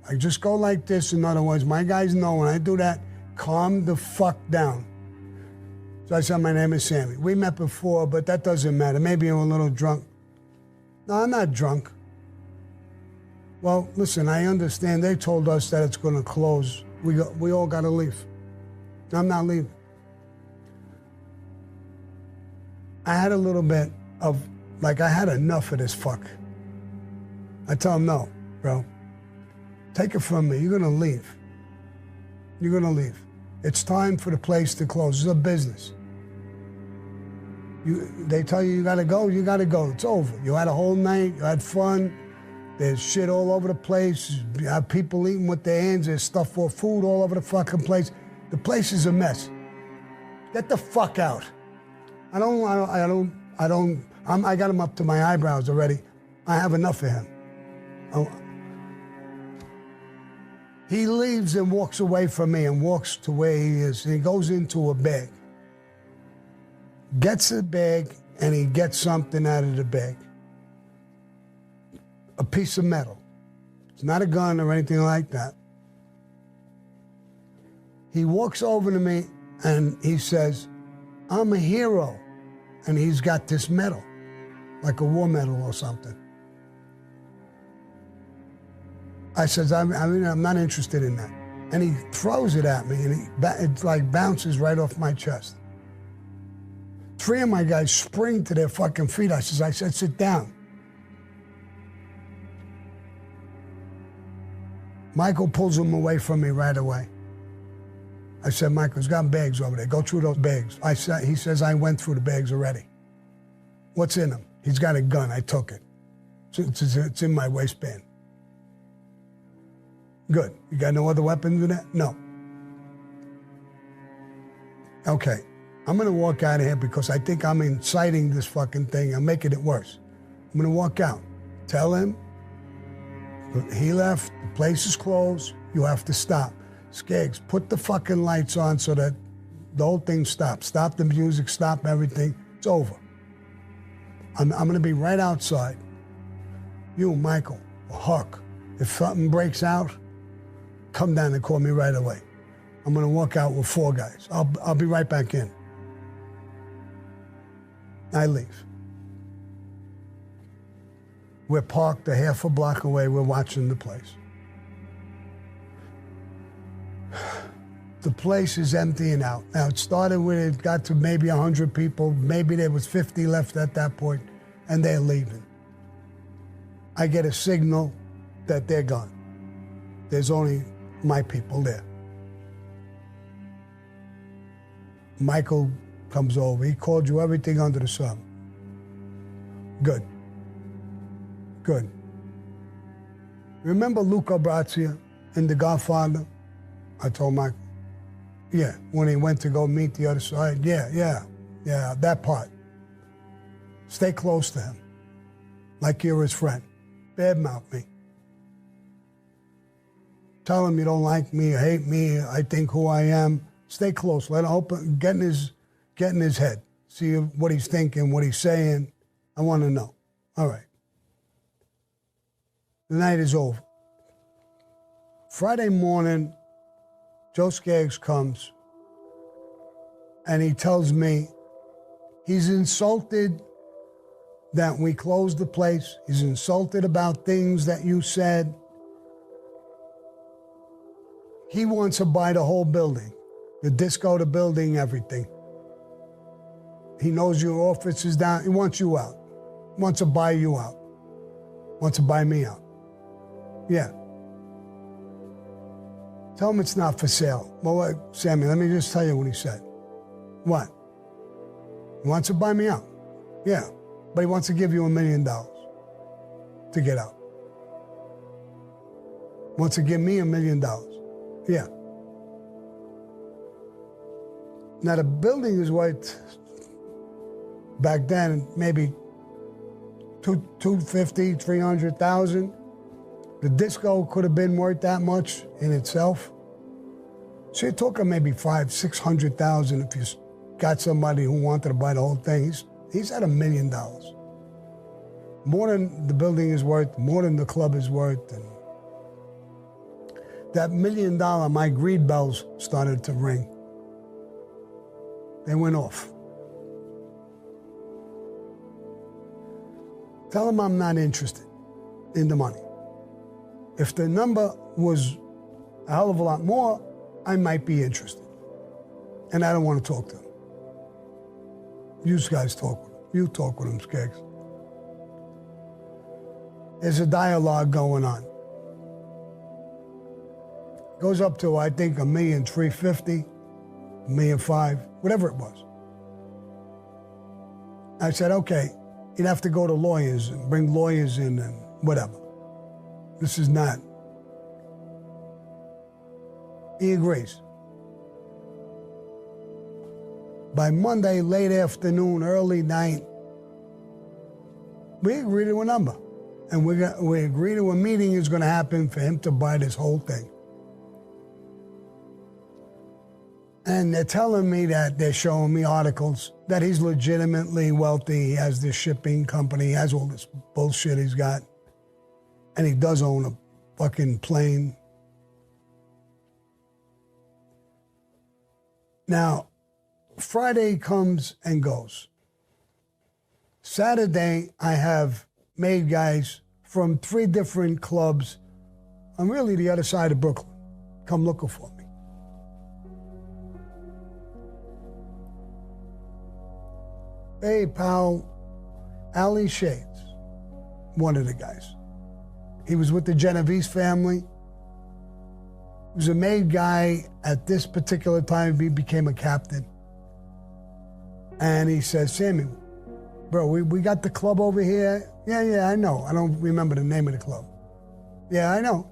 I just go like this. In other words, my guys know when I do that, calm the fuck down. So I said, my name is Sammy. We met before, but that doesn't matter. Maybe I'm a little drunk. No, I'm not drunk. Well, listen, I understand. They told us that it's going to close. We all got to leave. I'm not leaving. I had a little bit of, I had enough of this fuck. I tell him, no, bro. Take it from me. You're going to leave. You're going to leave. It's time for the place to close. It's a business. They tell you got to go, you got to go. It's over. You had a whole night. You had fun. There's shit all over the place. You have people eating with their hands. There's stuff for food all over the fucking place. The place is a mess. Get the fuck out. I got him up to my eyebrows already. I have enough of him. He leaves and walks away from me and walks to where he is. And he goes into a bag. Gets a bag and he gets something out of the bag. A piece of metal. It's not a gun or anything like that. He walks over to me and he says, I'm a hero. And he's got this medal, like a war medal or something. I says, I'm not interested in that. And he throws it at me and it like bounces right off my chest. 3 of my guys spring to their fucking feet. I said, sit down. Michael pulls him away from me right away. I said, Michael's got bags over there. Go through those bags. He says, I went through the bags already. What's in them? He's got a gun. I took it. It's in my waistband. Good. You got no other weapons in there? No. Okay. I'm going to walk out of here because I think I'm inciting this fucking thing. I'm making it worse. I'm going to walk out. Tell him he left. The place is closed. You have to stop. Skeggs, put the fucking lights on so that the whole thing stops. Stop the music. Stop everything. It's over. I'm going to be right outside. You, Michael, or Huck, if something breaks out, come down and call me right away. I'm going to walk out with 4 guys. I'll be right back in. I leave. We're parked a half a block away. We're watching the place. The place is emptying out. Now, it started when it got to maybe 100 people. Maybe there was 50 left at that point, and they're leaving. I get a signal that they're gone. There's only my people there. Michael comes over. He called you everything under the sun. Good. Good. Remember Luca Braccia in The Godfather? I told Michael. Yeah, when he went to go meet the other side. Yeah, that part. Stay close to him, like you're his friend. Badmouth me. Tell him you don't like me, you hate me, I think who I am. Stay close. Let him open, get in his head. See what he's thinking, what he's saying. I want to know. All right. The night is over. Friday morning, Joe Skaggs comes and he tells me he's insulted that we closed the place. He's insulted about things that you said. He wants to buy the whole building, the disco, the building, everything. He knows your office is down. He wants you out. He wants to buy you out. Wants to buy me out. Yeah. Tell him it's not for sale. Well, Sammy, let me just tell you what he said. What? He wants to buy me out. Yeah. But he wants to give you $1 million to get out. Wants to give me $1 million. Yeah. Now the building is worth, back then, maybe $250,000, $300,000. The disco could have been worth that much in itself. So you're talking maybe $500,000, $600,000 if you got somebody who wanted to buy the whole thing. He's at $1 million. More than the building is worth, more than the club is worth. And that $1 million, my greed bells started to ring. They went off. Tell him I'm not interested in the money. If the number was a hell of a lot more, I might be interested. And I don't want to talk to him. You guys talk with him. You talk with him, Skaggs. There's a dialogue going on. Goes up to, I think, $1,350,000, $1,500,000, whatever it was. I said, okay, you'd have to go to lawyers and bring lawyers in and whatever. This is not. He agrees. By Monday, late afternoon, early night, we agree to a number. And we agree to a meeting is going to happen for him to buy this whole thing. And they're telling me that they're showing me articles that he's legitimately wealthy. He has this shipping company. He has all this bullshit he's got. And he does own a fucking plane. Now, Friday comes and goes. Saturday, I have made guys from 3 different clubs on really the other side of Brooklyn come looking for me. Hey, pal, Ali Shades, one of the guys. He was with the Genovese family. was a made guy. At this particular time, he became a captain. And he says, Sammy, bro, we got the club over here. Yeah, I know. I don't remember the name of the club. Yeah, I know.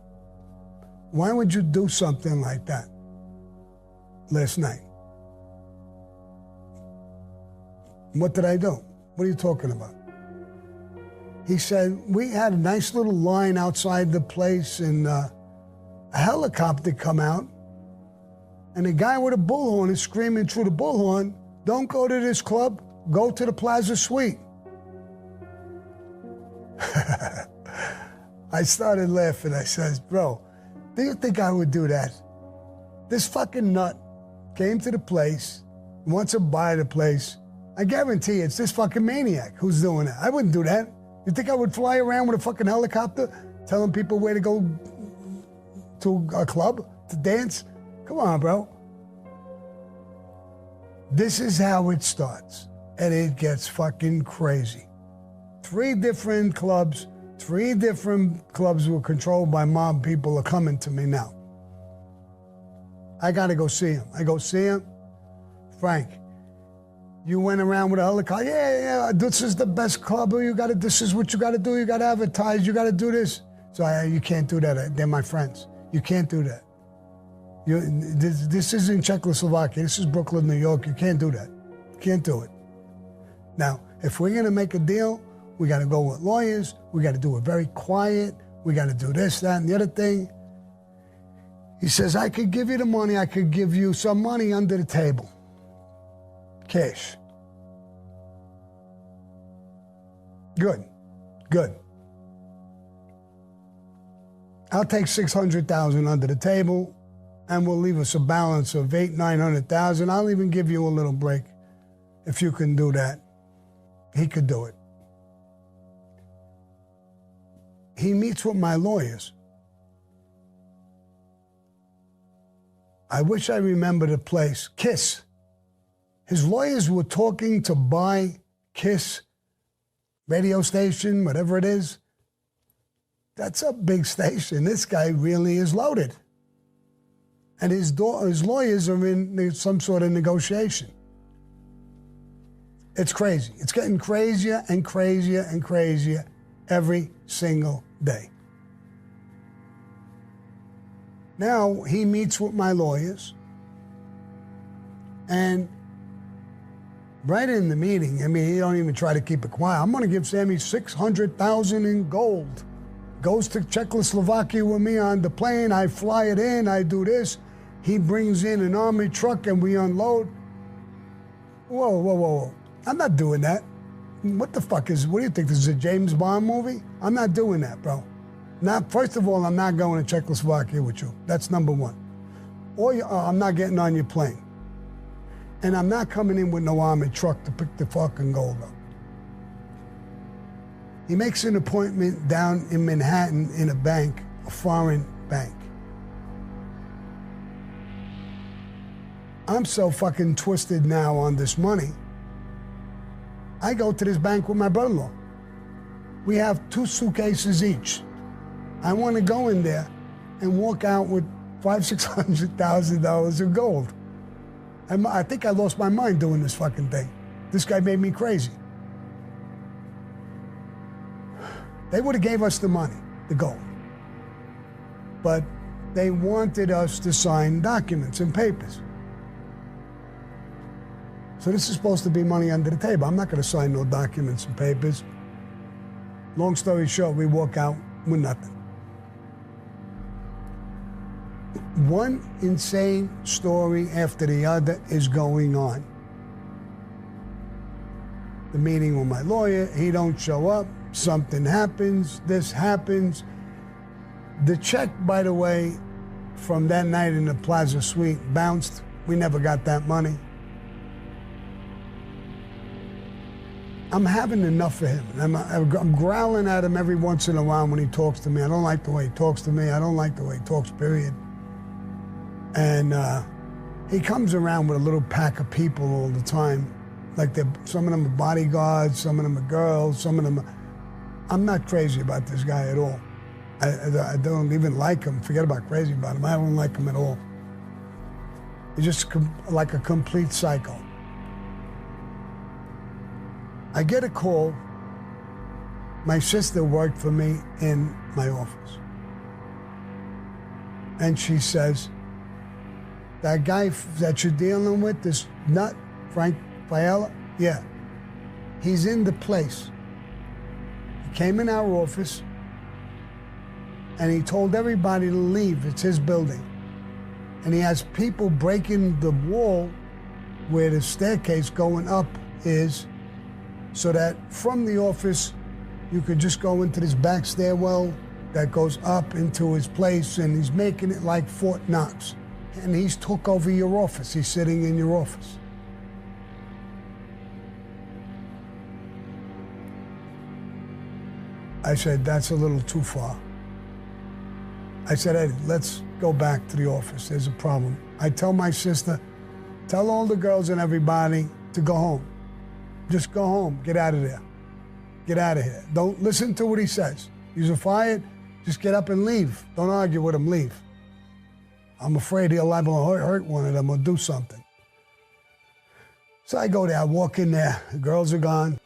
Why would you do something like that last night? What did I do? What are you talking about? He said, we had a nice little line outside the place, and a helicopter come out, and a guy with a bullhorn is screaming through the bullhorn, don't go to this club, go to the Plaza Suite. I started laughing. I says, bro, do you think I would do that? This fucking nut came to the place, wants to buy the place. I guarantee it's this fucking maniac who's doing it. I wouldn't do that. You think I would fly around with a fucking helicopter telling people where to go to a club to dance? Come on, bro. This is how it starts, and it gets fucking crazy. 3 different clubs were controlled by mob people are coming to me now. I gotta go see him. I go see him. Frank, you went around with a helicopter. Yeah, this is the best club. This is what you gotta do. You gotta advertise. You gotta do this. So you can't do that. They're my friends. You can't do that. This isn't Czechoslovakia. This is Brooklyn, New York. You can't do that. You can't do it. Now, if we're gonna make a deal, we gotta go with lawyers. We gotta do it very quiet. We gotta do this, that, and the other thing. He says, I could give you the money. I could give you some money under the table. Cash. Good. I'll take $600,000 under the table, and we'll leave us a balance of $800,000-900,000. I'll even give you a little break if you can do that. He could do it. He meets with my lawyers. I wish I remember the place. Kiss. His lawyers were talking to buy Kiss radio station, whatever it is. That's a big station. This guy really is loaded. And his lawyers are in some sort of negotiation. It's crazy. It's getting crazier and crazier and crazier every single day. Now he meets with my lawyers, and right in the meeting, I mean, he don't even try to keep it quiet. I'm going to give Sammy $600,000 in gold. Goes to Czechoslovakia with me on the plane. I fly it in. I do this. He brings in an army truck and we unload. Whoa. I'm not doing that. What do you think, this is a James Bond movie? I'm not doing that, bro. First of all, I'm not going to Czechoslovakia with you. That's number one. Or I'm not getting on your plane. And I'm not coming in with no army truck to pick the fucking gold up. He makes an appointment down in Manhattan in a bank, a foreign bank. I'm so fucking twisted now on this money. I go to this bank with my brother-in-law. We have 2 suitcases each. I want to go in there and walk out with $500,000-600,000 of gold. I think I lost my mind doing this fucking thing. This guy made me crazy. They would have gave us the money, the gold. But they wanted us to sign documents and papers. So this is supposed to be money under the table. I'm not going to sign no documents and papers. Long story short, we walk out with nothing. One insane story after the other is going on. The meeting with my lawyer, he don't show up, something happens, this happens. The check, by the way, from that night in the Plaza Suite bounced. We never got that money. I'm having enough of him. I'm growling at him every once in a while when he talks to me. I don't like the way he talks to me. I don't like the way he talks, period. And he comes around with a little pack of people all the time. Like some of them are bodyguards, some of them are girls, some of them are... I'm not crazy about this guy at all. I don't even like him. Forget about crazy about him. I don't like him at all. He's just like a complete psycho. I get a call. My sister worked for me in my office. And she says, that guy that you're dealing with, this nut, Frank Fiala, yeah, he's in the place. He came in our office and he told everybody to leave. It's his building. And he has people breaking the wall where the staircase going up is, so that from the office, you could just go into this back stairwell that goes up into his place, and he's making it like Fort Knox. And he's took over your office. He's sitting in your office. I said, that's a little too far. I said, Eddie, let's go back to the office. There's a problem. I tell my sister, tell all the girls and everybody to go home. Just go home. Get out of there. Get out of here. Don't listen to what he says. You're fired. Just get up and leave. Don't argue with him. Leave. I'm afraid he'll liable to hurt one of them or do something. So I go there. I walk in there. The girls are gone.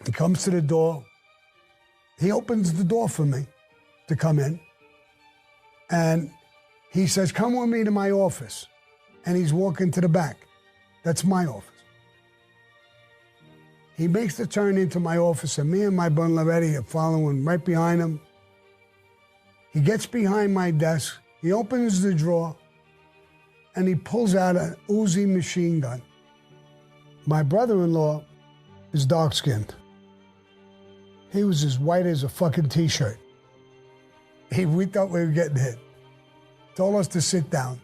He comes to the door. He opens the door for me to come in. And he says, come with me to my office. And he's walking to the back. That's my office. He makes the turn into my office, and me and my brother Eddie are following right behind him. He gets behind my desk. He opens the drawer, and he pulls out an Uzi machine gun. My brother-in-law is dark-skinned. He was as white as a fucking T-shirt. We thought we were getting hit. Told us to sit down.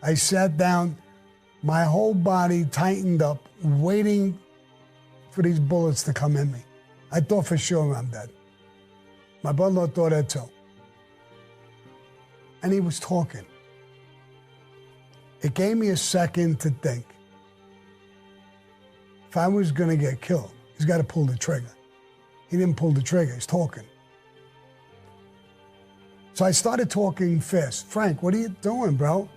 I sat down. My whole body tightened up, waiting for these bullets to come in me. I thought for sure I'm dead. My brother thought that too. And he was talking. It gave me a second to think. If I was gonna get killed, he's gotta pull the trigger. He didn't pull the trigger, he's talking. So I started talking fast. Frank, what are you doing, bro?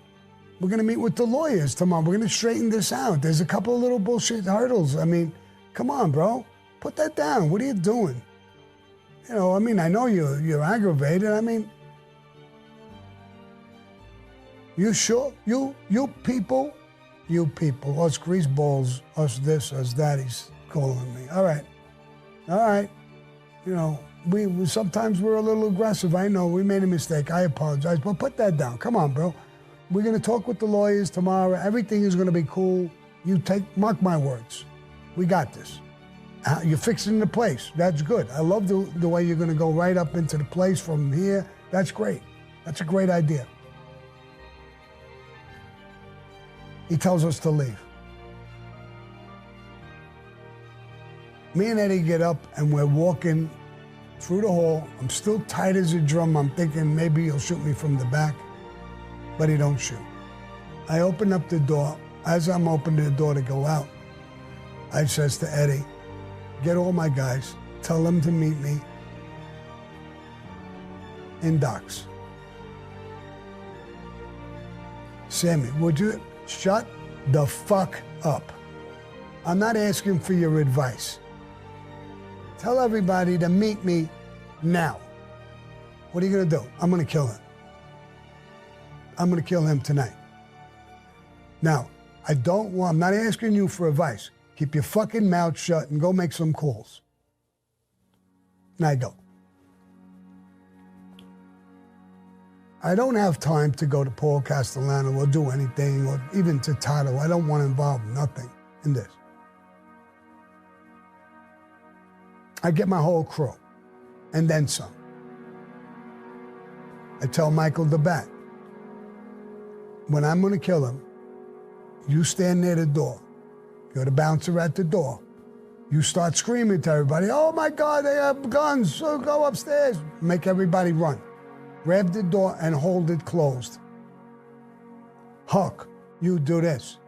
We're gonna meet with the lawyers tomorrow. We're gonna straighten this out. There's a couple of little bullshit hurdles. I mean, come on, bro. Put that down. What are you doing? You know, I mean, I know you're aggravated. I mean, you sure? You people, us greaseballs, us this, us that, he's calling me. All right. You know, we sometimes we're a little aggressive. I know, we made a mistake. I apologize, but put that down. Come on, bro. We're going to talk with the lawyers tomorrow. Everything is going to be cool. Mark my words. We got this. You're fixing the place. That's good. I love the way you're going to go right up into the place from here. That's great. That's a great idea. He tells us to leave. Me and Eddie get up and we're walking through the hall. I'm still tight as a drum. I'm thinking maybe he'll shoot me from the back, but he don't shoot. I open up the door. As I'm opening the door to go out, I says to Eddie, get all my guys, tell them to meet me in docks. Sammy, would you shut the fuck up? I'm not asking for your advice. Tell everybody to meet me now. What are you gonna do? I'm gonna kill him. I'm gonna kill him tonight. Now, I'm not asking you for advice. Keep your fucking mouth shut and go make some calls. And I go. I don't have time to go to Paul Castellano or do anything, or even to Tato. I don't want to involve nothing in this. I get my whole crew, and then some. I tell Michael the Bat, when I'm going to kill him, you stand near the door. You're the bouncer at the door. You start screaming to everybody, oh my God, they have guns, so go upstairs. Make everybody run. Grab the door and hold it closed. Huck, you do this.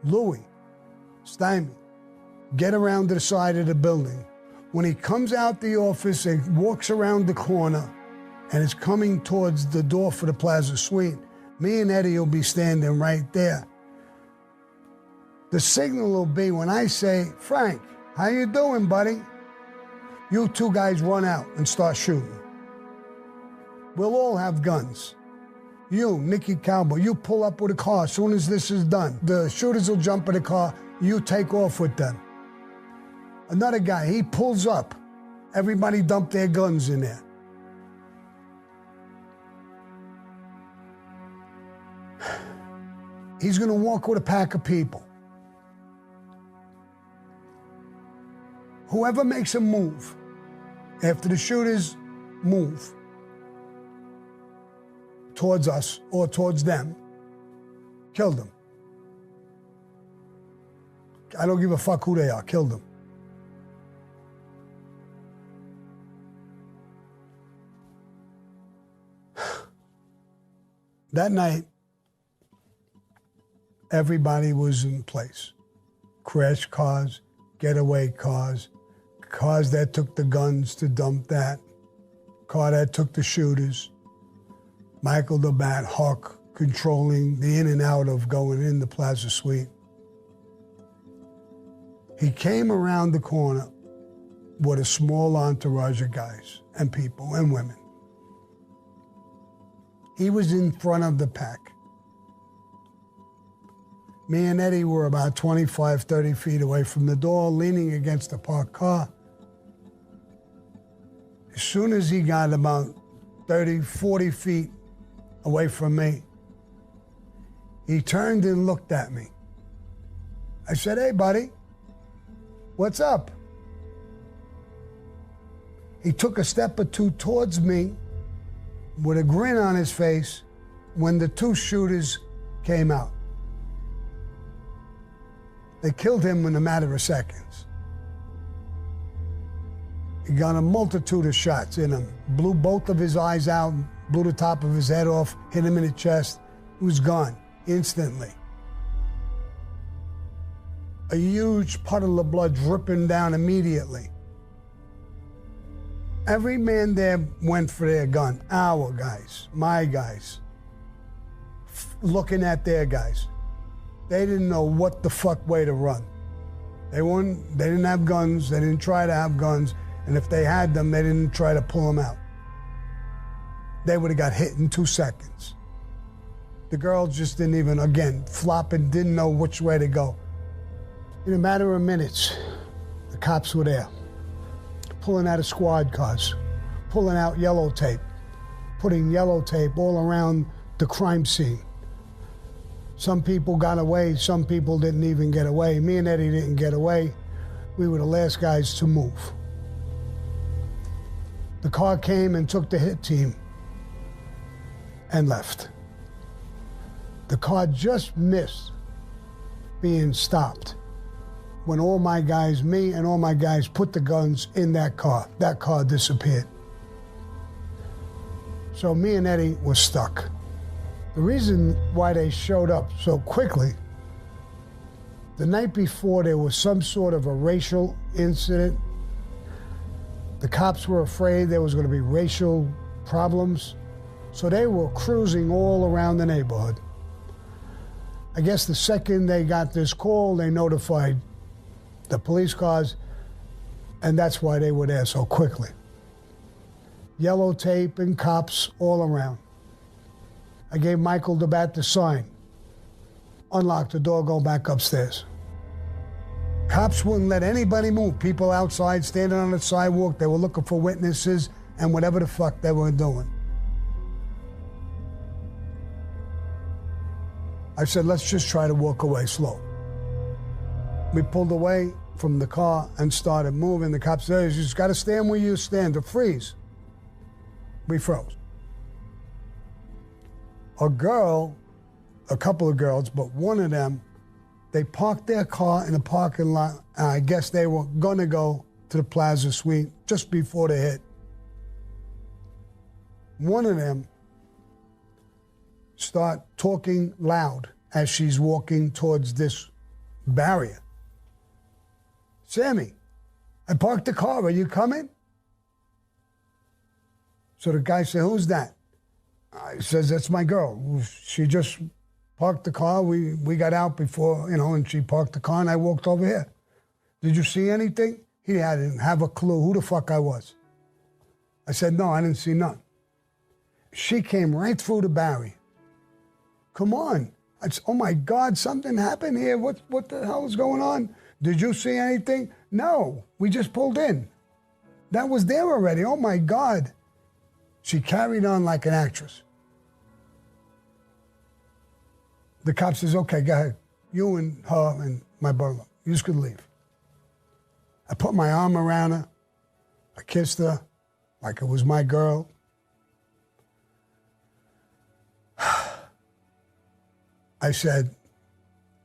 Louie, Stymie, get around to the side of the building. When he comes out the office and walks around the corner, and it's coming towards the door for the Plaza Suite, me and Eddie will be standing right there. The signal will be when I say, Frank, how you doing, buddy? You two guys run out and start shooting. We'll all have guns. You, Nicky Cowboy, you pull up with a car as soon as this is done. The shooters will jump in the car, you take off with them. Another guy, he pulls up. Everybody dump their guns in there. He's gonna walk with a pack of people. Whoever makes a move, after the shooters move towards us or towards them, kill them. I don't give a fuck who they are, kill them. That night, everybody was in place. Crash cars, getaway cars, cars that took the guns to dump that, car that took the shooters, Michael the Bat, Huck, controlling the in and out of going in the Plaza Suite. He came around the corner with a small entourage of guys and people and women. He was in front of the pack. Me and Eddie were about 25, 30 feet away from the door, leaning against the parked car. As soon as he got about 30, 40 feet away from me, he turned and looked at me. I said, hey, buddy, what's up? He took a step or two towards me with a grin on his face when the two shooters came out. They killed him in a matter of seconds. He got a multitude of shots in him, blew both of his eyes out, blew the top of his head off, hit him in the chest. He was gone instantly. A huge puddle of blood dripping down immediately. Every man there went for their gun. Our guys, my guys, looking at their guys. They didn't know what the fuck way to run. They didn't have guns, they didn't try to have guns, and if they had them, they didn't try to pull them out. They would have got hit in 2 seconds. The girls just didn't even, again, flopping, didn't know which way to go. In a matter of minutes, the cops were there, pulling out of squad cars, pulling out yellow tape, putting yellow tape all around the crime scene. Some people got away, some people didn't even get away. Me and Eddie didn't get away. We were the last guys to move. The car came and took the hit team and left. The car just missed being stopped when all my guys, me and all my guys, put the guns in that car. That car disappeared. So me and Eddie were stuck. The reason why they showed up so quickly, the night before there was some sort of a racial incident. The cops were afraid there was going to be racial problems, so they were cruising all around the neighborhood. I guess the second they got this call, they notified the police cars, and that's why they were there so quickly. Yellow tape and cops all around. I gave Michael the Bat the sign. Unlock the door, go back upstairs. Cops wouldn't let anybody move. People outside standing on the sidewalk, they were looking for witnesses and whatever the fuck they were doing. I said, let's just try to walk away slow. We pulled away from the car and started moving. The cops said, you just got to stand where you stand, or freeze. We froze. A couple of girls, but one of them, they parked their car in the parking lot. And I guess they were going to go to the Plaza Suite just before they hit. One of them start talking loud as she's walking towards this barrier. Sammy, I parked the car. Are you coming? So the guy said, who's that? I says, that's my girl. She just parked the car. We got out before, and she parked the car and I walked over here. Did you see anything? He didn't have a clue who the fuck I was. I said, no, I didn't see none. She came right through the barrier. Come on. I said, oh my God, something happened here. What the hell is going on? Did you see anything? No, we just pulled in. That was there already. Oh my God. She carried on like an actress. The cop says, okay, go ahead. You and her and my brother, you just could leave. I put my arm around her. I kissed her like it was my girl. I said,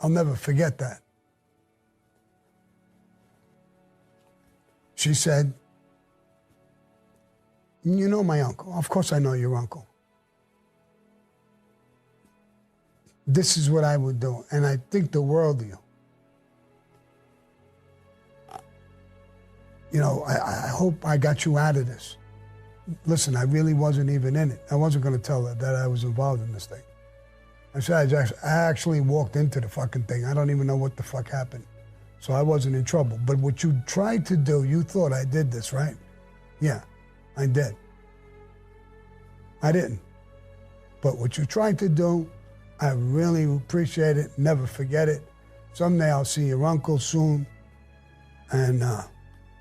I'll never forget that. She said, you know my uncle. Of course I know your uncle. This is what I would do, and I think the world of you. I hope I got you out of this. Listen, I really wasn't even in it. I wasn't going to tell her that I was involved in this thing. I said, I actually walked into the fucking thing. I don't even know what the fuck happened. So I wasn't in trouble. But what you tried to do, you thought I did this, right? Yeah, I did. I didn't. But what you tried to do, I really appreciate it. Never forget it. Someday I'll see your uncle soon. And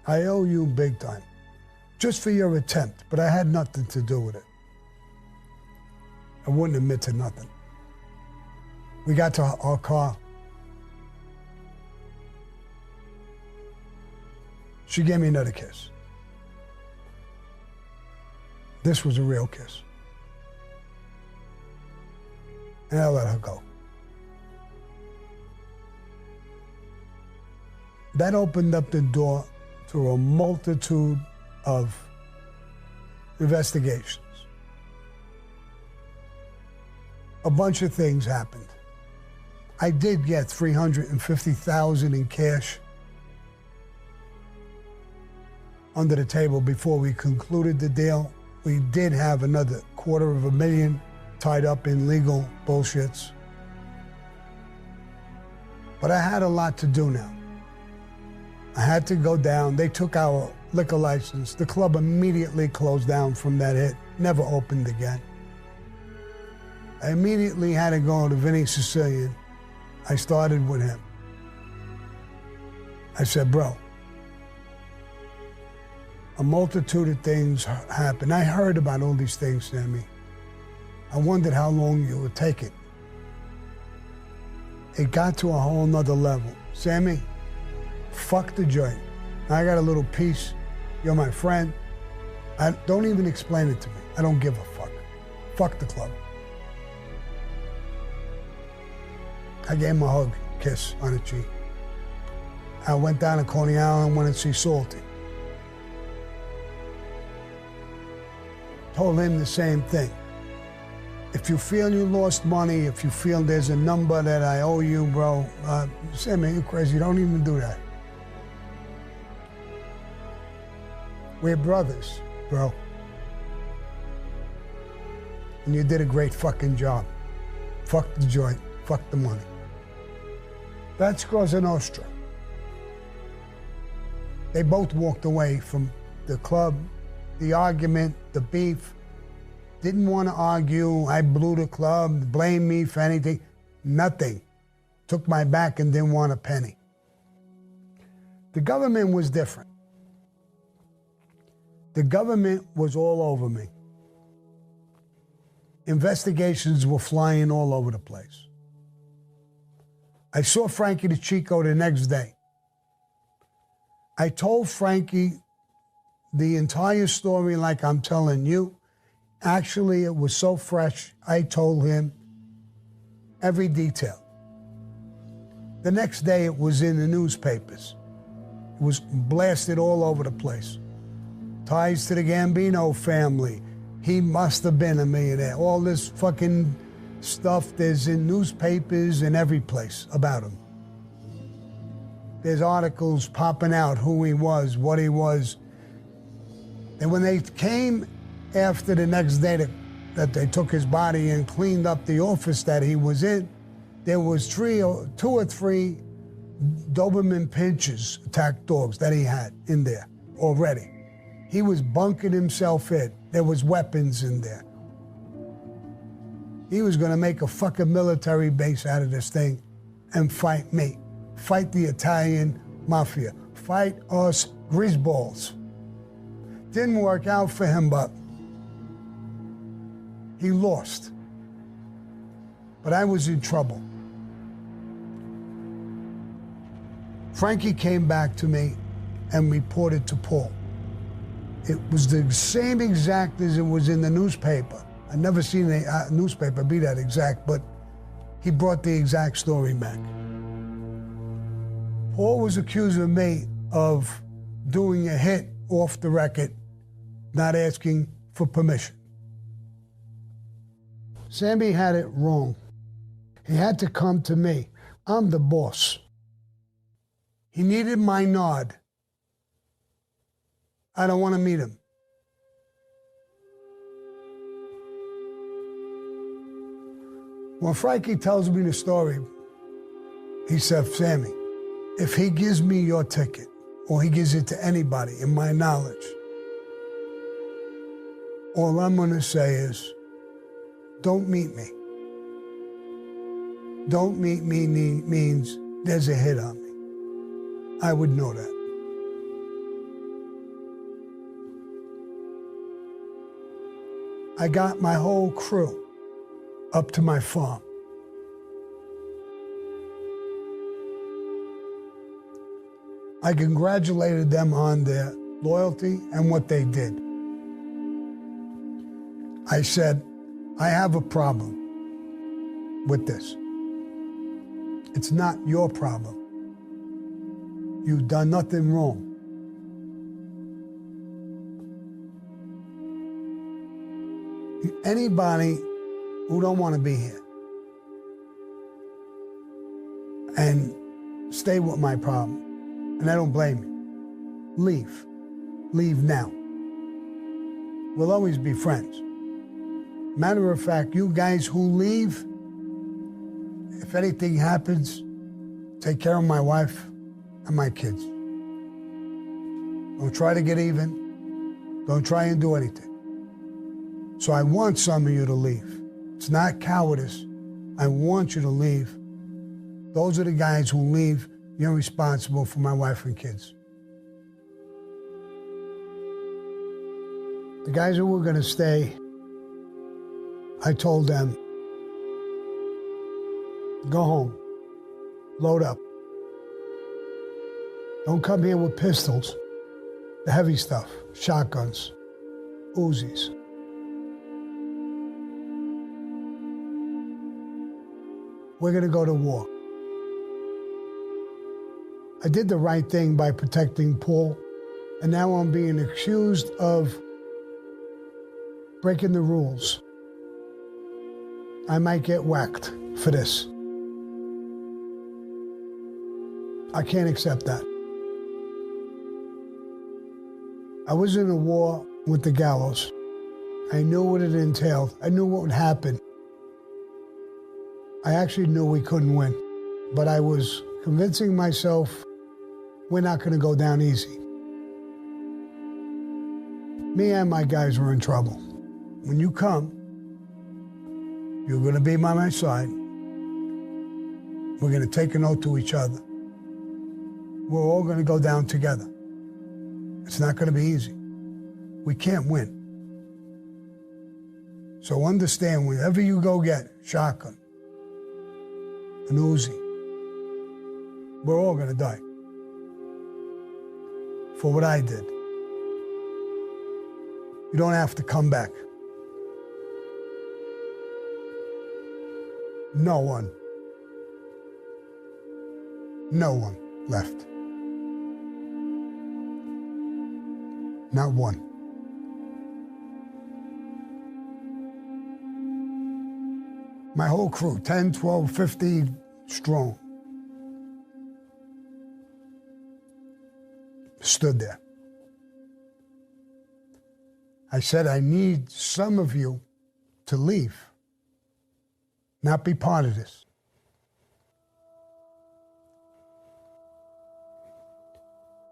I owe you big time. Just for your attempt. But I had nothing to do with it. I wouldn't admit to nothing. We got to our car. She gave me another kiss. This was a real kiss. And I let her go. That opened up the door to a multitude of investigations. A bunch of things happened. I did get $350,000 in cash under the table before we concluded the deal. We did have another $250,000 tied up in legal bullshits. But I had a lot to do now. I had to go down. They took our liquor license. The club immediately closed down from that hit, never opened again. I immediately had to go to Vinny Sicilian. I started with him. I said, bro, a multitude of things happened. I heard about all these things, Sammy. I wondered how long you would take it. It got to a whole nother level. Sammy, fuck the joint. I got a little piece. You're my friend. Don't even explain it to me. I don't give a fuck. Fuck the club. I gave him a hug, kiss on the cheek. I went down to Coney Island, went and see Salty. Told him the same thing. If you feel you lost money, if you feel there's a number that I owe you, bro, Sammy, you're crazy. Don't even do that. We're brothers, bro. And you did a great fucking job. Fuck the joint. Fuck the money. That's Cosa Nostra. They both walked away from the club, the argument, the beef. Didn't want to argue. I blew the club, blame me for anything. Nothing. Took my back and didn't want a penny. The government was different. The government was all over me. Investigations were flying all over the place. I saw Frankie the Chico the next day. I told Frankie the entire story like I'm telling you. Actually, it was so fresh, I told him every detail. The next day, it was in the newspapers. It was blasted all over the place. Ties to the Gambino family. He must have been a millionaire. All this fucking stuff there's in newspapers and every place about him. There's articles popping out who he was, what he was. And when they came After the next day that they took his body and cleaned up the office that he was in, there was 2 or 3 Doberman pinchers, attack dogs, that he had in there already. He was bunking himself in. There was weapons in there. He was gonna make a fucking military base out of this thing and fight me. Fight the Italian mafia. Fight us greaseballs. Didn't work out for him, but he lost. But I was in trouble. Frankie came back to me and reported to Paul. It was the same exact as it was in the newspaper. I'd never seen a newspaper be that exact, but he brought the exact story back. Paul was accusing me of doing a hit off the record, not asking for permission. Sammy had it wrong. He had to come to me. I'm the boss. He needed my nod. I don't want to meet him. When Frankie tells me the story, he said, Sammy, if he gives me your ticket, or he gives it to anybody in my knowledge, all I'm going to say is, don't meet me. Don't meet me means there's a hit on me. I would know that. I got my whole crew up to my farm. I congratulated them on their loyalty and what they did. I said, I have a problem with this. It's not your problem. You've done nothing wrong. Anybody who don't want to be here and stay with my problem, and I don't blame you, leave. Leave now. We'll always be friends. Matter of fact, you guys who leave, if anything happens, take care of my wife and my kids. Don't try to get even. Don't try and do anything. So I want some of you to leave. It's not cowardice. I want you to leave. Those are the guys who leave. You're responsible for my wife and kids. The guys who were going to stay, I told them, go home, load up. Don't come here with pistols, the heavy stuff, shotguns, Uzis. We're going to go to war. I did the right thing by protecting Paul, and now I'm being accused of breaking the rules. I might get whacked for this. I can't accept that. I was in a war with the gallows. I knew what it entailed. I knew what would happen. I actually knew we couldn't win, but I was convincing myself we're not going to go down easy. Me and my guys were in trouble. When you come, you're going to be by my side. We're going to take an oath to each other. We're all going to go down together. It's not going to be easy. We can't win. So understand, whenever you go get shotgun, an Uzi, we're all going to die for what I did. You don't have to come back. No one left. Not one. My whole crew, 10, 12, 15 strong, stood there. I said, I need some of you to leave, not be part of this.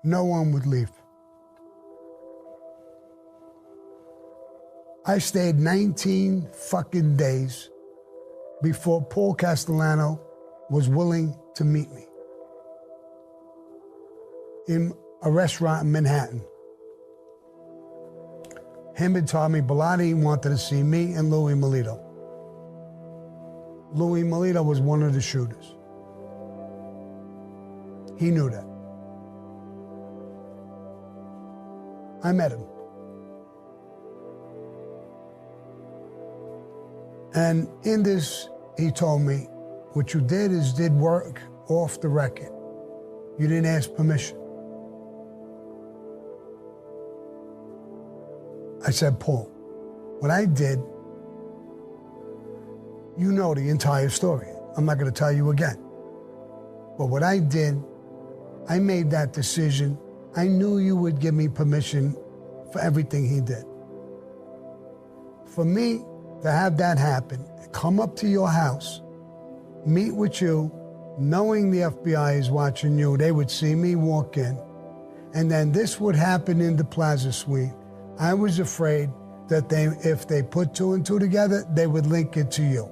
No one would leave. I stayed 19 fucking days before Paul Castellano was willing to meet me in a restaurant in Manhattan. Him and Tommy Bilotti wanted to see me and Louis Melito. Louis Melito was one of the shooters. He knew that. I met him. And in this, he told me, what you did is did work off the record. You didn't ask permission. I said, Paul, what I did, you know the entire story. I'm not going to tell you again. But what I did, I made that decision. I knew you would give me permission for everything he did. For me to have that happen, come up to your house, meet with you, knowing the FBI is watching you, they would see me walk in, and then this would happen in the Plaza Suite. I was afraid that if they put two and two together, they would link it to you.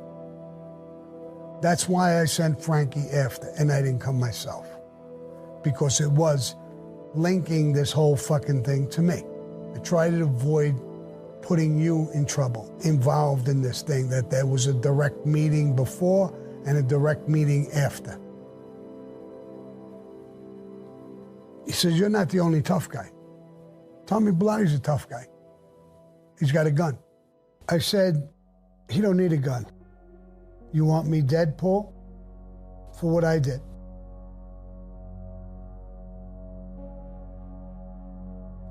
That's why I sent Frankie after, and I didn't come myself, because it was linking this whole fucking thing to me. I tried to avoid putting you in trouble, involved in this thing, that there was a direct meeting before and a direct meeting after. He says, you're not the only tough guy. Tommy Bilotti's a tough guy. He's got a gun. I said, he don't need a gun. You want me dead, Paul? For what I did.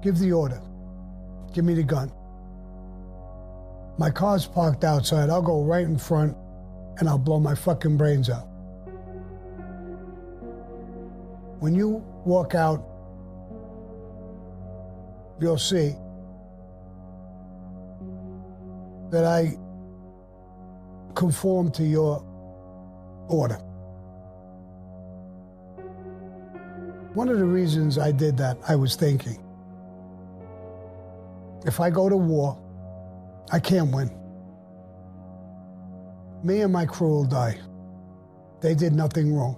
Give the order. Give me the gun. My car's parked outside. I'll go right in front and I'll blow my fucking brains out. When you walk out, you'll see that I conform to your order. One of the reasons I did that, I was thinking, if I go to war, I can't win. Me and my crew will die. They did nothing wrong.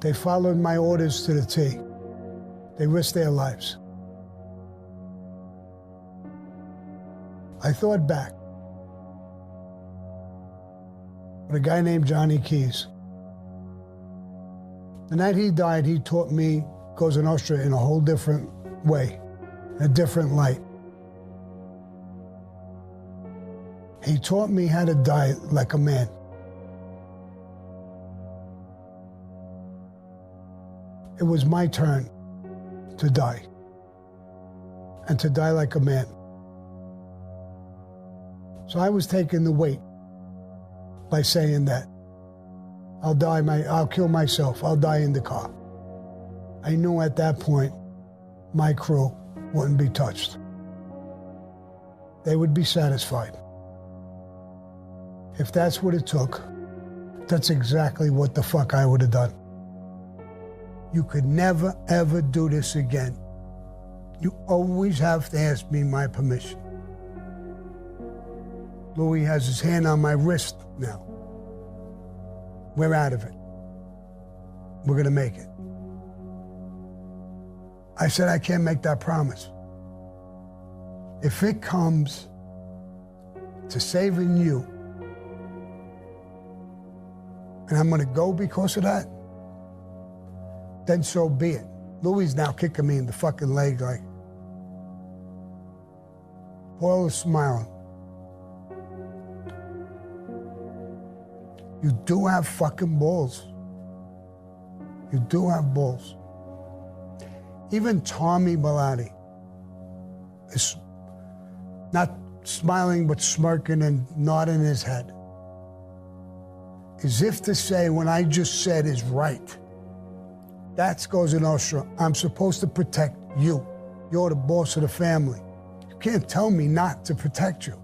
They followed my orders to the T. They risked their lives. I thought back with a guy named Johnny Keys. The night he died, he taught me Cosa Nostra in a whole different way, a different light. He taught me how to die like a man. It was my turn to die, and to die like a man. So I was taking the weight by saying that. I'll kill myself, I'll die in the car. I knew at that point my crew wouldn't be touched. They would be satisfied. If that's what it took, that's exactly what the fuck I would have done. You could never, ever do this again. You always have to ask me my permission. Louis has his hand on my wrist now. We're out of it. We're gonna make it. I said, I can't make that promise. If it comes to saving you, and I'm gonna go because of that, then so be it. Louis is now kicking me in the fucking leg like, Paul is smiling. You do have fucking balls. You do have balls. Even Tommy Bilotti is not smiling but smirking and nodding his head, as if to say what I just said is right. That's Cosa Nostra. I'm supposed to protect you. You're the boss of the family. You can't tell me not to protect you.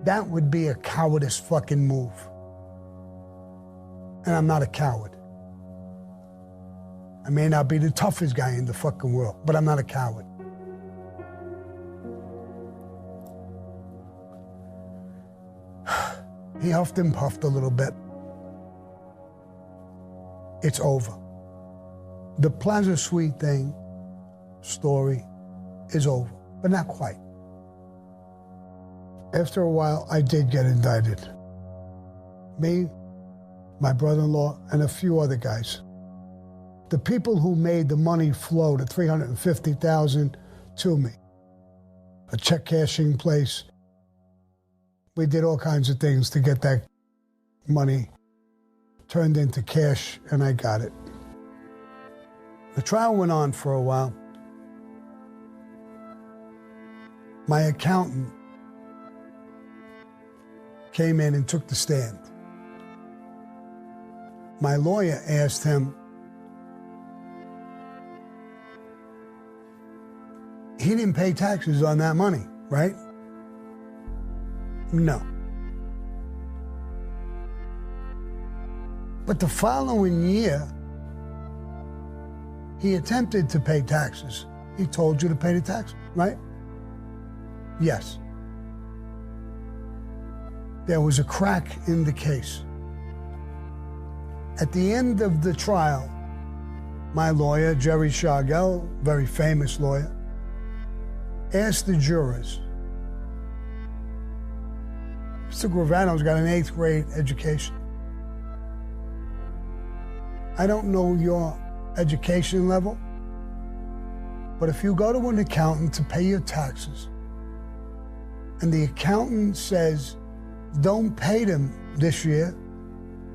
That would be a cowardice fucking move. And I'm not a coward. I may not be the toughest guy in the fucking world, but I'm not a coward. He huffed and puffed a little bit. It's over. The Plaza Suite thing, story, is over, but not quite. After a while, I did get indicted. Me, my brother-in-law, and a few other guys. The people who made the money flow, the $350,000, to me. A check cashing place. We did all kinds of things to get that money turned into cash, and I got it. The trial went on for a while. My accountant came in and took the stand. My lawyer asked him, he didn't pay taxes on that money, right? No. But the following year, he attempted to pay taxes. He told you to pay the tax, right? Yes. There was a crack in the case. At the end of the trial, my lawyer, Jerry Shargell, very famous lawyer, asked the jurors, Mr. Gravano's got an 8th grade education. I don't know your education level, but if you go to an accountant to pay your taxes, and the accountant says, don't pay them this year,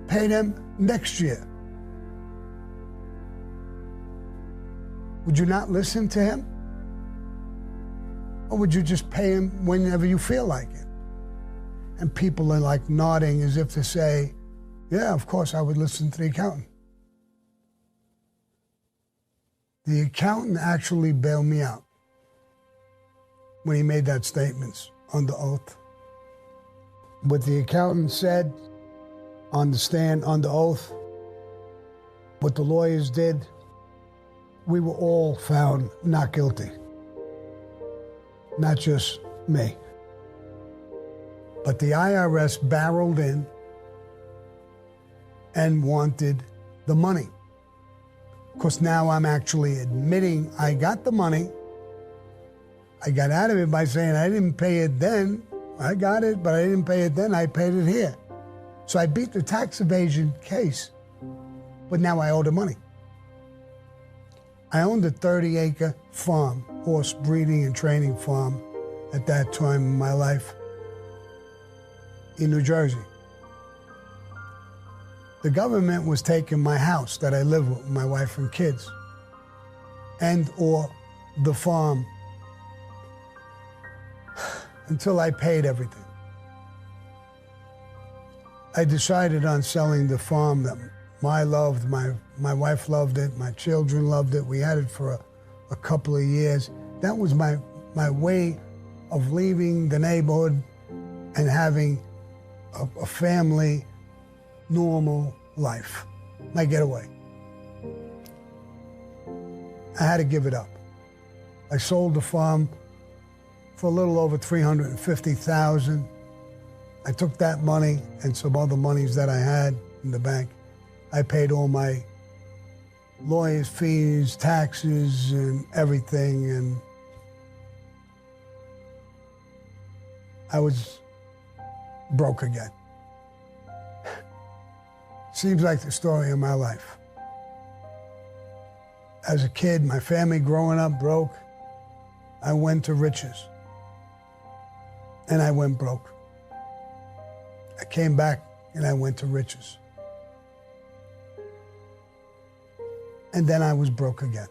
pay them next year, would you not listen to him? Or would you just pay him whenever you feel like it? And people are like nodding as if to say, yeah, of course I would listen to the accountant. The accountant actually bailed me out when he made that statement under oath. What the accountant said on the stand under oath, what the lawyers did, we were all found not guilty. Not just me. But the IRS barreled in and wanted the money. Because now I'm actually admitting I got the money. I got out of it by saying I didn't pay it then. I got it, but I didn't pay it then. I paid it here. So I beat the tax evasion case, but now I owe the money. I owned a 30-acre farm, horse breeding and training farm at that time in my life in New Jersey. The government was taking my house that I live with my wife and kids, and or the farm, until I paid everything. I decided on selling the farm that I loved, my wife loved it, my children loved it. We had it for a couple of years. That was my way of leaving the neighborhood and having a family, normal life, my getaway. I had to give it up. I sold the farm for a little over $350,000. I took that money and some other monies that I had in the bank. I paid all my lawyers' fees, taxes, and everything, and I was broke again. Seems like the story of my life. As a kid, my family growing up broke, I went to riches. And I went broke. I came back and I went to riches. And then I was broke again.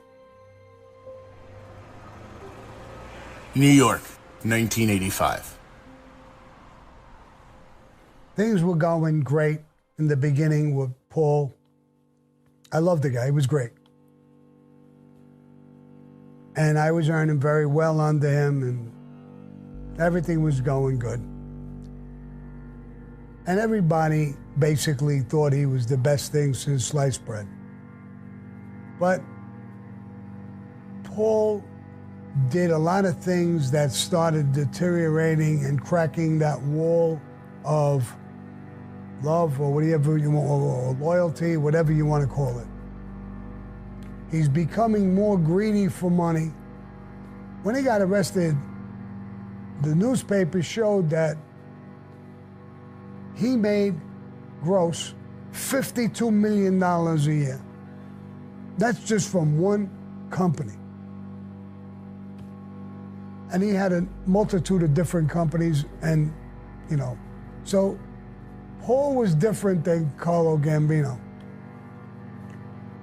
New York, 1985. Things were going great in the beginning with Paul. I loved the guy, he was great. And I was earning very well under him, and everything was going good. And everybody basically thought he was the best thing since sliced bread. But Paul did a lot of things that started deteriorating and cracking that wall of love, or whatever you want, or loyalty, whatever you want to call it. He's becoming more greedy for money. When he got arrested, the newspaper showed that he made gross $52 million a year. That's just from one company. And he had a multitude of different companies, and, you know. So Paul was different than Carlo Gambino.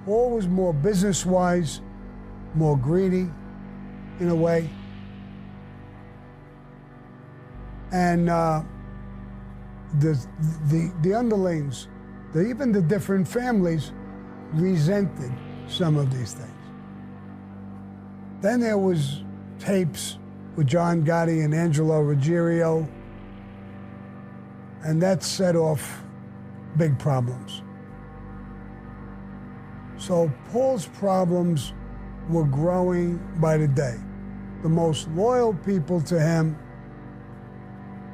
Paul was more business-wise, more greedy, in a way. And the underlings, even the different families, resented some of these things. Then there was tapes with John Gotti and Angelo Ruggiero, and that set off big problems. So Paul's problems were growing by the day. The most loyal people to him,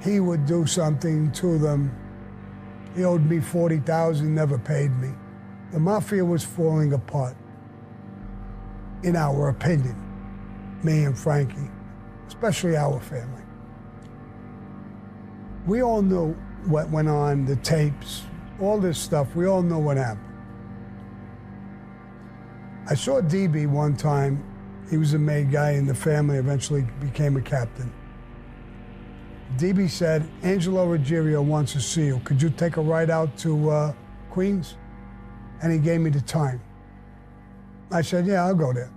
he would do something to them. He owed me $40,000, never paid me. The mafia was falling apart, in our opinion, me and Frankie, especially our family. We all knew what went on, the tapes, all this stuff. We all know what happened. I saw DB one time. He was a made guy in the family, eventually became a captain. DB said, Angelo Ruggiero wants to see you. Could you take a ride out to Queens? And he gave me the time. I said, yeah, I'll go there.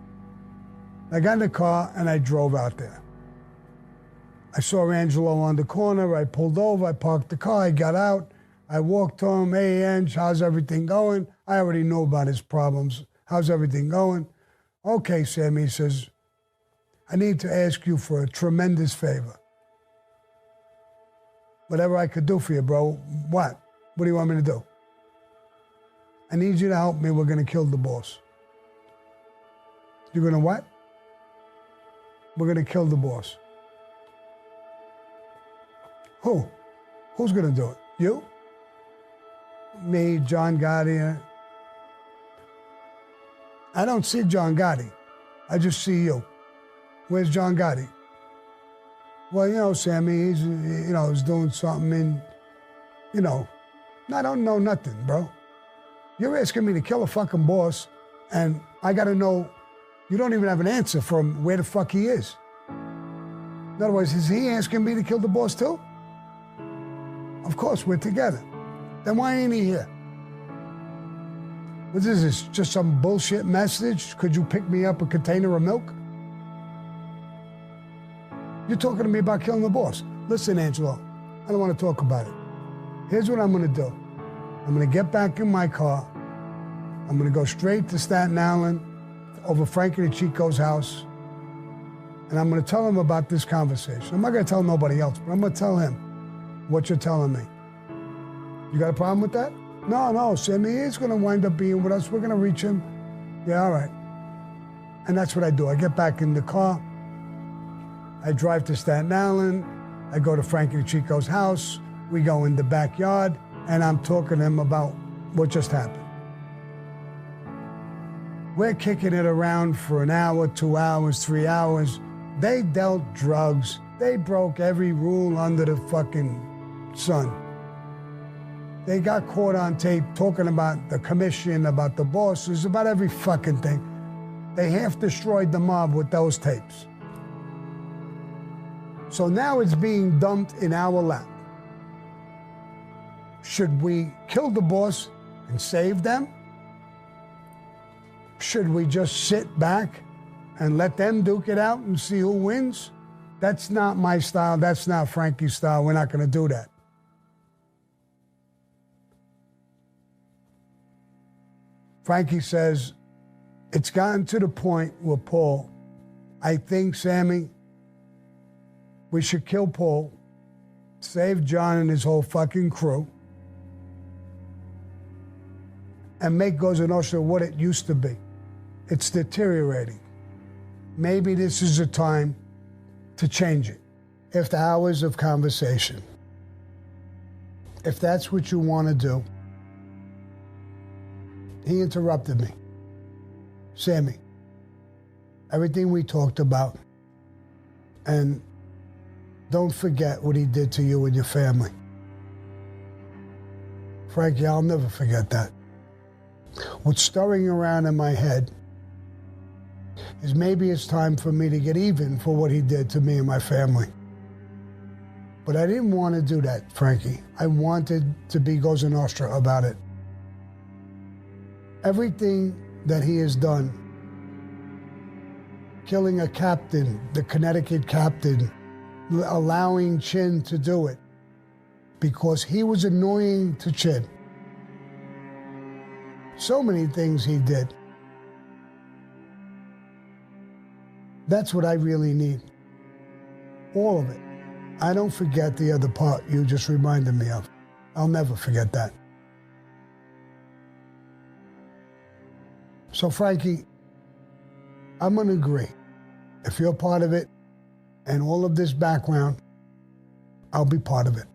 I got in the car and I drove out there. I saw Angelo on the corner. I pulled over, I parked the car, I got out. I walked to him, hey, Ange, how's everything going? I already knew about his problems. How's everything going? Okay, Sammy, he says, I need to ask you for a tremendous favor. Whatever I could do for you, bro. What? What do you want me to do? I need you to help me. We're going to kill the boss. You're going to what? We're going to kill the boss. Who? Who's going to do it? You? Me, John Gotti. I don't see John Gotti. I just see you. Where's John Gotti? Well, you know, Sammy, he's doing something in, I don't know nothing, bro. You're asking me to kill a fucking boss, and I gotta know, you don't even have an answer from where the fuck he is. In other words, is he asking me to kill the boss too? Of course, we're together. Then why ain't he here? What is this, just some bullshit message? Could you pick me up a container of milk? You're talking to me about killing the boss. Listen, Angelo, I don't want to talk about it. Here's what I'm going to do. I'm going to get back in my car. I'm going to go straight to Staten Island, over Frankie the Chico's house, and I'm going to tell him about this conversation. I'm not going to tell nobody else, but I'm going to tell him what you're telling me. You got a problem with that? No, Sammy is going to wind up being with us. We're going to reach him. Yeah, all right. And that's what I do. I get back in the car. I drive to Staten Island. I go to Frankie the Chico's house. We go in the backyard, and I'm talking to him about what just happened. We're kicking it around for an hour, 2 hours, 3 hours. They dealt drugs. They broke every rule under the fucking sun. They got caught on tape talking about the commission, about the bosses, about every fucking thing. They half destroyed the mob with those tapes. So now it's being dumped in our lap. Should we kill the boss and save them? Should we just sit back and let them duke it out and see who wins? That's not my style. That's not Frankie's style. We're not going to do that. Frankie says, it's gotten to the point with Paul, I think, Sammy, we should kill Paul, save John and his whole fucking crew, and make Cosa Nostra what it used to be. It's deteriorating. Maybe this is a time to change it. After hours of conversation, if that's what you want to do, he interrupted me. Sammy, everything we talked about, and don't forget what he did to you and your family. Frankie, I'll never forget that. What's stirring around in my head is maybe it's time for me to get even for what he did to me and my family. But I didn't want to do that, Frankie. I wanted to be Cosa Nostra about it. Everything that he has done, killing a captain, the Connecticut captain, allowing Chin to do it because he was annoying to Chin. So many things he did. That's what I really need. All of it. I don't forget the other part you just reminded me of. I'll never forget that. So, Frankie, I'm going to agree. If you're part of it and all of this background, I'll be part of it.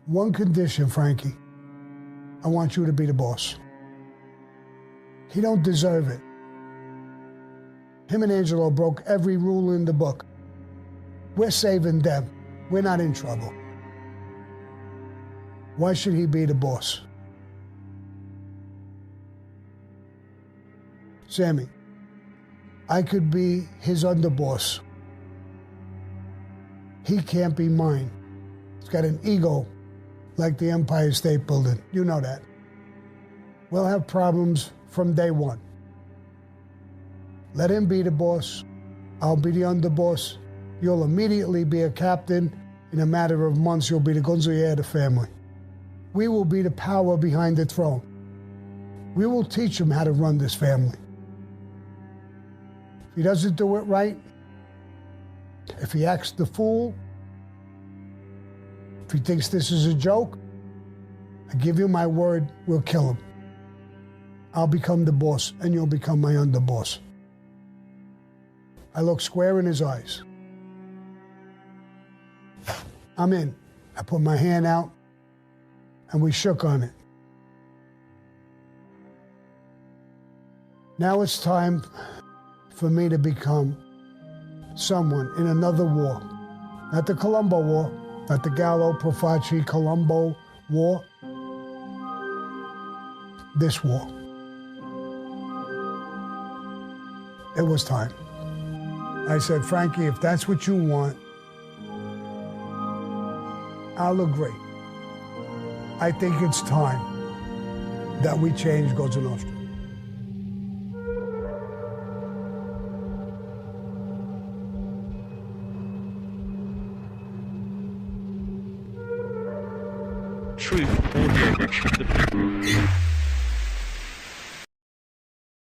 One condition, Frankie. I want you to be the boss. He don't deserve it. Him and Angelo broke every rule in the book. We're saving them. We're not in trouble. Why should he be the boss? Sammy, I could be his underboss. He can't be mine. He's got an ego like the Empire State Building. You know that. We'll have problems from day one. Let him be the boss. I'll be the underboss. You'll immediately be a captain. In a matter of months, you'll be the gonzalier of the family. We will be the power behind the throne. We will teach him how to run this family. If he doesn't do it right, if he acts the fool, if he thinks this is a joke, I give you my word, we'll kill him. I'll become the boss, and you'll become my underboss. I look square in his eyes. I'm in. I put my hand out, and we shook on it. Now it's time for me to become someone in another war. Not the Colombo War, not the Gallo, Profaci, Colombo War. This war. It was time. I said, Frankie, if that's what you want, I'll agree. I think it's time that we change Cosa Nostra. Truth Audio.